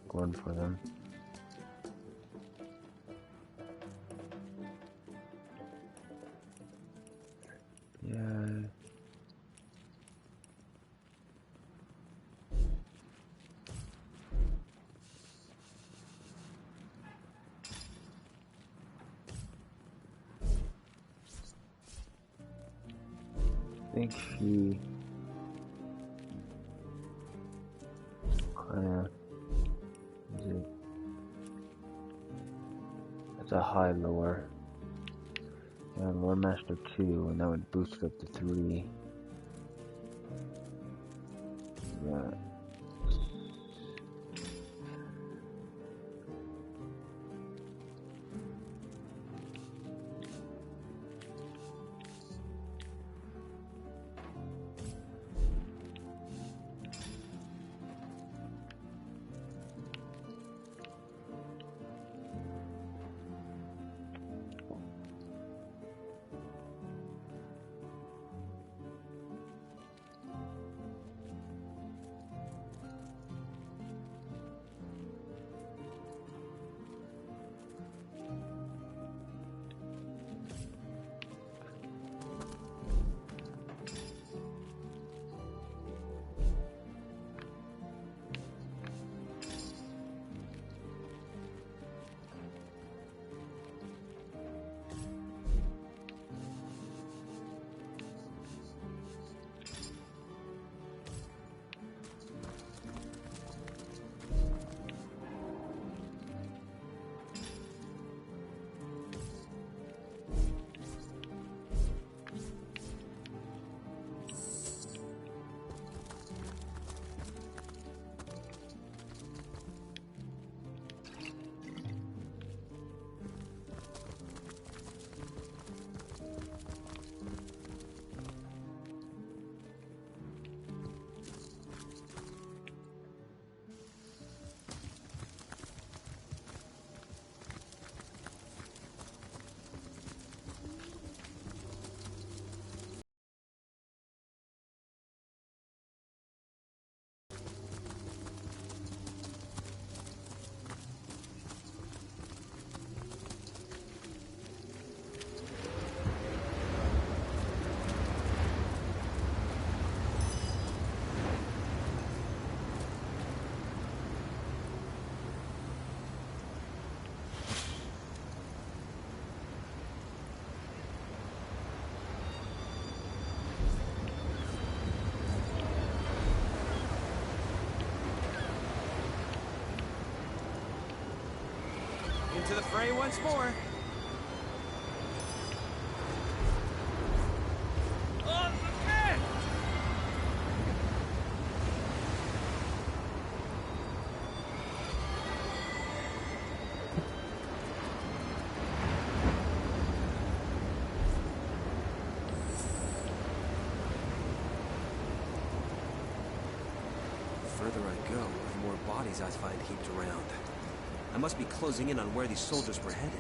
going for them? Yeah. I think she kinda is it? That's a high lore. Yeah, lore master 2, and that would boost it up to 3. Yeah. to the fray once more. On the bed! The further I go, the more bodies I find heaped around. I must be closing in on where these soldiers were headed.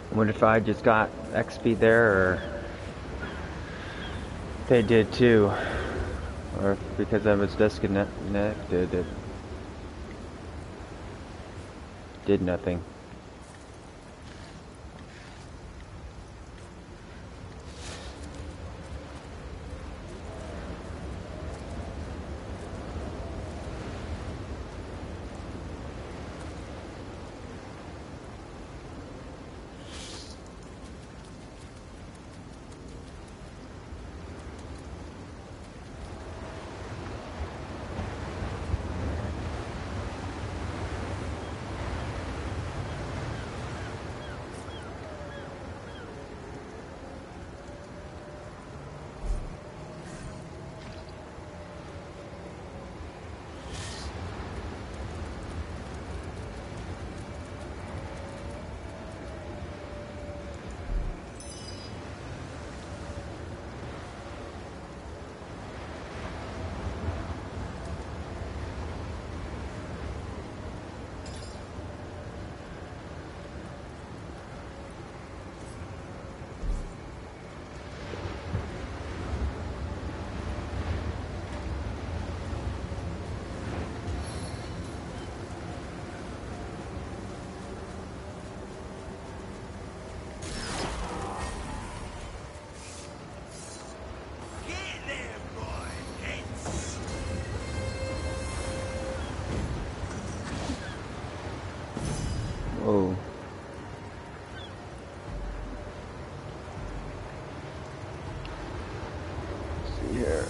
I wonder if I just got XP there, or they did too, or if because I was disconnected, it did nothing. Whoa. Let's see here.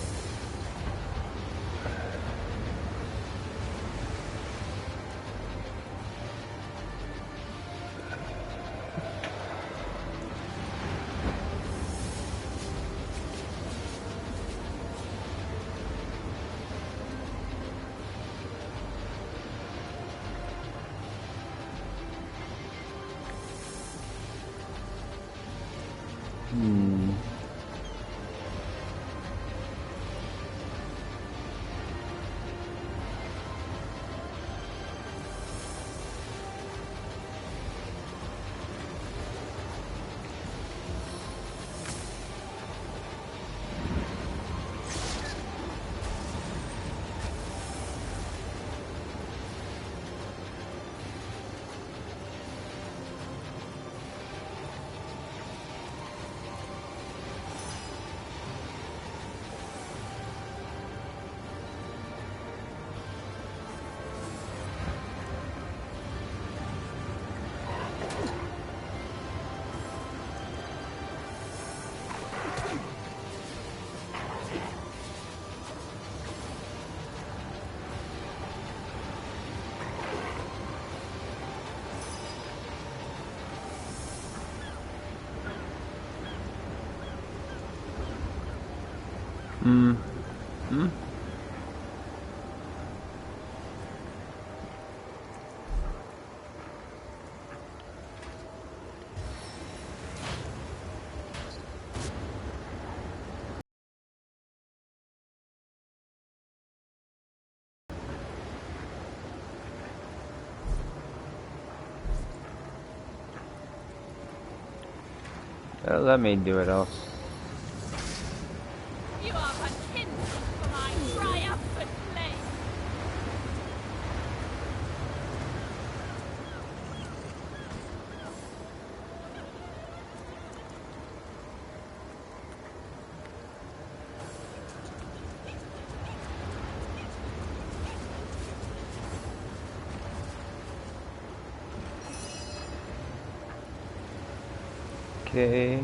Let me do it else. You are but kindled for my triumphant flame. Okay.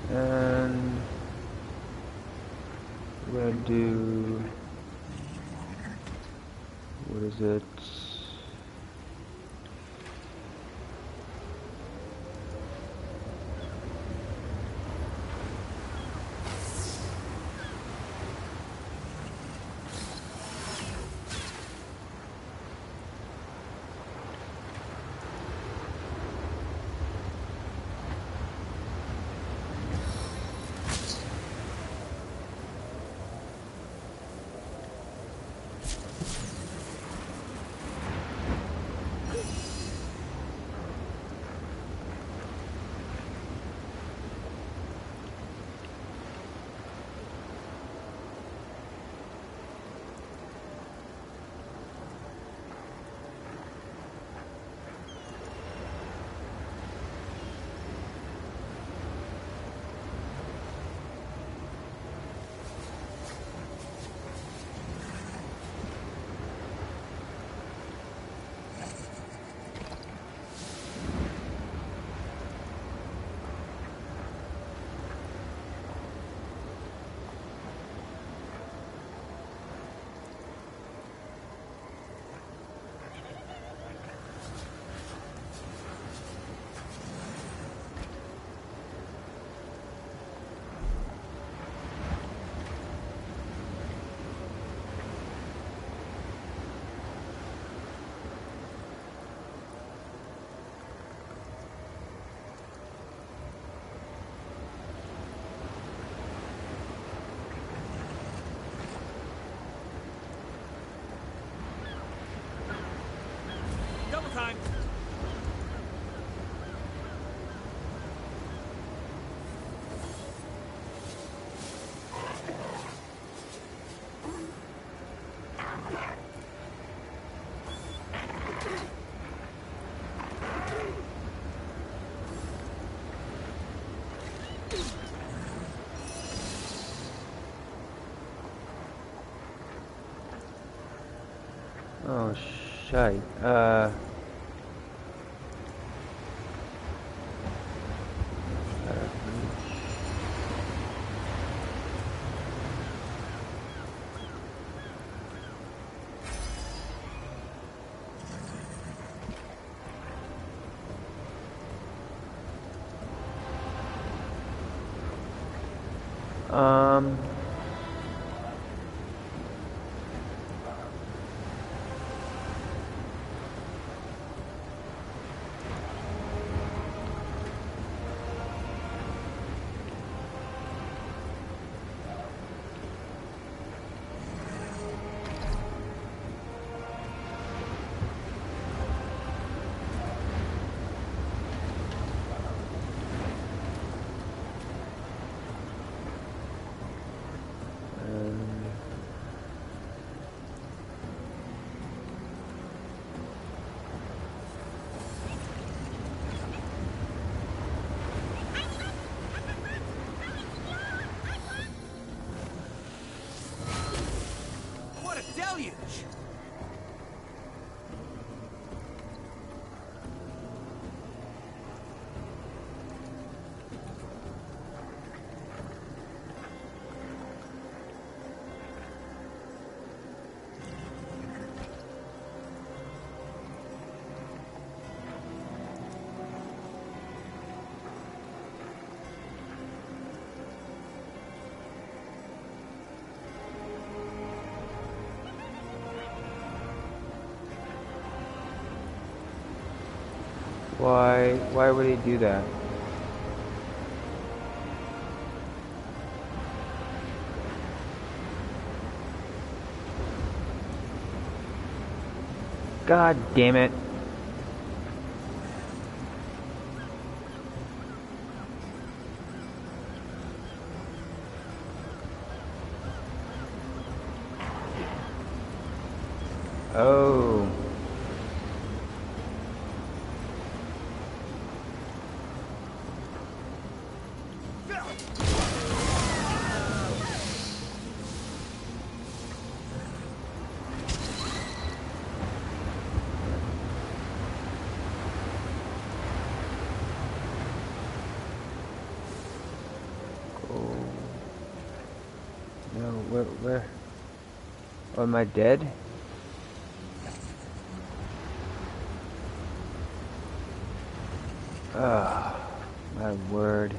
And we're gonna do, what is it? Double time. Oh, shite. Um... Why would he do that? God damn it. Oh. No, where? Oh, am I dead? Ah, my word.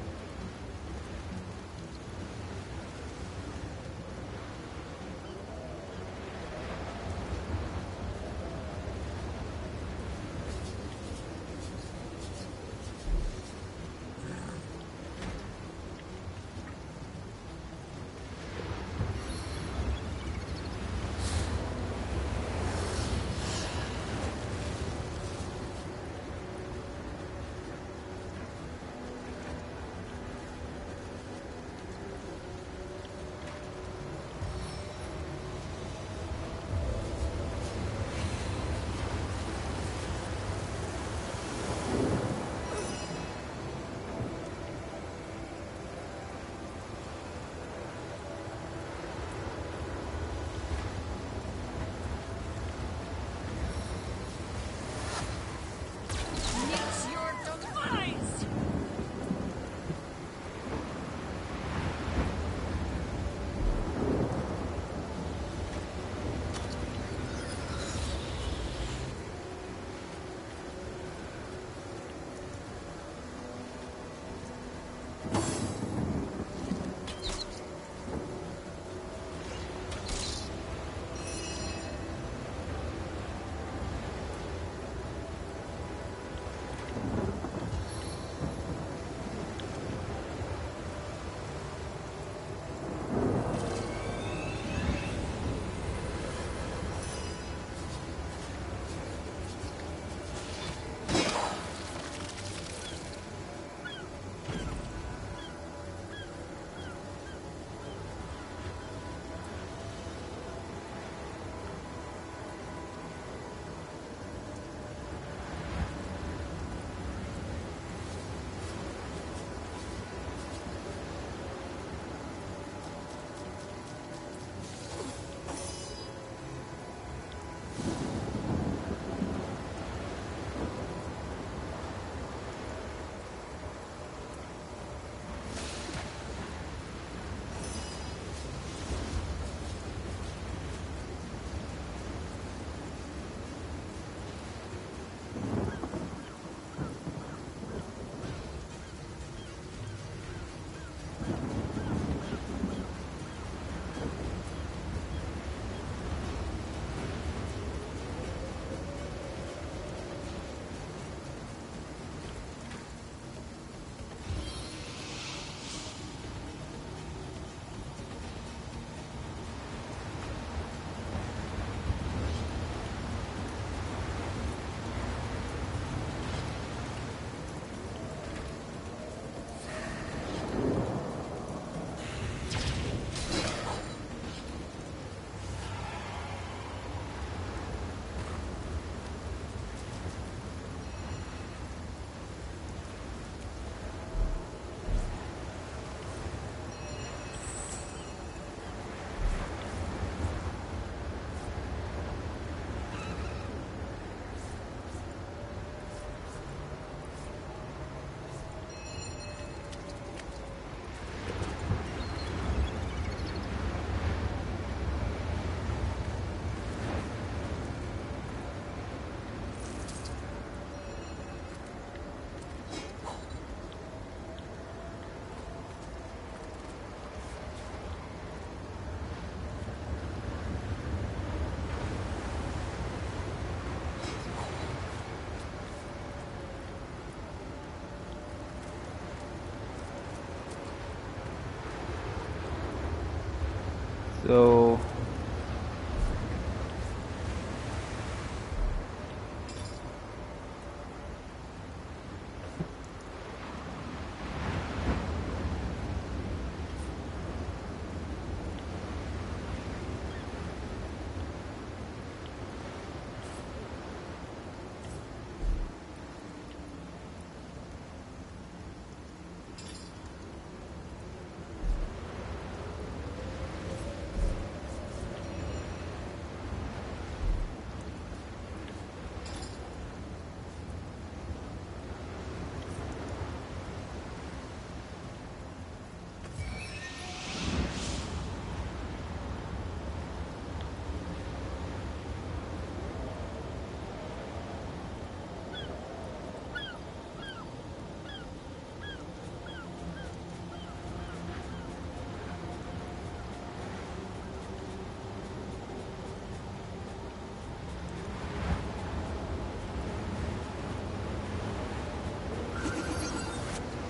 So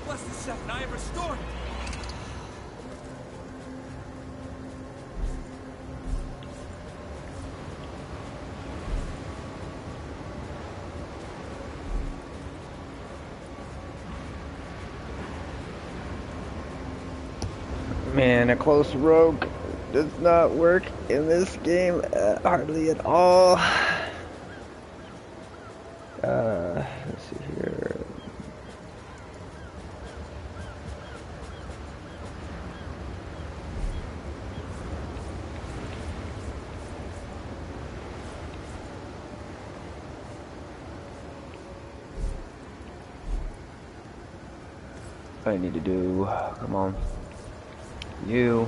Bless the second I have restored. man, a close rogue does not work in this game hardly at all. Let's see here. What I need to do, come on, you,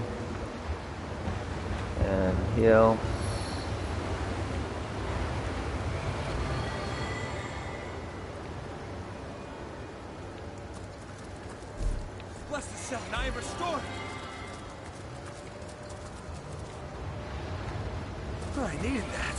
and heal. Bless the second I have restored. I needed that.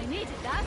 Needed that.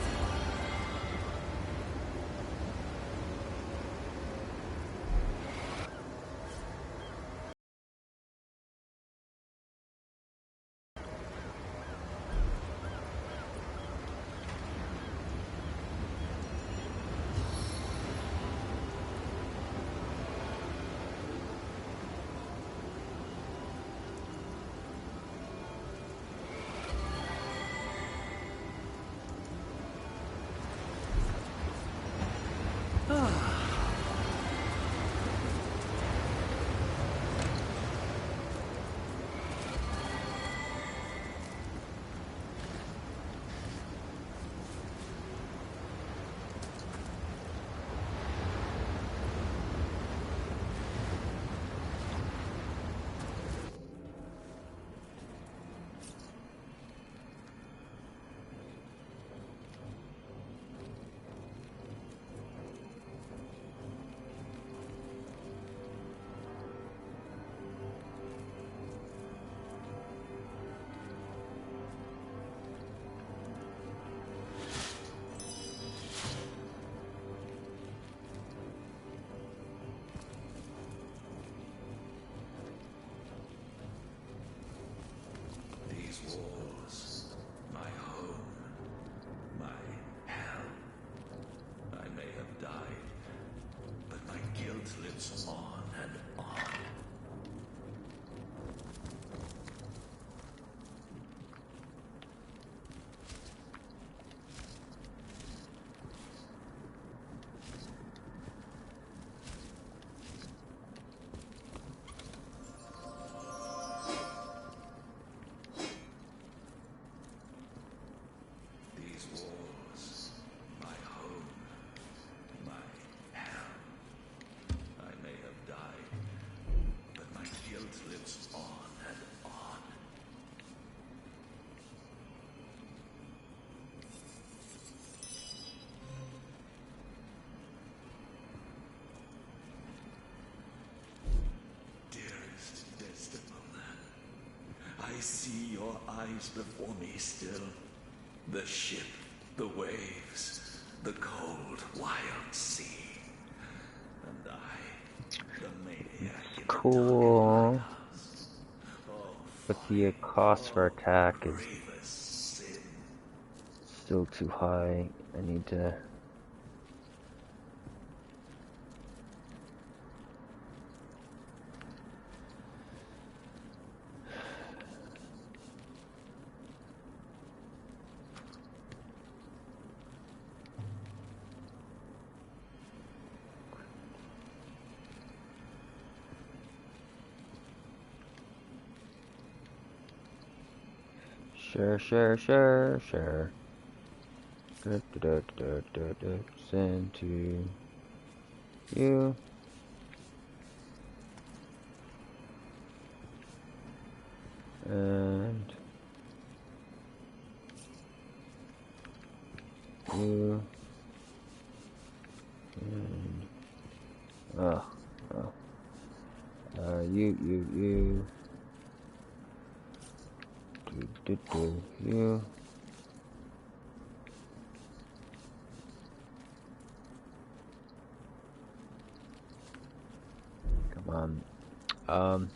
I see your eyes before me still. The ship, the waves, the cold, wild sea. And I, the maniac in Cool. But the cost for attack is still too high. I need to... Sure. Send to you. And you. And you. You. Come on.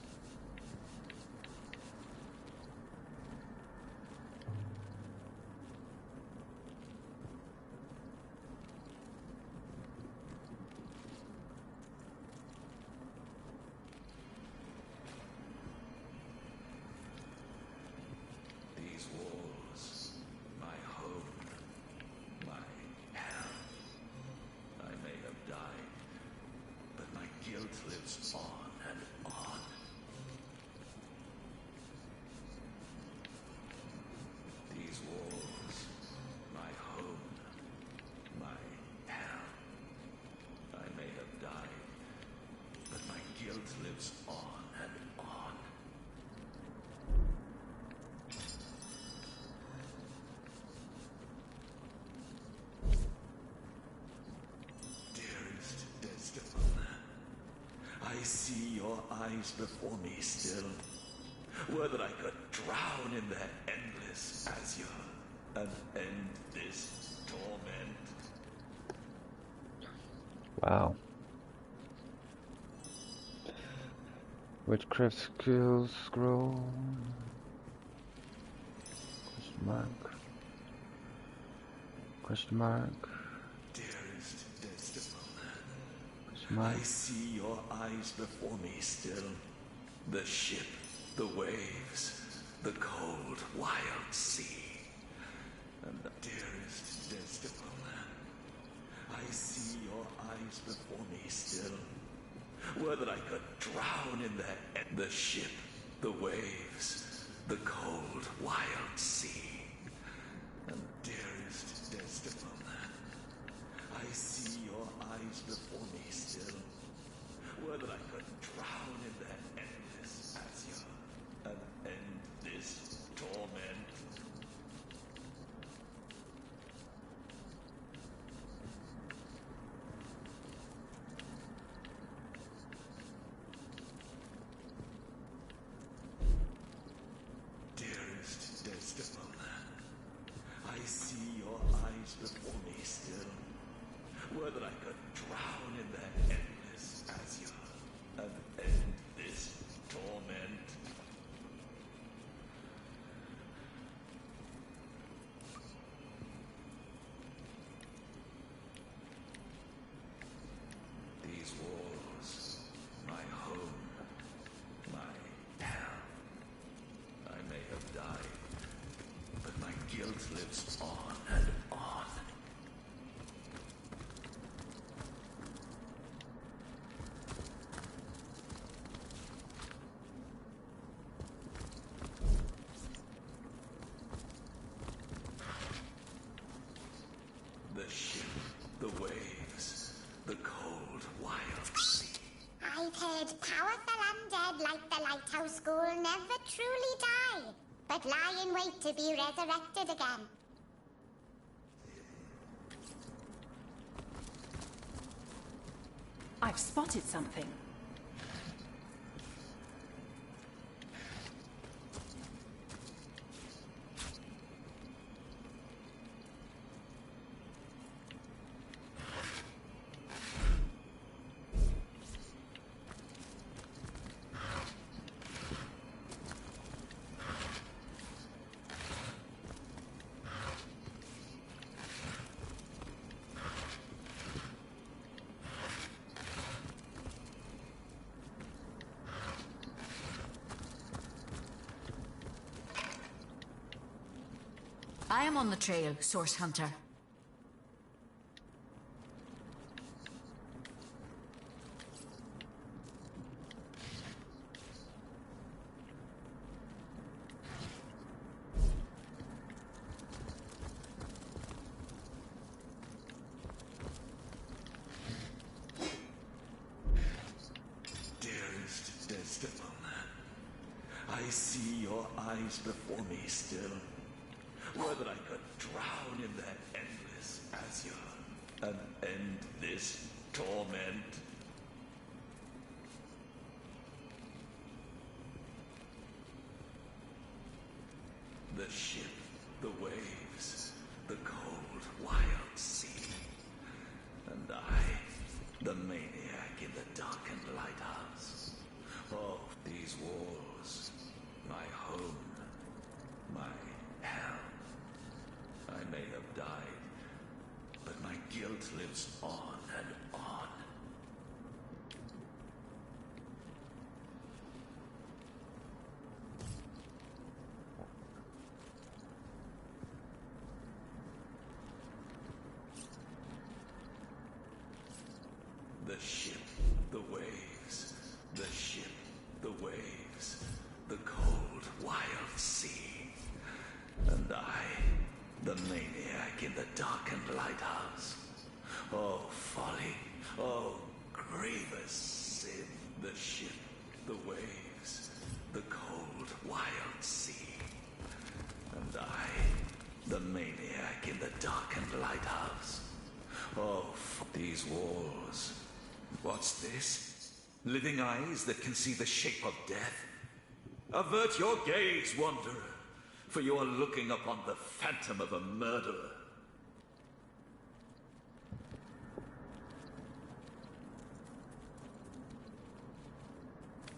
These walls, my home, my hell. I may have died, but my guilt lives on and on. These walls, my home, my hell. I may have died, but my guilt lives on and on. I see your eyes before me still. Were that I could drown in their endless azure and end this torment. Wow. Witchcraft skills scroll. Question mark. Dearest Desdemona, I see your eyes before me still. The ship, the waves, the cold, wild sea. And dearest Desdemona, I see your eyes before me still. Were that I could drown in the ship, the waves, the cold, wild sea. And dearest Desdemona, I see your eyes before me still. Were that I could drown in their endless azure and end this torment. Dearest Desdemona, I see your eyes before me still. Were that I could drown in their endless azure and end this torment. These walls, my home, my hell. I may have died, but my guilt lives on and on. The ship, the waves, the cold, wild sea. I've heard powerful undead like the Lighthouse School never truly die, but lie in wait to be resurrected again. I've spotted something. I am on the trail, Source Hunter. Dearest Desdemona, I see your eyes before me still. Whether I could drown in that endless azure and end this torment. The ship, the waves, the cold, wild sea. And I, the maniac in the darkened lighthouse. Oh, these walls, my home, my hell. I may have died, but my guilt lives on and on. The ship, the waves, the ship, the waves, the cold, wild sea. And I, the maniac in the darkened lighthouse. Oh, folly, oh, grievous sin. The ship, the waves, the cold, wild sea. And I, the maniac in the darkened lighthouse. Oh, these walls. What's this? Living eyes that can see the shape of death? Avert your gaze, wanderer, for you are looking upon the phantom of a murderer.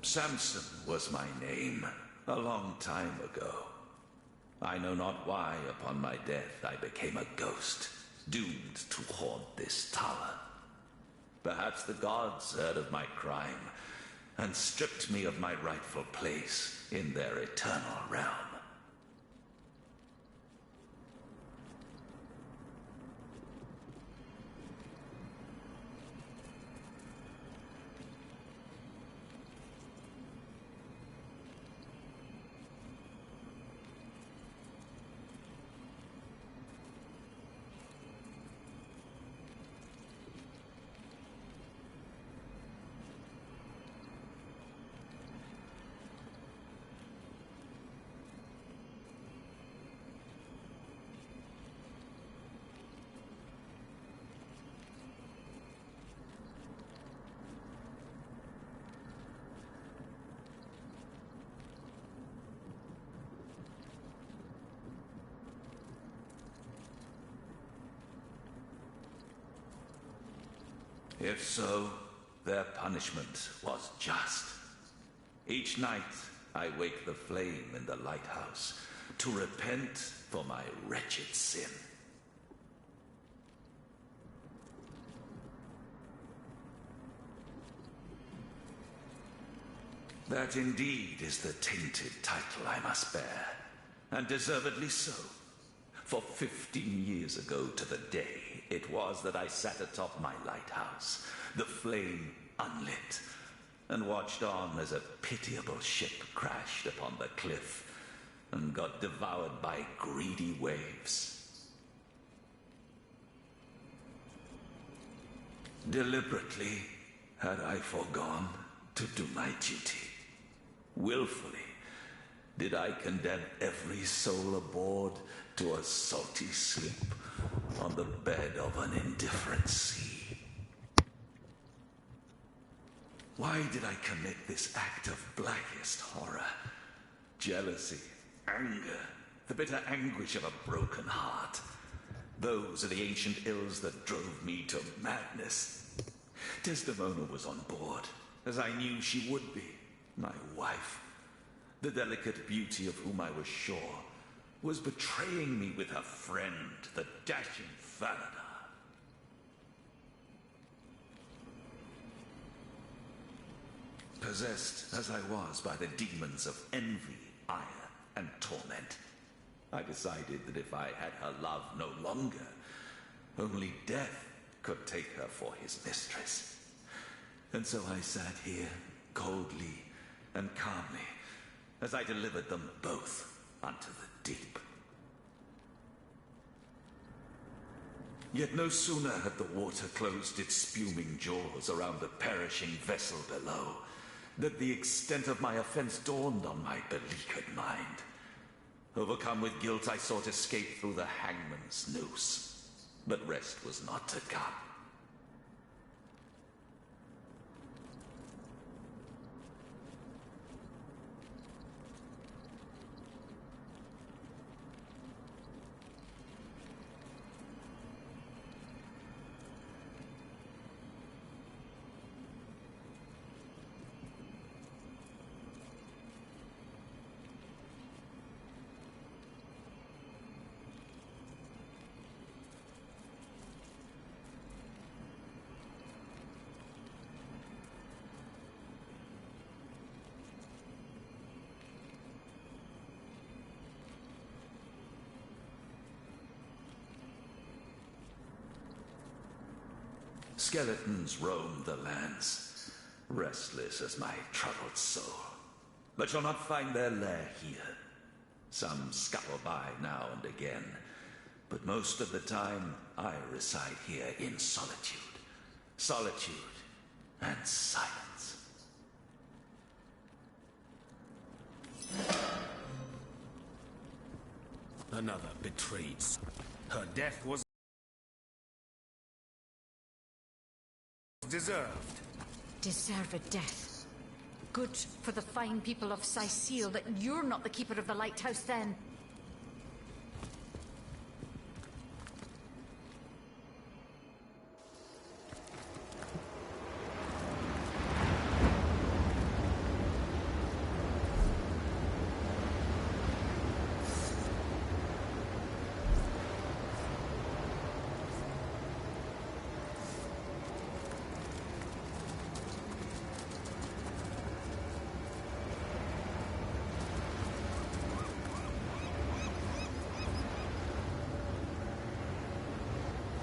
Samson was my name, a long time ago. I know not why upon my death I became a ghost, doomed to haunt this tower. Perhaps the gods heard of my crime and stripped me of my rightful place in their eternal realm. If so, their punishment was just. Each night I wake the flame in the lighthouse to repent for my wretched sin. That indeed is the tainted title I must bear, and deservedly so. For 15 years ago to the day, it was that I sat atop my lighthouse, the flame unlit, and watched on as a pitiable ship crashed upon the cliff and got devoured by greedy waves. Deliberately had I forgone to do my duty. Willfully did I condemn every soul aboard to a salty sleep on the bed of an indifferent sea. Why did I commit this act of blackest horror? Jealousy, anger, the bitter anguish of a broken heart. Those are the ancient ills that drove me to madness. Desdemona was on board, as I knew she would be, my wife. The delicate beauty of whom I was sure was betraying me with her friend, the dashing Falada. Possessed as I was by the demons of envy, ire, and torment, I decided that if I had her love no longer, only death could take her for his mistress. And so I sat here, coldly and calmly, as I delivered them both unto the deep. Yet no sooner had the water closed its spuming jaws around the perishing vessel below, that the extent of my offense dawned on my beleaguered mind. Overcome with guilt, I sought escape through the hangman's noose, but rest was not to come. Skeletons roam the lands, restless as my troubled soul, but shall not find their lair here. Some scuttle by now and again, but most of the time I reside here in solitude. Solitude and silence. Another betrayed. Her death was deserved. Deserved death. Good for the fine people of Sicile that you're not the keeper of the lighthouse, then.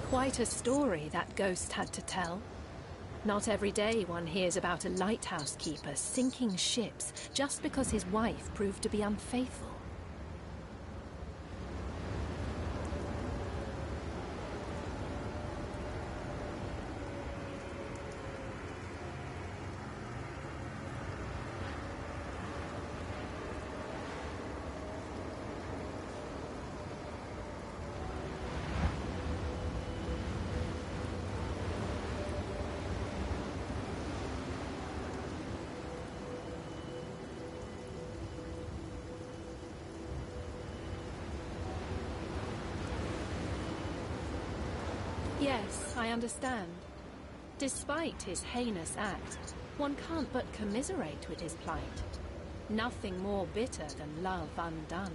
Quite a story that ghost had to tell. Not every day one hears about a lighthouse keeper sinking ships just because his wife proved to be unfaithful. Yes, I understand. Despite his heinous act, one can't but commiserate with his plight. Nothing more bitter than love undone.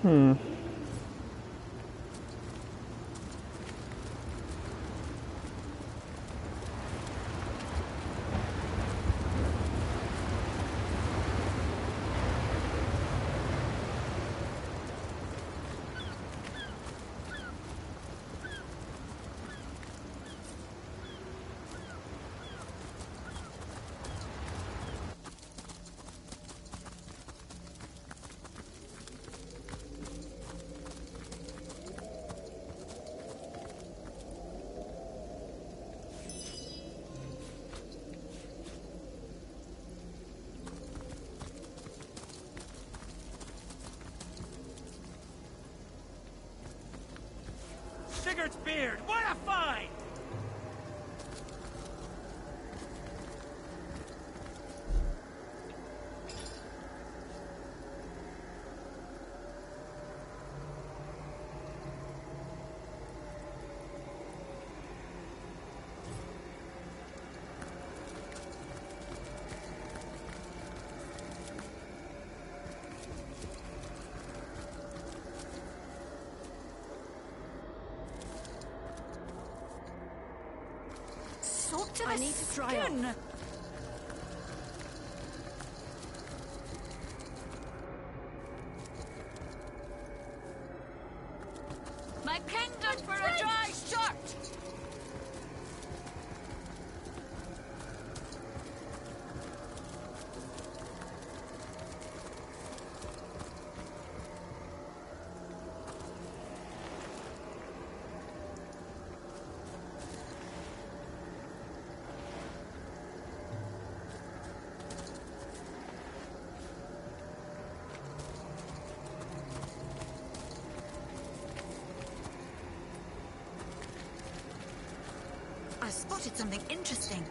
Hmm. Sigurd's beard! What a find! Soaked to I the need to dry skin. off. My kingdom for a dry shirt! I spotted something interesting.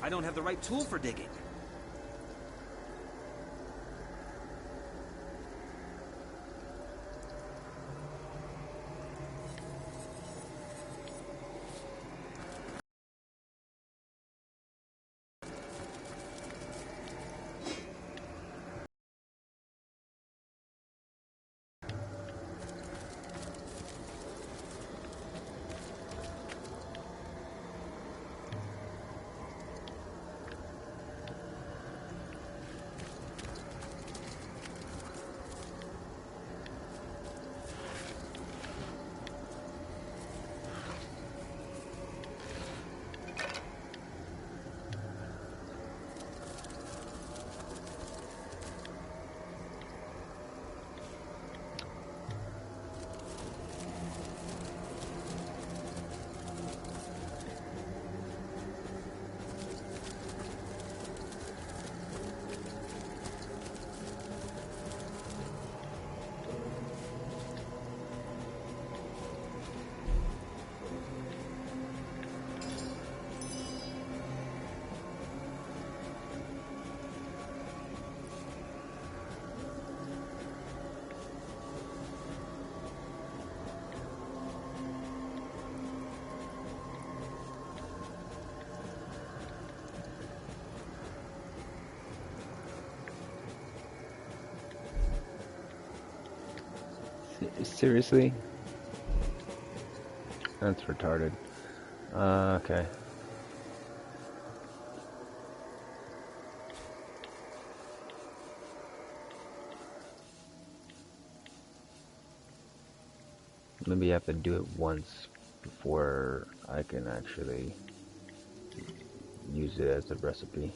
I don't have the right tool for digging. Seriously? That's retarded. Okay. Maybe I have to do it once before I can actually use it as a recipe.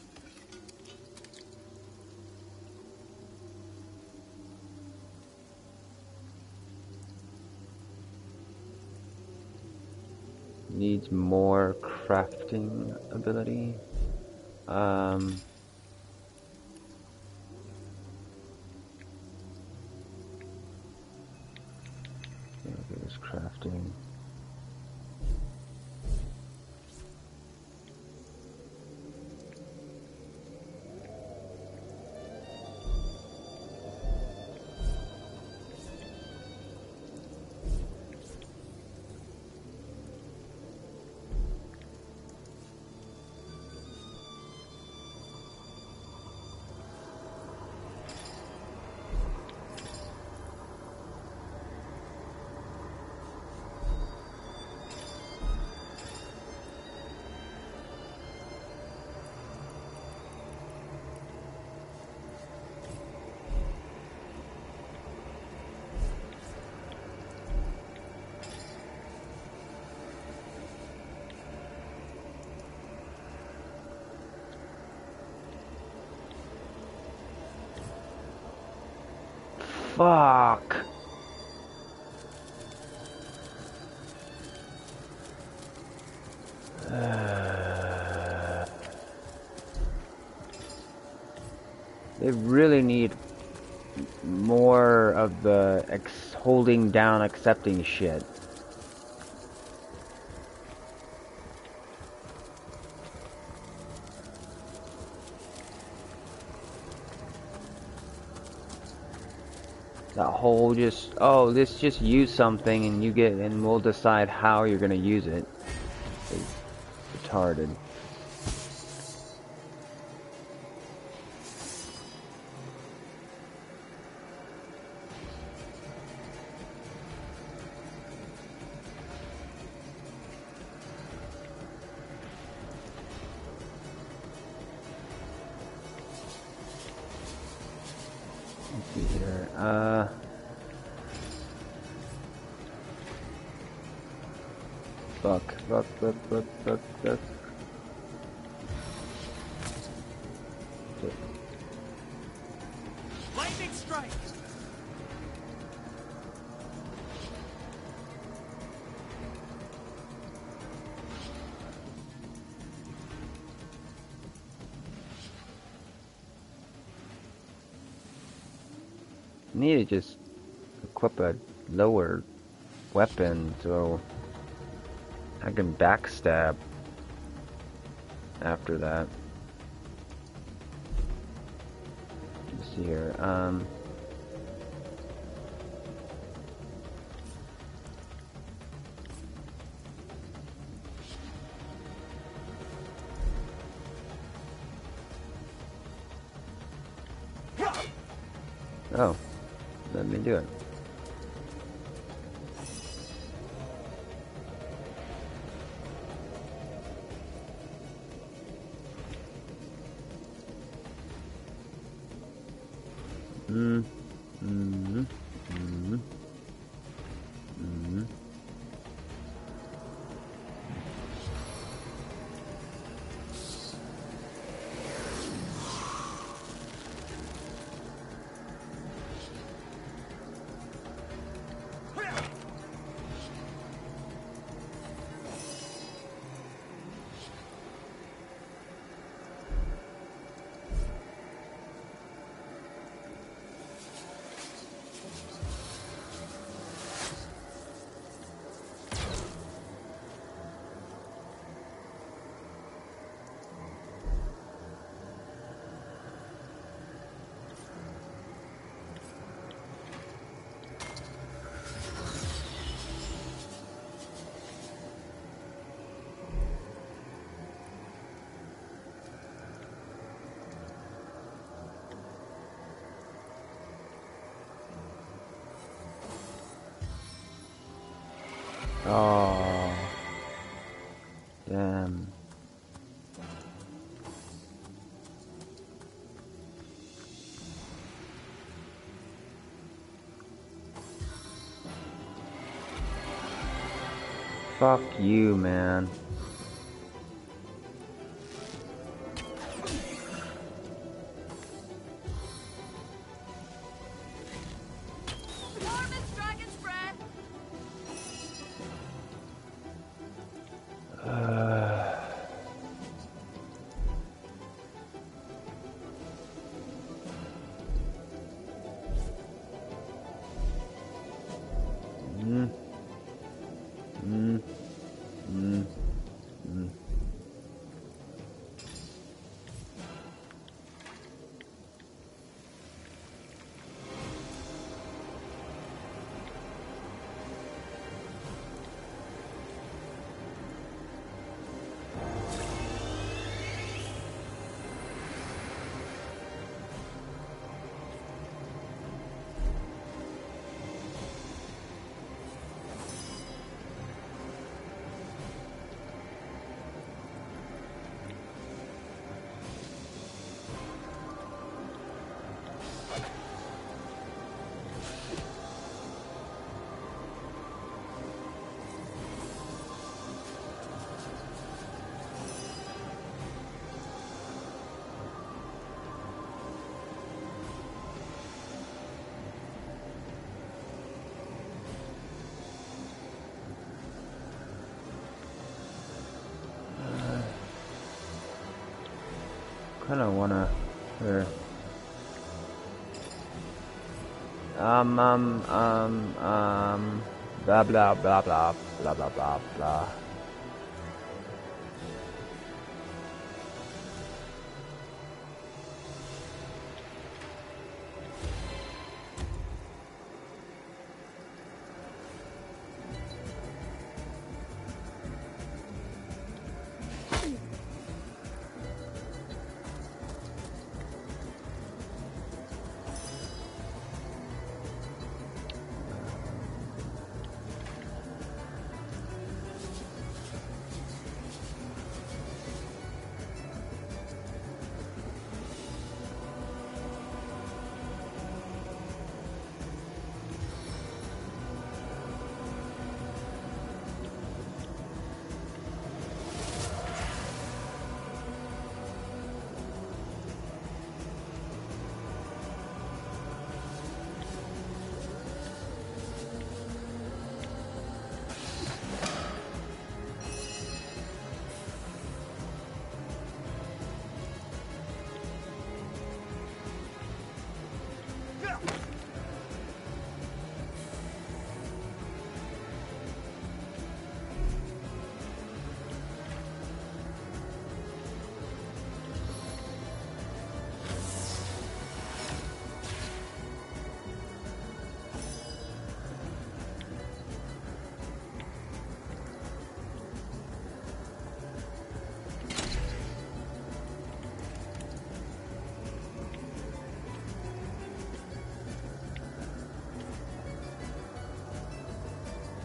Needs more crafting ability. There's crafting. Fuck. They really need more of the holding down, accepting shit. That whole just, oh, let's just use something and you get, and we'll decide how you're gonna use it. It's retarded. Let's see here. Fuck. Lightning strike! Need to just equip a lower weapon so I can backstab after that. Let's see here. Oh, let me do it. Oh, damn. Fuck you, man. Kinda wanna... Here. blah blah blah blah blah blah blah blah.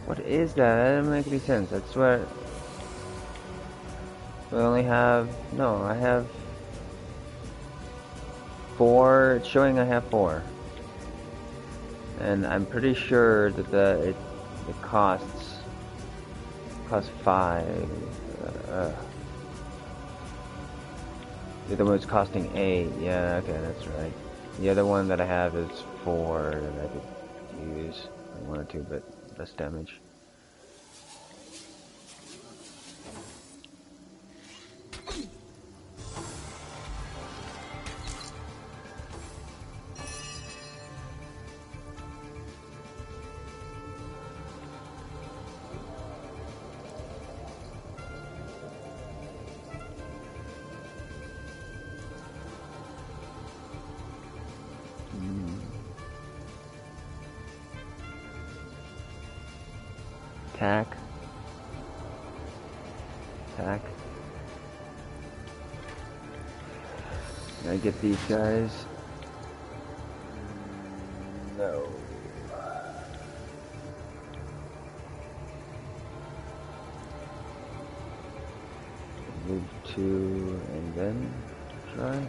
What is that? That doesn't make any sense. I swear. I only have... No, I have... 4. It's showing I have 4. And I'm pretty sure that it costs 5. The other one's costing 8. Yeah, okay, that's right. The other one that I have is 4 that I could use. I wanted to, but less damage. Attack. Attack. Can I get these guys? No. Move to and then try.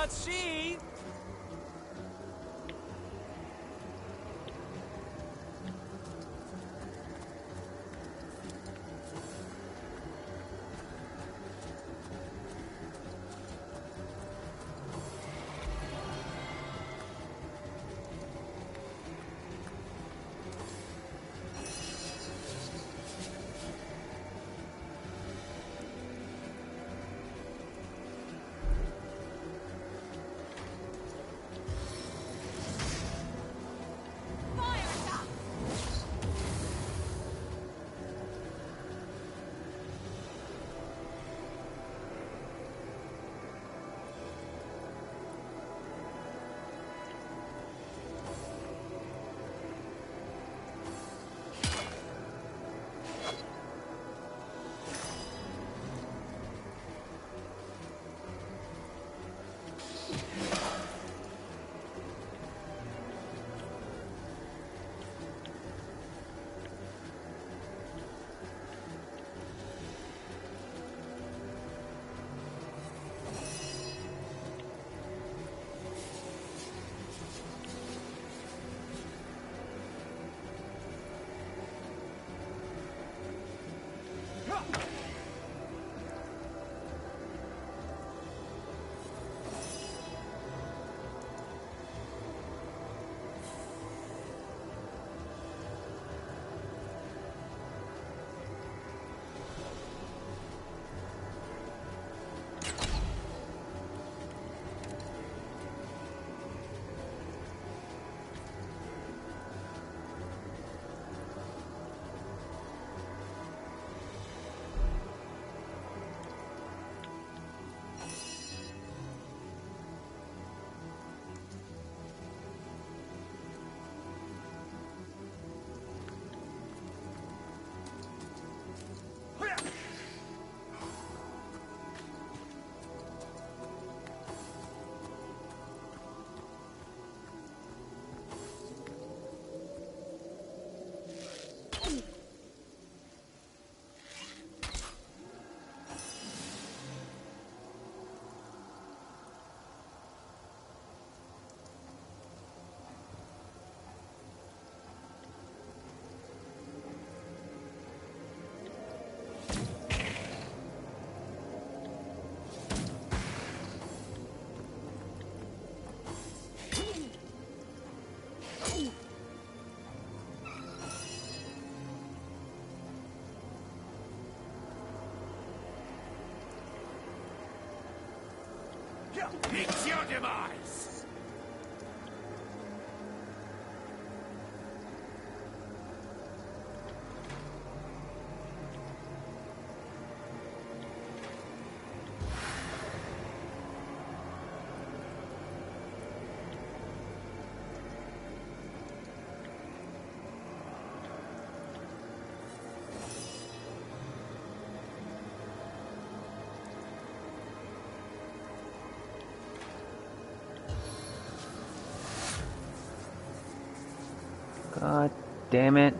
Let's see. It's your demise! God damn it.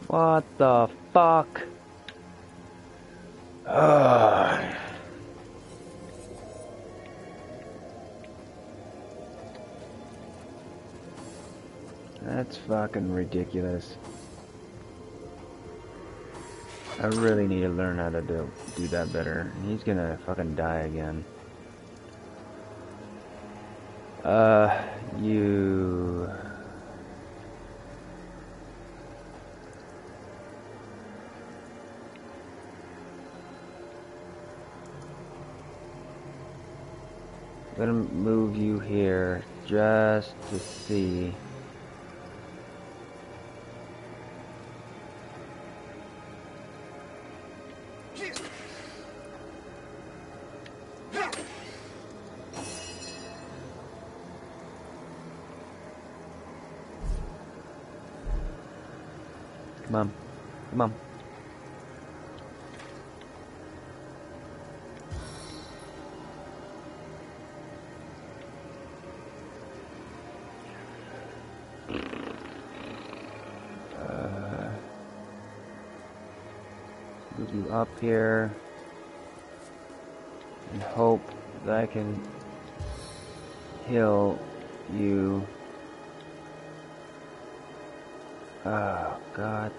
What the fuck? Ugh. That's fucking ridiculous. I really need to learn how to do that better. He's gonna fucking die again. You... I'm gonna move you here just to see. Come on. Come on. Move you up here and hope that I can heal you. Oh God.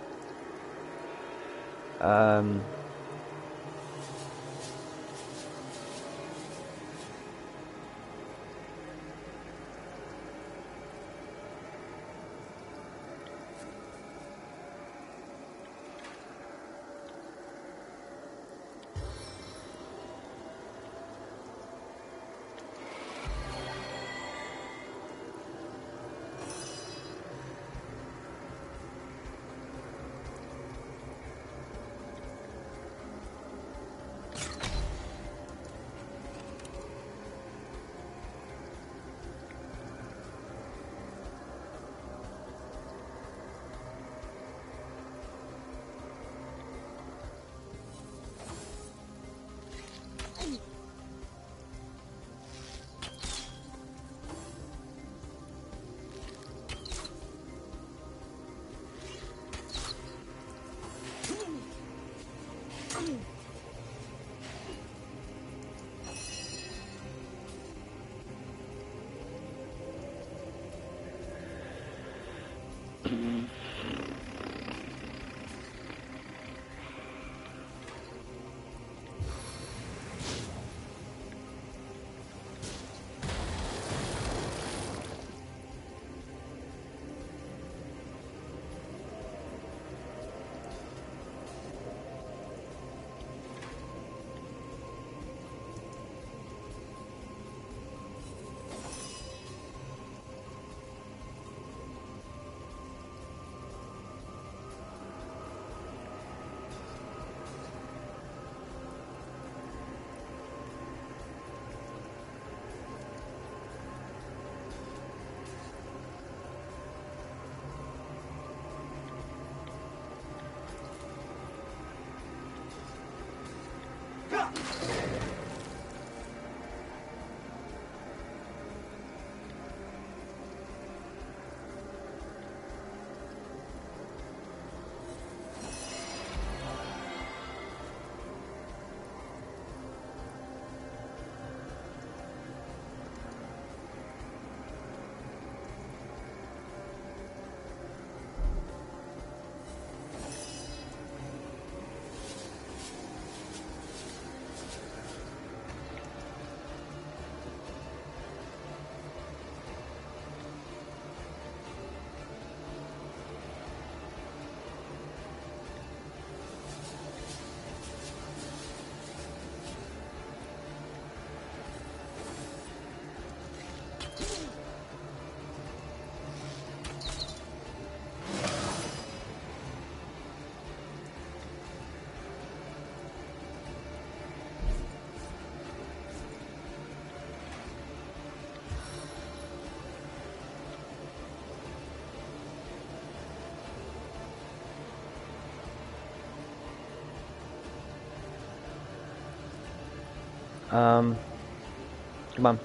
Come on.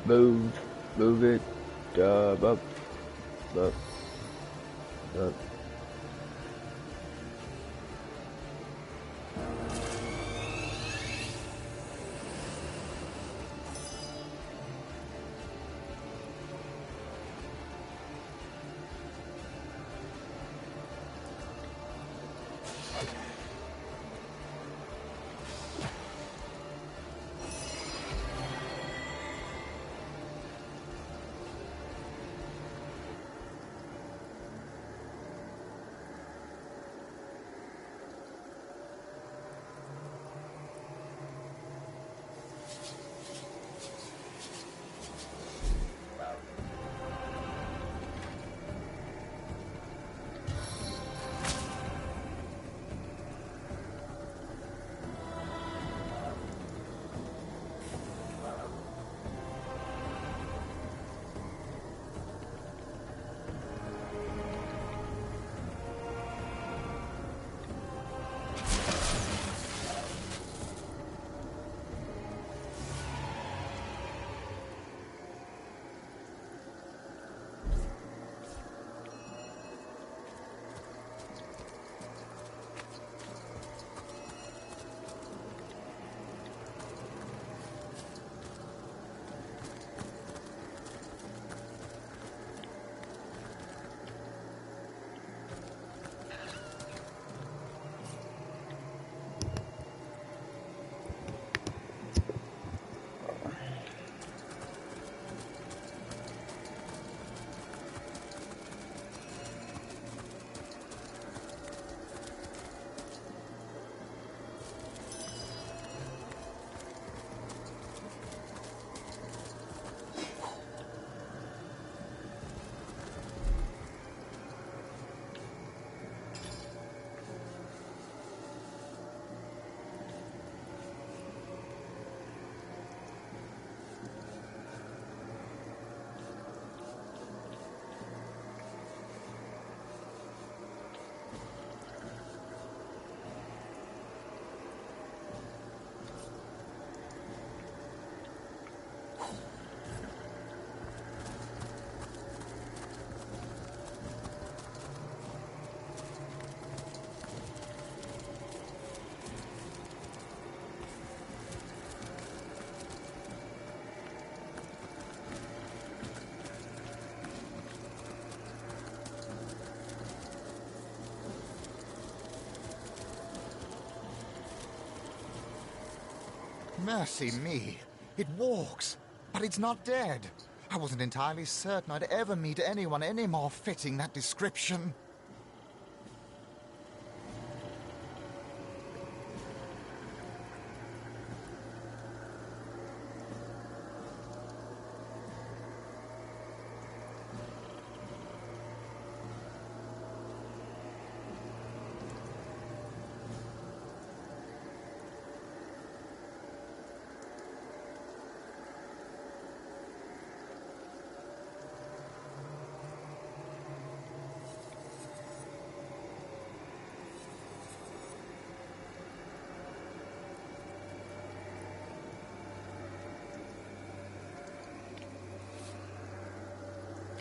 Move. Move it. Up. Up. Up. Mercy me. It walks, but it's not dead. I wasn't entirely certain I'd ever meet anyone any more fitting that description.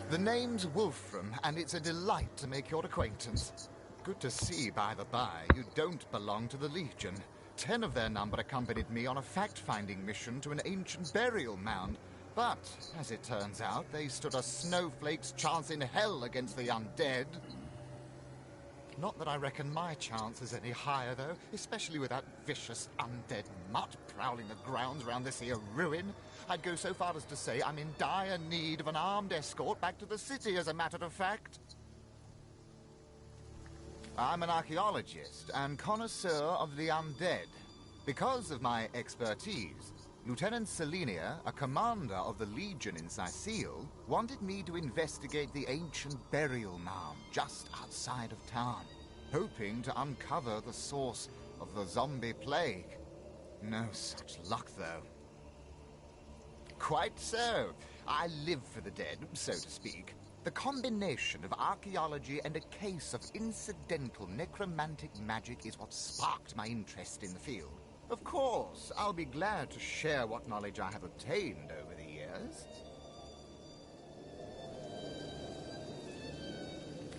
The name's Wolfram, and it's a delight to make your acquaintance. Good to see, by the by, you don't belong to the Legion. 10 of their number accompanied me on a fact-finding mission to an ancient burial mound. But, as it turns out, they stood a snowflake's chance in hell against the undead. Not that I reckon my chance is any higher, though, especially with that vicious undead mutt prowling the grounds round this here ruin. I'd go so far as to say I'm in dire need of an armed escort back to the city, as a matter of fact. I'm an archaeologist and connoisseur of the undead. Because of my expertise, Lieutenant Selenia, a commander of the Legion in Sicile, wanted me to investigate the ancient burial mound just outside of town, hoping to uncover the source of the zombie plague. No such luck, though. Quite so. I live for the dead, so to speak. The combination of archaeology and a case of incidental necromantic magic is what sparked my interest in the field. Of course, I'll be glad to share what knowledge I have obtained over the years. Yes?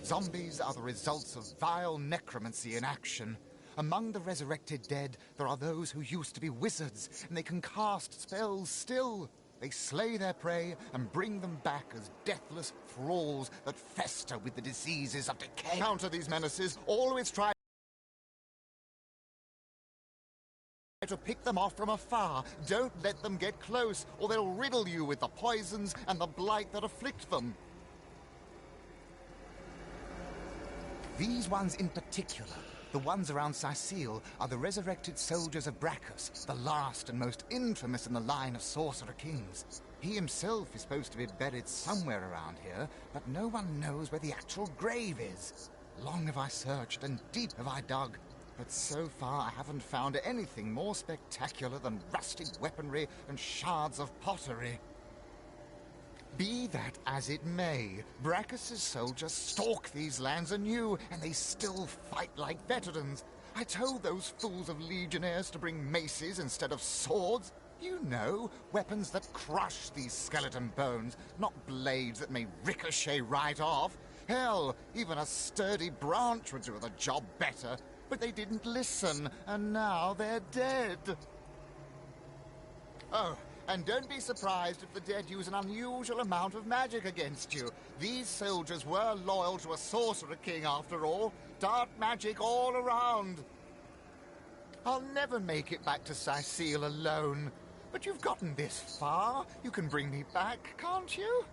Zombies are the results of vile necromancy in action. Among the resurrected dead, there are those who used to be wizards, and they can cast spells still. They slay their prey and bring them back as deathless thralls that fester with the diseases of decay. Counter these menaces, always try to pick them off from afar. Don't let them get close, or they'll riddle you with the poisons and the blight that afflict them. These ones in particular, the ones around Sicile, are the resurrected soldiers of Brachus, the last and most infamous in the line of sorcerer kings. He himself is supposed to be buried somewhere around here, but no one knows where the actual grave is. Long have I searched and deep have I dug, but so far I haven't found anything more spectacular than rusted weaponry and shards of pottery. Be that as it may, Brachus' soldiers stalk these lands anew, and they still fight like veterans. I told those fools of legionnaires to bring maces instead of swords. You know, weapons that crush these skeleton bones, not blades that may ricochet right off. Hell, even a sturdy branch would do the job better. But they didn't listen, and now they're dead. Oh, and don't be surprised if the dead use an unusual amount of magic against you. These soldiers were loyal to a sorcerer king, after all. Dark magic all around. I'll never make it back to Sicile alone. But you've gotten this far. You can bring me back, can't you?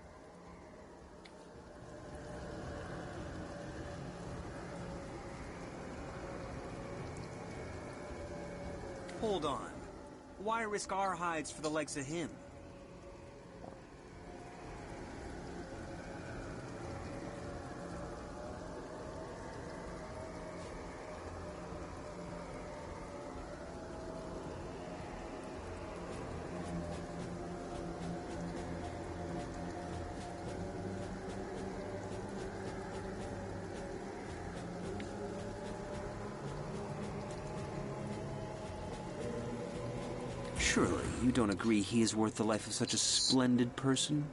Hold on. Why risk our hides for the likes of him? Surely you don't agree he is worth the life of such a splendid person?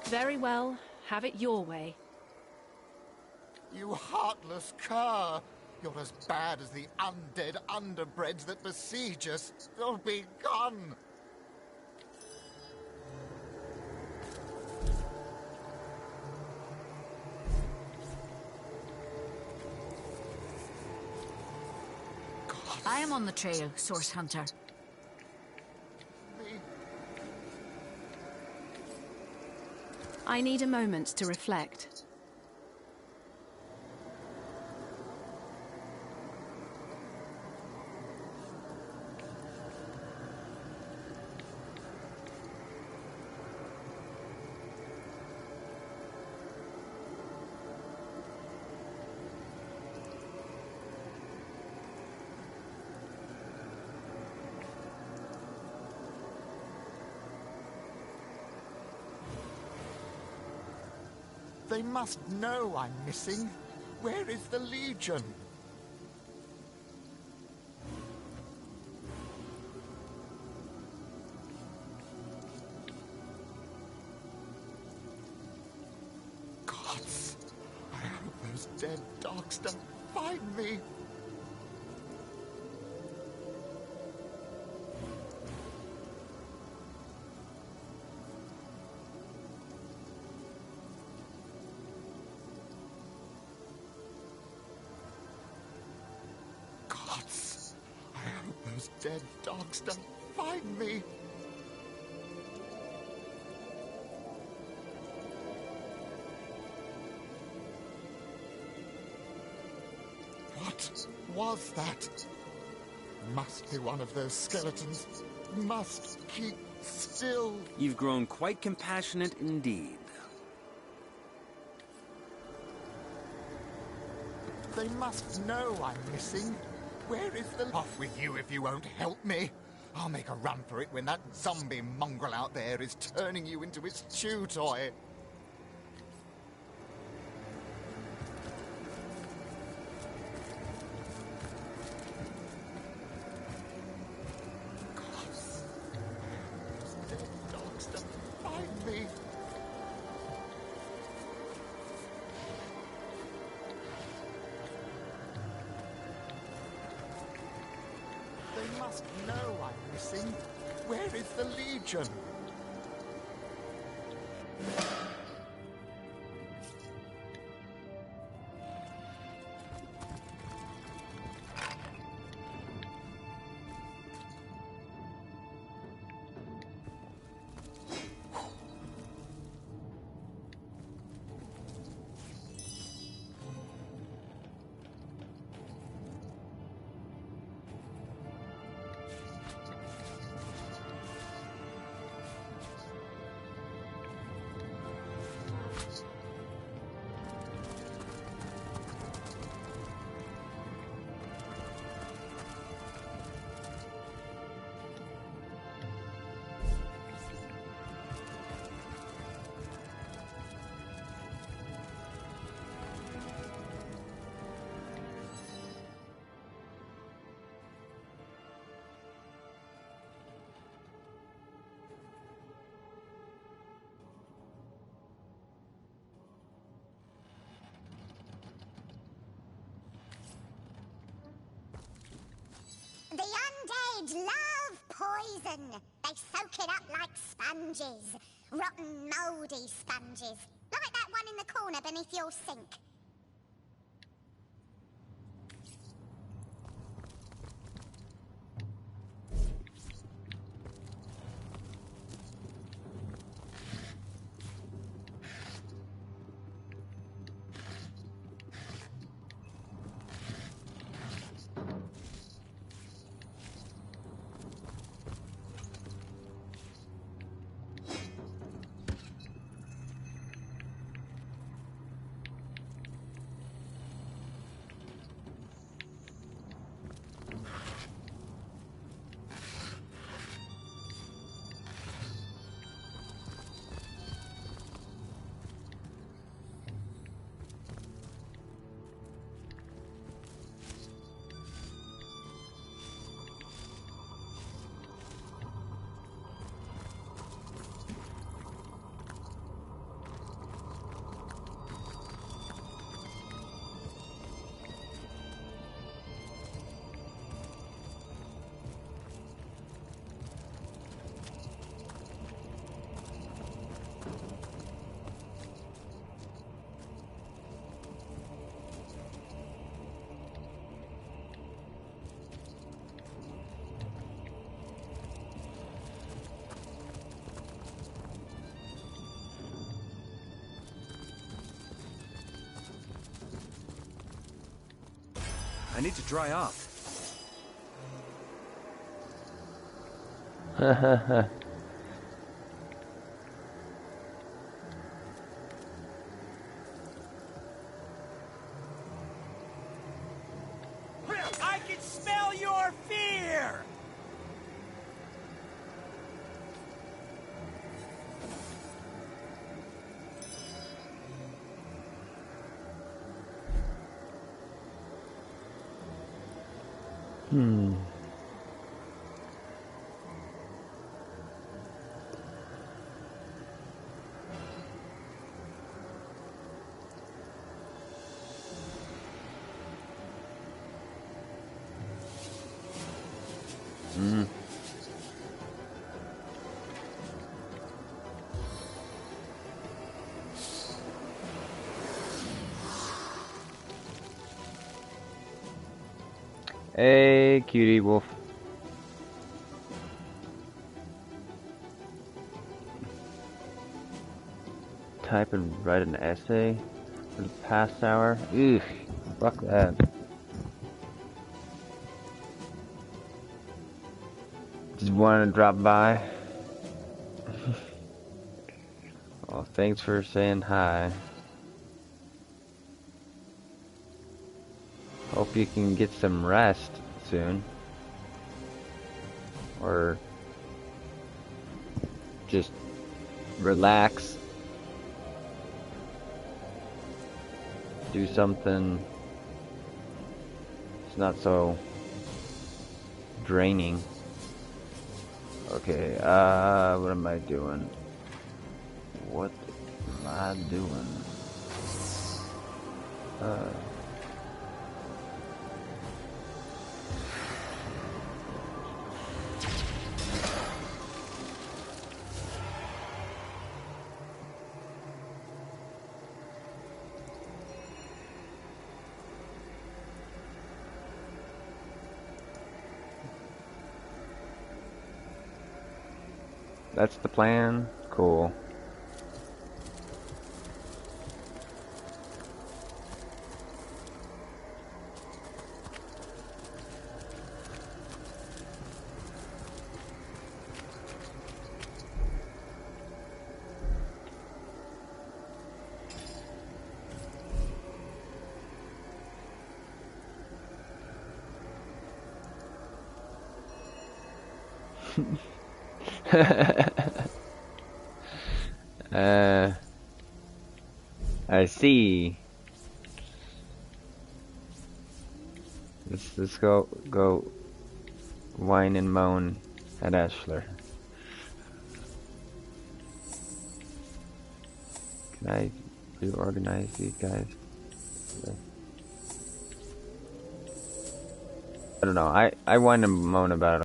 Very well. Have it your way. You heartless cur! You're as bad as the undead underbreds that besiege us. They'll be gone! I am on the trail, Source Hunter. I need a moment to reflect. They must know I'm missing. Where is the Legion? Gods, I hope those dead dogs don't find me. Those dead dogs don't find me. What was that? must be one of those skeletons. Must keep still. You've grown quite compassionate indeed. They must know I'm missing. Where is the... Off with you if you won't help me. I'll make a run for it when that zombie mongrel out there is turning you into his chew toy. Dogs to find me. They must know I'm missing. Where is the Legion? The undead love poison. They soak it up like sponges. Rotten, mouldy sponges. Like that one in the corner beneath your sink. I need to dry off. I can smell your fear! Hey, cutie wolf. Type and write an essay for the past hour. Ugh, fuck that. Just wanted to drop by. Well, thanks for saying hi. Hope you can get some rest soon. Or just relax. Do something it's not so draining. Okay, what am I doing? What am I doing? That's the plan? Cool. I see. Let's go whine and moan at ASHLER. Can I reorganize these guys? I don't know. I whine and moan about it.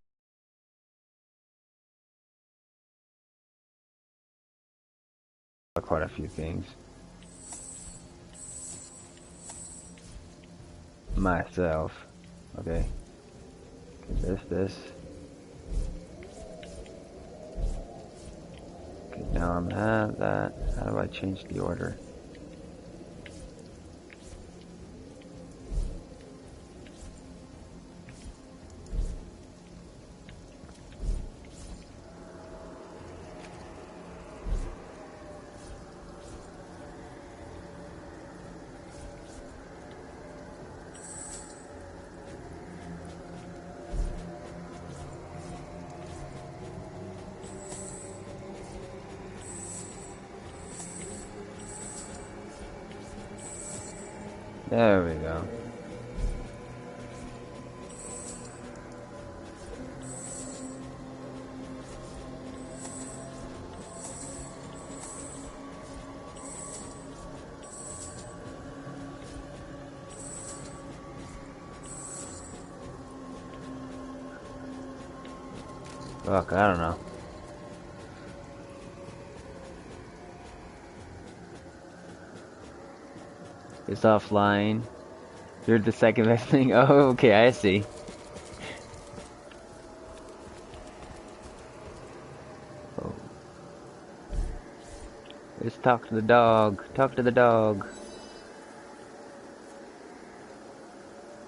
Quite a few things. Myself. Okay. This. Okay, now I'm at that. How do I change the order? There we go. Look, I don't know. It's offline. You're the second best thing. Oh, okay, I see. Oh. Let's talk to the dog. Talk to the dog.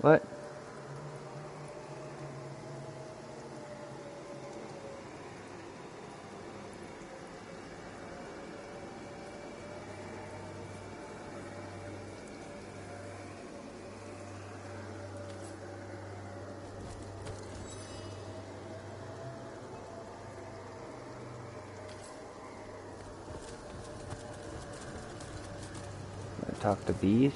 What? Talk to bees?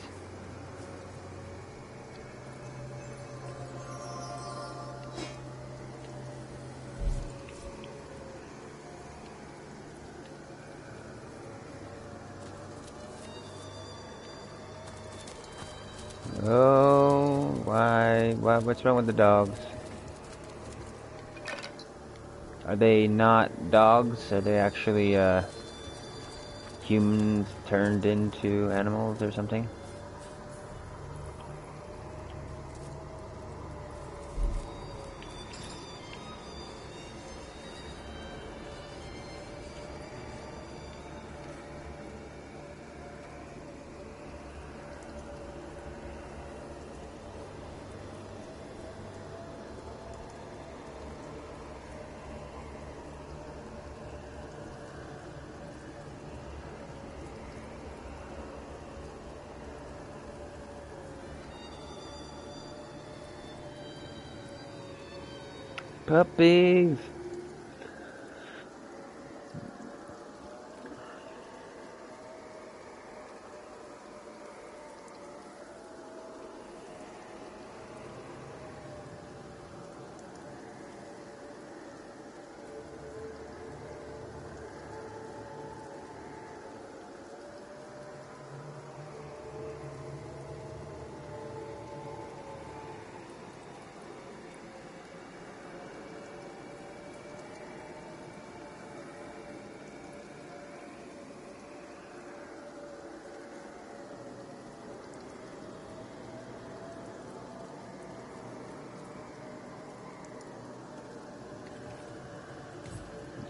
Oh, why? What's wrong with the dogs? Are they not dogs? Are they actually, humans turned into animals or something? Puppies.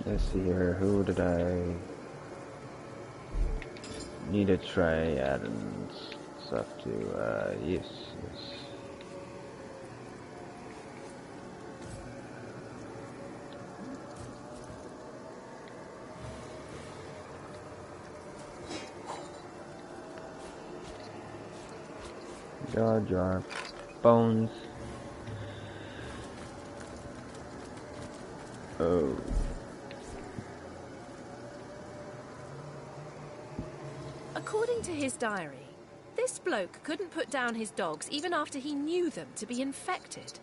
Let's see here, who did I need to try adding stuff to? Yes. Jar, bones. Oh. According to his diary, this bloke couldn't put down his dogs even after he knew them to be infected.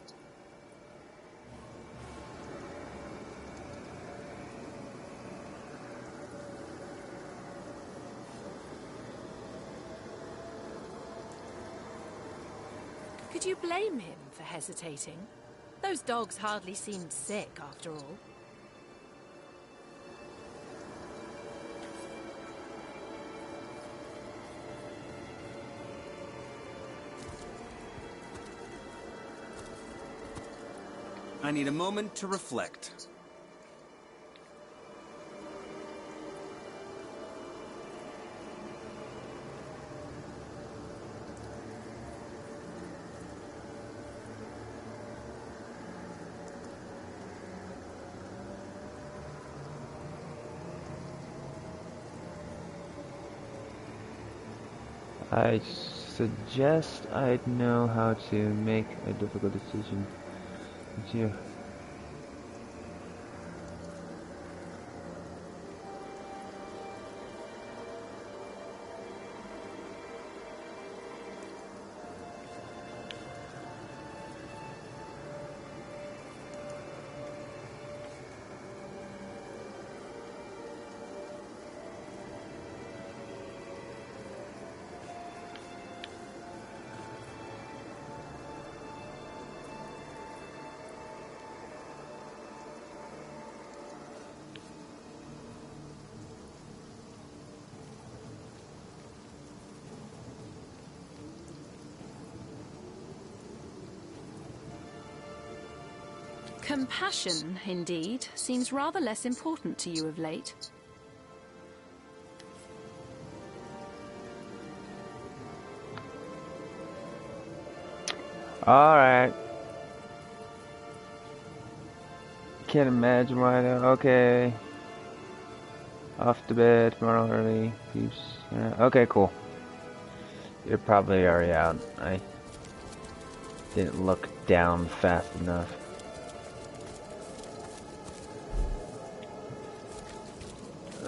Could you blame him for hesitating? Those dogs hardly seemed sick, after all. I need a moment to reflect. I suggest I'd know how to make a difficult decision. It's here. Compassion, indeed, seems rather less important to you of late. Alright. Can't imagine why though. Okay. Off to bed tomorrow early. Peace. Okay, cool. You're probably already out. I didn't look down fast enough.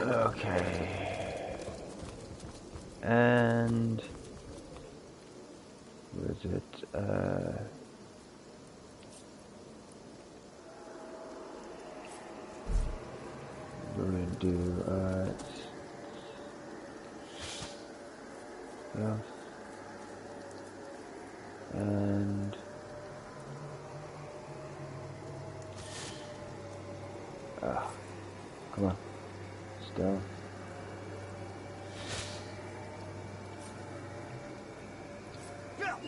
Okay. And where is it? We're gonna do yeah. And come on. Still. Like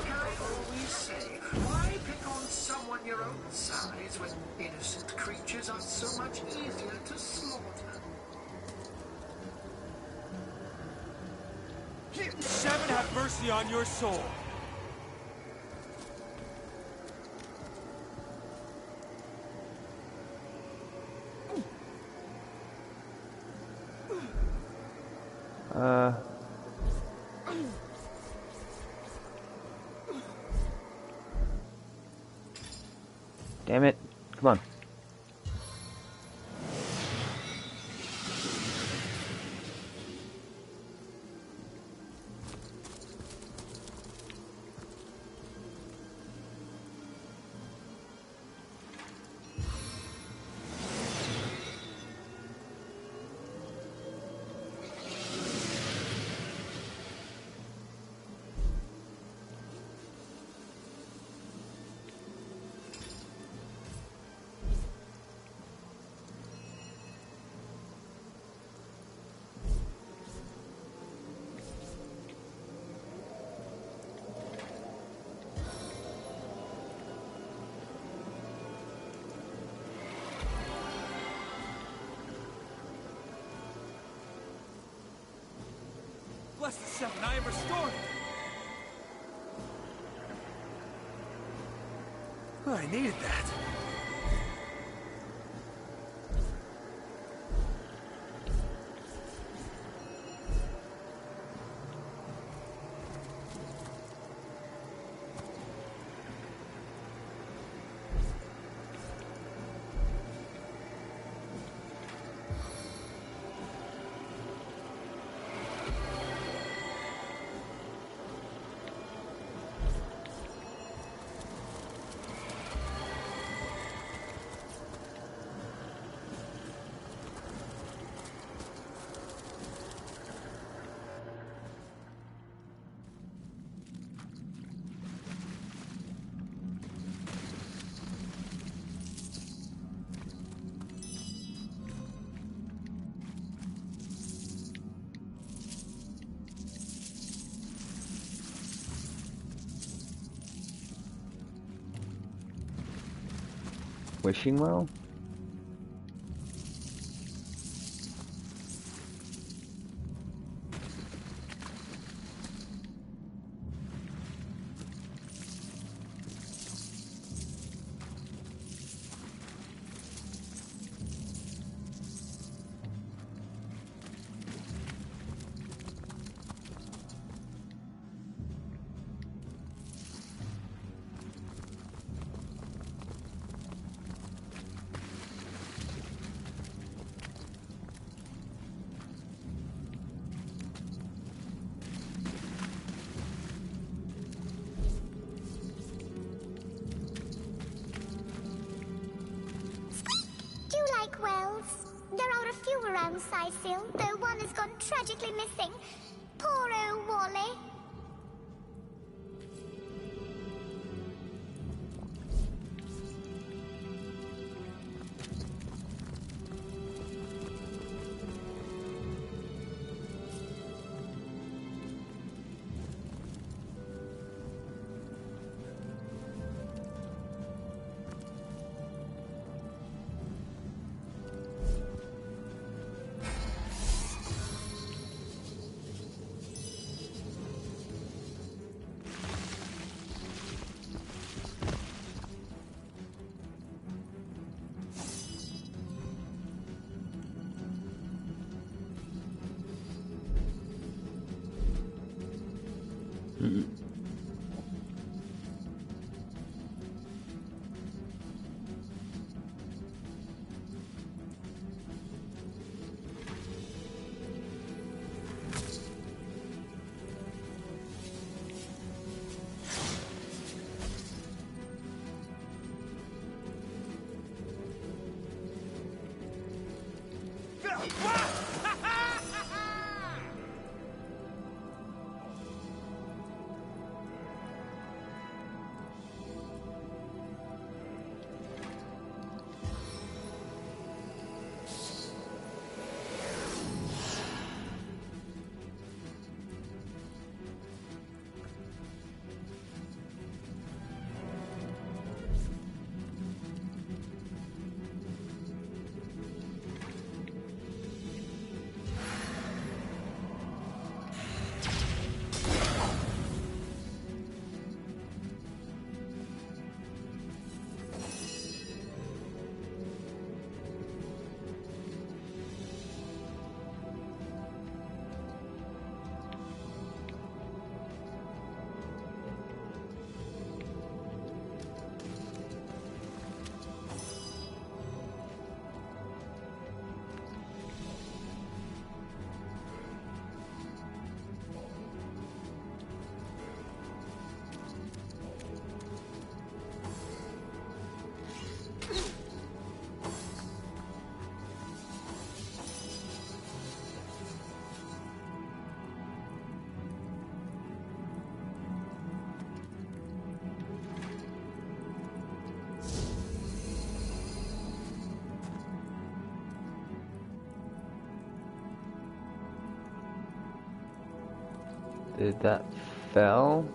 I always say, why pick on someone your own size when innocent creatures are so much easier to slaughter? Seven, have mercy on your soul. Damn it. Come on. Bless the seven, I am restored! Oh, I needed that. Wishing well? Do you like wells? There are a few around Sisil, though one has gone tragically missing. Poor old Wally. Did that fell?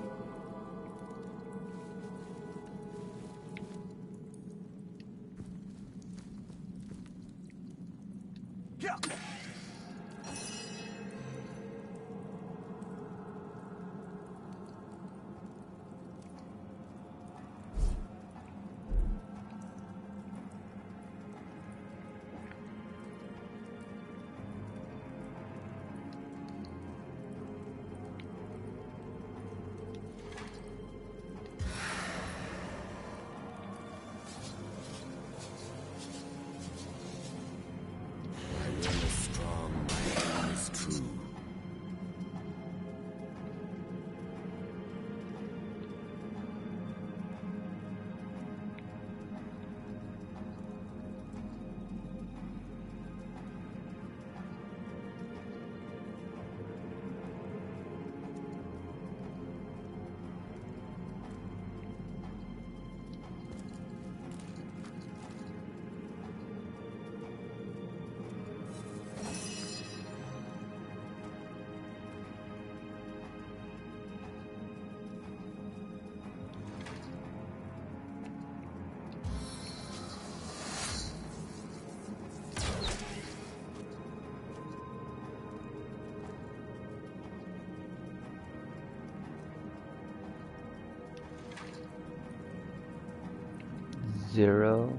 Zero.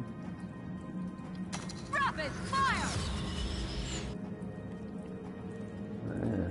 Rapid fire! Yeah.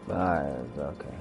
Five, okay.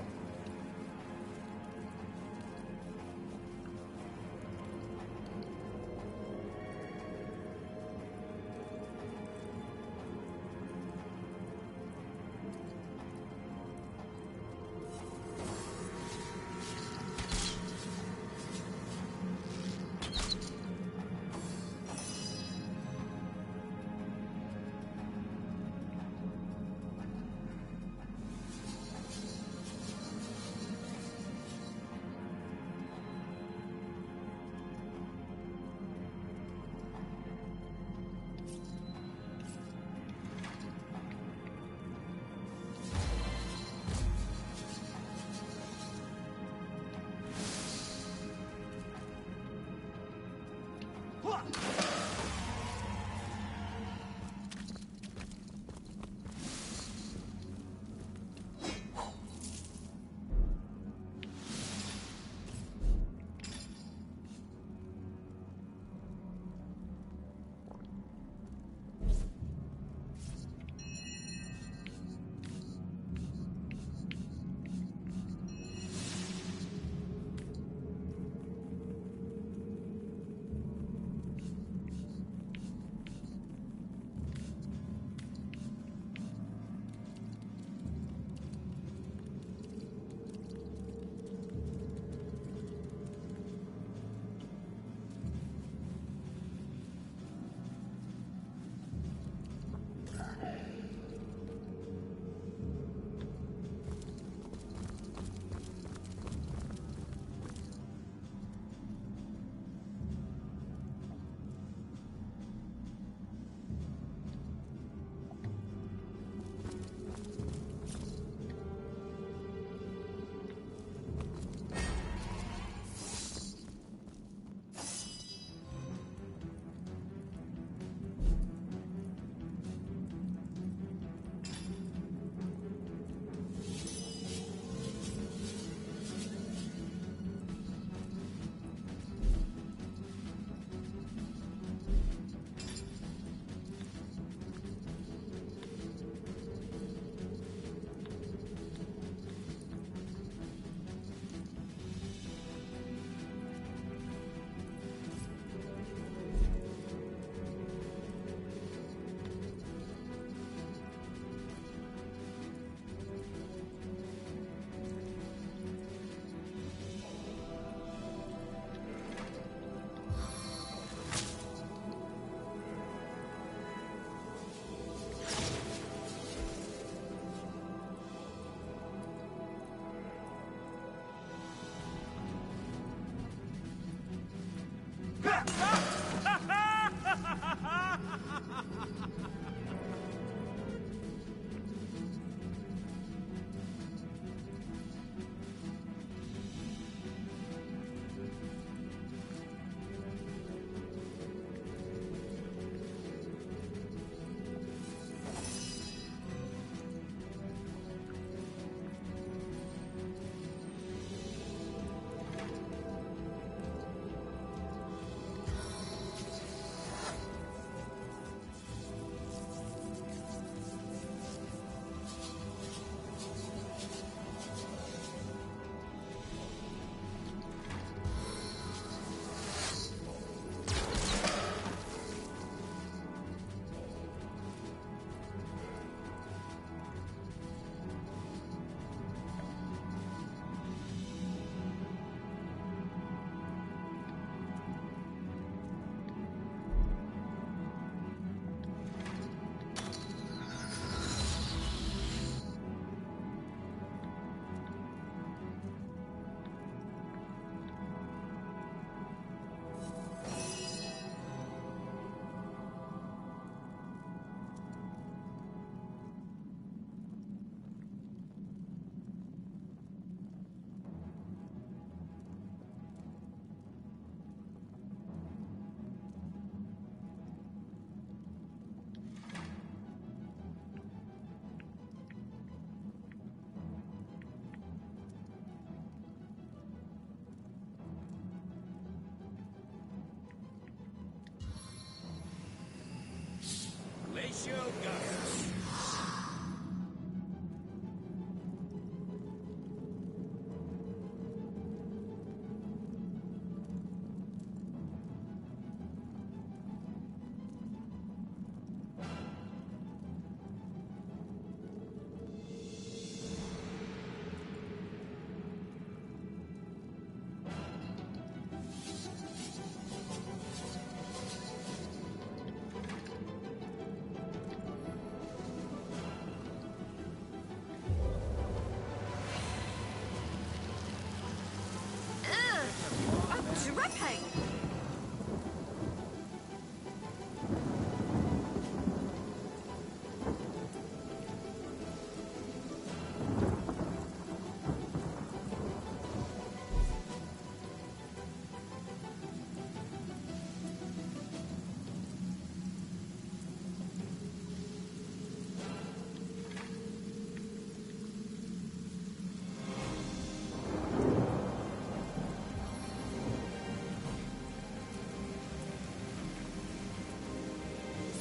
Dripping!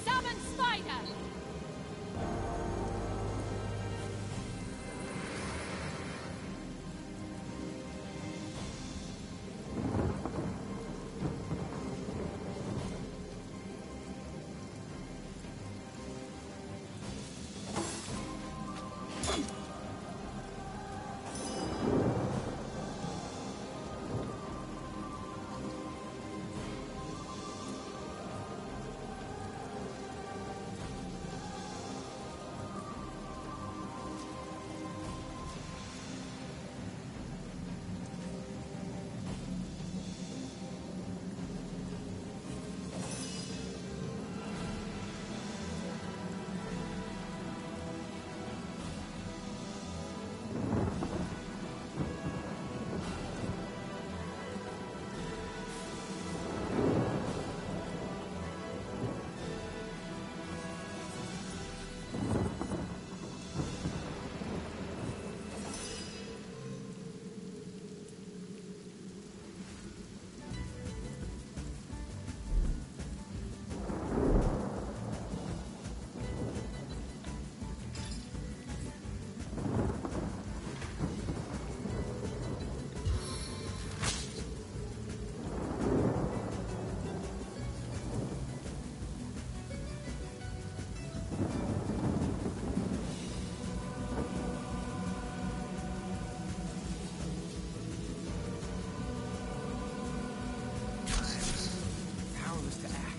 Summon Spider! Powerless to act.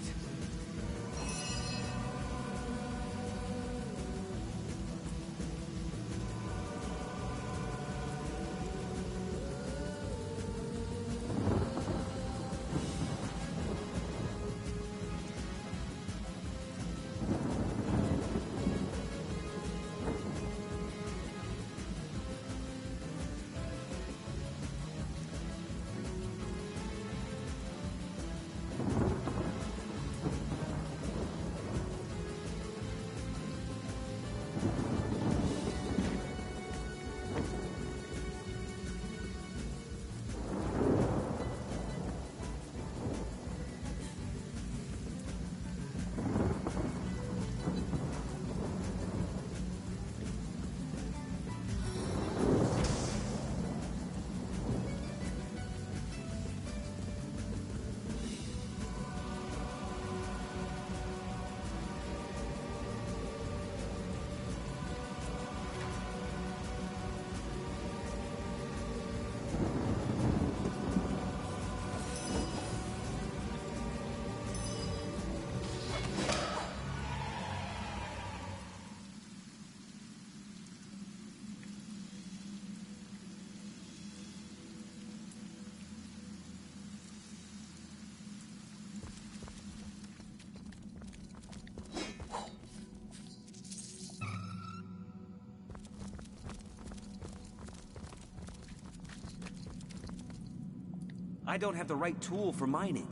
I don't have the right tool for mining.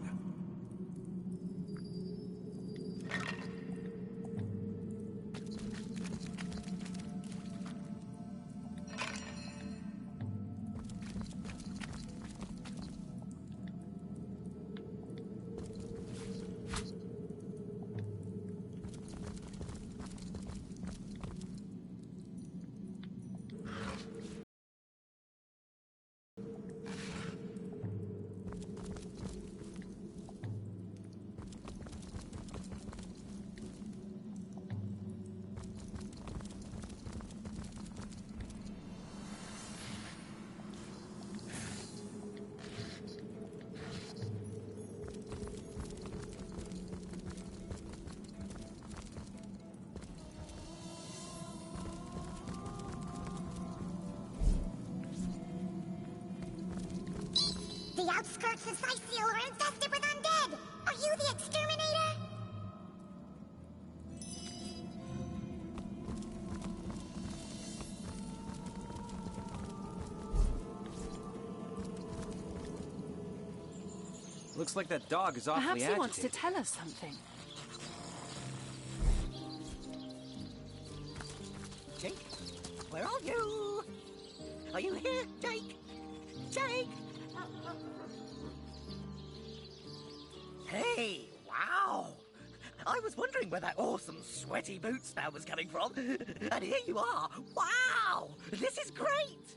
outskirts of Syceal are infested with undead! Are you the exterminator? Looks like that dog is awfully Perhaps he agitated. wants to tell us something. Jake, where are you? Are you here, Jake? Jake! Hey, wow! I was wondering where that awesome sweaty boot smell was coming from. And here you are. Wow! This is great!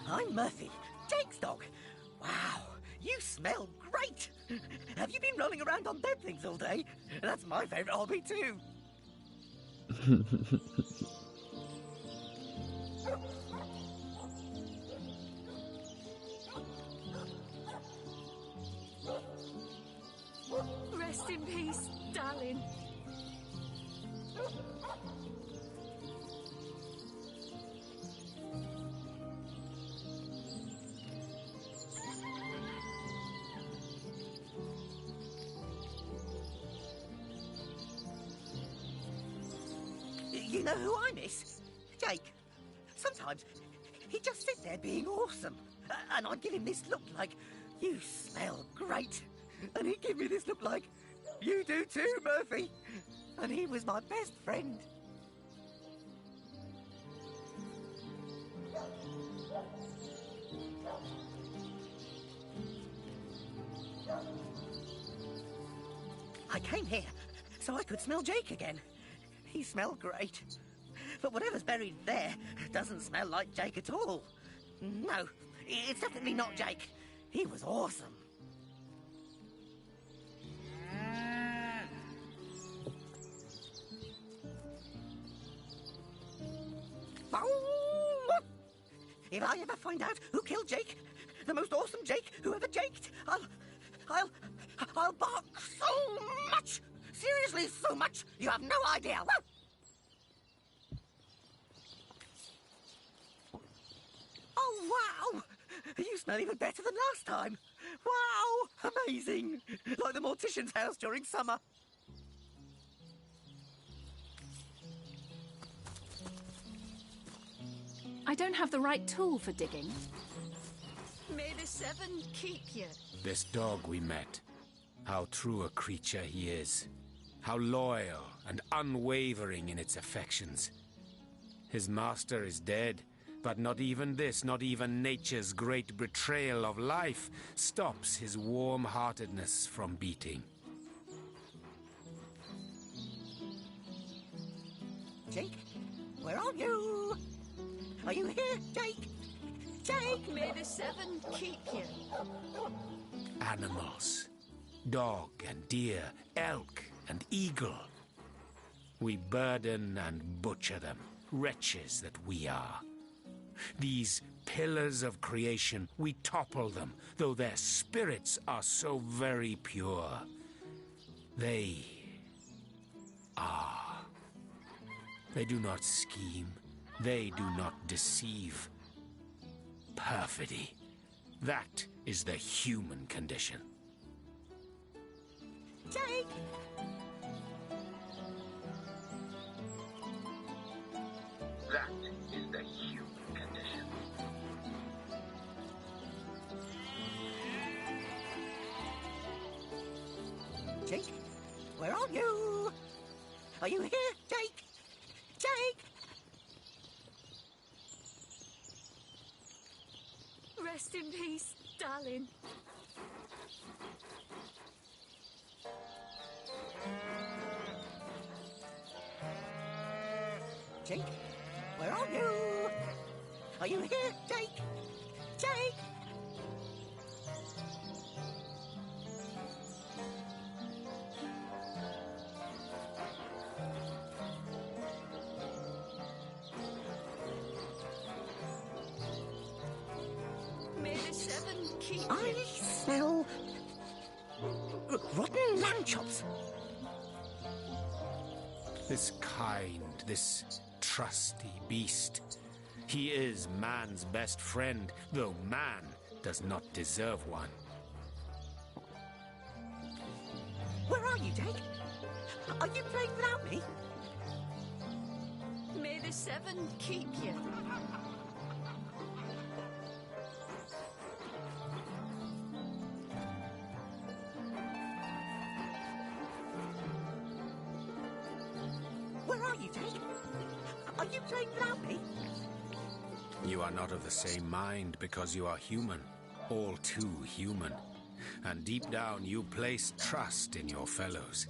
I'm Murphy, Jake's dog. Wow, you smell great! Have you been rolling around on dead things all day? That's my favourite hobby too. Rest in peace, darling. You know who I miss? Jake. Sometimes he'd just sit there being awesome. And I'd give him this look like, you smell great. And he'd give me this look like, you do too, Murphy. And he was my best friend. I came here so I could smell Jake again. He smelled great. But whatever's buried there doesn't smell like Jake at all. No, it's definitely not Jake. He was awesome. If I ever find out who killed Jake, the most awesome Jake who ever jaked, I'll bark so much! Seriously, so much, you have no idea. Oh, wow! You smell even better than last time. Wow! Amazing! Like the mortician's house during summer. I don't have the right tool for digging. May the seven keep you. This dog we met, how true a creature he is. How loyal and unwavering in its affections. His master is dead, but not even this, not even nature's great betrayal of life, stops his warm-heartedness from beating. Jake, where are you? Are you here, Jake? Jake! May the seven keep you. Animals. Dog and deer, elk and eagle. We burden and butcher them, wretches that we are. These pillars of creation, we topple them, though their spirits are so very pure. They are. They do not scheme. They do not deceive. Perfidy. That is the human condition. Jake! That is the human condition. Jake, where are you? Are you here, Jake? Jake! Rest in peace, darling. Jake, where are you? Are you here, Jake? Jake! May the seven keep you. I smell rotten lamb chops. This kind, this trusty beast, He is man's best friend, though man does not deserve one. Where are you, Jake? Are you playing without me? May the Seven keep you. Where are you, Jake? Are you playing without me? You are not of the same mind because you are human, all too human. And deep down you place trust in your fellows.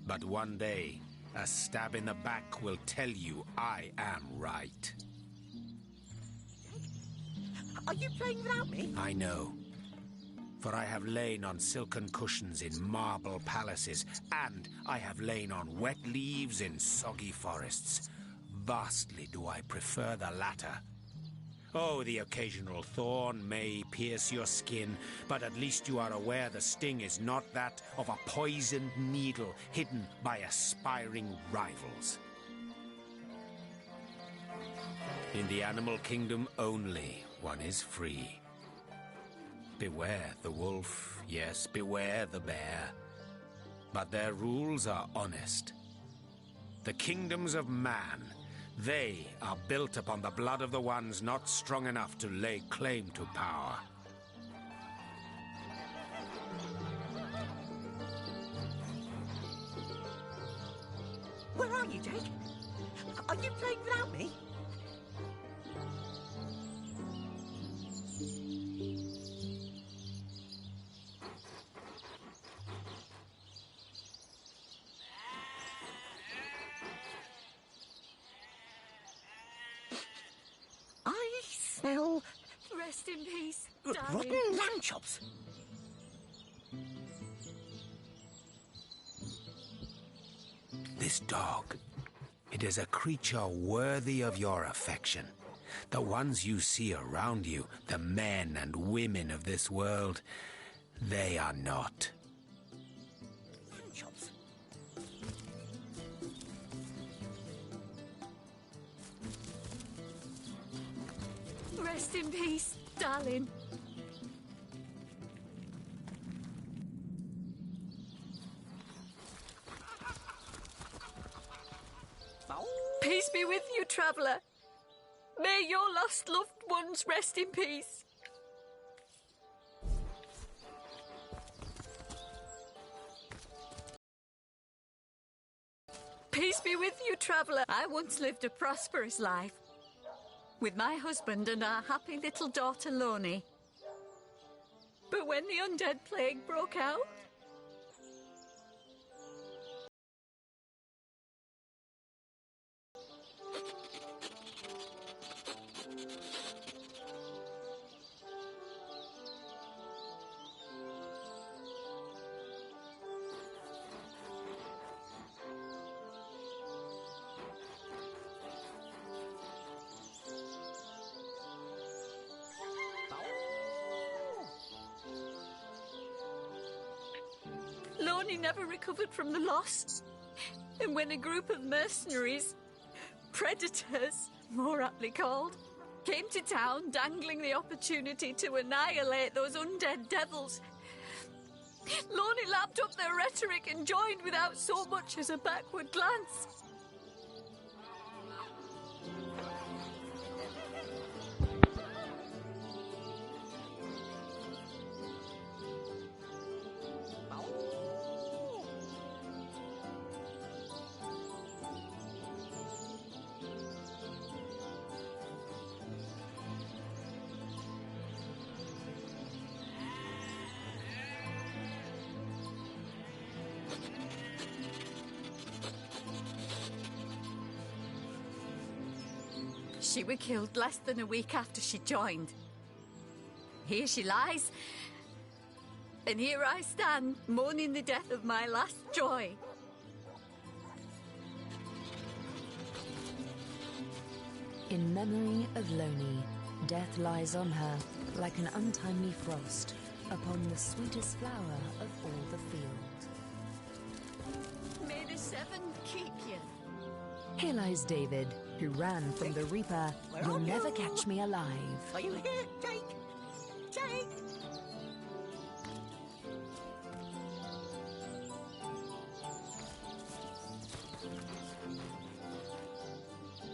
But one day, a stab in the back will tell you I am right. Are you playing without me? I know. For I have lain on silken cushions in marble palaces, and I have lain on wet leaves in soggy forests. Vastly do I prefer the latter. Oh, the occasional thorn may pierce your skin, but at least you are aware the sting is not that of a poisoned needle hidden by aspiring rivals. In the animal kingdom only, one is free. Beware the wolf, yes, beware the bear. But their rules are honest. The kingdoms of man, they are built upon the blood of the ones not strong enough to lay claim to power. Where are you, Jake? Are you playing without me? I smell Rest in peace, rotten darling. lamb chops. This dog, it is a creature worthy of your affection. The ones you see around you, the men and women of this world, they are not. Lamb chops. Rest in peace, darling. Peace be with you, traveller. May your lost loved ones rest in peace. Peace be with you, traveller. I once lived a prosperous life with my husband and our happy little daughter, Loni. But when the undead plague broke out, Loni never recovered from the loss. And when a group of mercenaries, predators, more aptly called, came to town dangling the opportunity to annihilate those undead devils, Loni lapped up their rhetoric and joined without so much as a backward glance. She was killed less than a week after she joined. Here she lies, and here I stand, mourning the death of my last joy. In memory of Loni, death lies on her like an untimely frost upon the sweetest flower of all the field. May the Seven keep you. Here lies David, who ran from the Reaper. You'll never catch me alive. Are you here, Jake? Jake!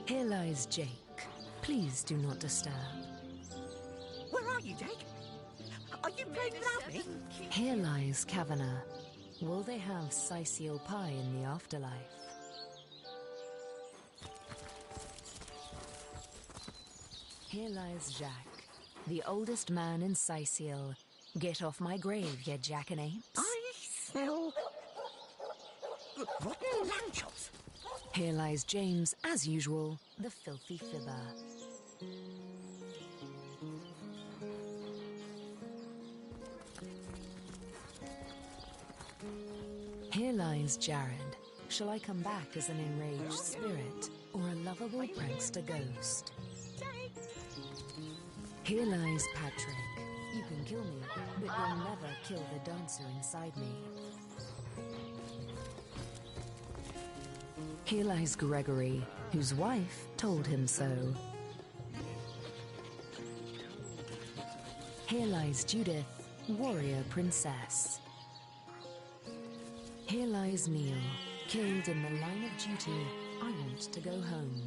Here lies Jake. Please do not disturb. Where are you, Jake? Are you playing without me? Here lies Kavanagh. Will they have Sisal pie in the afterlife? Here lies Jack, the oldest man in Sisal. Get off my grave, you jackanapes. I smell rotten lamb chops. Here lies James, as usual, the filthy fibber. Here lies Jared. Shall I come back as an enraged spirit or a lovable prankster ghost? Here lies Patrick. You can kill me, but you'll never kill the dancer inside me. Here lies Gregory, whose wife told him so. Here lies Judith, warrior princess. Here lies Neil, killed in the line of duty. I want to go home.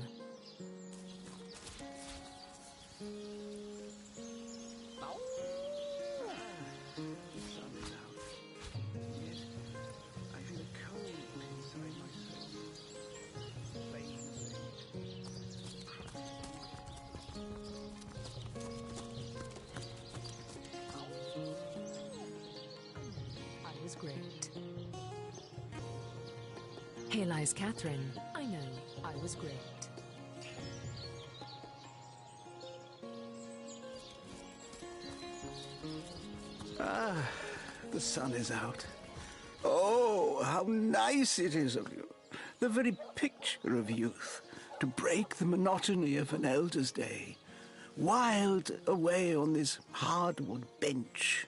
Great. Here lies Catherine. I know, I was great. Ah, the sun is out. Oh, how nice it is of you. The very picture of youth, to break the monotony of an elder's day. Wild away on this hardwood bench.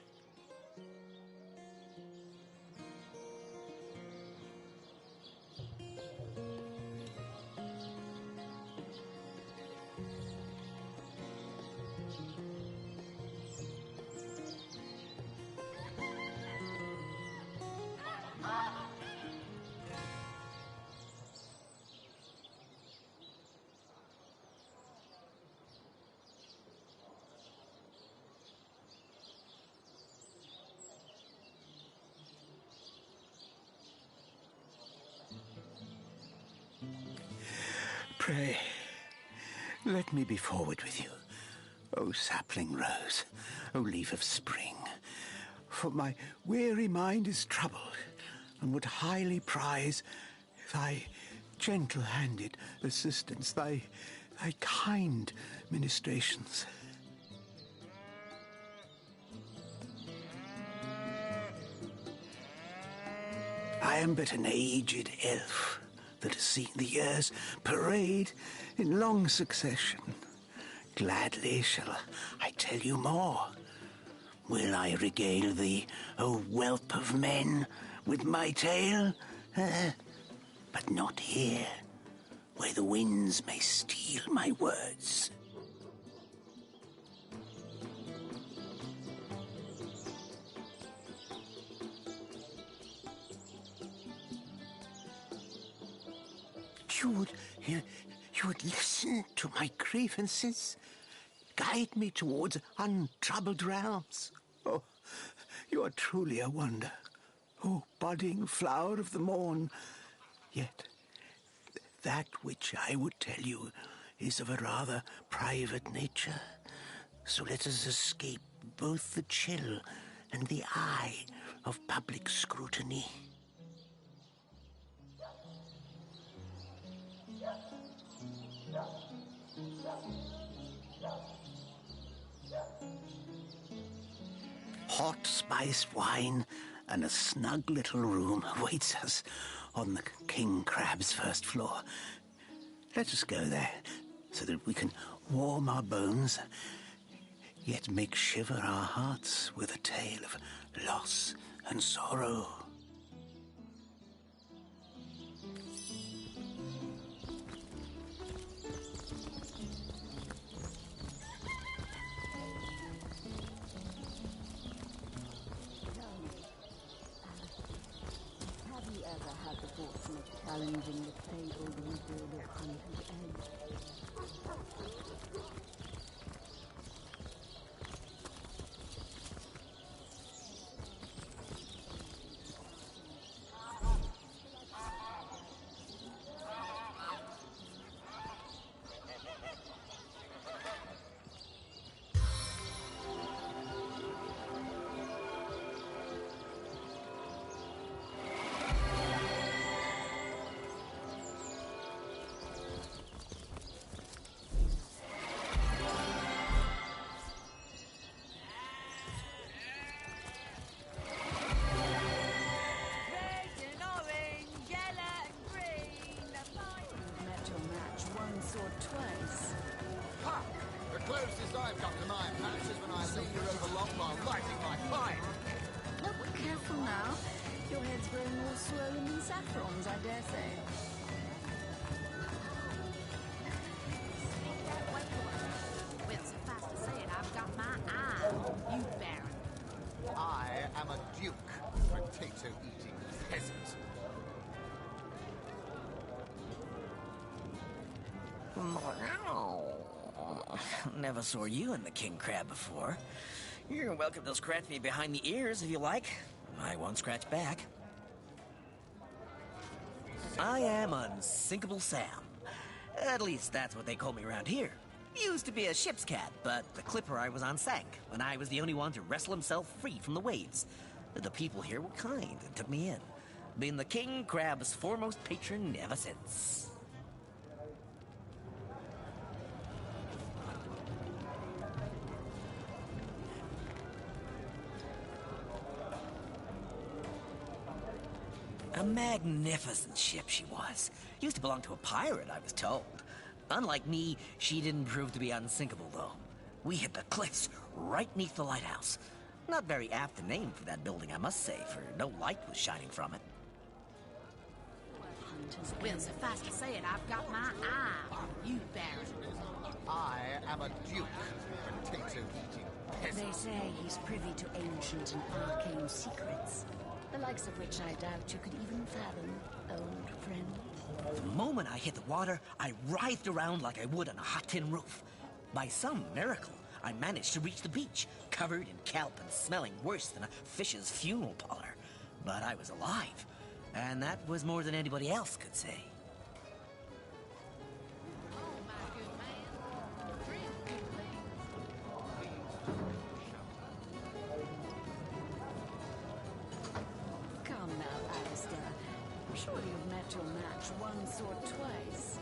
Pray, let me be forward with you, O sapling rose, O leaf of spring, for my weary mind is troubled, and would highly prize thy gentle-handed assistance, thy kind ministrations. I am but an aged elf that has seen the years parade in long succession. Gladly shall I tell you more. Will I regale thee, O whelp of men, with my tale? But not here, where the winds may steal my words. You would listen to my grievances, guide me towards untroubled realms. Oh, you are truly a wonder, oh budding flower of the morn. Yet that which I would tell you is of a rather private nature, so let us escape both the chill and the eye of public scrutiny. Hot spiced wine and a snug little room awaits us on the King Crab's first floor. Let us go there, so that we can warm our bones, yet make shiver our hearts with a tale of loss and sorrow. challenging the fabled wizard of Hunter's Edge. Potato-eating peasant. Never saw you in the king crab before. You're welcome to scratch me behind the ears if you like. I won't scratch back. I am Unsinkable Sam. At least that's what they call me around here. Used to be a ship's cat, but the clipper I was on sank when I was the only one to wrestle himself free from the waves. The people here were kind and took me in. Been the king crab's foremost patron ever since. A magnificent ship she was. Used to belong to a pirate, I was told. Unlike me, she didn't prove to be unsinkable, though. We hit the cliffs right neath the lighthouse. Not very apt a name for that building, I must say, for no light was shining from it. Well, suffice to say it, I've got my eye on you, Baron. I am a duke, potato-eating peasant. They say he's privy to ancient and arcane secrets, the likes of which I doubt you could even fathom, old friend. The moment I hit the water, I writhed around like I would on a hot tin roof. By some miracle, I managed to reach the beach, covered in kelp and smelling worse than a fish's funeral parlor. But I was alive, and that was more than anybody else could say. Come now, Alistair. Surely you've met your match once or twice.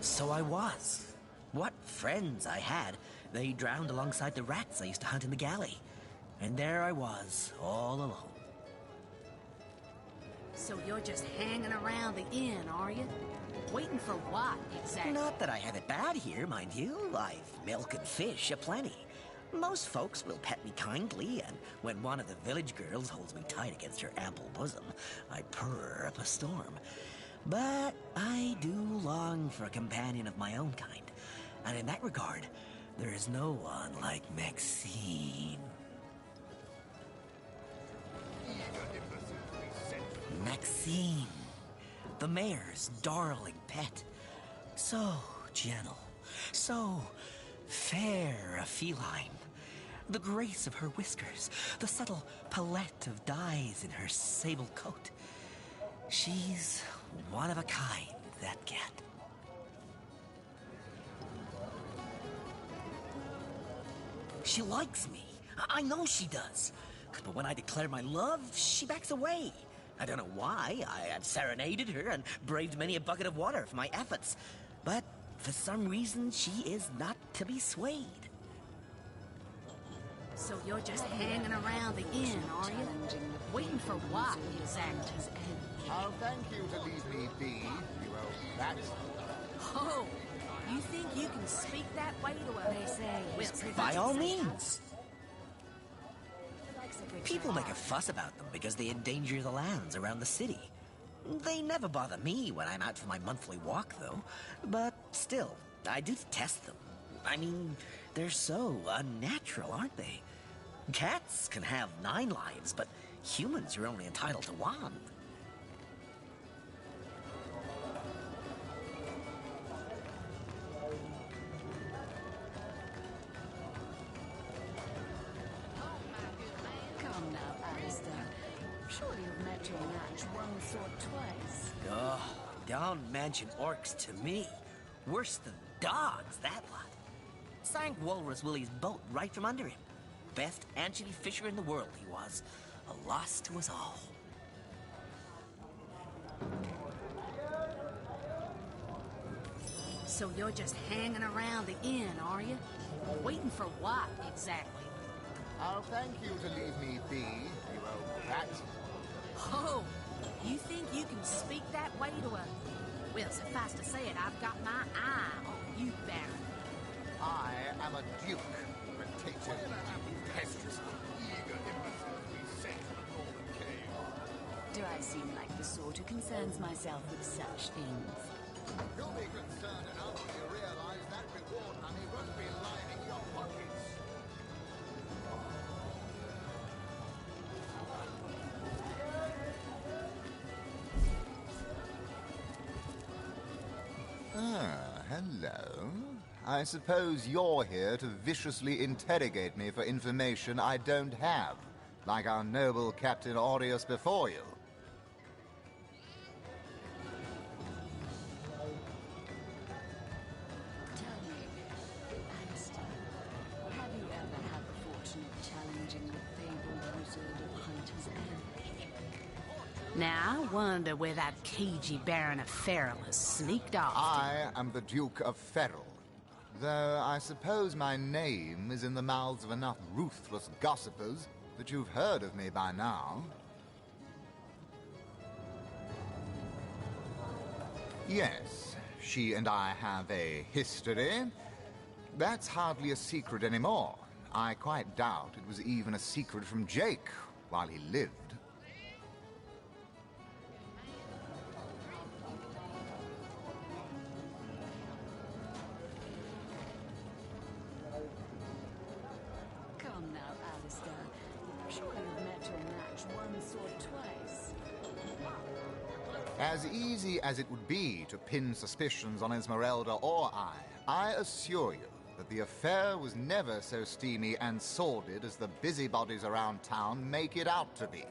So I was. What friends I had. They drowned alongside the rats I used to hunt in the galley. And there I was, all alone. So you're just hanging around the inn, are you? Waiting for what, exactly? Not that I have it bad here, mind you. I've milk and fish aplenty. Most folks will pet me kindly, and when one of the village girls holds me tight against her ample bosom, I purr up a storm. But I do long for a companion of my own kind. And in that regard, there is no one like Maxine. Maxine, the mayor's darling pet. So gentle, so fair a feline. The grace of her whiskers, the subtle palette of dyes in her sable coat. She's one of a kind, that cat. She likes me. I know she does. But when I declare my love, she backs away. I don't know why. I have serenaded her and braved many a bucket of water for my efforts. But for some reason, she is not to be swayed. So you're just hanging around the inn, are you? Waiting for what, exactly? I'll thank you to leave me be, you old rat. Oh, you think you can speak that way to a... They say by all means. People make a fuss about them because they endanger the lands around the city. They never bother me when I'm out for my monthly walk, though. But still, I do detest them. I mean, they're so unnatural, aren't they? Cats can have 9 lives, but humans are only entitled to 1. match once or twice. Oh, don't mention orcs to me. Worse than dogs, that lot. Sank Walrus Willie's boat right from under him. Best anchovy fisher in the world he was. A loss to us all. So you're just hanging around the inn, are you? Waiting for what, exactly? I'll thank you to leave me be, you old rat. Oh, you think you can speak that way to a... Well, suffice to say it, I've got my eye on you, Baron. I am a duke, potato peasants, eager imbeciles we sent to the northern cave. Do I seem like the sort who concerns myself with such things? You'll be concerned enough when you realize that reward money won't be lining your pockets. Ah, hello. I suppose you're here to viciously interrogate me for information I don't have, like our noble Captain Aureus before you. Tell me, Alistair, have you ever had the fortune of challenging the fabled wizard of Hunter's Edge? Now, I wonder where that cagey Baron of Ferrell has sneaked off. I am the Duke of Ferrell, though I suppose my name is in the mouths of enough ruthless gossipers that you've heard of me by now. Yes, she and I have a history. That's hardly a secret anymore. I quite doubt it was even a secret from Jake while he lived. Come now, Alistair. Surely you've met your match once or twice. As easy as it would be to pin suspicions on Esmeralda or I assure you that the affair was never so steamy and sordid as the busybodies around town make it out to be.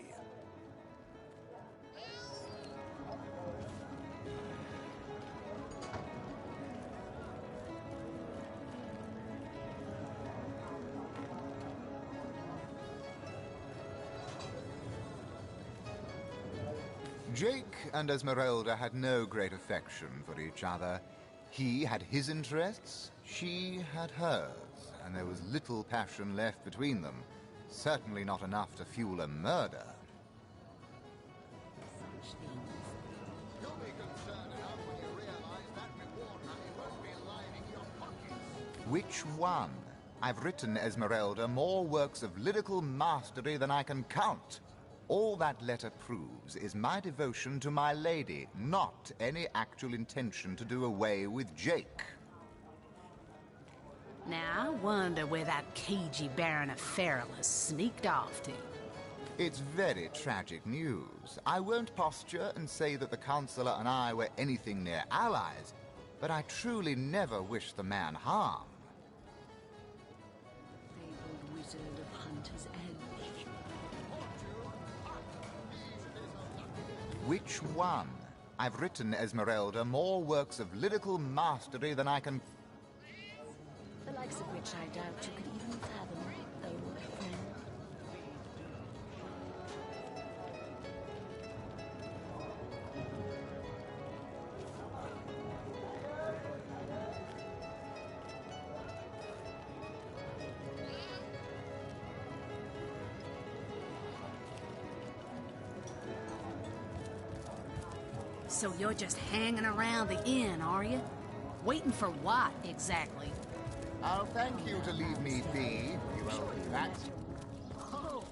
Jake and Esmeralda had no great affection for each other. He had his interests, she had hers, and there was little passion left between them. Certainly not enough to fuel a murder. Such things. You'll be concerned enough when you realize that reward money won't be lining your pockets. Which one? I've written, Esmeralda, more works of lyrical mastery than I can count. All that letter proves is my devotion to my lady, not any actual intention to do away with Jake. Now, I wonder where that cagey Baron of Ferrell has sneaked off to. It's very tragic news. I won't posture and say that the Counselor and I were anything near allies, but I truly never wish the man harm. Fabled wizard of Hunter's Edge. Which one? I've written, Esmeralda, more works of lyrical mastery than I can... The likes of which I doubt you could even fathom, old friend. So you're just hanging around the inn, are you? Waiting for what, exactly? I'll thank you to leave me be, you old rat. Oh,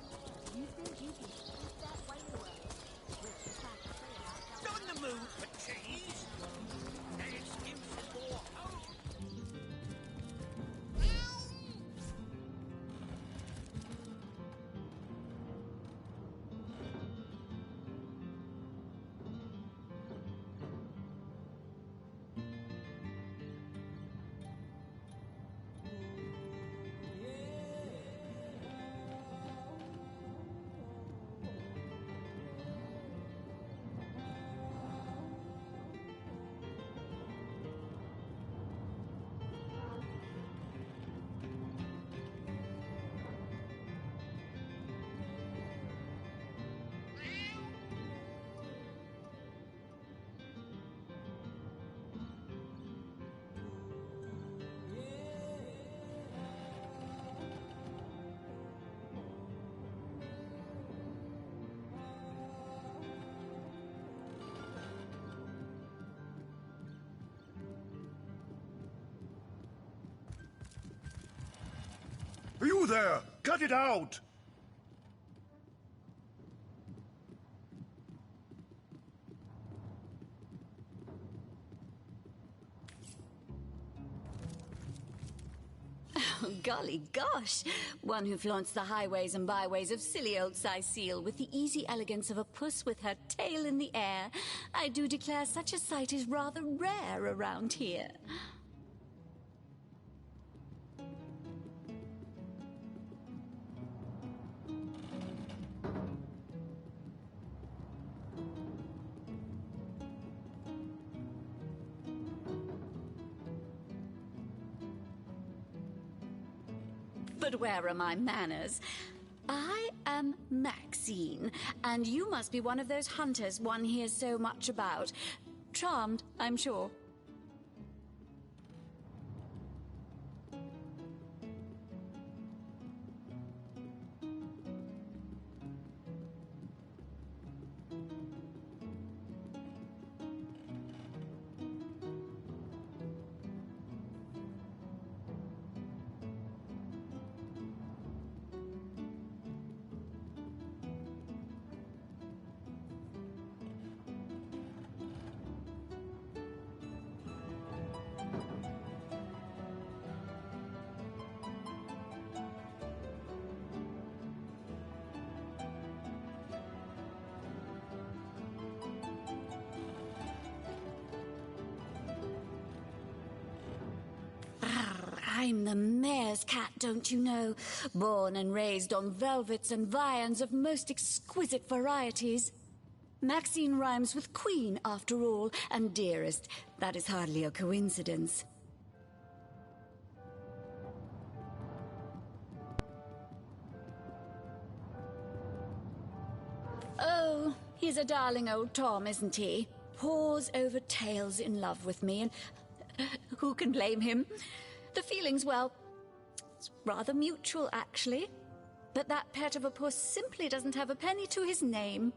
you think you can speak that way to a... On the move for cheese. No excuses for home. there! Cut it out! Oh, golly gosh! One who flaunts the highways and byways of silly old Sicile with the easy elegance of a puss with her tail in the air. I do declare such a sight is rather rare around here. But where are my manners? I am Maxine, and you must be one of those hunters one hears so much about. Charmed, I'm sure. I'm the mayor's cat, don't you know? Born and raised on velvets and viands of most exquisite varieties. Maxine rhymes with queen, after all, and dearest. That is hardly a coincidence. Oh, he's a darling old Tom, isn't he? Paws over tails in love with me, and who can blame him? The feeling's, well, it's rather mutual, actually. But that pet of a puss simply doesn't have a penny to his name.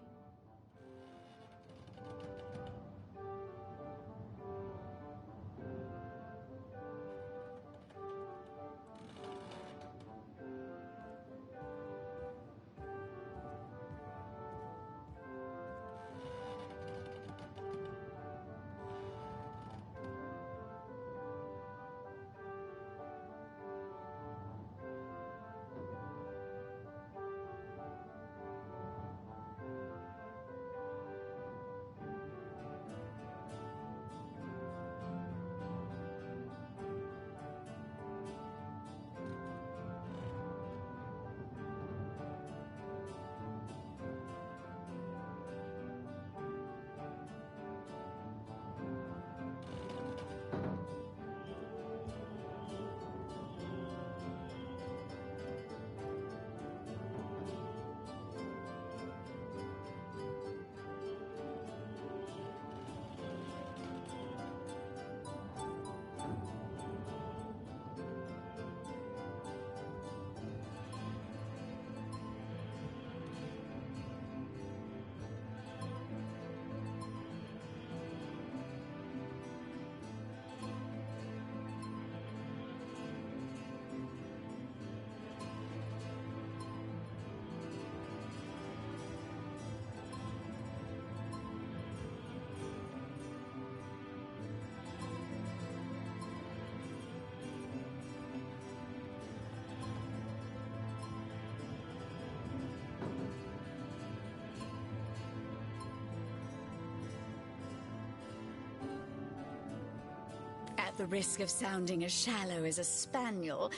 At the risk of sounding as shallow as a spaniel,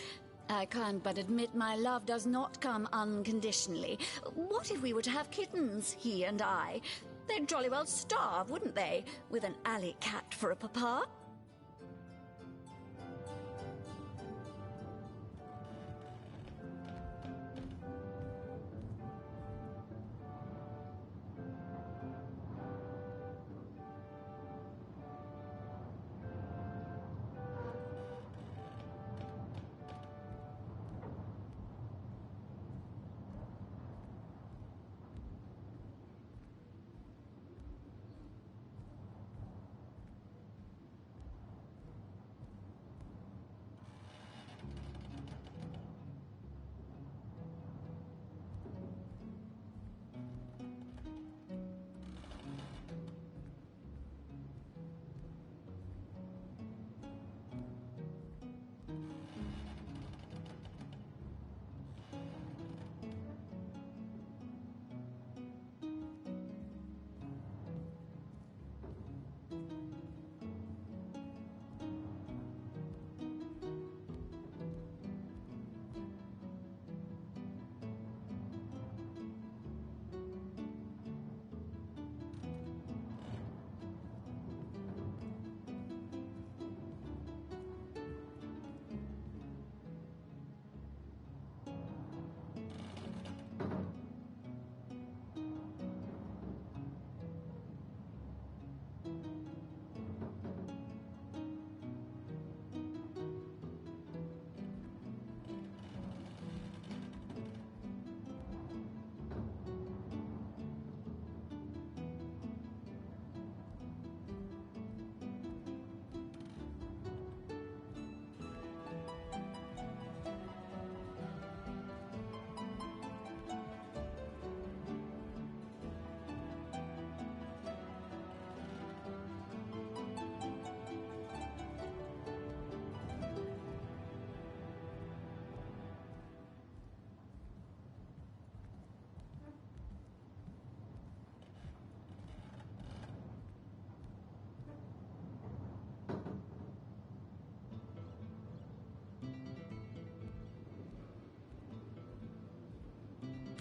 I can't but admit my love does not come unconditionally. What if we were to have kittens, he and I? They'd jolly well starve, wouldn't they, with an alley cat for a papa?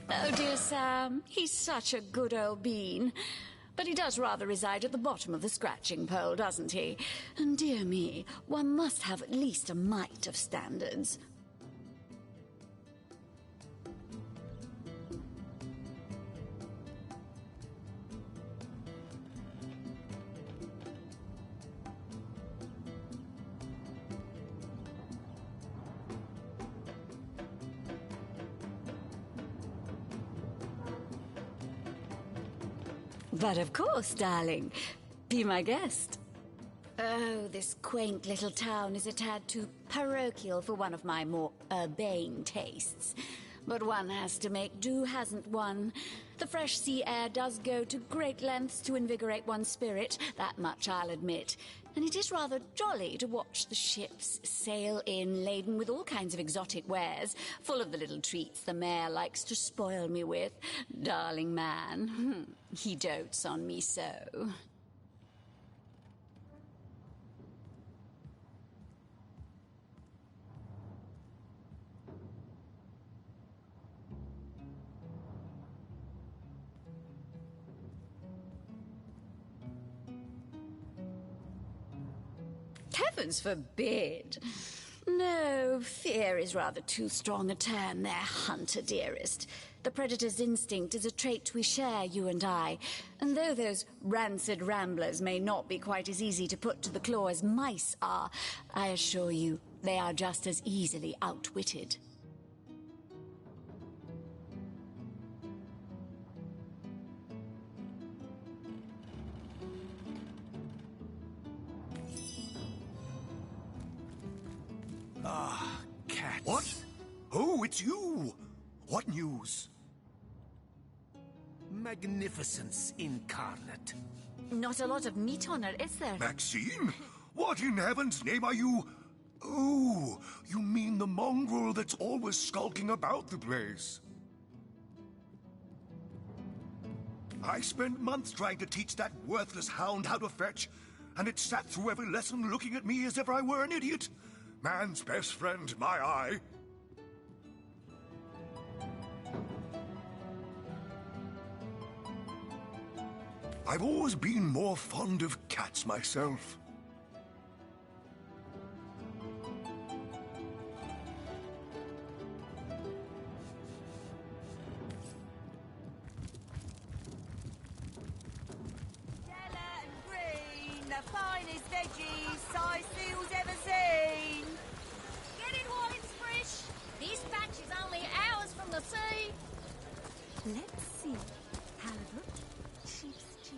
Oh, dear Sam. He's such a good old bean. But he does rather reside at the bottom of the scratching pole, doesn't he? And dear me, one must have at least a mite of standards. But of course, darling. Be my guest. Oh, this quaint little town is a tad too parochial for one of my more urbane tastes. But one has to make do, hasn't one? The fresh sea air does go to great lengths to invigorate one's spirit, that much I'll admit. And it is rather jolly to watch the ships sail in laden with all kinds of exotic wares, full of the little treats the mayor likes to spoil me with. Darling man, he dotes on me so. Heavens forbid! No, fear is rather too strong a term there, Hunter dearest. The predator's instinct is a trait we share, you and I. And though those rancid ramblers may not be quite as easy to put to the claw as mice are, I assure you they are just as easily outwitted. Ah, cats. What? Oh, it's you! What news? Magnificence incarnate. Not a lot of meat on her, is there? Maxine? What in heaven's name are you... Oh, you mean the mongrel that's always skulking about the place. I spent months trying to teach that worthless hound how to fetch, and it sat through every lesson looking at me as if I were an idiot. Man's best friend, my eye. I've always been more fond of cats myself. The finest veggies size seals ever seen. Get it while it's fresh. This batch is only hours from the sea. Let's see. Halibut, sheep's stew.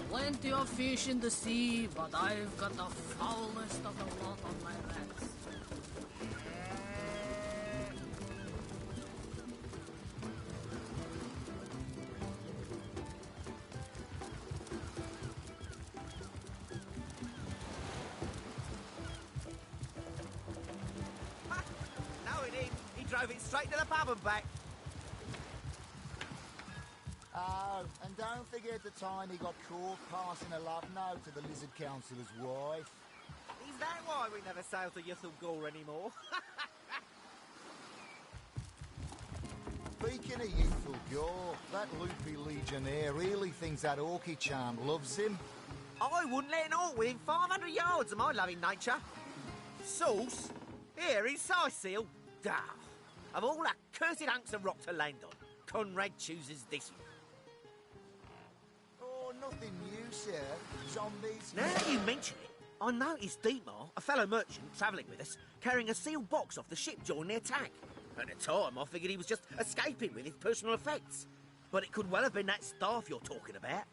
Plenty of fish in the sea, but I've got the foulest of the lot on my hands. No, it ain't. He drove it straight to the pub and back. Oh, and don't forget the time he got caught passing a love note to the Lizard Councillor's wife. Is that why we never sail to Yuthel Gore anymore? Speaking of youthful gore, that loopy legionnaire really thinks that orky charm loves him. I wouldn't let an orc within 500 yards of my loving nature. Sauce? Here in Sicil? Duh. Of all that cursed hunks of rock to land on, Conrad chooses this one. Oh, nothing new, sir. Zombies. Now that you mention it, I noticed Dietmar, a fellow merchant travelling with us, carrying a sealed box off the ship during the attack. At the time, I figured he was just escaping with his personal effects. But it could well have been that staff you're talking about.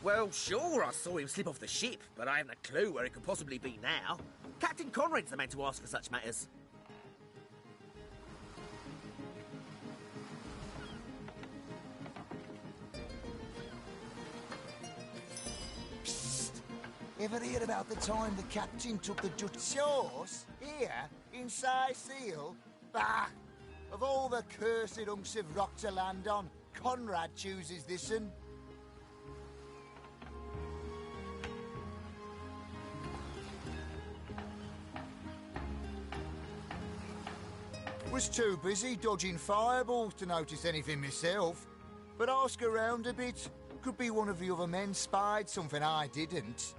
Well, sure, I saw him slip off the ship, but I haven't a clue where it could possibly be now. Captain Conrad's the man to ask for such matters. Psst. Ever hear about the time the captain took the Dutch sauce? Here, in Sicil? Bah! Of all the cursed hunks of rock to land on, Conrad chooses this one. Was too busy dodging fireballs to notice anything myself. But ask around a bit. Could be one of the other men spied something I didn't.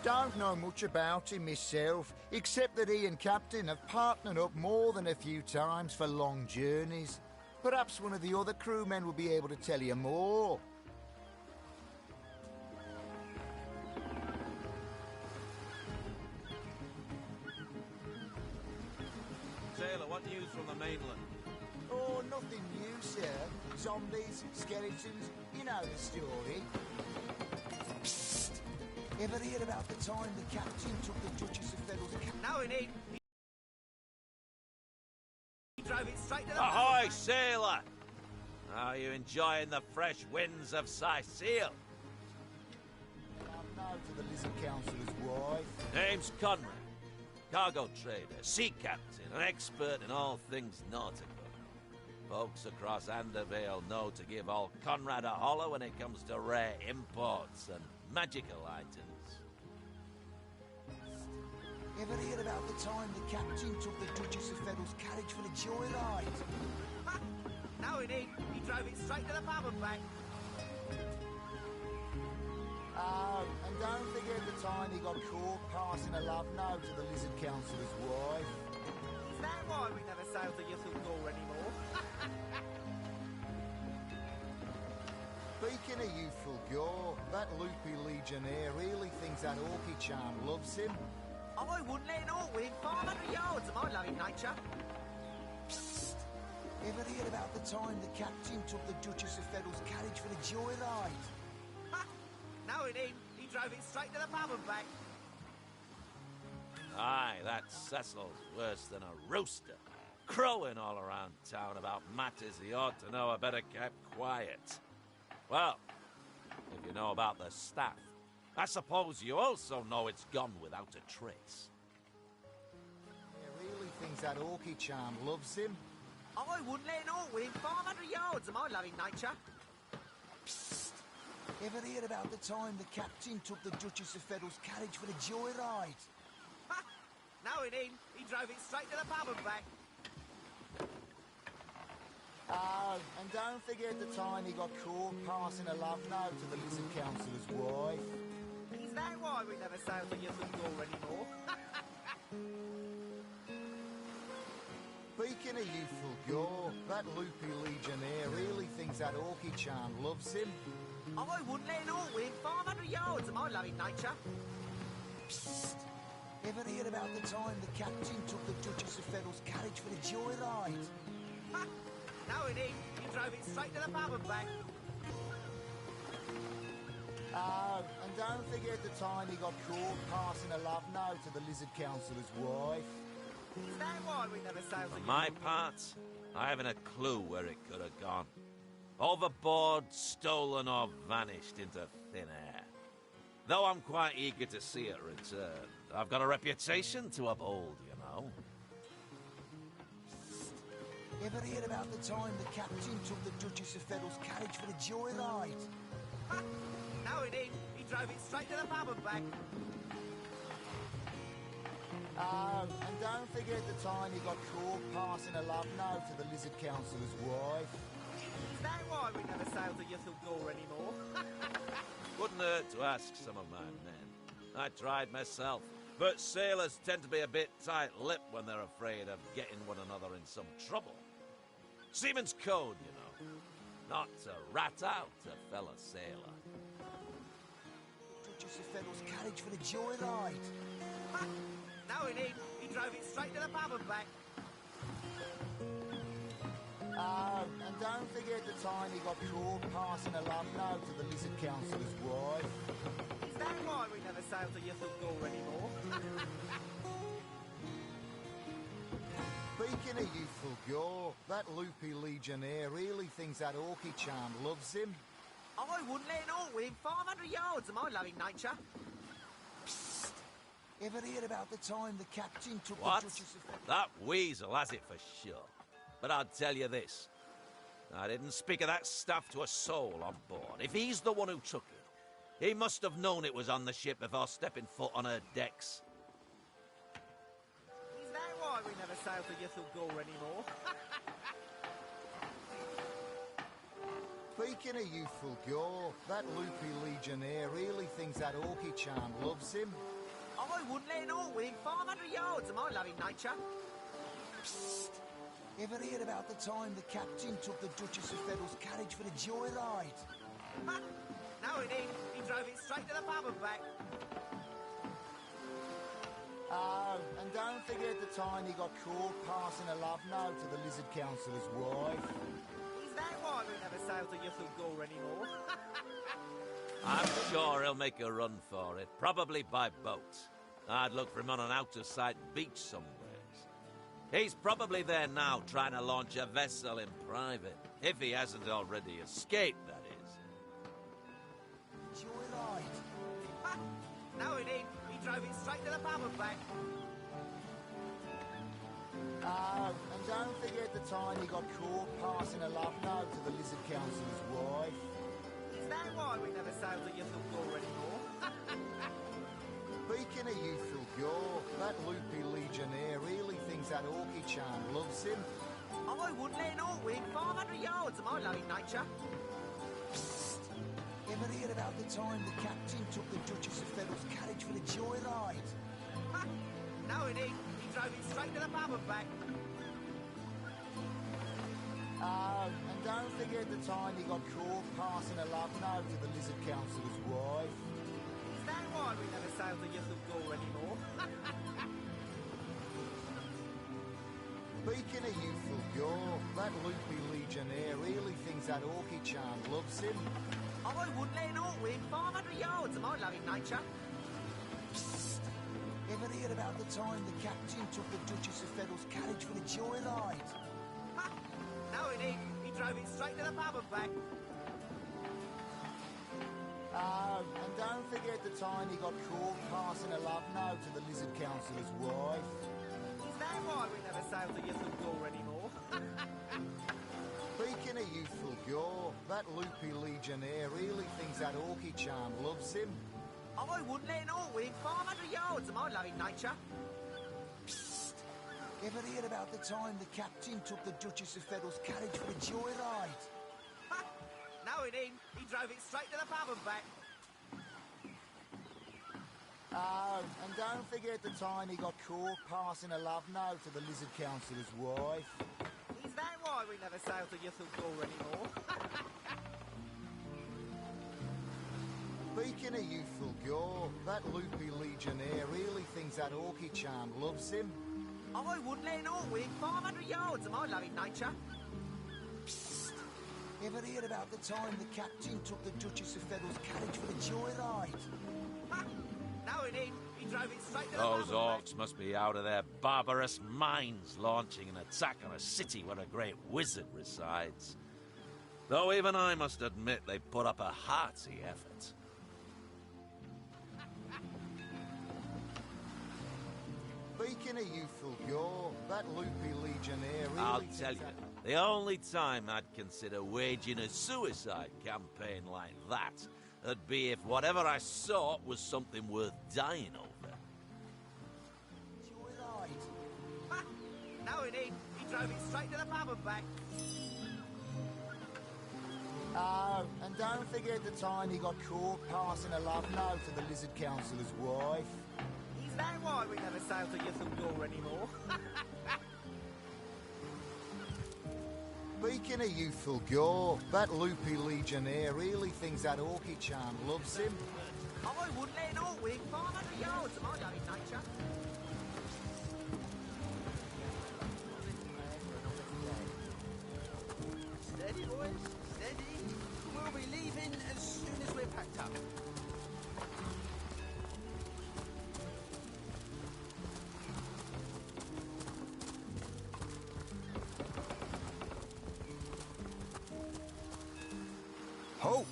Don't know much about him myself, except that he and Captain have partnered up more than a few times for long journeys. Perhaps one of the other crewmen will be able to tell you more. Sailor, what news from the mainland? Oh, nothing new, sir. Zombies, skeletons, you know the story. Psst! Ever hear about the time the captain took the Duchess of Federal's... No, he ain't. He drove it straight to the... Ahoy, sailor! Are you enjoying the fresh winds of Sicil? I'm now to the Lizard Councillor's wife. Name's Conrad. Cargo trader, sea captain, an expert in all things nautical. Folks across Andervale know to give old Conrad a holler when it comes to rare imports and magical items. Ever hear about the time the captain took the Duchess of Federal's carriage for the joyride? No, he ain't. He drove it straight to the pub and back. Oh, and don't forget the time he got caught passing a love note to the Lizard Councillor's wife. Is that why we never sail to Yuthul Gore anymore? Speaking of youthful gore, that loopy legionnaire really thinks that Orky-chan loves him. I wouldn't let it all within 500 yards of my loving nature. Psst! Ever hear about the time the captain took the Duchess of Federal's carriage for the joyride? No, he didn't. He drove it straight to the pub and back. Aye, that Cecil's worse than a rooster. Crowing all around town about matters he ought to know are better kept quiet. Well, if you know about the staff, I suppose you also know it's gone without a trace. He really thinks that Orky-chan loves him. I wouldn't let it all within 500 yards of my loving nature. Psst! Ever hear about the time the captain took the Duchess of Federal's carriage for the joyride? No, he didn't. He drove it straight to the pub and back. Oh, and don't forget the time he got caught passing a love note to the Lizard Councillor's wife. Is that why we never sail to Yuthul Gore anymore? Speaking of youthful gore, that loopy legionnaire really thinks that Orky-chan loves him. I wouldn't let it all within 500 yards of my loving nature. Psst! Ever hear about the time the captain took the Duchess of Federal's carriage for the joyride? No, he didn't. He drove it straight to the pub and back. Oh, and don't forget the time he got caught passing a love note to the Lizard Councillor's wife. Is that why we never sailed to For my part, I haven't a clue where it could have gone. Overboard, stolen, or vanished into thin air. Though I'm quite eager to see it return. I've got a reputation to uphold, you know. Ever hear about the time the captain took the Duchess of Federal's carriage for the joyride? No, he didn't. He drove it straight to the pub and back. Oh, and don't forget the time he got caught passing a love note to the Lizard Councillor's wife. Is that why we never sail to Yuthel Gore anymore? Wouldn't hurt to ask some of my men. I tried myself, but sailors tend to be a bit tight-lipped when they're afraid of getting one another in some trouble. Seaman's code, you know. Not to rat out a fellow sailor. Just a Federal's carriage for the joyride. No, he didn't. He drove it straight to the pub and back. Oh, and don't forget the time he got caught passing a love note to the Lizard Councillor's wife. Is that why we never sail to Yuthel Gore anymore? Speaking of youthful gore, that loopy legionnaire really thinks that Orky charm loves him. I wouldn't let an orc within 500 yards of my loving nature. Psst! Ever heard about the time the captain took What? the Duchess of... That weasel has it for sure. But I'll tell you this. I didn't speak of that stuff to a soul on board. If he's the one who took it, he must have known it was on the ship before stepping foot on her decks. Is that why we never sail to Yuthel Gore anymore? Speaking of youthful gore, that loopy legionnaire really thinks that Orky charm loves him. I wouldn't let an orc within 500 yards of my loving nature. Psst! Ever heard about the time the captain took the Duchess of Federal's carriage for the joyride? No, he didn't. He drove it straight to the pub and back. Oh, and don't forget the time he got caught passing a love note to the Lizard Councillor's wife. Is that why we never sail to Yuthel Gore anymore? I'm sure he'll make a run for it, probably by boat. I'd look for him on an out-of-sight beach somewhere. He's probably there now, trying to launch a vessel in private. If he hasn't already escaped, that is. Joyride. No, he didn't. He drove it straight to the pub and back. Oh, and don't forget the time he got caught passing a love note to the Lizard Councillor's wife. Is that why we never sail to Yuthel Gore anymore? Speaking of youthful gore, that loopy legionnaire really thinks that Orky charm loves him. I wouldn't let an orc within 500 yards of my loving nature. Psst! Ever heard about the time the captain took the Duchess of Federal's carriage for the joyride? No, he didn't. He drove it straight to the pub and back. Oh, and don't forget the time he got caught passing a love note to the Lizard Councillor's wife. Is that why we never sail to Yuthel Gore anymore? Speaking of youthful gore, that loopy legionnaire really thinks that Orky charm loves him. I wouldn't let an orc within 500 yards of my loving nature. Psst! Ever heard about the time the captain took the Duchess of Federal's carriage for the joyride? No, he didn't. He drove it straight to the pub and back. Oh, and don't forget the time he got caught passing a love note to the Lizard Councillor's wife. Is that why we never sail to Yuthel Gore anymore? Speaking of youthful gore, that loopy legionnaire really thinks that Orky charm loves him. I wouldn't let an orc within 500 yards of my loving nature. Psst! Ever heard about the time the captain took the Duchess of Federal's carriage for the joyride? No, he didn't. He drove it straight to the pub and back. Oh, and don't forget the time he got caught passing a love note to the Lizard Councillor's wife. Is that why we never sail to Yuthel Gore anymore? Speaking of youthful gore, that loopy legionnaire really thinks that Orky charm loves him. I wouldn't let an orc within 500 yards of my loving nature. Psst! Ever heard about the time the captain took the Duchess of Federal's carriage for the joyride? No, he didn't. He drove it straight to the Those pub and back. orcs must be out of their barbarous minds launching an attack on a city where a great wizard resides. Though even I must admit they put up a hearty effort. Speaking of youthful gore, that loopy legionnaire really... I'll tell you, the only time I'd consider waging a suicide campaign like that would be if whatever I sought was something worth dying over. going in. He drove it straight to the pub and back. Oh, and don't forget the time he got caught passing a love note to the Lizard Councillor's wife. Is that why we never sail to Ythildor anymore? Speaking of youthful gore, that loopy legionnaire really thinks that Orchid-chan loves him. I wouldn't let an all wing 500 yards of my own nature. Steady, boys, steady. We'll be leaving as soon as we're packed up. Halt!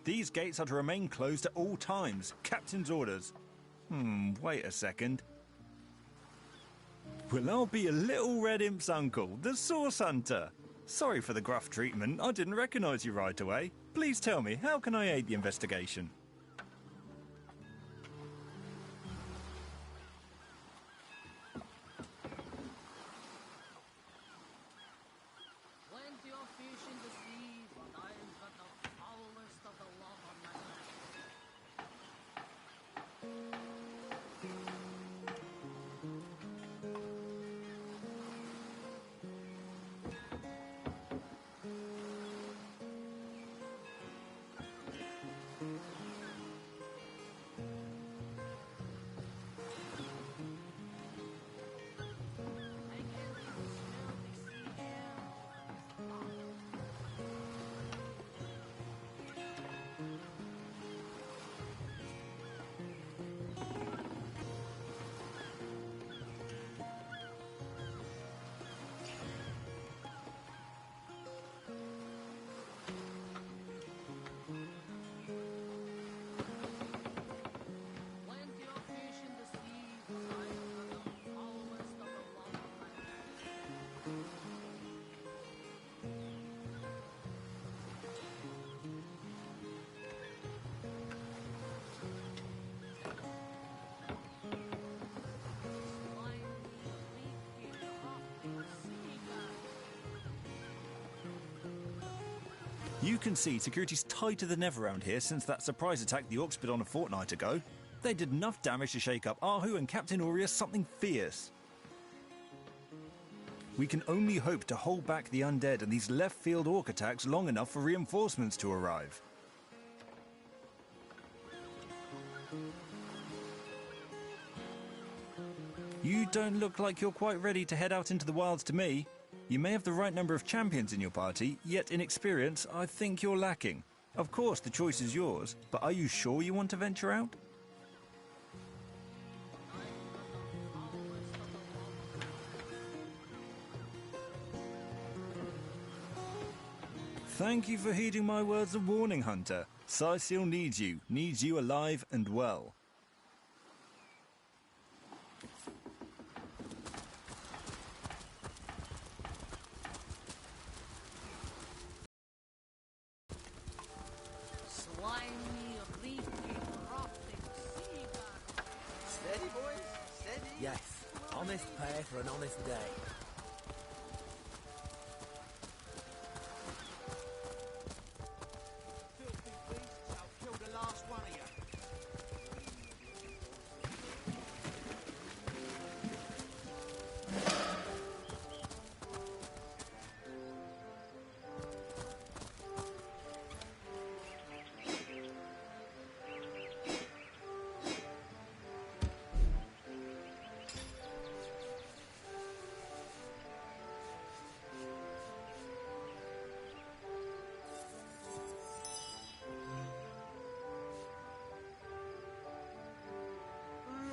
These gates are to remain closed at all times. Captain's orders. Wait a second. Well, I'll be a little red imp's uncle, the Source Hunter. Sorry for the gruff treatment. I didn't recognise you right away. Please tell me, how can I aid the investigation? Plenty of fish in the sea, but I've got the foulest of the lot on my back. You can see security's tighter than ever around here since that surprise attack the Orcs put on a fortnight ago. They did enough damage to shake up Ahu and Captain Aureus something fierce. We can only hope to hold back the undead and these left-field Orc attacks long enough for reinforcements to arrive. You don't look like you're quite ready to head out into the wilds to me. You may have the right number of champions in your party, yet in experience, I think you're lacking. Of course, the choice is yours, but are you sure you want to venture out? Thank you for heeding my words of warning, Hunter. Scythiel needs you alive and well. Steady, boys, steady. Yes, honest pay for an honest day. Filthy beasts, I'll kill the last one of you.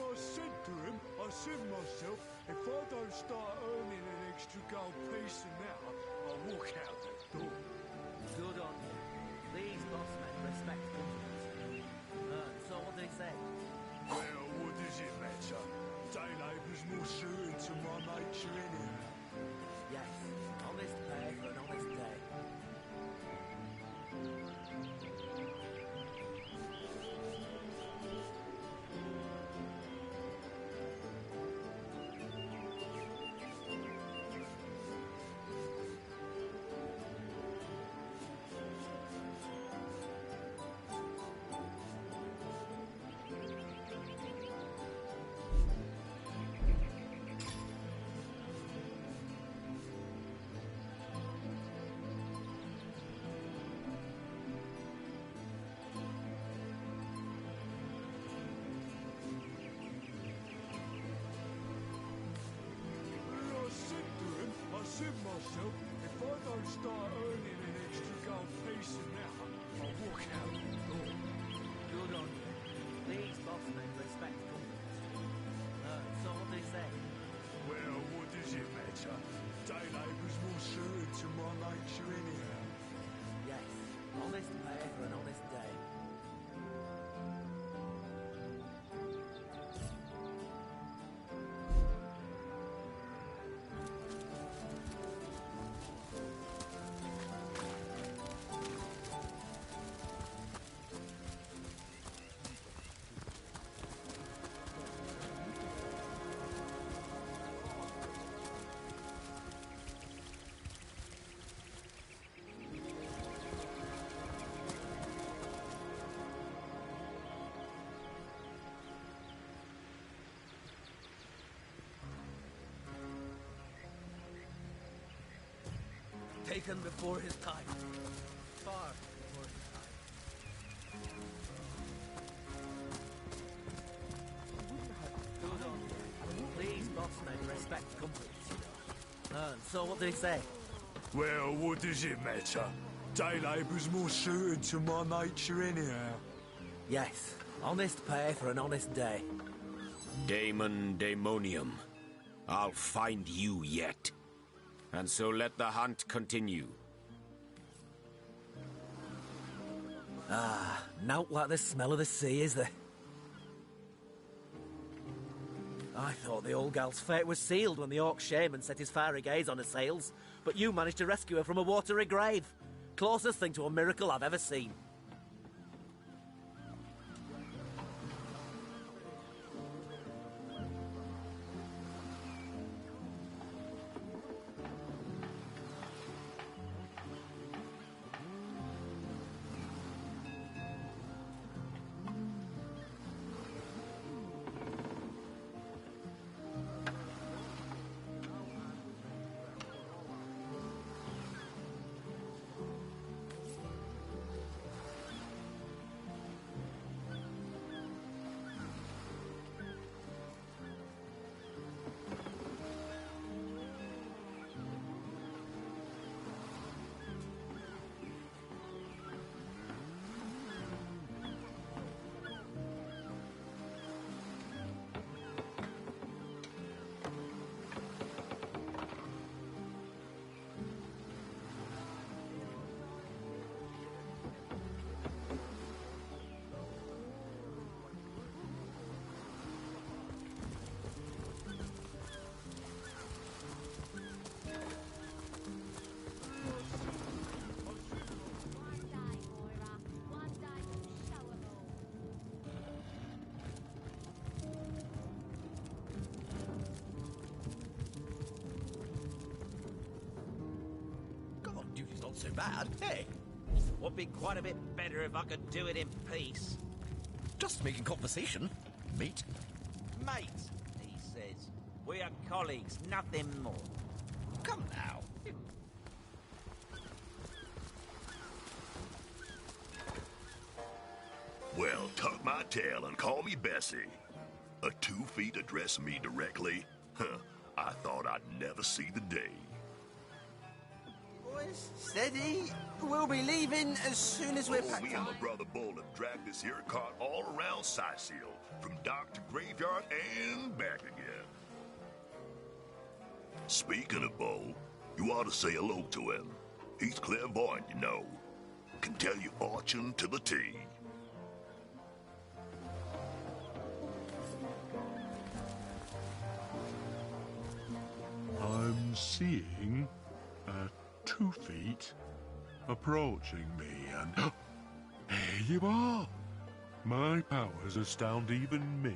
I said to myself, if I don't start earning an extra gold piece now, I'll walk out the door. Good on you. These bossmen respect companies. So what did he say? Well, what does it matter? Day labour's more suited to my nature anyhow. Yes, honest pay for an honest day. I start earning an extra gold piece now, I'll walk out the door. Good on you. These bossmen respect companies. So what they say? Well, what does it matter? Day labour's more suited to my nature anyhow. Yes, honest pay for an honest day. Taken before his time. Far before his time. Good on you. These bossmen respect companies, you know. So what did he say? Well, what does it matter? Day labour's more suited to my nature anyhow. Yes, honest pay for an honest day. Damon Daemonium, I'll find you yet. And so let the hunt continue. Ah, not like the smell of the sea, is there? I thought the old gal's fate was sealed when the orc shaman set his fiery gaze on her sails, but you managed to rescue her from a watery grave. Closest thing to a miracle I've ever seen. Duty's not so bad, hey? Would be quite a bit better if I could do it in peace. Just making conversation, mate. Mate, he says. We are colleagues, nothing more. Come now. Well, tuck my tail and call me Bessie. A 2 feet address me directly? Huh, I thought I'd never see the day. Boys, steady. We'll be leaving as soon as we're packed Me and my brother Bull have dragged this here cart all around Sightseal, from dock to graveyard and back again. Speaking of Bull, you ought to say hello to him. He's clairvoyant, you know. Can tell you fortune to the T. I'm seeing 2 feet approaching me, and here you are. My powers astound even me.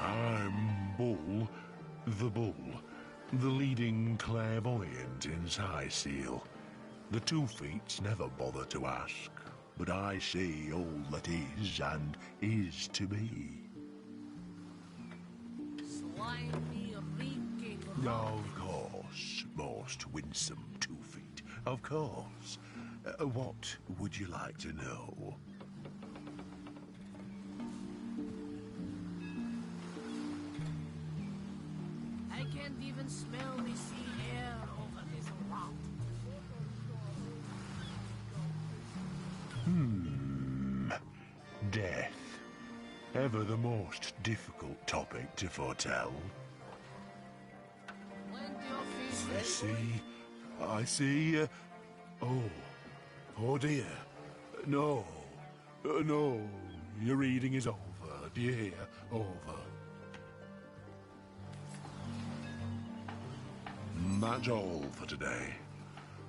I'm Bull, the leading clairvoyant in Sightseal. The 2 feets never bother to ask, but I see all that is and is to be. Slimy, reeking, Of course, most winsome 2 feet. Of course. What would you like to know? can't even smell the sea air over this rock. Death. Ever the most difficult topic to foretell. I see, oh dear. No, no, your reading is over, do you hear? Over. That's all for today.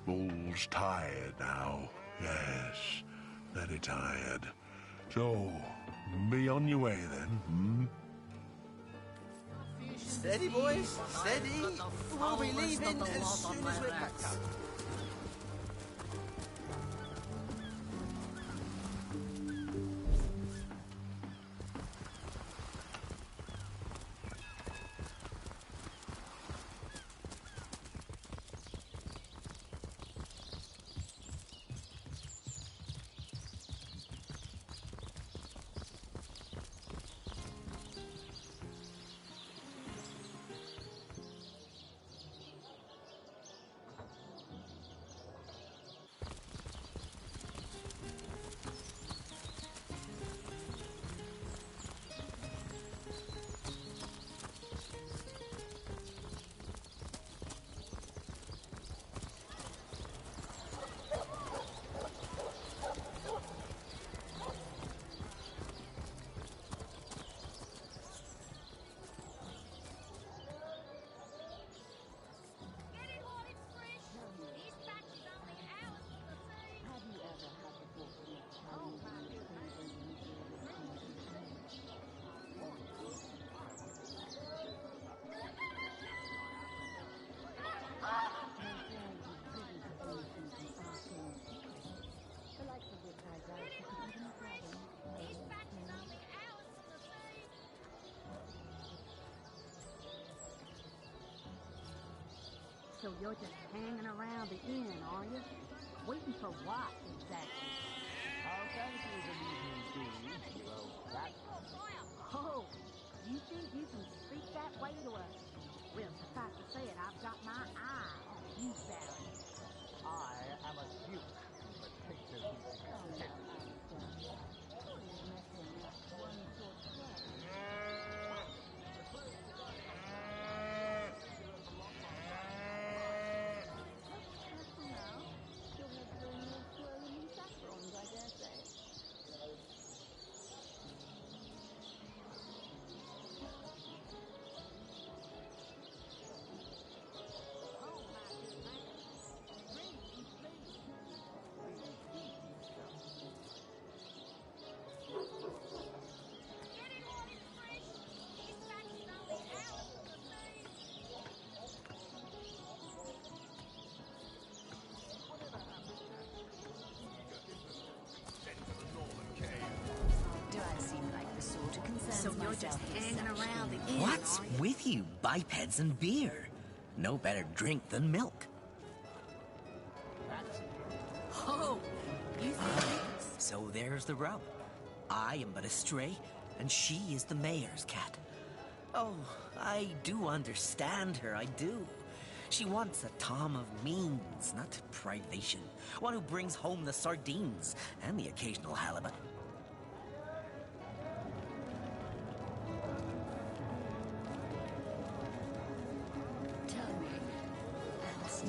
Bull's tired now, yes, very tired. So, be on your way then, Steady, boys, steady. We'll be leaving as soon as we're packed up. So you're just hanging around the inn, are you? Waiting for what, exactly? How fancy is an evening tea, you old rat? Oh, you think you can speak that way to us? Well, suffice to say it, I've got my eye on you, Baron. I am a duke who protects So you're just hanging around the inn, What's with you, bipeds and beer? No better drink than milk. Oh, you think? So there's the rub. I am but a stray, and she is the mayor's cat. Oh, I do understand her, I do. She wants a Tom of means, not privation. One who brings home the sardines and the occasional halibut.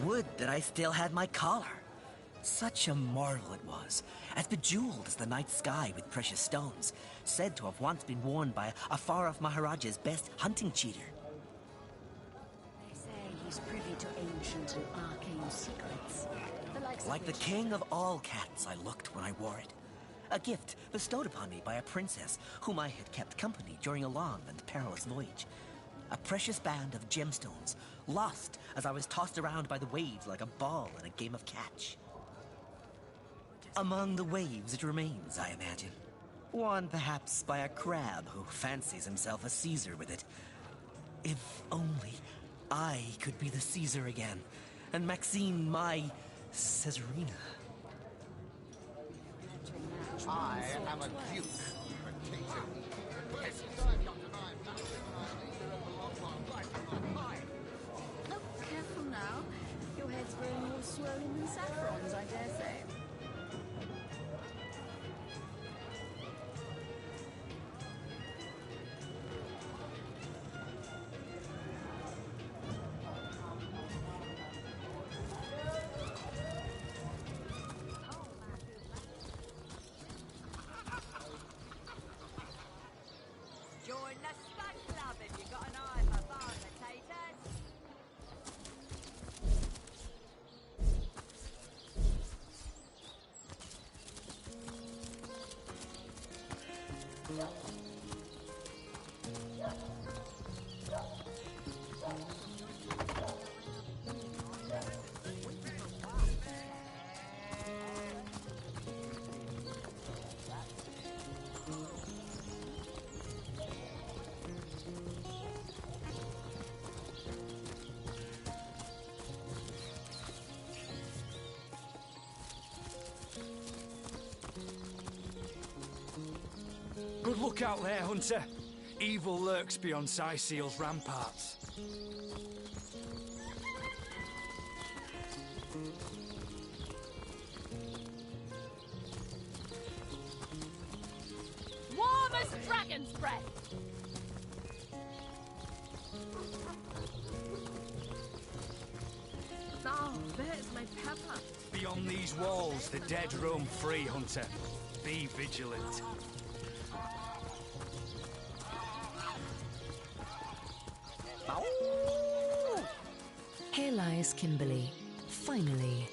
Would that I still had my collar. Such a marvel it was, as bejeweled as the night sky with precious stones, said to have once been worn by a far-off Maharaja's best hunting cheater. They say he's privy to ancient and arcane secrets. Like the king of all cats I looked when I wore it. A gift bestowed upon me by a princess whom I had kept company during a long and perilous voyage. A precious band of gemstones, lost as I was tossed around by the waves like a ball in a game of catch. Among the waves it remains, I imagine. Worn perhaps by a crab who fancies himself a Caesar with it. If only I could be the Caesar again, and Maxine my Caesarina. I am a duke. swirling in saffrons, I dare say. Join the Spud Club if you got an eye for farm potatoes. Good luck out there, Hunter. Evil lurks beyond Seal's ramparts. Warm as dragon's breath. Oh, there's my pepper. Beyond these walls, the dead roam free, Hunter. Be vigilant. Here lies Kimberly, finally.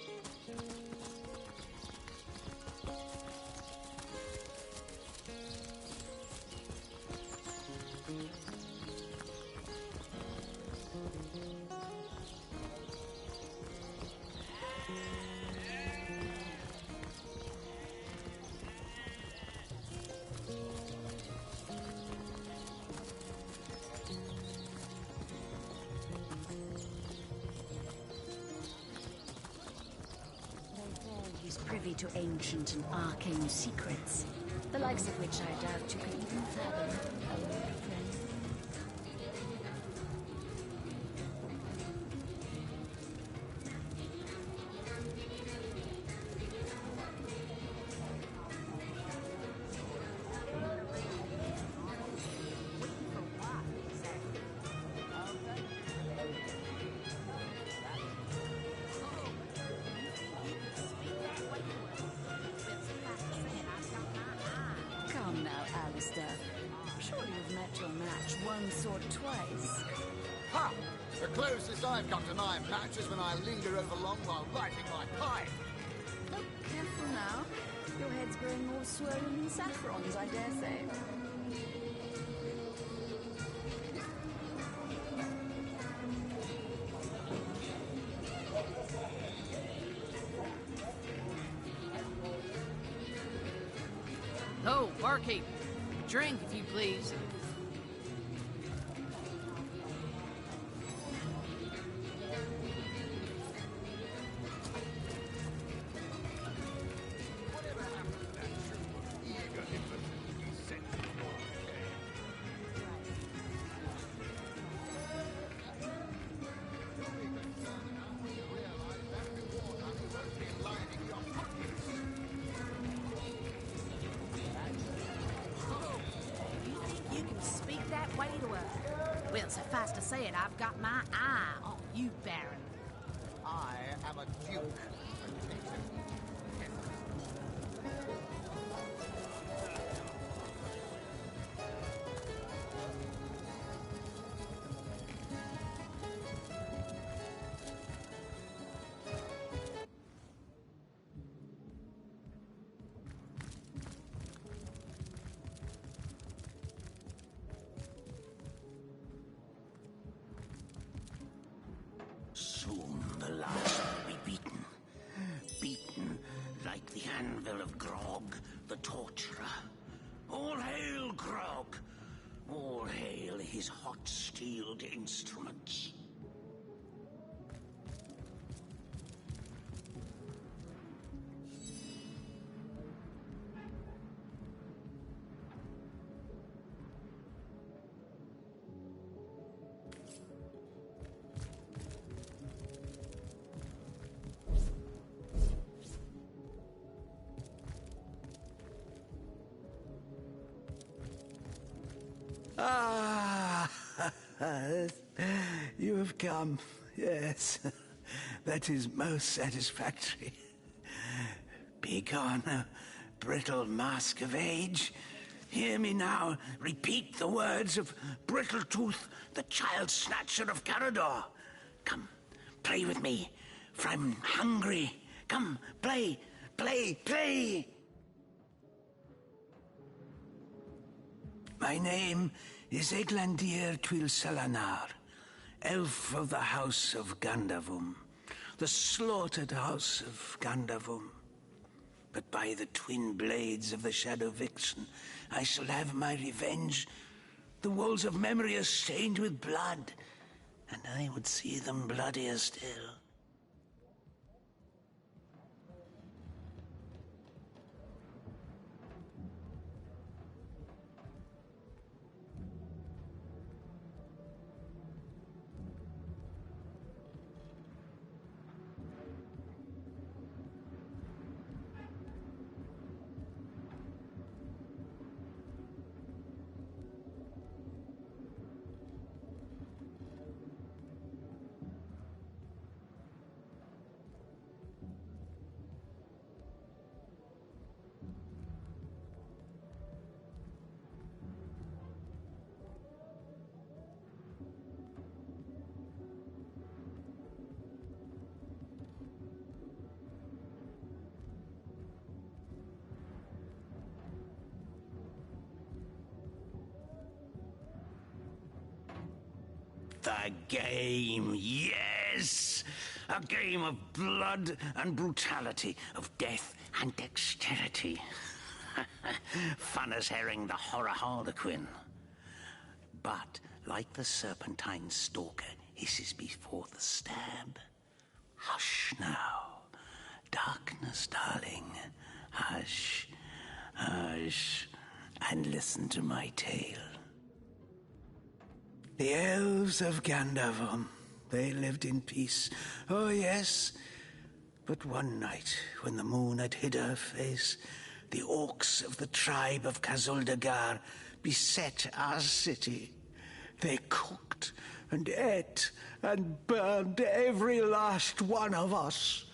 He's privy to ancient and arcane secrets, the likes of which I doubt you can even fathom, old friend. Come now, Alistair. Surely you've met your match once or twice. Ha! The closest I've come to my match is when I linger over long while lighting my pipe. Oh, careful now. Your head's growing more swollen in saffrons, I dare say. Oh, barkeep. Drink, if you please. You can speak that way to her. Well, suffice to say it, I've got my eye on you, Baron. I am a duke. Soon the last will be beaten. Beaten like the anvil of Grog, the torturer. All hail Grog! All hail his hot-steeled instruments. Ah, you have come. Yes, that is most satisfactory. Begone, brittle mask of age. Hear me now repeat the words of Brittletooth, the child snatcher of Carador. Come, play with me, for I'm hungry. Come, play, play, play! My name is Eglandir Twilsalanar, elf of the House of Gandavum, the slaughtered House of Gandavum. But by the twin blades of the Shadow Vixen, I shall have my revenge. The walls of memory are stained with blood, and I would see them bloodier still. The game, yes! A game of blood and brutality, of death and dexterity. Fun as herring the horror harlequin. But, like the serpentine stalker hisses before the stab, hush now. Darkness, darling. Hush, hush, and listen to my tale. The elves of Gandavum, they lived in peace. Oh, yes. But one night, when the moon had hid her face, the orcs of the tribe of Kazuldagar beset our city. They cooked and ate and burned every last one of us.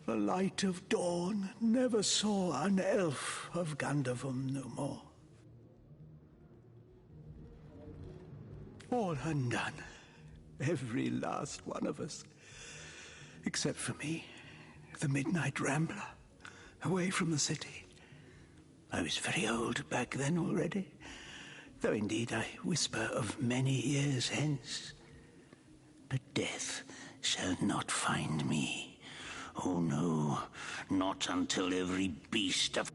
The light of dawn never saw an elf of Gandavum no more. All undone. Every last one of us. Except for me, the midnight rambler, away from the city. I was very old back then already, though indeed I whisper of many years hence. But death shall not find me. Oh no, not until every beast of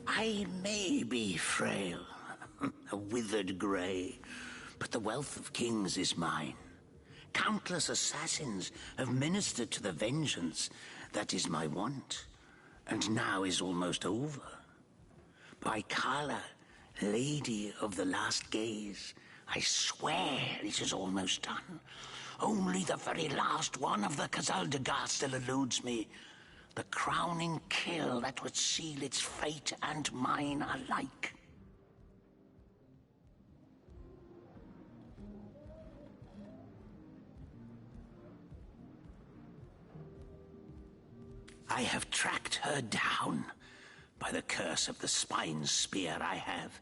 I may be frail, a withered grey, but the wealth of kings is mine. Countless assassins have ministered to the vengeance that is my want, and now is almost over. By Kala, Lady of the Last Gaze, I swear it is almost done. Only the very last one of the Kazaldagar still eludes me. The crowning kill that would seal its fate and mine alike. I have tracked her down. By the curse of the spine spear I have.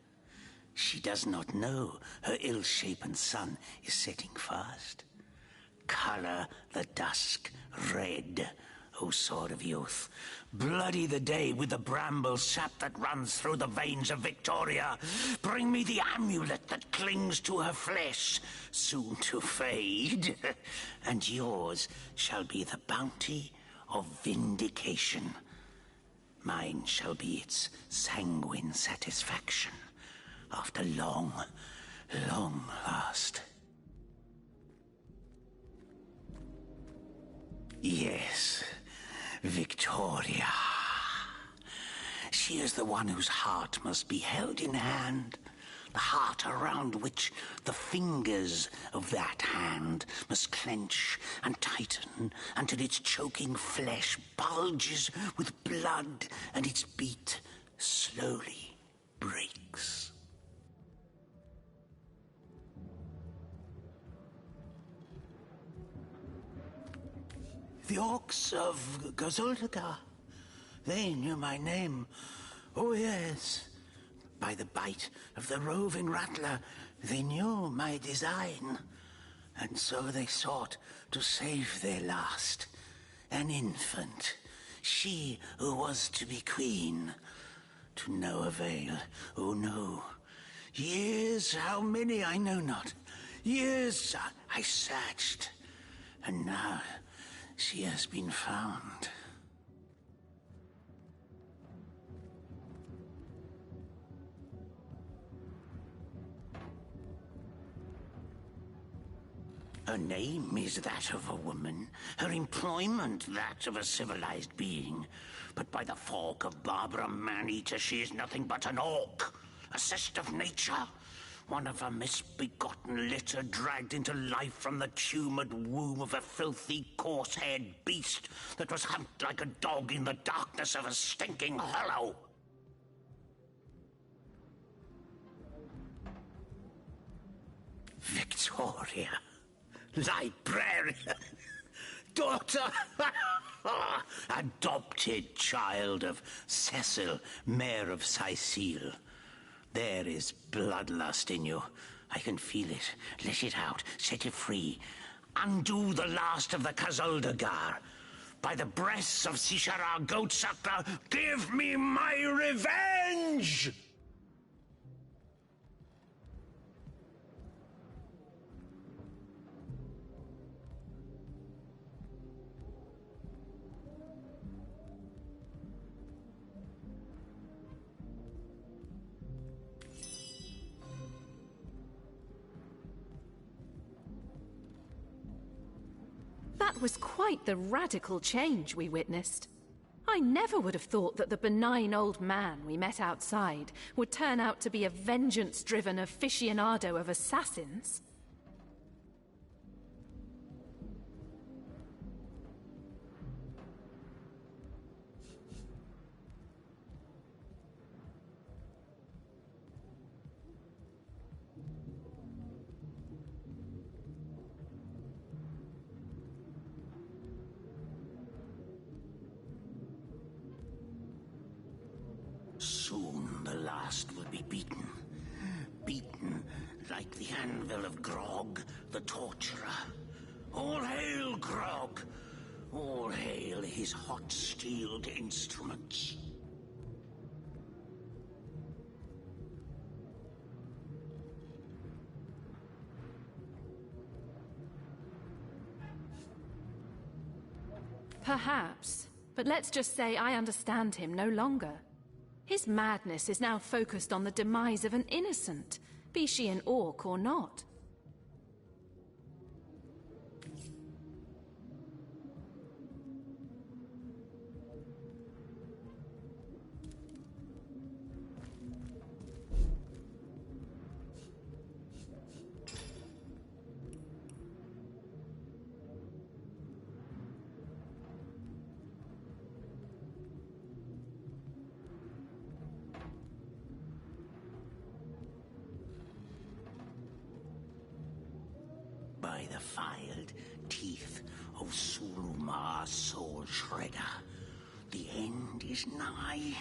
She does not know her ill-shapen sun is setting fast. Color the dusk red, O sword of youth. Bloody the day with the bramble sap that runs through the veins of Victoria. Bring me the amulet that clings to her flesh, soon to fade. And yours shall be the bounty of vindication. Mine shall be its sanguine satisfaction after long, long last. Yes, Victoria. She is the one whose heart must be held in hand. The heart around which the fingers of that hand must clench and tighten until its choking flesh bulges with blood and its beat slowly breaks. The orcs of Gazuldagar, they knew my name. Oh yes. By the bite of the roving rattler, they knew my design. And so they sought to save their last, an infant, she who was to be queen. To no avail, oh no. Years, how many I know not. Years I searched, and now she has been found. Her name is that of a woman, her employment that of a civilized being. But by the fork of Barbara Man-Eater, she is nothing but an orc, a cyst of nature, one of a misbegotten litter dragged into life from the tumid womb of a filthy, coarse-haired beast that was humped like a dog in the darkness of a stinking hollow. Victoria. Librarian, daughter, adopted child of Cecil, Mayor of Sicile. There is bloodlust in you. I can feel it. Let it out. Set it free. Undo the last of the Kazuldagar. By the breasts of Sishara Goatsucker, give me my revenge! That was quite the radical change we witnessed. I never would have thought that the benign old man we met outside would turn out to be a vengeance-driven aficionado of assassins. Soon the last will be beaten. Beaten like the anvil of Grog, the torturer. All hail, Grog! All hail his hot-steeled instruments. Perhaps, but let's just say I understand him no longer. His madness is now focused on the demise of an innocent, be she an orc or not. By the filed teeth of Sulumar Soul Shredder, the end is nigh.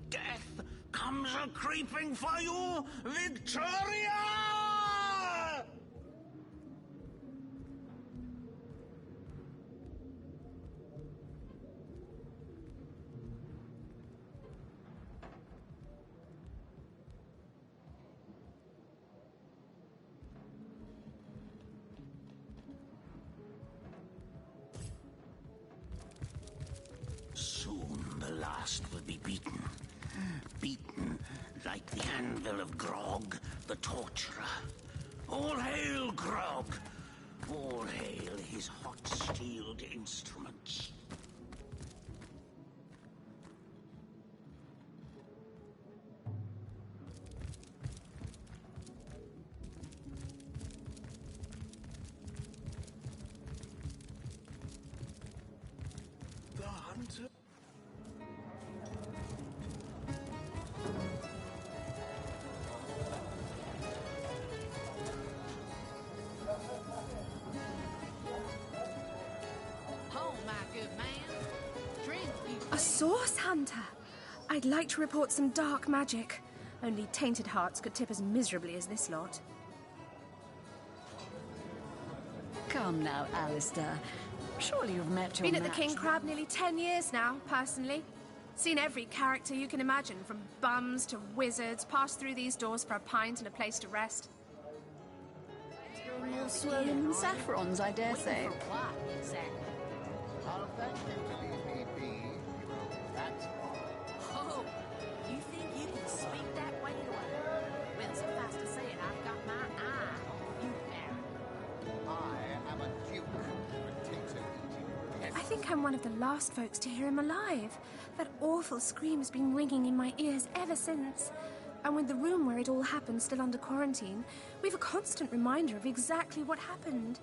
Death comes a-creeping for you, Victoria! Soon the last will be beaten. Beaten like the anvil of Grog, the torturer. All hail, Grog! All hail his hot-steeled instruments. The hunter. Oh, my good man. Drink, you A source hunter! I'd like to report some dark magic. Only tainted hearts could tip as miserably as this lot. Come now, Alistair. Surely you've met your Been at the match. King Crab nearly 10 years now, personally. Seen every character you can imagine, from bums to wizards, passed through these doors for a pint and a place to rest. Real swirling in saffrons, I dare say. I'll thank you to leave me be, hero. That's all. Oh, you think you can speak that way to her? Well, suffice to say it, I've got my eye on you, Baron. I am a duke, potato-eating. I think I'm one of the last folks to hear him alive. That awful scream has been ringing in my ears ever since. And with the room where it all happened still under quarantine, we've a constant reminder of exactly what happened.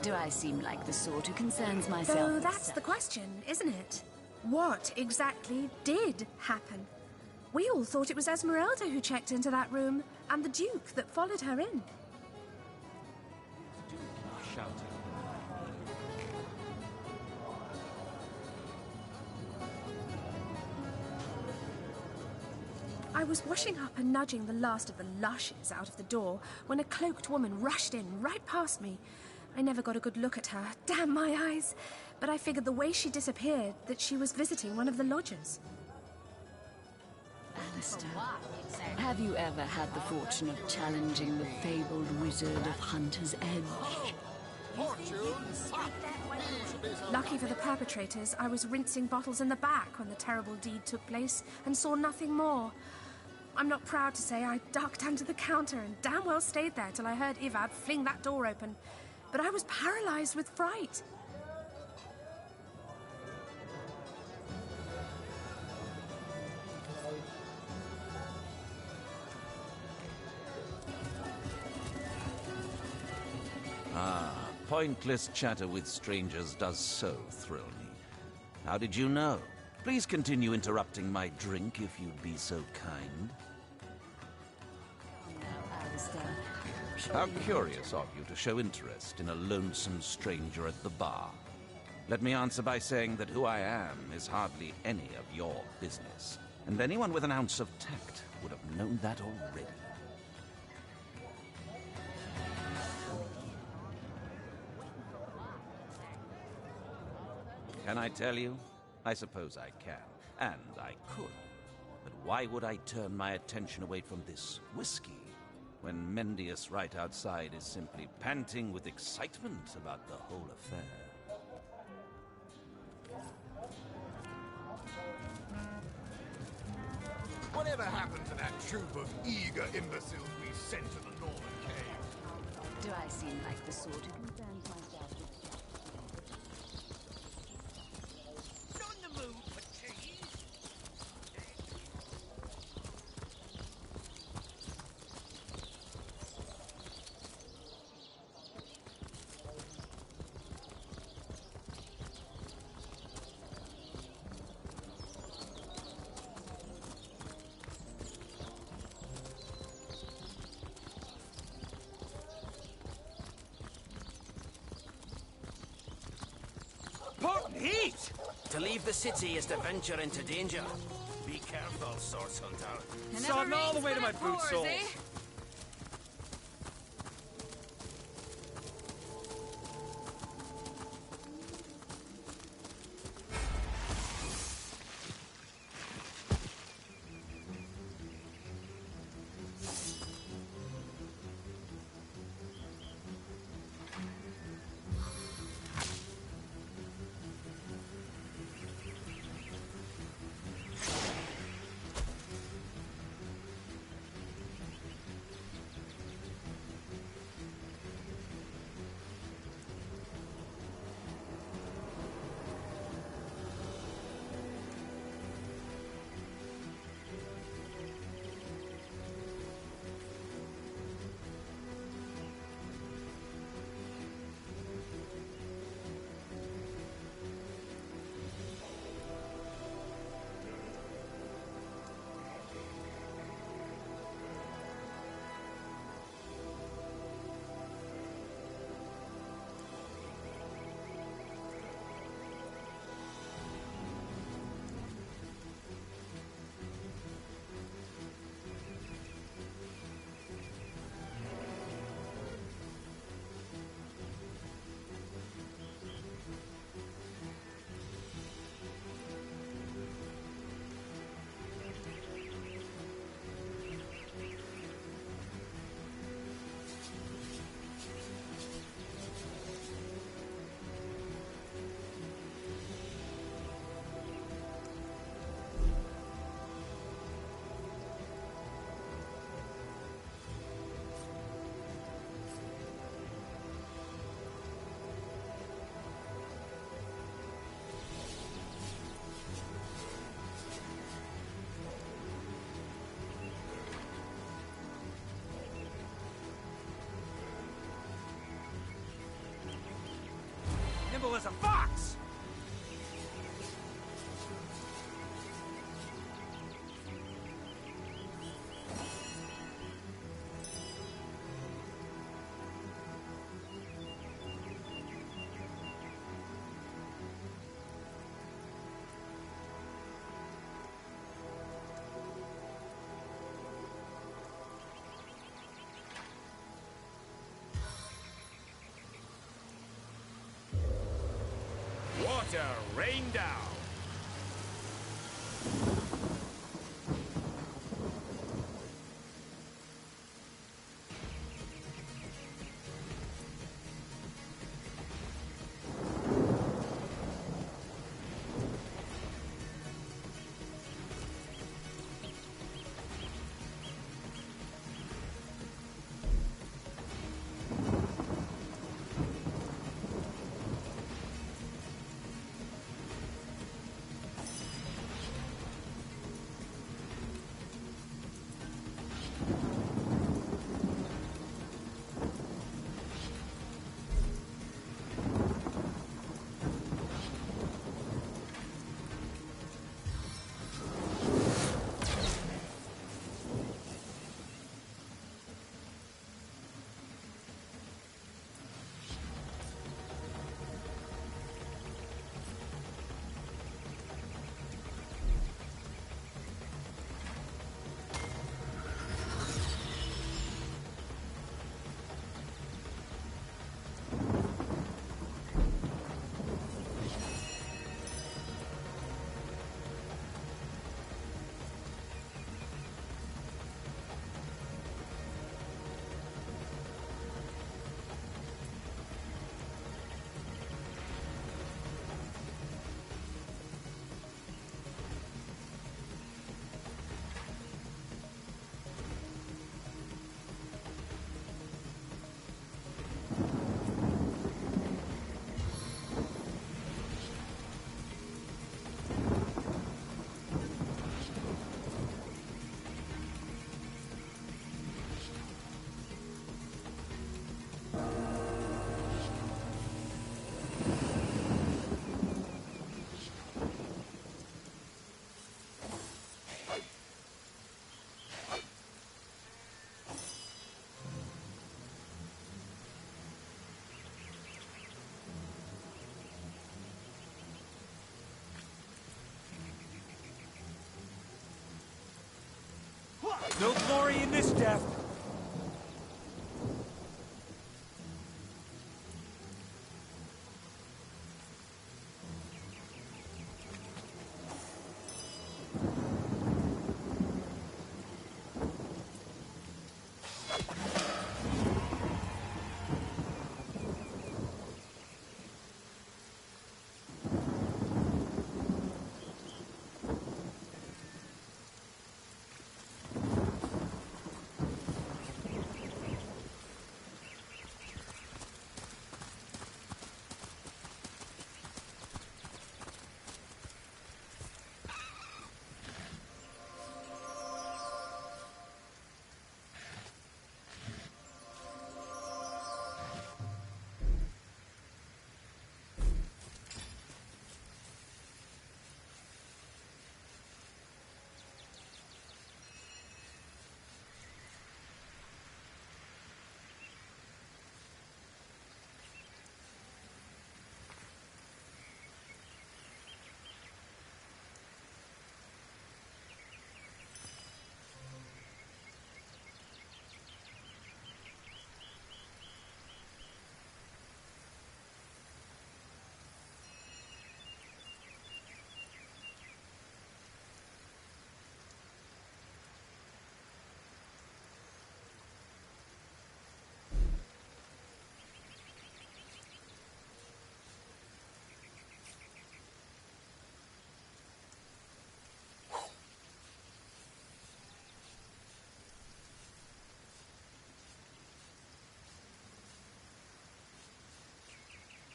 Do I seem like the sort who concerns myself So with that's the question, isn't it? What exactly did happen? We all thought it was Esmeralda who checked into that room, and the Duke that followed her in. Shouting. I was washing up and nudging the last of the lushes out of the door when a cloaked woman rushed in right past me. I never got a good look at her, damn my eyes, but I figured the way she disappeared that she was visiting one of the lodgers. Alistair, have you ever had the fortune of challenging the fabled wizard of Hunter's Edge? Lucky for the perpetrators, I was rinsing bottles in the back when the terrible deed took place and saw nothing more. I'm not proud to say I ducked under the counter and damn well stayed there till I heard Ivad fling that door open. But I was paralyzed with fright. Pointless chatter with strangers does so thrill me. How did you know? Please continue interrupting my drink if you'd be so kind. How curious of you to show interest in a lonesome stranger at the bar. Let me answer by saying that who I am is hardly any of your business, and anyone with an ounce of tact would have known that already. Can I tell you? I suppose I can, and I could. But why would I turn my attention away from this whiskey when Mendius right outside is simply panting with excitement about the whole affair? Whatever happened to that troop of eager imbeciles we sent to the Northern Cave? Do I seem like the sort who concerns myself with Heat! To leave the city is to venture into danger. Be careful, source hunter. Sodding all the way to my boot soles. evil as a fox! Water rain down. No glory in this death!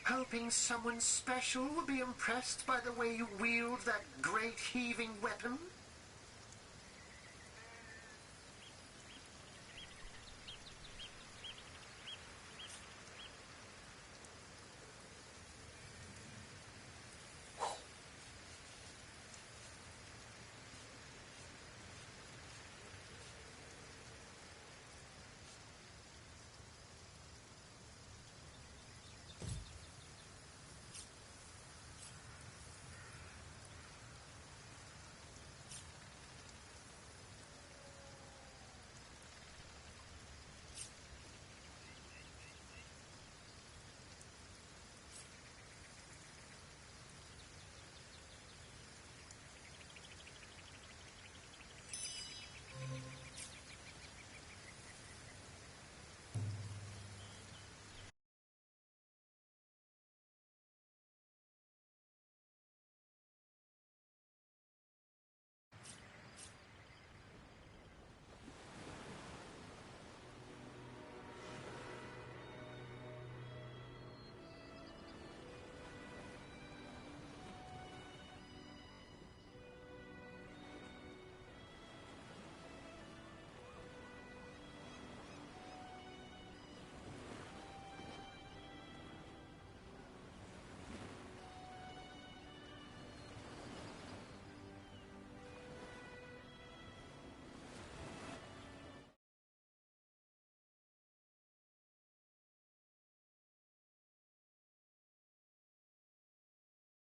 Hoping someone special will be impressed by the way you wield that great heaving weapon?